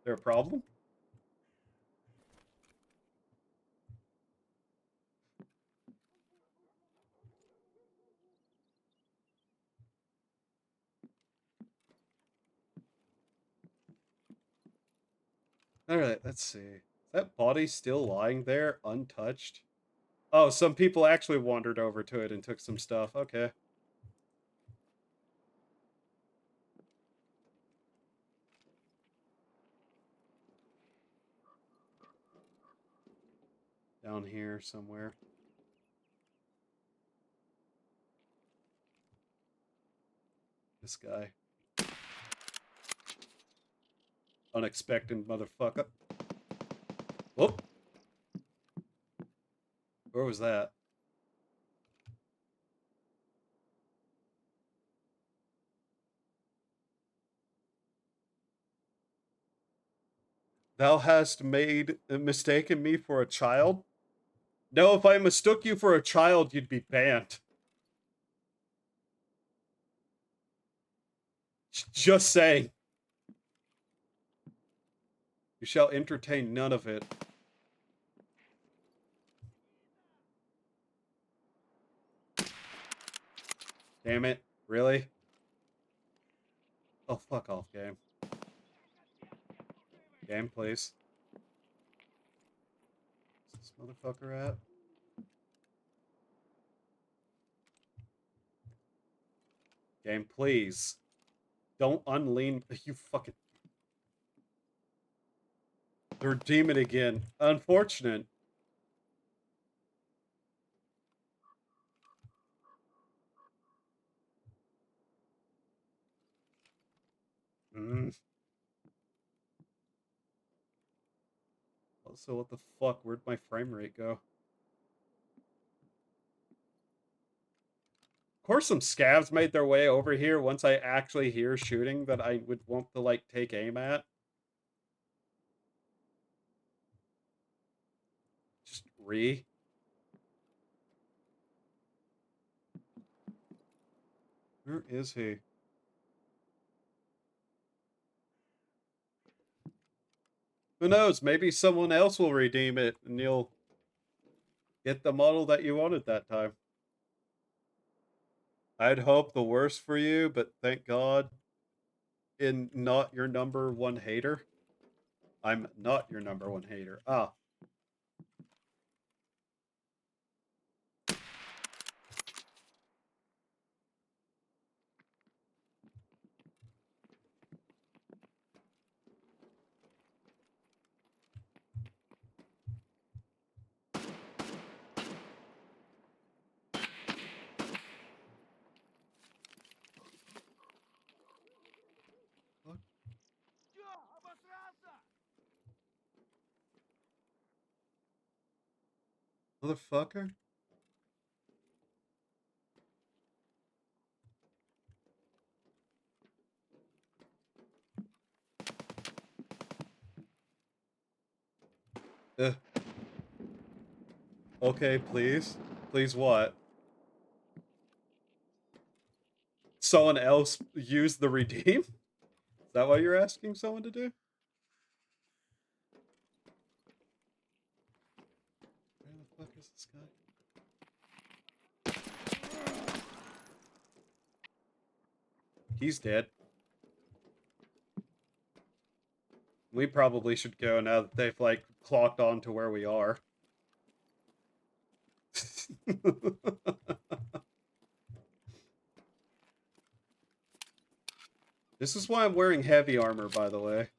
There a problem? Alright, let's see. Is that body still lying there, untouched? Oh, some people actually wandered over to it and took some stuff. Okay. Down here somewhere. This guy. Unexpected motherfucker. Whoop. Where was that? Thou hast mistaken me for a child? No, if I mistook you for a child, you'd be banned. Just saying. You shall entertain none of it. Damn it. Really? Oh, fuck off, game. Game, please. Where's this motherfucker at? Game, please. Don't unlean. You fucking. Redeem it again. Unfortunate. Mm. Also, what the fuck? Where'd my frame rate go? Of course, some scavs made their way over here once I actually hear shooting that I would want to, like, take aim at. Just re. Where is he? Who knows? Maybe someone else will redeem it and you'll get the model that you wanted that time. I'd hope the worst for you, but thank God in not your number one hater. I'm not your number one hater. Ah. Чё, обосрался? Motherfucker. Okay, please. Please what? Someone else use the redeem? Is that what you're asking someone to do? Where the fuck is this guy? He's dead. We probably should go now that they've, like, clocked on to where we are. This is why I'm wearing heavy armor, by the way.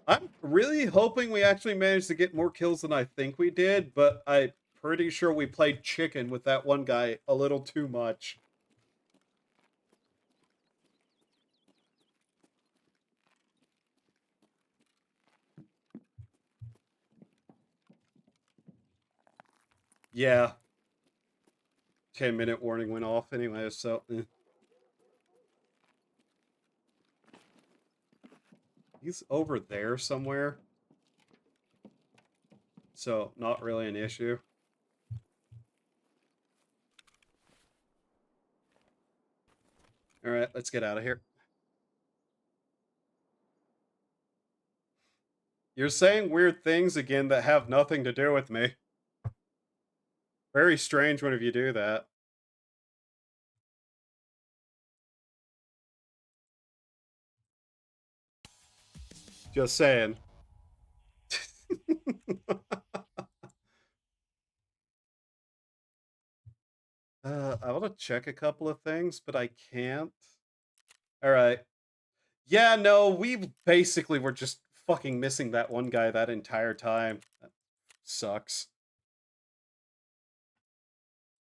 I'm really hoping we actually managed to get more kills than I think we did, but I'm pretty sure we played chicken with that one guy a little too much. Yeah. 10-minute warning went off anyway, so... He's over there somewhere. So, not really an issue. Alright, let's get out of here. You're saying weird things again that have nothing to do with me. Very strange whenever you do that. Just saying. I want to check a couple of things, but I can't. Alright. Yeah, no, we basically were just fucking missing that one guy that entire time. That sucks.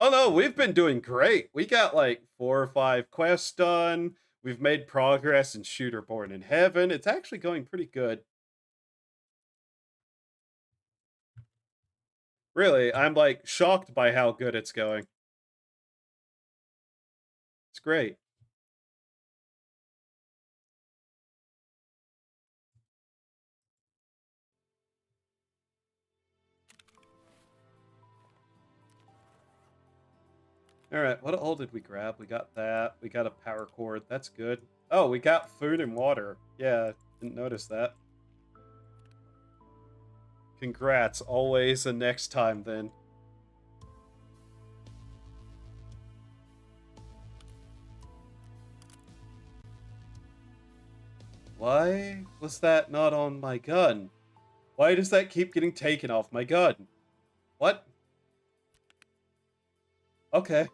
Oh no, we've been doing great. We got like 4 or 5 quests done. We've made progress in Shooter Born in Heaven. It's actually going pretty good. Really, I'm like shocked by how good it's going. It's great. Alright, what all did we grab? We got that. We got a power cord. That's good. Oh, we got food and water. Yeah, didn't notice that. Congrats. Always a next time, then. Why was that not on my gun? Why does that keep getting taken off my gun? What? Okay.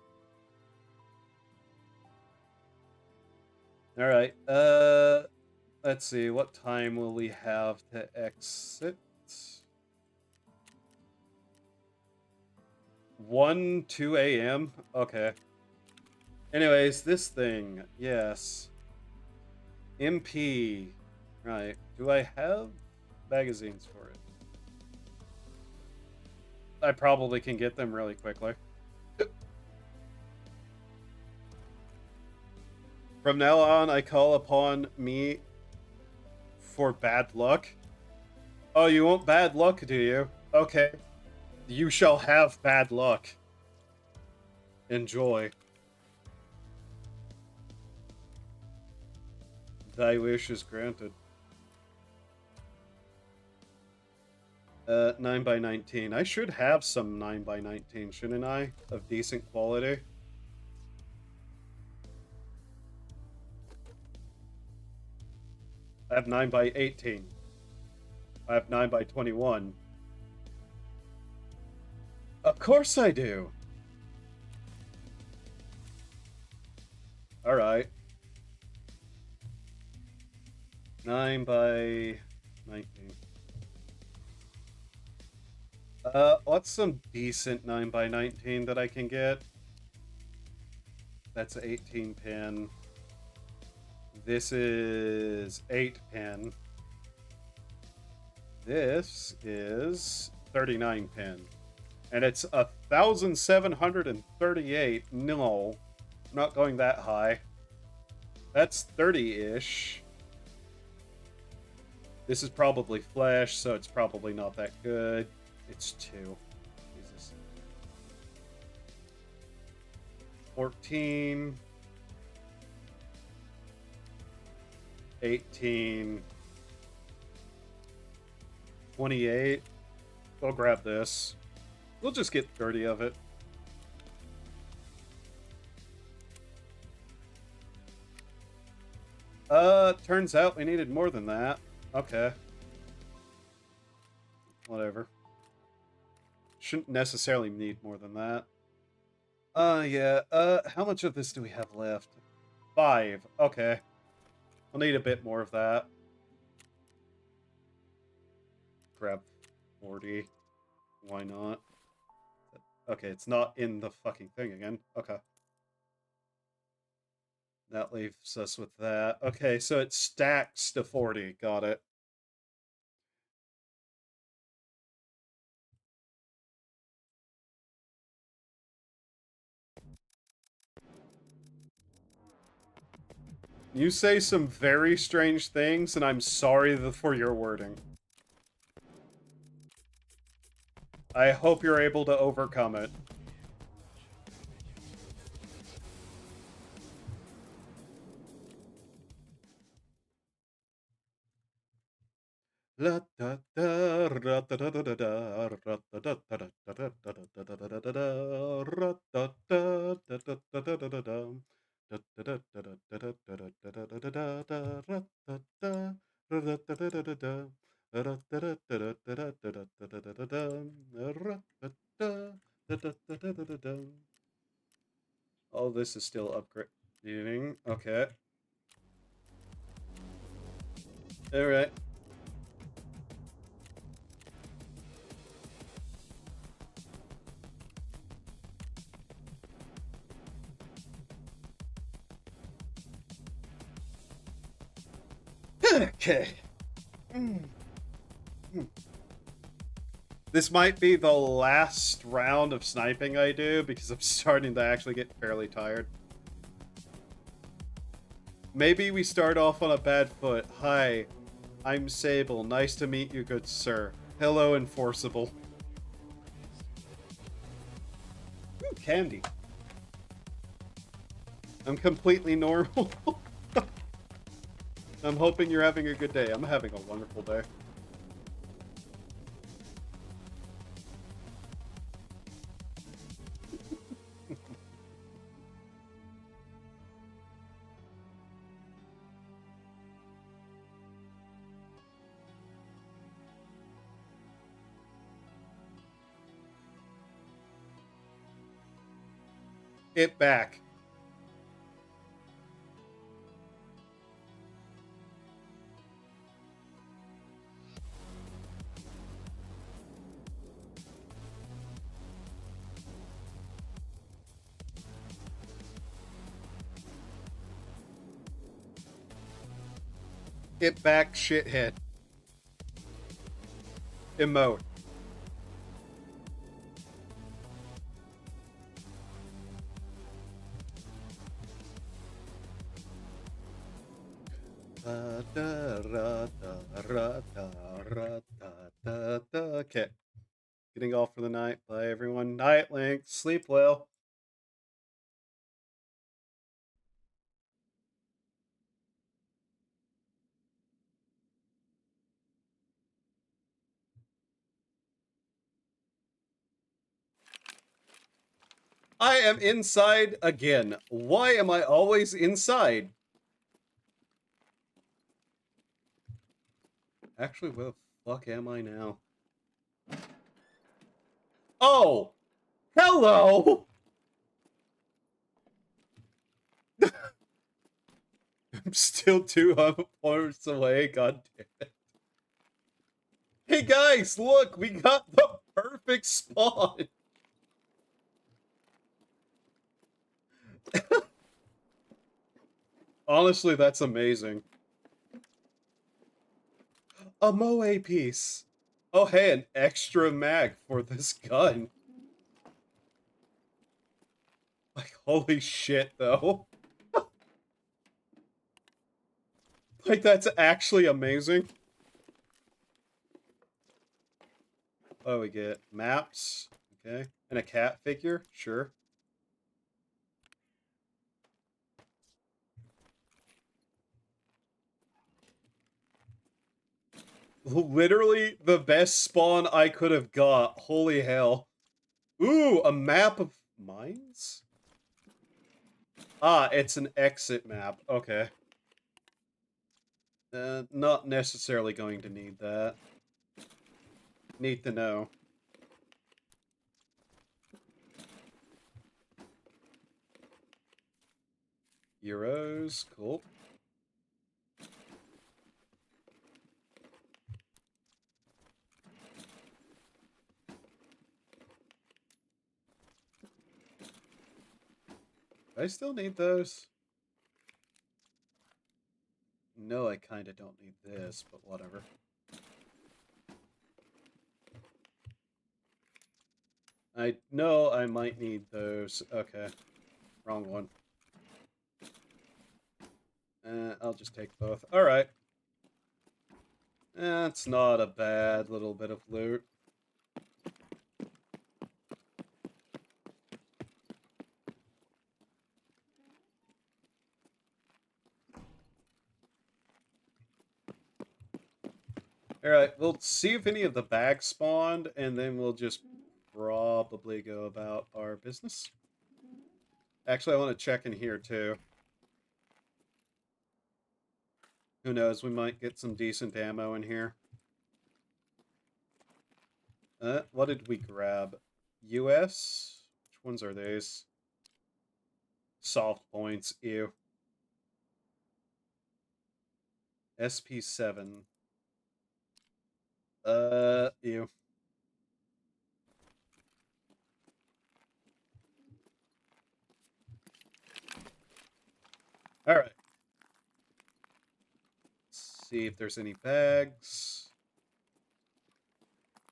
All right. Let's see. What time will we have to exit? 1, 2 a.m. Okay. Anyways, this thing. Yes. MP. Right. Do I have magazines for it? I probably can get them really quickly. From now on, I call upon me for bad luck. Oh, you want bad luck, do you? Okay. You shall have bad luck. Enjoy. Thy wish is granted. 9 by 19. I should have some 9 by 19, shouldn't I? Of decent quality. I have 9 by 18. I have 9 by 21. Of course I do. Alright. 9 by 19. What's some decent 9 by 19 that I can get? That's 18 pin. This is 8 pin. This is 39 pin. And it's 1,738. No, I'm not going that high. That's 30-ish. This is probably flesh, so it's probably not that good. It's 2. Jesus. 14. 18. 28. I'll grab this. We'll just get 30 of it. Turns out we needed more than that. Okay. Whatever. Shouldn't necessarily need more than that. Yeah. How much of this do we have left? 5. Okay. I'll need a bit more of that. Grab 40. Why not? Okay, it's not in the fucking thing again. Okay. That leaves us with that. Okay, so it stacks to 40. Got it. You say some very strange things, and I'm sorry for your wording. I hope you're able to overcome it. Oh, this is still upgrading. Okay. All right. Okay. This might be the last round of sniping I do because I'm starting to actually get fairly tired. Maybe we start off on a bad foot. Hi, I'm Sable. Nice to meet you, good sir. Hello, Enforceable. Ooh, candy. I'm completely normal. I'm hoping you're having a good day. I'm having a wonderful day. it back. It back, shithead. Emote. Okay. Getting off for the night. Bye, everyone. Night, Link. Sleep well. I am inside again. Why am I always inside? Actually, where the fuck am I now? Oh! Hello! I'm still 200 points away, god damn it. Hey guys, look! We got the perfect spawn! Honestly, that's amazing. A Moe piece! Oh hey, an extra mag for this gun. Like, holy shit, though. Like, that's actually amazing. Oh, we get maps. Okay. And a cat figure. Sure. Literally the best spawn I could have got. Holy hell. Ooh, a map of mines? Ah, it's an exit map. Okay. Not necessarily going to need that. Need to know. Euros. Cool. I still need those. No, I kind of don't need this, but whatever. I know I might need those. Okay. Wrong one. I'll just take both. Alright. That's not a bad little bit of loot. Alright, we'll see if any of the bags spawned, and then we'll just probably go about our business. Actually, I want to check in here, too. Who knows, we might get some decent ammo in here. What did we grab? US? Which ones are these? Soft points, ew. SP7. Ew. Alright. See if there's any bags.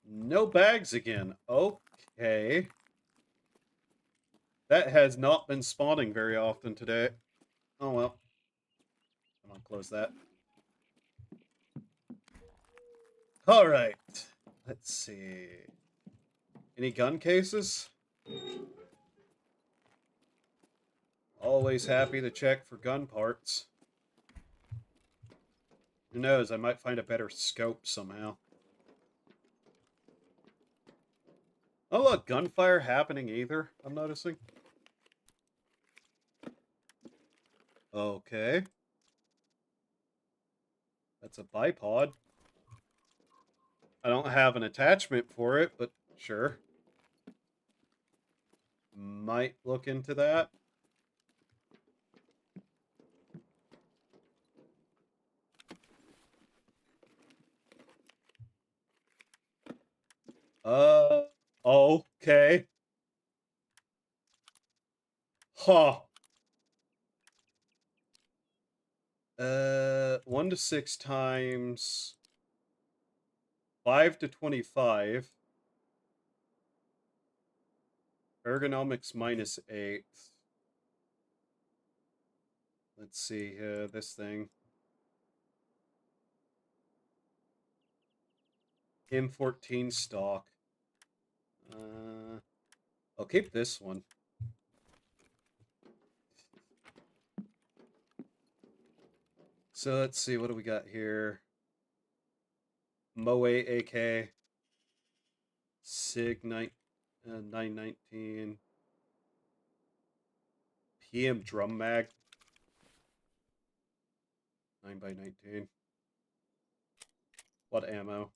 No bags again. Okay. That has not been spawning very often today. Oh well. Come on, close that. Alright. Let's see. Any gun cases? Always happy to check for gun parts. Who knows, I might find a better scope somehow. Oh look, gunfire happening either, I'm noticing. Okay. That's a bipod. I don't have an attachment for it, but sure. Might look into that. Okay. Huh. 1 to 6 times 5 to 25. Ergonomics -8. Let's see, this thing. M14 stock. I'll keep this one. So let's see, what do we got here? Moe AK. SIG 919. PM drum mag. 9x19. What ammo?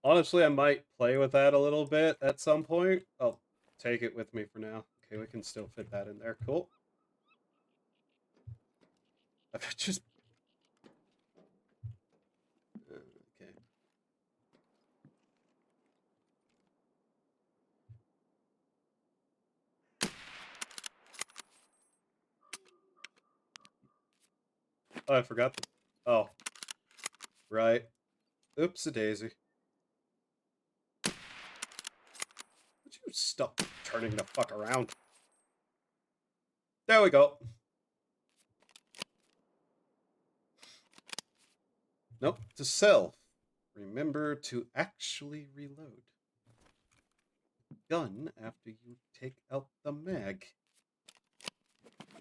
Honestly, I might play with that a little bit at some point. I'll take it with me for now. Okay, we can still fit that in there. Cool. I've just... Okay. Oh, I forgot. Oh. Right. Oops-a-daisy. Would you stop turning the fuck around? There we go. Nope, to self. Remember to actually reload. Gun after you take out the mag.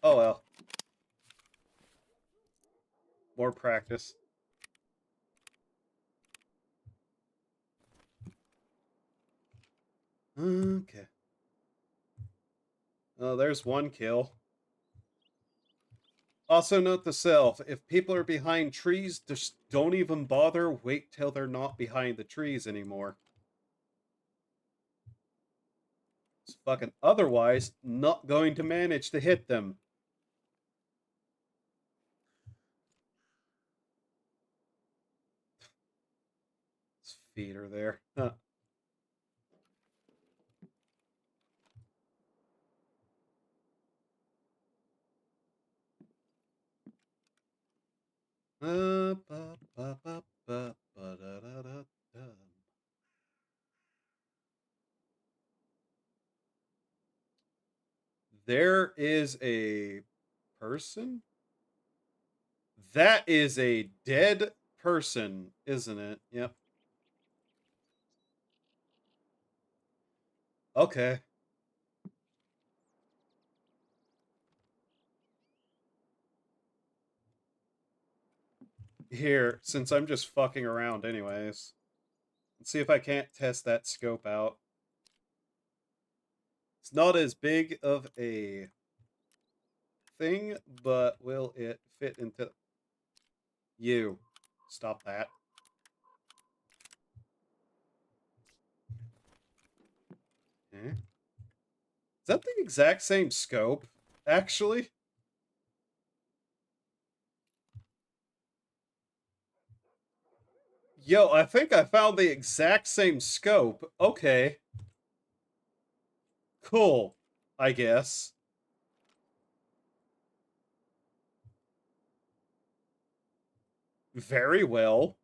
Oh well. More practice. Okay. Oh, there's one kill. Also note to self, if people are behind trees, just don't even bother. Wait till they're not behind the trees anymore. It's fucking otherwise not going to manage to hit them. His feet are there. Huh. There is a person? That is a dead person, isn't it? Yep. Okay. Here, since I'm just fucking around anyways. Let's see if I can't test that scope out. It's not as big of a thing, but will it fit into... You. Stop that. Okay. Is that the exact same scope, actually? Yo, I think I found the exact same scope. Okay. Cool, I guess. Very well.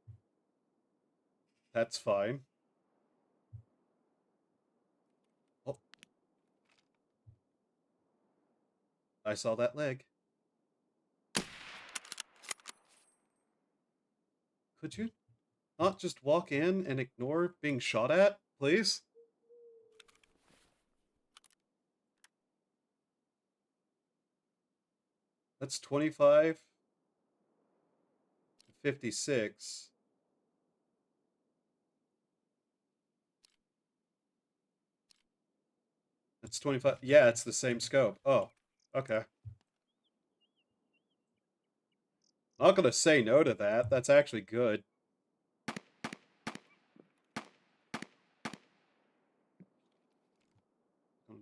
That's fine. Oh, I saw that leg. Could you not just walk in and ignore being shot at, please? That's 25. 56. That's 25. Yeah, it's the same scope. Oh, okay. I'm not gonna say no to that. That's actually good.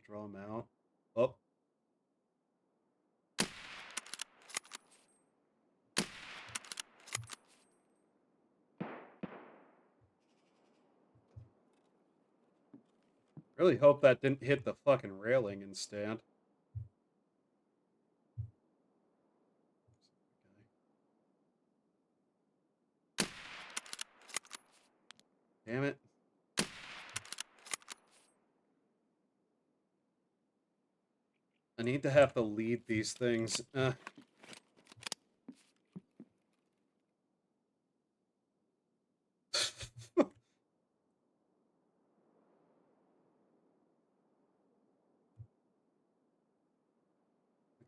draw him out. Oh. Really hope that didn't hit the fucking railing instead. Damn it. I need to have to lead these things. The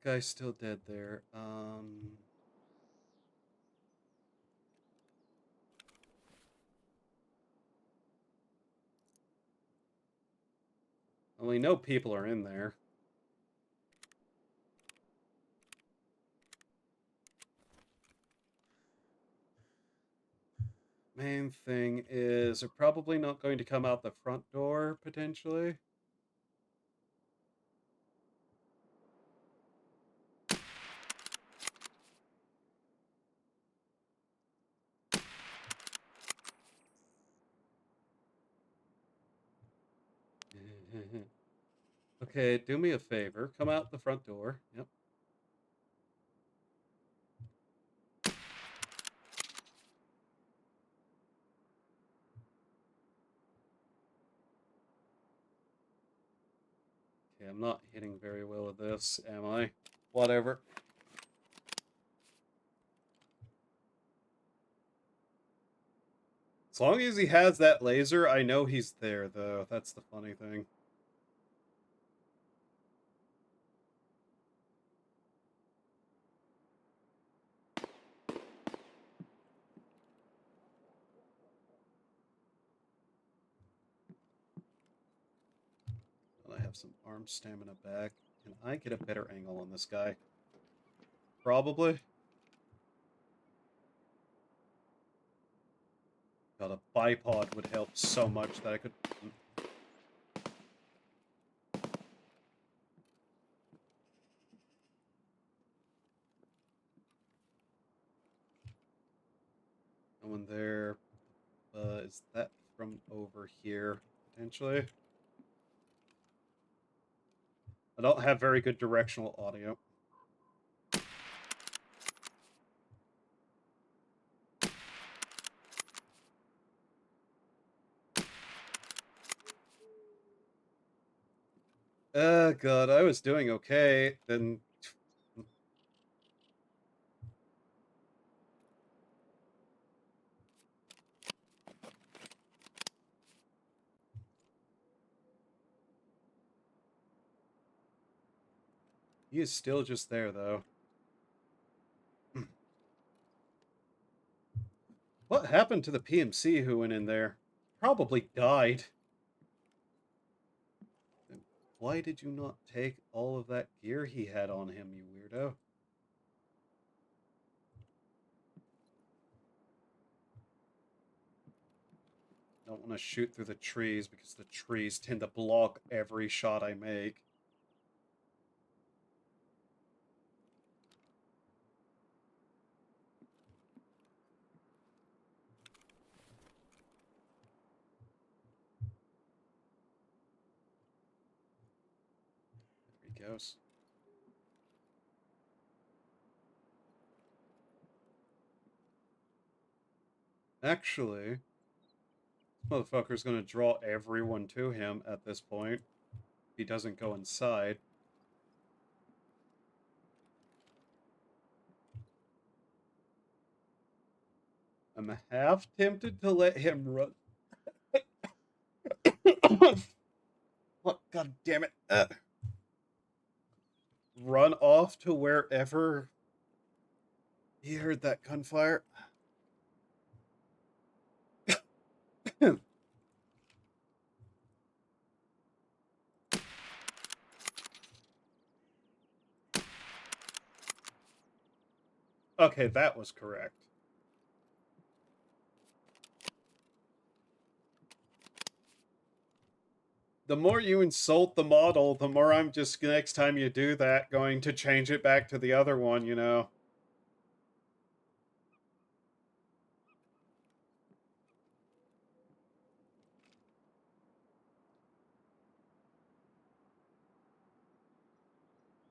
guy's still dead there. Well, we know people are in there. Main thing is they're probably not going to come out the front door, potentially. Okay, do me a favor. Come out the front door. Yep. Okay, I'm not hitting very well with this, am I? Whatever. As long as he has that laser, I know he's there, though. That's the funny thing. And I have some arm stamina back. Can I get a better angle on this guy? Probably. God, a bipod would help so much that I could... No one there. Is that from over here, potentially? I don't have very good directional audio. God, I was doing okay, then... He is still just there, though. What happened to the PMC who went in there? Probably died. Why did you not take all of that gear he had on him, you weirdo? Don't want to shoot through the trees because the trees tend to block every shot I make. There he goes. Actually, this motherfucker's gonna draw everyone to him at this point. If he doesn't go inside. I'm half tempted to let him run. What? God damn it. Run off to wherever he heard that gunfire. Okay, that was correct. the more you insult the model, the more I'm just, next time you do that, going to change it back to the other one, you know?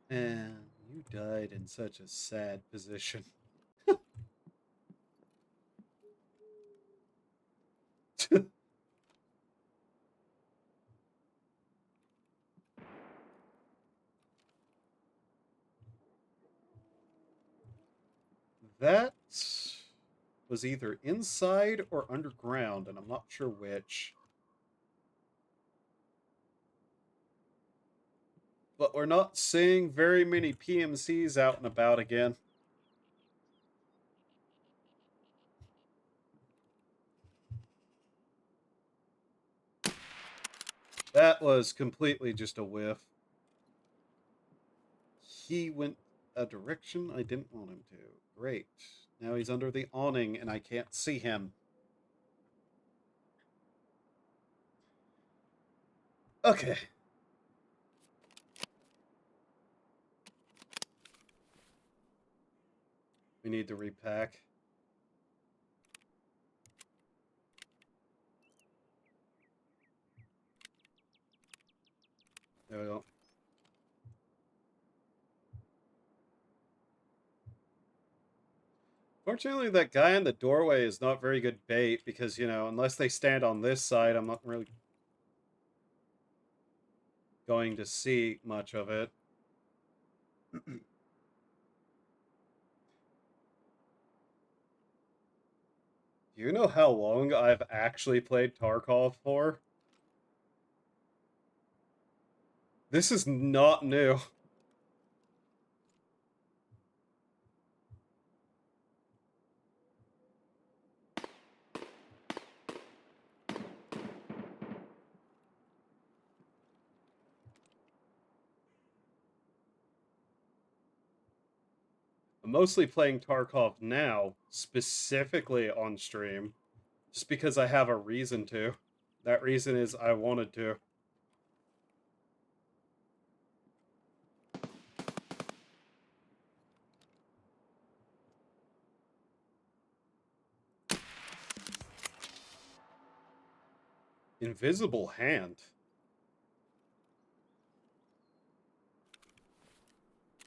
And you died in such a sad position. That was either inside or underground, and I'm not sure which. But we're not seeing very many PMCs out and about again. That was completely just a whiff. He went a direction I didn't want him to. Great. Now he's under the awning and I can't see him. Okay. We need to repack. There we go. Fortunately, that guy in the doorway is not very good bait because, you know, unless they stand on this side, I'm not really going to see much of it. Do you know how long I've actually played Tarkov for? This is not new. I'm mostly playing Tarkov now, specifically on stream, just because I have a reason to. That reason is I wanted to. Invisible hand.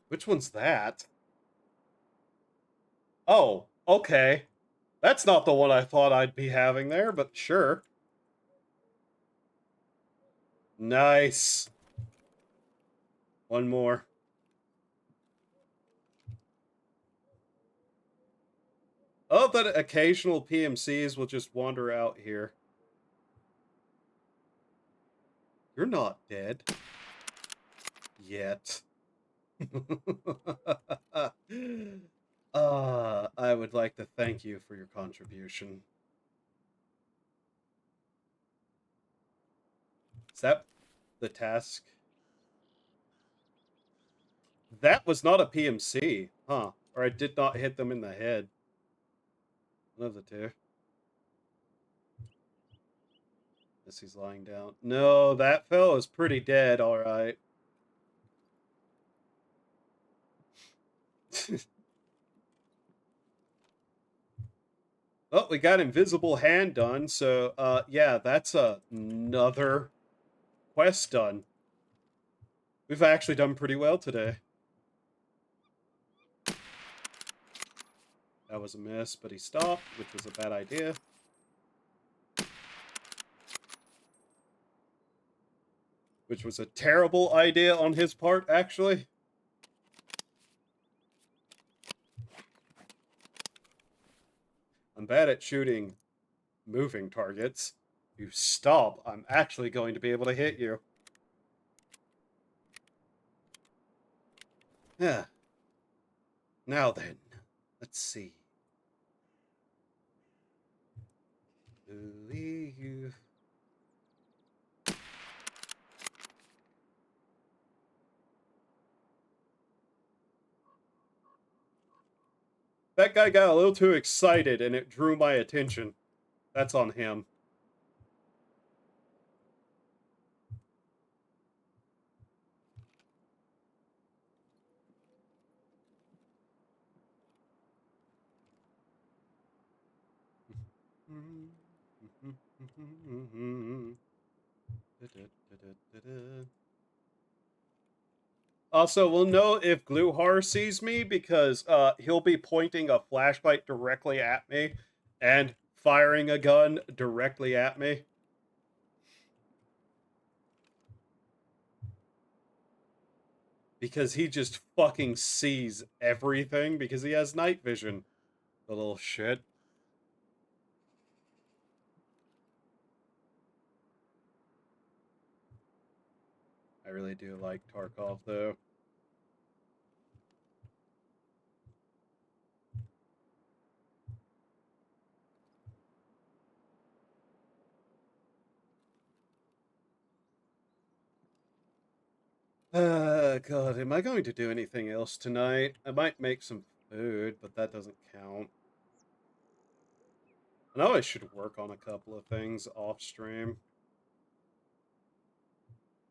Which one's that? Oh, okay. That's not the one I thought I'd be having there, but sure. Nice. One more. Oh, that occasional PMCs will just wander out here. You're not dead. Yet. I would like to thank you for your contribution. Is that the task? That was not a PMC, huh? Or I did not hit them in the head. One of the two. Yes, he's lying down. No, that fellow is pretty dead, alright. Oh, we got Invisible Hand done, so, yeah, that's another quest done. We've actually done pretty well today. That was a miss, but he stopped, which was a bad idea. Which was a terrible idea on his part, actually. I'm bad at shooting moving targets. If you stop, I'm actually going to be able to hit you. Yeah. Now then, let's see. Believe. That guy got a little too excited and it drew my attention. That's on him. Also, we'll know if Gluhar sees me because he'll be pointing a flashlight directly at me and firing a gun directly at me. Because he just fucking sees everything because he has night vision. The little shit. I really do like Tarkov, though. God, am I going to do anything else tonight? I might make some food, but that doesn't count. I know I should work on a couple of things off stream.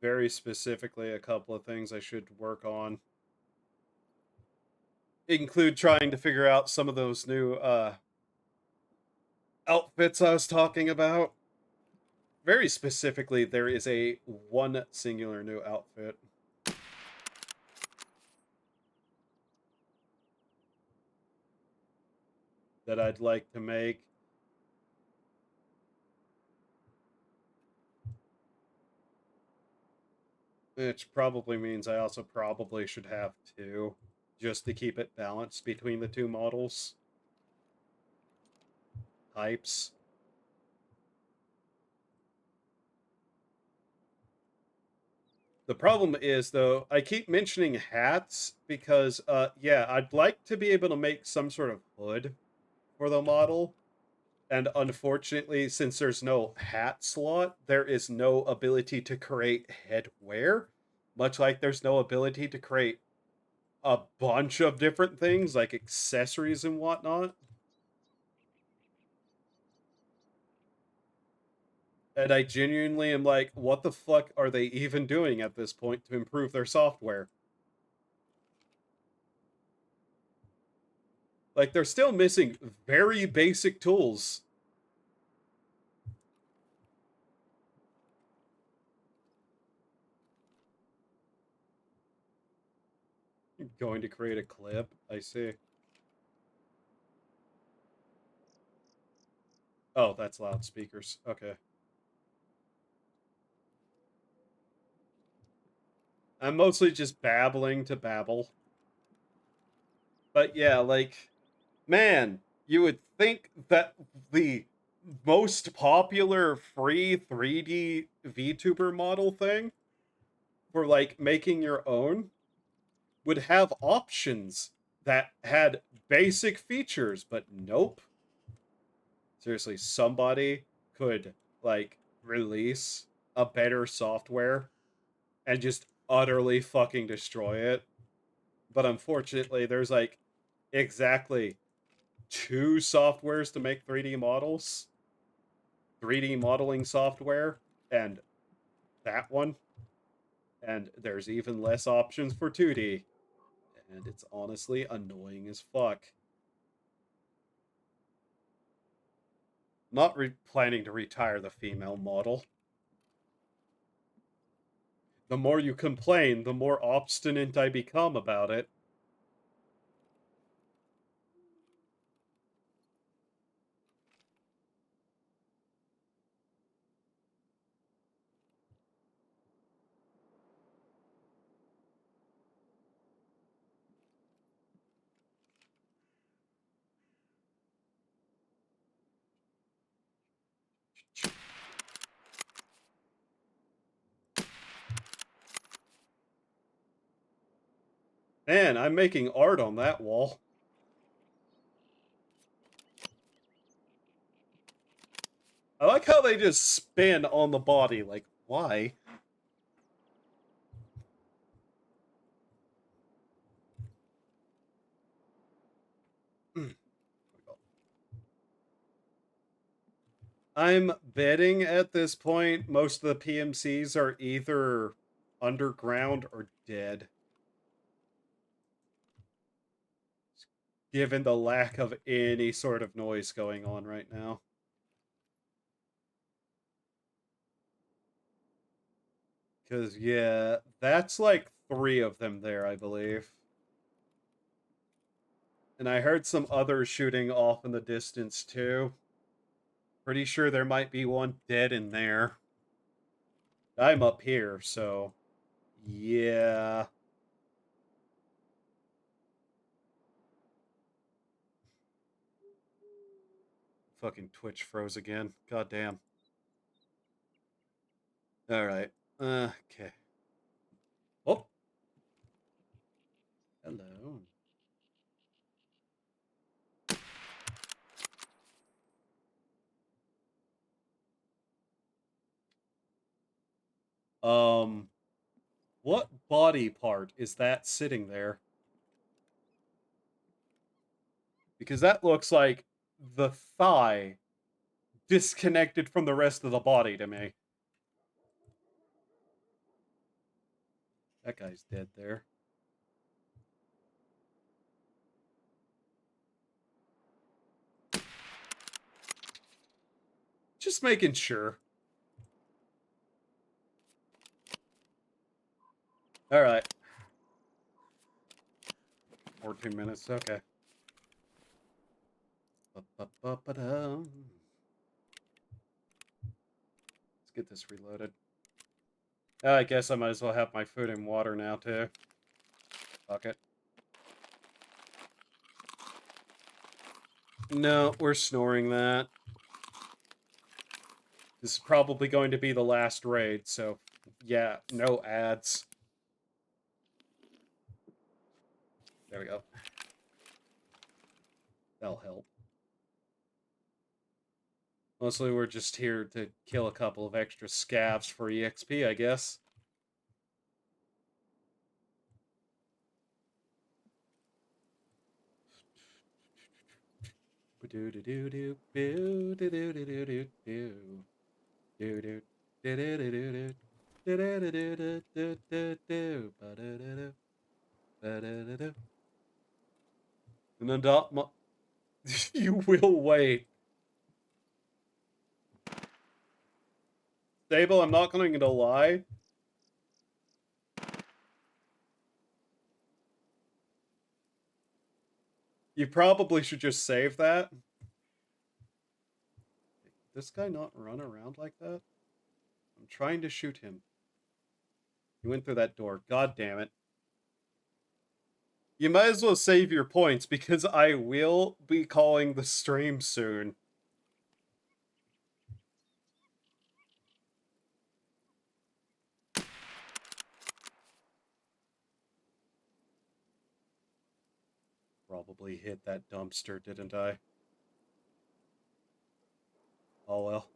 Very specifically, a couple of things I should work on. Include trying to figure out some of those new outfits I was talking about. Very specifically, there is a one singular new outfit. That I'd like to make. Which probably means I also probably should have two, just to keep it balanced between the two models. Types. The problem is, though, I keep mentioning hats because, yeah, I'd like to be able to make some sort of hood for the model. And unfortunately, since there's no hat slot, there is no ability to create headwear. Much like there's no ability to create a bunch of different things, like accessories and whatnot. And I genuinely am like, what the fuck are they even doing at this point to improve their software? Like, they're still missing very basic tools. Going to create a clip, I see. Oh, that's loudspeakers. Okay. I'm mostly just babbling to babble. But yeah, like, man, you would think that the most popular free 3D VTuber model thing for like making your own would have options that had basic features, but nope. Seriously, somebody could like release a better software and just utterly fucking destroy it. But unfortunately, there's like exactly two softwares to make 3D models, 3D modeling software, and that one. And there's even less options for 2D. And it's honestly annoying as fuck. Not planning to retire the female model. The more you complain, the more obstinate I become about it. Man, I'm making art on that wall. I like how they just spin on the body. Like, why? I'm betting at this point most of the PMCs are either underground or dead. Given the lack of any sort of noise going on right now. Because, yeah, that's like 3 of them there, I believe. And I heard some others shooting off in the distance, too. Pretty sure there might be one dead in there. I'm up here, so... yeah... Fucking Twitch froze again. God damn. Alright. Okay. Oh! Hello. What body part is that sitting there? Because that looks like the thigh disconnected from the rest of the body to me. That guy's dead there. Just making sure. Alright. 14 minutes, okay. Let's get this reloaded. I guess I might as well have my food and water now, too. Fuck it. No, we're snoring that. This is probably going to be the last raid, so yeah, no ads. There we go. That'll help. Mostly we're just here to kill a couple of extra scavs for EXP, I guess. And adopt my... You will wait. Stable, I'm not going to lie. You probably should just save that. This guy not run around like that? I'm trying to shoot him. He went through that door. God damn it. You might as well save your points because I will be calling the stream soon. Probably hit that dumpster, didn't I? Oh well.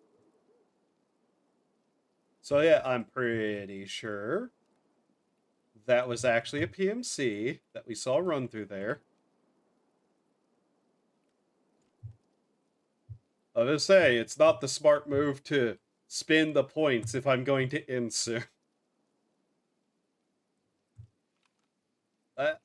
So yeah, I'm pretty sure that was actually a PMC that we saw run through there. I was gonna say, it's not the smart move to spend the points if I'm going to end soon. God.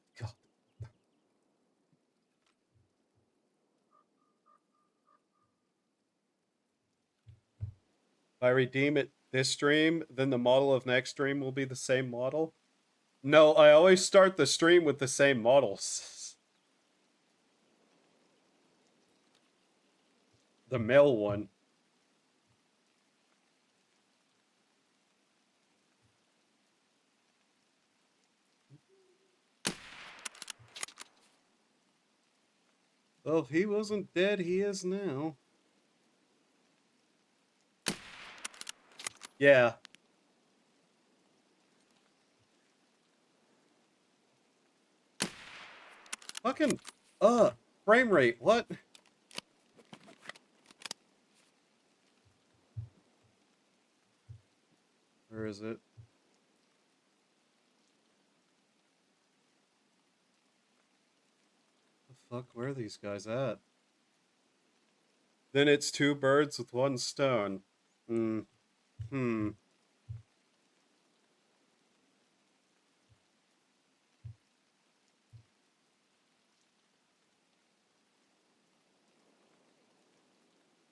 If I redeem it this stream, then the model of next stream will be the same model. No, I always start the stream with the same models. The male one. Well, if he wasn't dead, he is now. Yeah. Fucking, frame rate, what? Where is it? The fuck, where are these guys at? Then it's 2 birds with 1 stone. Hmm.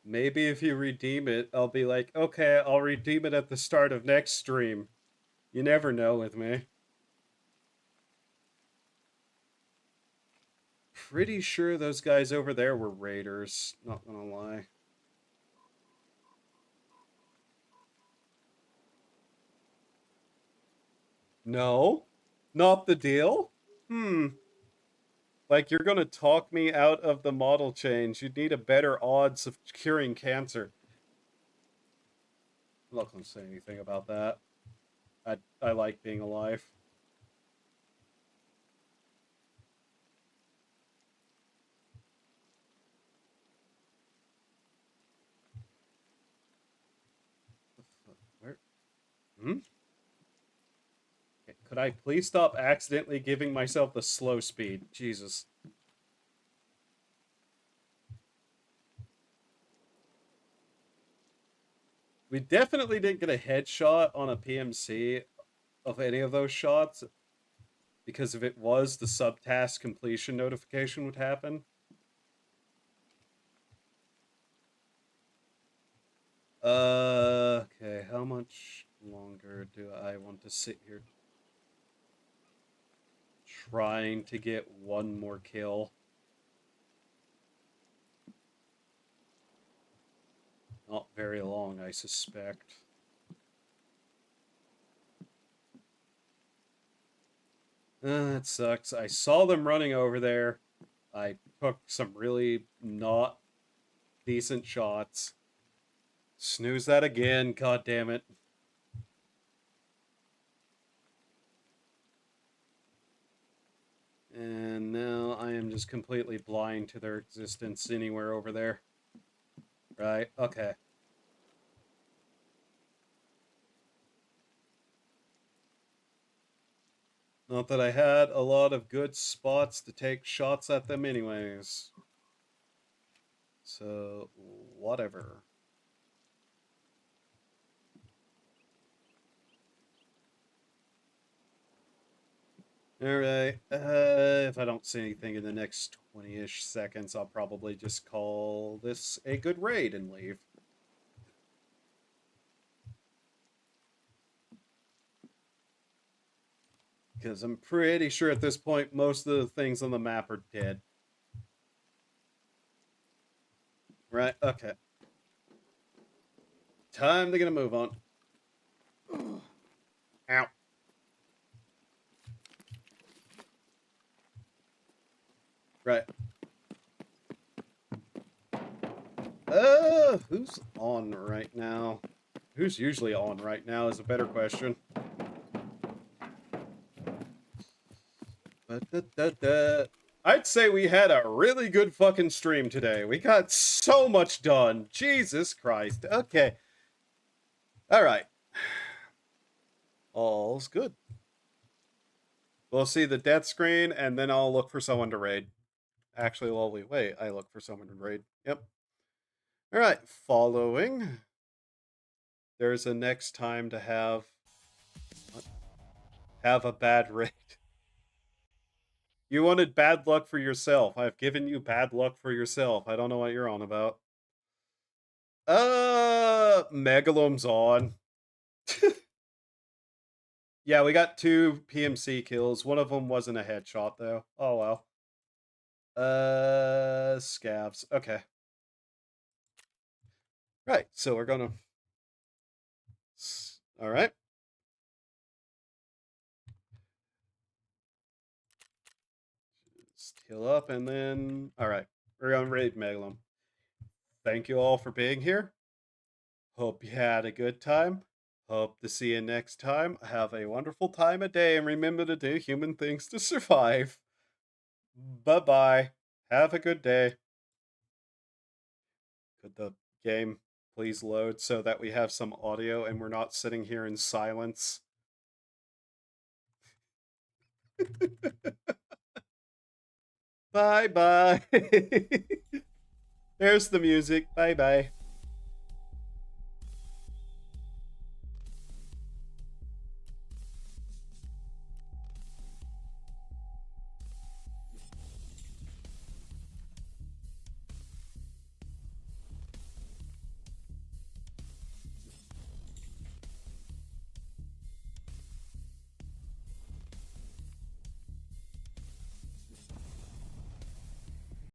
Maybe if you redeem it, I'll be like, okay, I'll redeem it at the start of next stream. You never know with me. Pretty sure those guys over there were raiders, not gonna lie. No? Not the deal? Like, you're gonna talk me out of the model change. You'd need a better odds of curing cancer. I'm not gonna say anything about that. I like being alive. Where? Hmm? Okay, could I please stop accidentally giving myself the slow speed? Jesus. We definitely didn't get a headshot on a PMC of any of those shots, because if it was, the subtask completion notification would happen. Okay, how much longer do I want to sit here trying to get one more kill? Not very long, I suspect. That sucks. I saw them running over there. I took some really not decent shots. Snooze that again, god damn it. And now I am just completely blind to their existence anywhere over there. Right, okay. Not that I had a lot of good spots to take shots at them anyways. So, whatever. Alright, if I don't see anything in the next 20-ish seconds, I'll probably just call this a good raid and leave. Because I'm pretty sure at this point, most of the things on the map are dead. Right, okay. Time to get a move on. Ow. Right. Who's on right now? Who's usually on right now is a better question. I'd say we had a really good fucking stream today. We got so much done. Jesus Christ. Okay. All right. All's good. We'll see the death screen, and then I'll look for someone to raid. Actually, while we wait, I look for someone to raid. Yep. All right. Following. There's a next time to have a bad raid. You wanted bad luck for yourself. I've given you bad luck for yourself. I don't know what you're on about. Megalom's on. Yeah, we got 2 PMC kills. One of them wasn't a headshot, though. Oh, well. Scavs. Okay. Right, so we're gonna... Alright. Just heal up, and then... Alright, we're gonna raid Megalom. Thank you all for being here. Hope you had a good time. Hope to see you next time. Have a wonderful time of day, and remember to do human things to survive. Bye-bye. Have a good day. Could the game please load so that we have some audio and we're not sitting here in silence? Bye-bye. There's the music. Bye-bye.